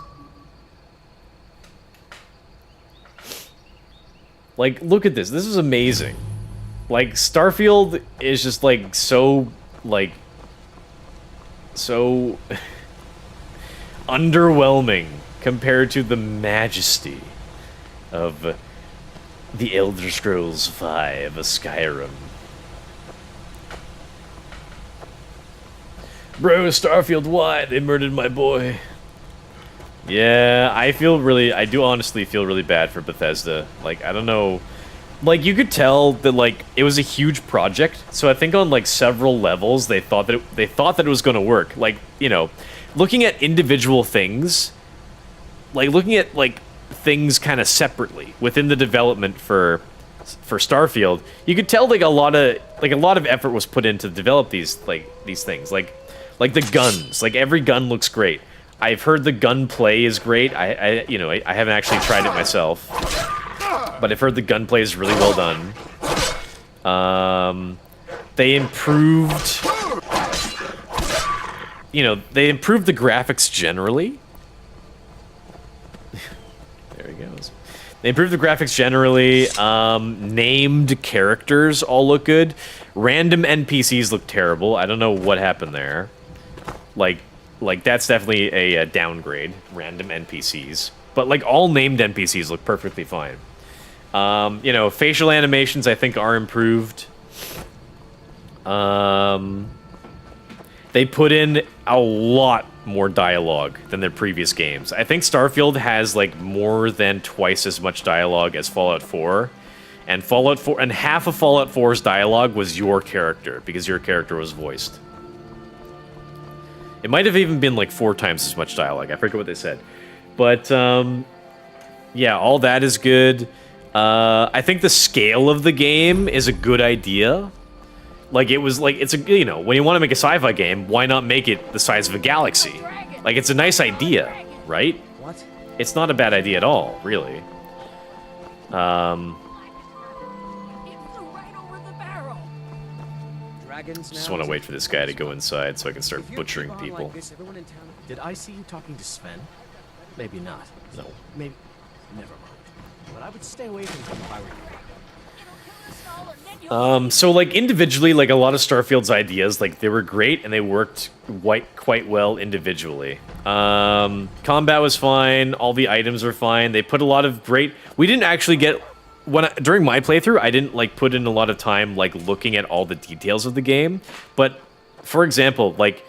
Like, look at this. This is amazing. Like, Starfield is just like so underwhelming compared to the majesty of the Elder Scrolls V, Skyrim. Bro, Starfield, why? They murdered my boy. Yeah, I do honestly feel really bad for Bethesda. Like, I don't know. Like, you could tell that, like, it was a huge project, so I think on, like, several levels, they thought that it was gonna work. Like, you know, looking at individual things, like, looking at, like, things kind of separately within the development for Starfield, you could tell, like, a lot of effort was put in to develop these things. Like the guns. Like, every gun looks great. I've heard the gunplay is great. I haven't actually tried it myself, but I've heard the gunplay is really well done. They improved, the graphics generally. There he goes. They improved the graphics generally. Named characters all look good. Random NPCs look terrible. I don't know what happened there. Like that's definitely a downgrade, random NPCs. But, like, all named NPCs look perfectly fine. Facial animations, I think, are improved. They put in a lot more dialogue than their previous games. I think Starfield has, like, more than twice as much dialogue as Fallout 4. And half of Fallout 4's dialogue was your character, because your character was voiced. It might have even been like 4 times as much dialogue. I forget what they said. But, yeah, all that is good. I think the scale of the game is a good idea. Like, it's when you want to make a sci-fi game, why not make it the size of a galaxy? Like, it's a nice idea, right? What? It's not a bad idea at all, really. Just want to wait for this guy to go inside so I can start butchering people. Did I see you talking to Sven? Maybe not. No. Maybe. Never mind. But I would stay away from him if I were you. So, like, individually, like, a lot of Starfield's ideas, like, they were great and they worked quite well individually. Combat was fine. All the items were fine. They put a lot of great... We didn't actually get... During my playthrough, I didn't, like, put in a lot of time, like, looking at all the details of the game. But, for example, like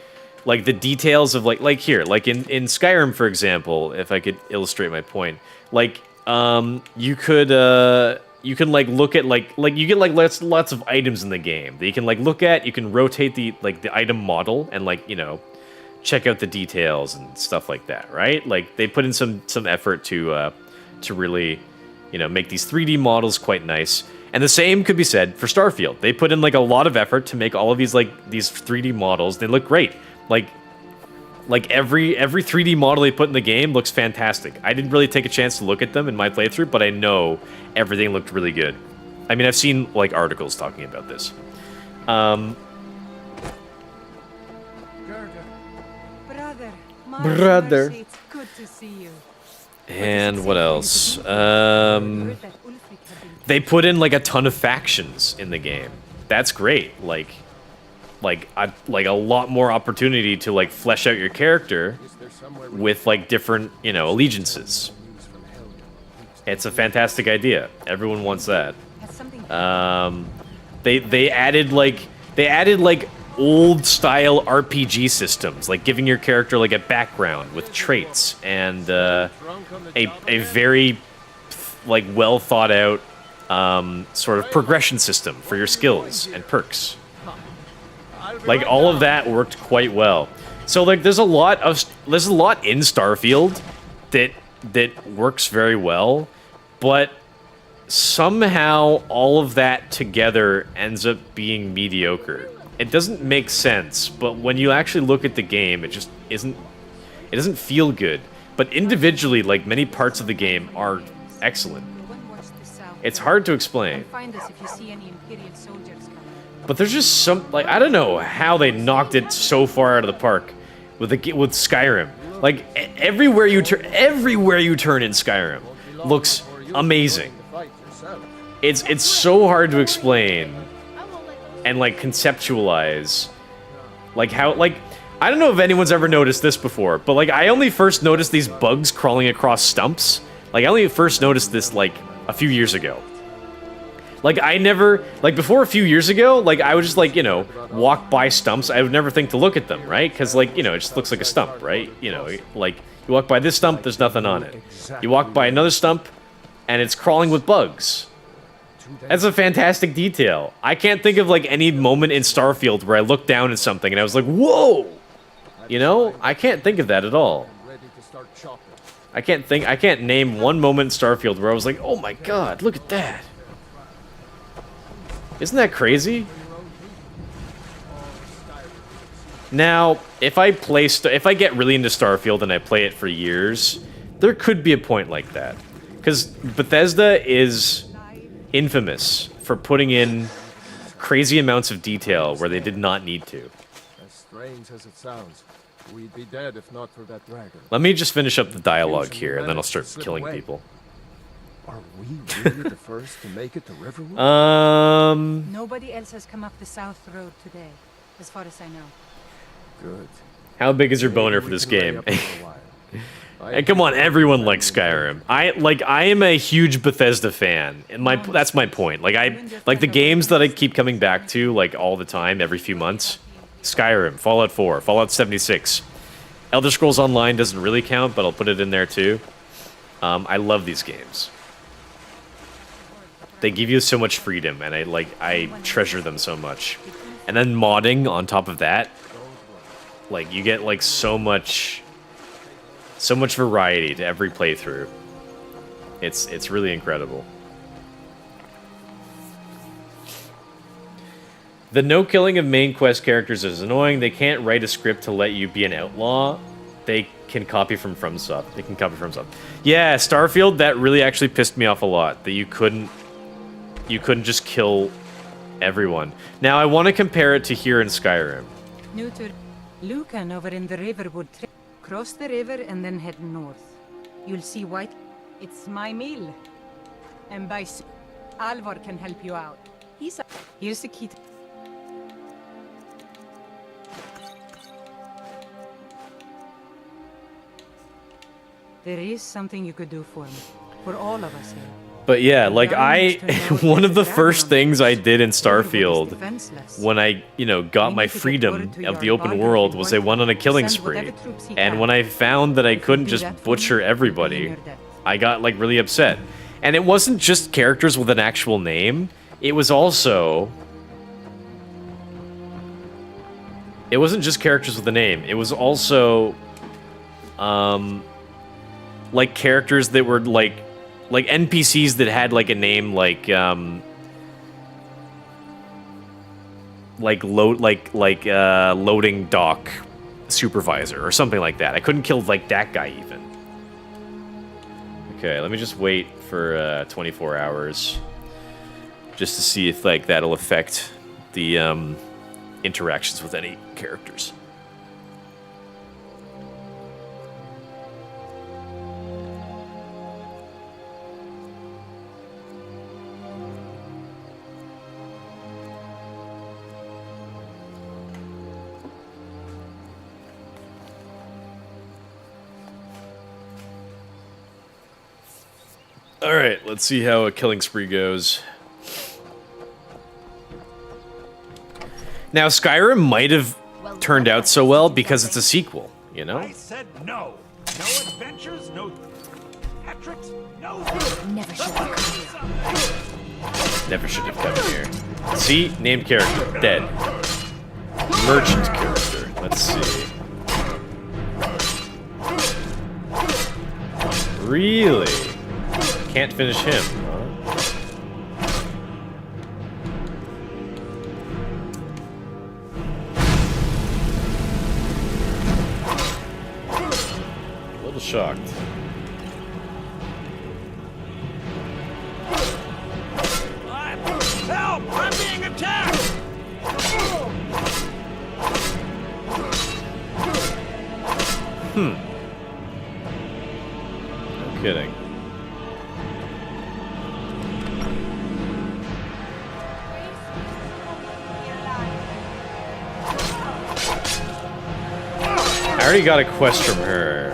the details of, like here, like in Skyrim, for example, if I could illustrate my point, like, you can, like, look at, like you get, like, lots of items in the game that you can, like, look at. You can rotate the item model and, like, check out the details and stuff like that, right? Like, they put in some effort to really... make these 3D models quite nice. And the same could be said for Starfield. They put in, like, a lot of effort to make all of these 3D models. They look great. Like every 3D model they put in the game looks fantastic. I didn't really take a chance to look at them in my playthrough, but I know everything looked really good. I mean, I've seen, like, articles talking about this. Brother. It's good to see you. And what else? They put in, like, a ton of factions in the game. That's great. Like a lot more opportunity to, like, flesh out your character with, like, different, allegiances. It's a fantastic idea. Everyone wants that. They added old style RPG systems, like giving your character, like, a background with traits and a very, like, well thought out sort of progression system for your skills and perks. Like, all of that worked quite well. So, like, there's a lot in Starfield that works very well, but somehow all of that together ends up being mediocre. It doesn't make sense, but when you actually look at the game, it just isn't... It doesn't feel good. But individually, like, many parts of the game are excellent. It's hard to explain. Find us if you see any Imperial soldiers coming. But there's just some, like, I don't know how they knocked it so far out of the park with Skyrim. Like, everywhere you turn in Skyrim looks amazing. It's so hard to explain and, like, conceptualize, like, how, like, I don't know if anyone's ever noticed this before, but, like, I only first noticed these bugs crawling across stumps. Like, I only first noticed this, like, a few years ago. Like, I never, like, before a few years ago, like, I would just, like, you know, walk by stumps. I would never think to look at them, right? Because, like, you know, it just looks like a stump, right? You know, like, you walk by this stump, there's nothing on it. You walk by another stump, and it's crawling with bugs. That's a fantastic detail. I can't think of, like, any moment in Starfield where I looked down at something and I was like, whoa! You know? I can't think of that at all. I can't name one moment in Starfield where I was like, oh my god, look at that. Isn't that crazy? Now, if I get really into Starfield and I play it for years, there could be a point like that. Because Bethesda is infamous for putting in crazy amounts of detail where they did not need to. As strange as it sounds, we'd be dead if not for that dragon. Let me just finish up the dialogue here, and then I'll start killing people. Are we really the first to make it to Riverwood? Nobody else has come up the south road today, as far as I know. Good. How big is your boner for this game? And come on, everyone likes Skyrim. I am a huge Bethesda fan, and that's my point. Like the games that I keep coming back to, like, all the time, every few months. Skyrim, Fallout 4, Fallout 76. Elder Scrolls Online doesn't really count, but I'll put it in there too. I love these games. They give you so much freedom, and I treasure them so much. And then modding on top of that, like, you get, like, so much variety to every playthrough. It's really incredible. The no killing of main quest characters is annoying. They can't write a script to let you be an outlaw. They can copy from FromSoft. They can copy from FromSoft. Yeah, Starfield, that really actually pissed me off a lot. That you couldn't just kill everyone. Now, I want to compare it to here in Skyrim. New to Lucan over in the Riverwood. Cross the river and then head north. You'll see white. It's my mill. And by Alvar can help you out. Here's the key. There is something you could do for me. For all of us here. But yeah, like one of the first things I did in Starfield when I, you know, got my freedom of the open world was I went on a killing spree. And when I found that I couldn't just butcher everybody, I got, like, really upset. And it wasn't just characters with an actual name, it was also... It wasn't just characters with a name, it was also... like, characters that were, like NPCs that had, like, a name like loading dock supervisor or something like that. I couldn't kill, like, that guy even. Okay, let me just wait for 24 hours just to see if, like, that'll affect the interactions with any characters. Alright, let's see how a killing spree goes. Now, Skyrim might have turned out so well because it's a sequel, you know? I said no. No adventures, no Patrick's, no. Never should have come here. See? Named character. Dead. Merchant character. Let's see. Really? Can't finish him, huh? A little shocked. Help! I'm being attacked! No kidding. I already got a quest from her.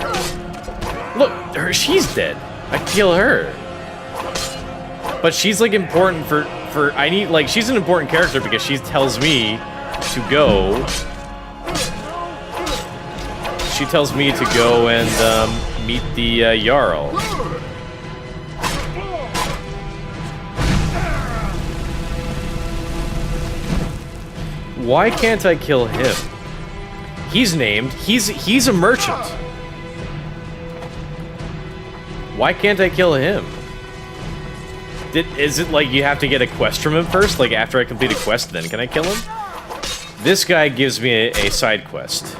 Look, she's dead. I kill her. But she's like important for I need like she's an important character because she tells me to go. She tells me to go and meet the Jarl. Why can't I kill him? He's named. He's a merchant. Why can't I kill him? Is it like you have to get a quest from him first? Like after I complete a quest, then can I kill him? This guy gives me a side quest.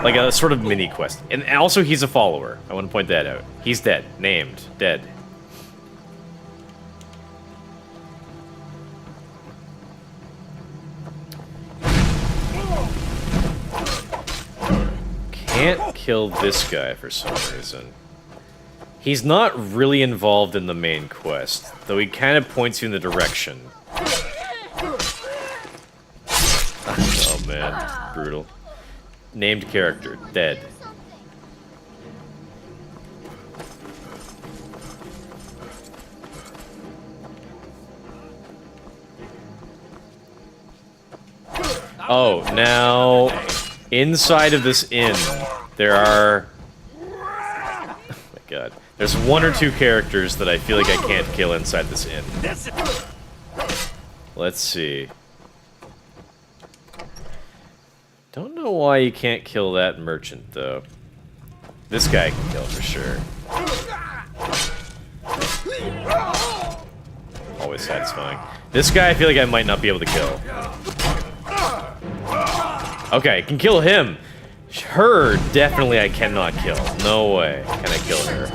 Like a sort of mini quest. And also he's a follower. I want to point that out. He's dead. Named. Dead. Can't kill this guy for some reason. He's not really involved in the main quest, though he kind of points you in the direction. Oh man, brutal. Named character, dead. Oh, now inside of this inn, there are... Oh my god. There's one or two characters that I feel like I can't kill inside this inn. Let's see. Don't know why you can't kill that merchant, though. This guy I can kill for sure. Always satisfying. This guy I feel like I might not be able to kill. Okay, I can kill him. Her, definitely I cannot kill. No way can I kill her.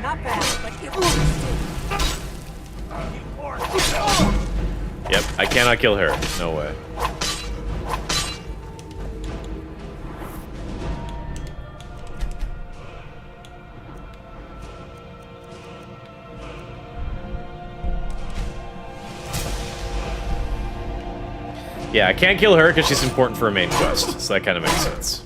Not bad, but it Yep, I cannot kill her. No way. Yeah, I can't kill her because she's important for a main quest, so that kind of makes sense.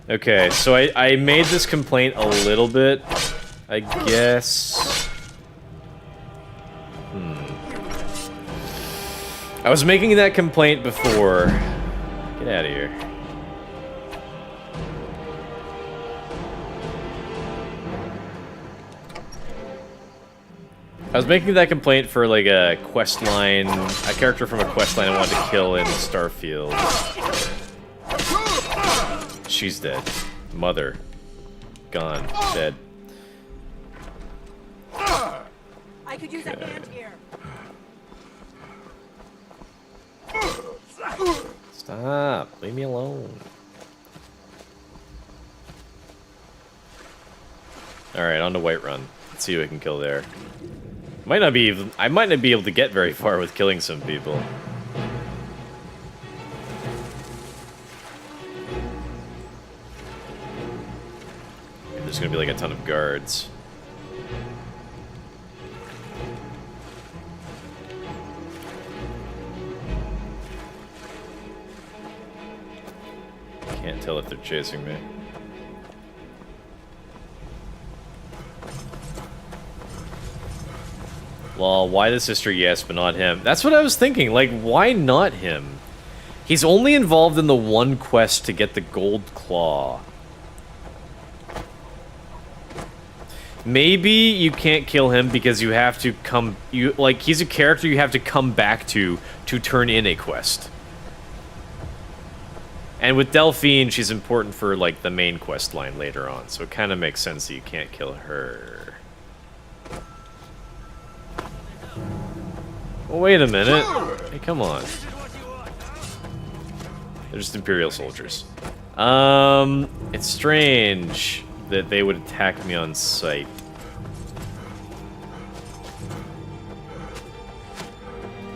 Okay, so I made this complaint a little bit, I guess. I was making that complaint before. Get out of here. I was making that complaint for like a quest line, a character from a quest line I wanted to kill in Starfield. She's dead. Mother. Gone. Dead. I could use a hand here. Stop. Leave me alone. Alright, on to Whiterun. Let's see who I can kill there. I might not be able to get very far with killing some people. There's gonna be like a ton of guards. Can't tell if they're chasing me. Lol, why the sister? Yes, but not him. That's what I was thinking. Like, why not him? He's only involved in the one quest to get the gold claw. Maybe you can't kill him because you have to come... Like, he's a character you have to come back to turn in a quest. And with Delphine, she's important for, like, the main quest line later on. So it kind of makes sense that you can't kill her. Well, wait a minute. Hey, come on. They're just Imperial soldiers. It's strange that they would attack me on sight.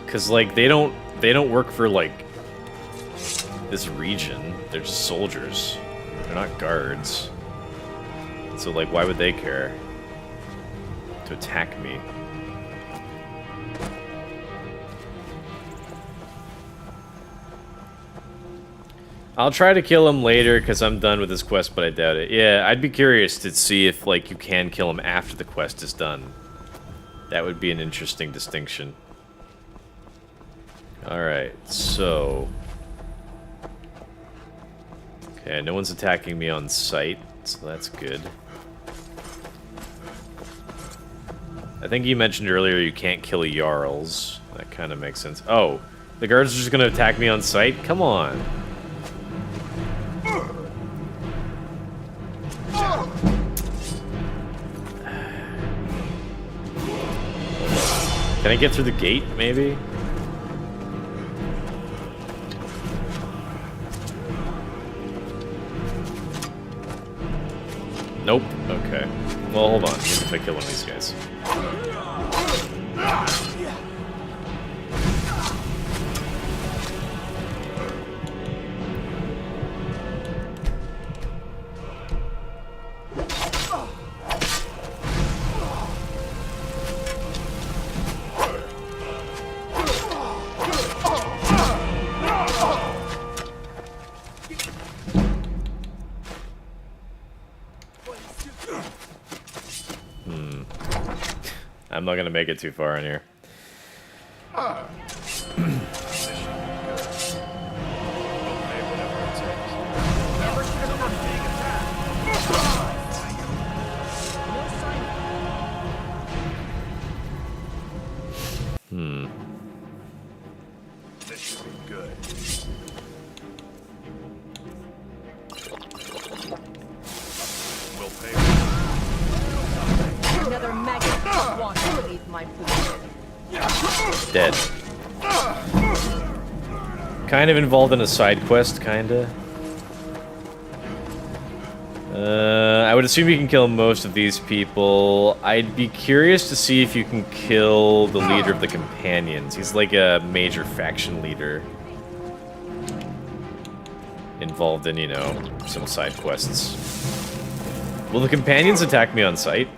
Because, like, they don't they don't work for, like, this region. They're just soldiers. They're not guards. So, like, why would they care to attack me? I'll try to kill him later because I'm done with this quest, but I doubt it. Yeah, I'd be curious to see if, like, you can kill him after the quest is done. That would be an interesting distinction. Alright, so... Okay, no one's attacking me on sight, so that's good. I think you mentioned earlier you can't kill Jarls. That kind of makes sense. Oh, the guards are just gonna attack me on sight? Come on. Can I get through the gate, maybe? Nope. Okay. Well, hold on. If I kill one of these guys. I'm not gonna make it too far in here. This should be good. We'll pay. Another maggot wants to leave my food. Dead. Kind of involved in a side quest, kinda. I would assume you can kill most of these people. I'd be curious to see if you can kill the leader of the companions. He's like a major faction leader. Involved in, you know, some side quests. Will the companions attack me on sight?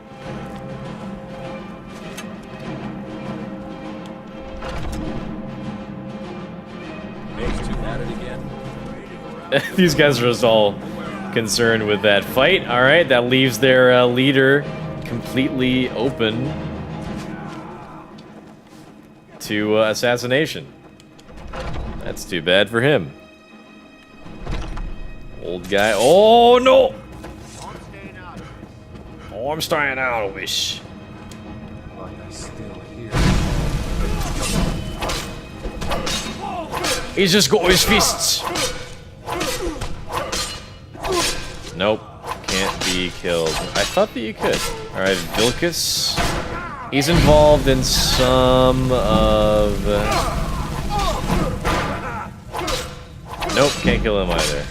These guys are just all concerned with that fight. Alright, that leaves their leader completely open to assassination. That's too bad for him. Old guy. Oh, no! Oh, I'm staying out of this. He's just got his fists. Nope. Can't be killed. I thought that you could. Alright, Vilcus. He's involved in some of... Nope, can't kill him either.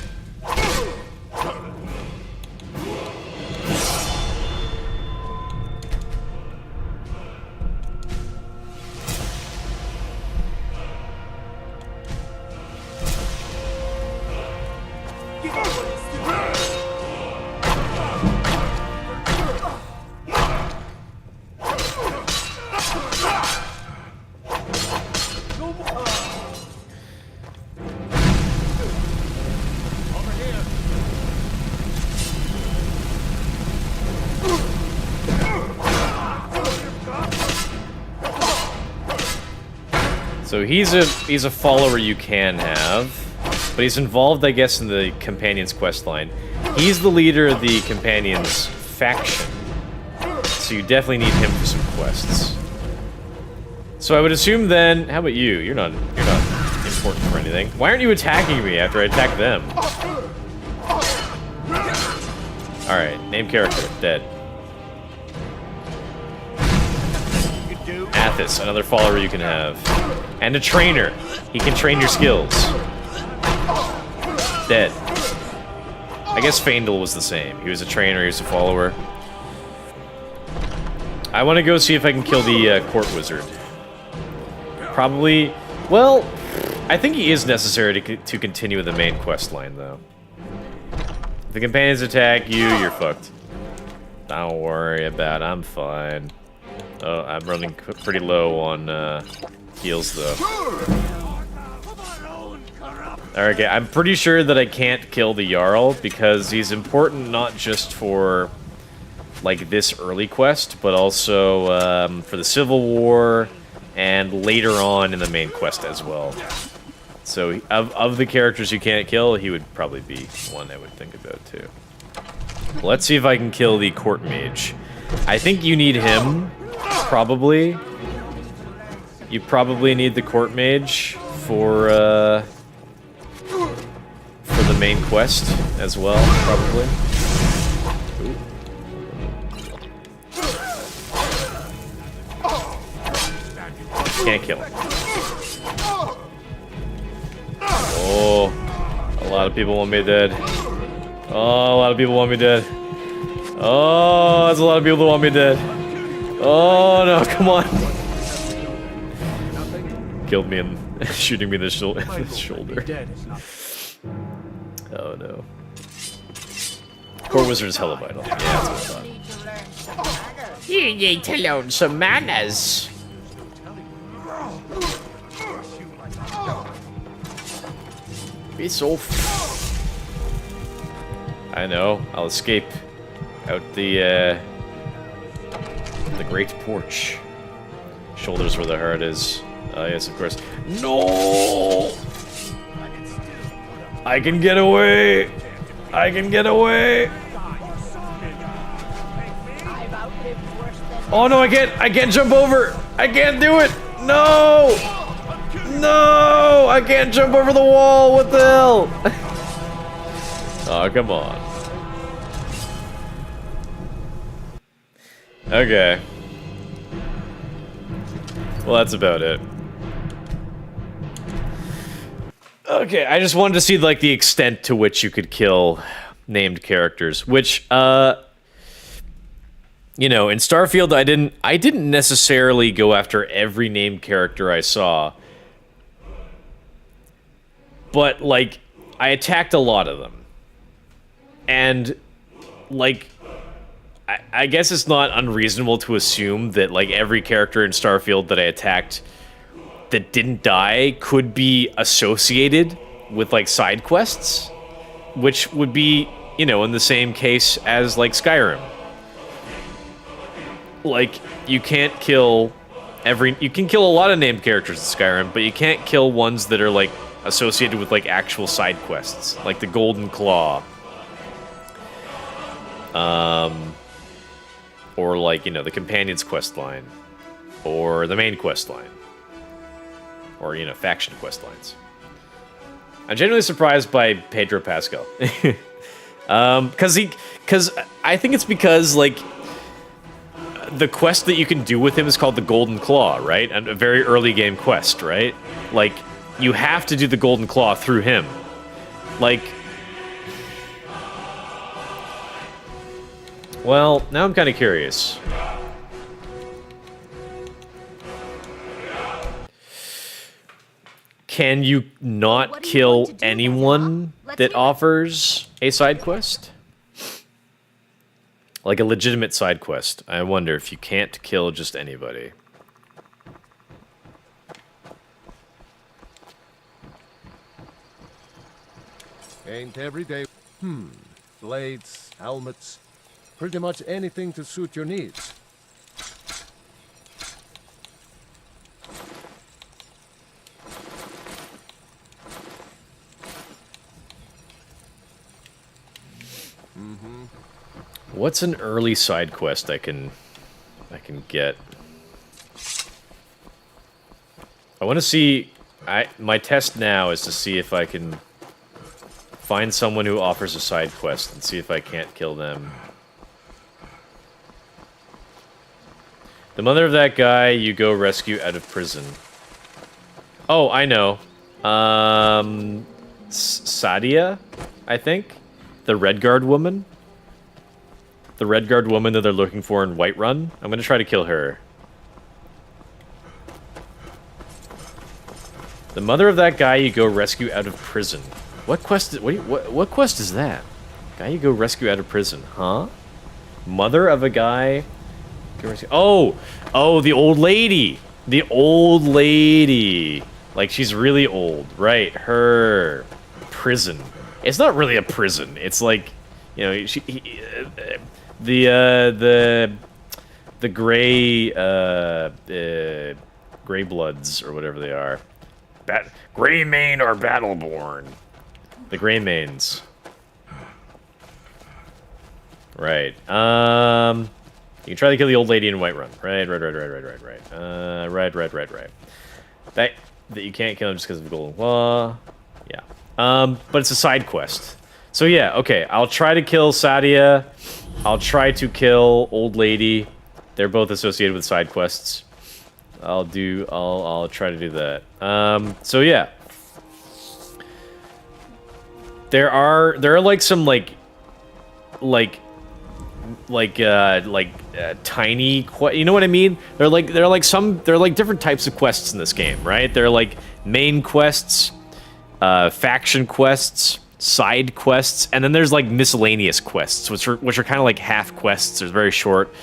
So he's a follower you can have, but he's involved, I guess, in the Companions quest line. He's the leader of the Companions faction, so you definitely need him for some quests. So I would assume then, how about you? You're not important for anything. Why aren't you attacking me after I attack them? All right, name character, dead. Athos, another follower you can have. And a trainer. He can train your skills. Dead. I guess Faendal was the same. He was a trainer, he was a follower. I want to go see if I can kill the court wizard. Probably... Well, I think he is necessary to continue the main quest line, though. If the companions attack you, you're fucked. Don't worry about it, I'm fine. Oh, I'm running pretty low on heals, though. Okay, I'm pretty sure that I can't kill the Jarl, because he's important not just for, like, this early quest, but also for the Civil War, and later on in the main quest as well. So, of the characters you can't kill, he would probably be one I would think about, too. Let's see if I can kill the Court Mage. I think you need him, probably. You probably need the Court Mage for the main quest as well, probably. Ooh. Can't kill him. Oh, a lot of people want me dead. Oh, a lot of people want me dead. Oh, there's a lot of people that want me dead. Oh no, come on. Killed me and shooting me in the shoulder. Oh no. Core Wizard is hella vital. Yeah, that's what I thought. You need to learn some manners. Be so. I know. I'll escape out the great porch. Shoulders where the heart is. Yes, of course. No! I can get away! I can get away! Oh no, I can't jump over! I can't do it! No! No! I can't jump over the wall! What the hell? Oh, come on. Okay. Well, that's about it. Okay, I just wanted to see, like, the extent to which you could kill named characters, which, you know, in Starfield, I didn't necessarily go after every named character I saw, but, like, I attacked a lot of them. And, like, I guess it's not unreasonable to assume that, like, every character in Starfield that I attacked that didn't die could be associated with, like, side quests, which would be, you know, in the same case as, like, Skyrim. Like, you can't kill you can kill a lot of named characters in Skyrim, but you can't kill ones that are, like, associated with, like, actual side quests, like the Golden Claw. Or, like, you know, the Companion's quest line, or the main quest line. Or, you know, faction quest lines. I'm genuinely surprised by Pedro Pascal. Because I think it's because, like, the quest that you can do with him is called the Golden Claw, right? And a very early game quest, right? Like, you have to do the Golden Claw through him. Like, well, now I'm kind of curious. Can you not kill anyone that offers a side quest? Like a legitimate side quest. I wonder if you can't kill just anybody. Ain't every day. Blades, helmets, pretty much anything to suit your needs. What's an early side quest I can get? I want to see. My test now is to see if I can find someone who offers a side quest and see if I can't kill them. The mother of that guy you go rescue out of prison. Oh, I know. Sadia, I think? The Redguard woman? The Redguard woman that they're looking for in Whiterun? I'm gonna try to kill her. The mother of that guy you go rescue out of prison. What quest? What quest is that? Guy you go rescue out of prison, huh? Mother of a guy. Oh, the old lady. The old lady. Like she's really old, right? Her prison. It's not really a prison. It's like, you know, the gray gray bloods or whatever they are. Gray Mane or Battleborn. The Gray Manes. Right. You can try to kill the old lady in Whiterun. Right. That you can't kill him just because of the golden law. Yeah. But it's a side quest. So yeah, okay. I'll try to kill Sadia. I'll try to kill old lady. They're both associated with side quests. I'll try to do that. So yeah. There are like some tiny you know what I mean? They're like different types of quests in this game, right? They're like main quests, faction quests, side quests, and then there's like miscellaneous quests, which are kind of like half quests. They're very short.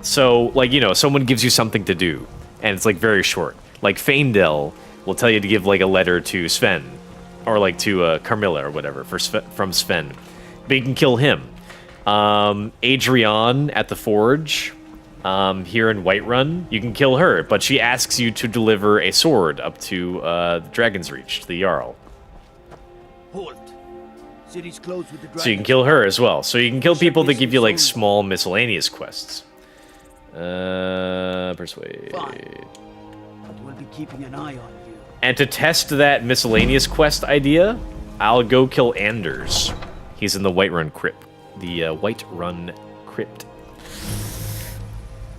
So like, you know, someone gives you something to do, and it's like very short. Like Faendel will tell you to give like a letter to Sven, or like to Carmilla or whatever from Sven, but you can kill him. Adrienne at the Forge, here in Whiterun, you can kill her, but she asks you to deliver a sword up to the Dragon's Reach, to the Jarl. Halt. City's closed with the So you can kill her as well. So you can kill people that give you like small miscellaneous quests. Persuade. Fine. We'll be keeping an eye on you. And to test that miscellaneous quest idea, I'll go kill Anders. He's in the Whiterun Crypt. The Whiterun Crypt.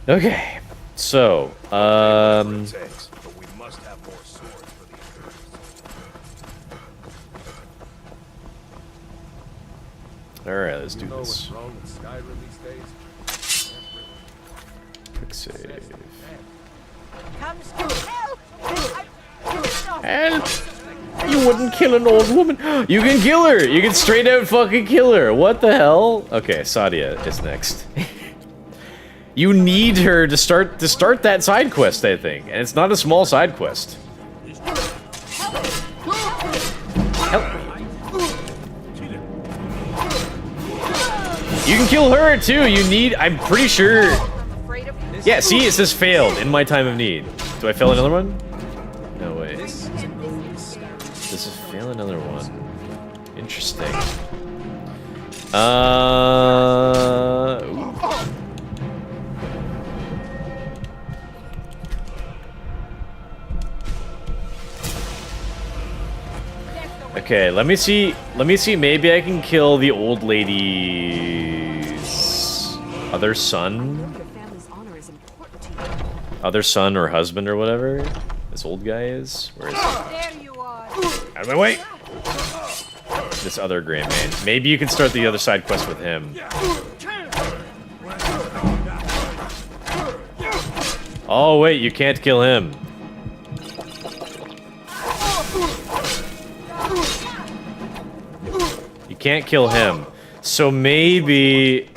Okay, so alright, let's do this. Quick save. Help! You wouldn't kill an old woman. You can kill her. You can straight out fucking kill her. What the hell? Okay, Sadia is next. You need her to start that side quest, I think, and it's not a small side quest. Help me. You can kill her too. You need. I'm pretty sure. Yeah. See, it says failed in my time of need. Do I fail another one? No way. Does it fail another one? Interesting. Ooh. Okay, let me see. Maybe I can kill the old lady's other son. Other son or husband or whatever. This old guy is. Where is he? There you are. Out of my way! This other Gray Man. Maybe you can start the other side quest with him. Oh wait, you can't kill him. You can't kill him. So maybe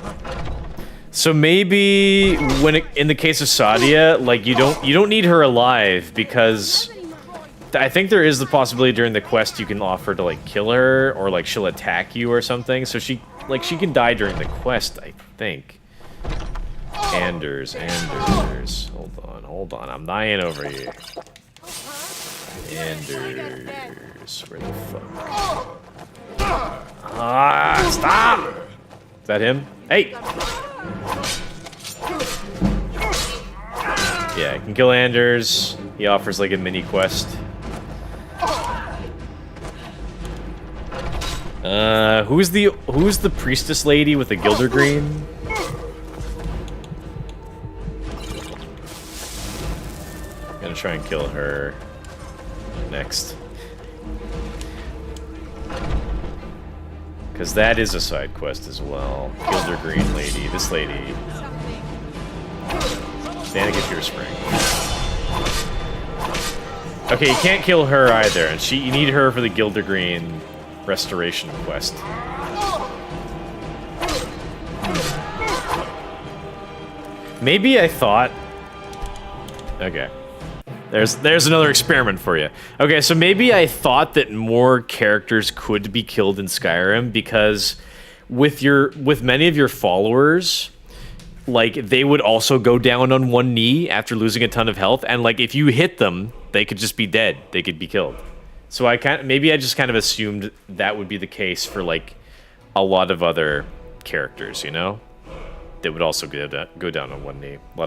when in the case of Sadia, like you don't need her alive, because I think there is the possibility during the quest you can offer to like kill her, or like she'll attack you or something. So she can die during the quest, I think. Anders. Hold on. I'm dying over here. Anders, where the fuck? Ah, stop! Is that him? Hey! Yeah, I can kill Anders. He offers like a mini quest. Who's the priestess lady with the Gilder Green? I'm gonna try and kill her next. Because that is a side quest as well. Gilder Green lady, this lady. Stand and get your spring. Okay, you can't kill her either, and you need her for the Gildergreen restoration quest. Maybe I thought... Okay. There's another experiment for you. Okay, so maybe I thought that more characters could be killed in Skyrim because with many of your followers, like, they would also go down on one knee after losing a ton of health, and like, if you hit them, they could just be dead. They could be killed. So maybe I just kind of assumed that would be the case for like a lot of other characters, you know? That would also go down on one knee. A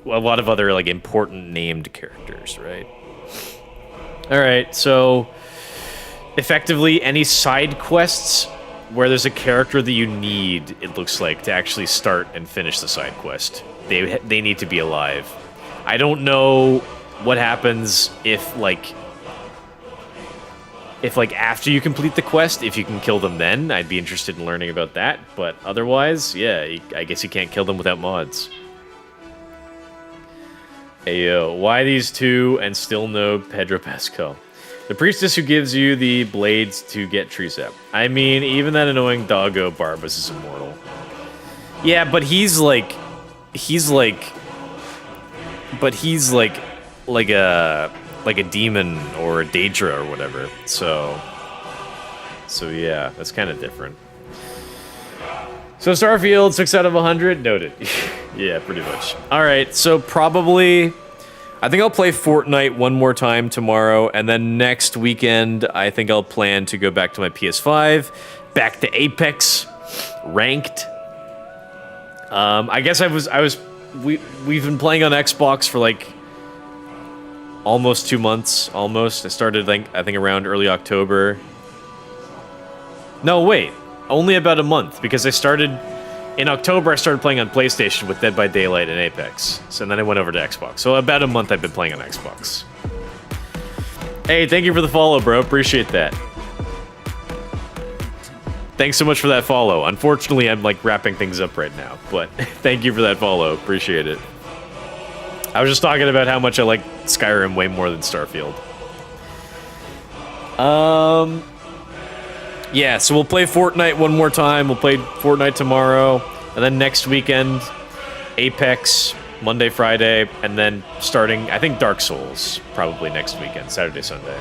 lot of other like important named characters, right? All right, so effectively any side quests where there's a character that you need, it looks like, to actually start and finish the side quest, they need to be alive. I don't know what happens if after you complete the quest, if you can kill them then. I'd be interested in learning about that, but otherwise, yeah, I guess you can't kill them without mods. Hey yo, why these two and still no Pedro Pascal? The priestess who gives you the blades to get trees out. I mean, even that annoying doggo Barbas is immortal. Yeah, but he's like a demon or a Daedra or whatever. So yeah, that's kind of different. So Starfield, 6 out of 100, noted. Yeah, pretty much. All right, so probably, I think I'll play Fortnite one more time tomorrow, and then next weekend, I think I'll plan to go back to my PS5, back to Apex, ranked. I guess we've been playing on Xbox for like almost 2 months, almost. I started, I think around early October. No, wait. Only about a month, because in October, I started playing on PlayStation with Dead by Daylight and Apex. So then I went over to Xbox. So about a month I've been playing on Xbox. Hey, thank you for the follow, bro. Appreciate that. Thanks so much for that follow. Unfortunately, I'm like wrapping things up right now, but thank you for that follow. Appreciate it. I was just talking about how much I like Skyrim way more than Starfield. Yeah, so we'll play Fortnite one more time. We'll play Fortnite tomorrow. And then next weekend, Apex, Monday, Friday. And then starting, I think, Dark Souls, probably next weekend, Saturday, Sunday.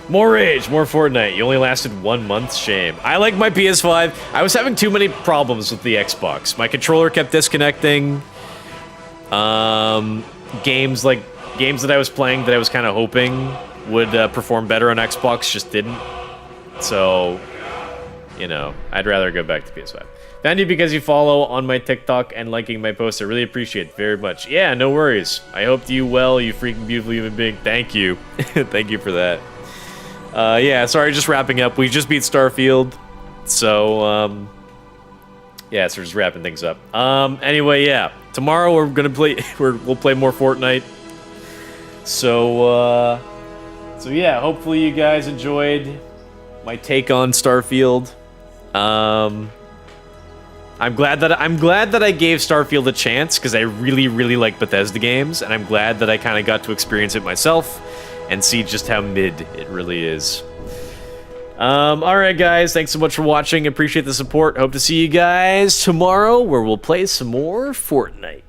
More Rage, more Fortnite. You only lasted 1 month? Shame. I like my PS5. I was having too many problems with the Xbox. My controller kept disconnecting. Games that I was playing that I was kind of hoping would perform better on Xbox just didn't. So, you know, I'd rather go back to PS5. Thank you because you follow on my TikTok and liking my posts. I really appreciate it very much. Yeah, no worries. I hope you well, you freaking beautiful human being. Thank you. Thank you for that. Yeah, sorry, just wrapping up. We just beat Starfield. So, yeah, so we're just wrapping things up. Anyway, yeah. Tomorrow we're gonna play we'll play more Fortnite. So yeah, hopefully you guys enjoyed my take on Starfield. I'm glad that I gave Starfield a chance because I really, really like Bethesda games, and I'm glad that I kind of got to experience it myself and see just how mid it really is. Alright guys, thanks so much for watching. Appreciate the support. Hope to see you guys tomorrow where we'll play some more Fortnite.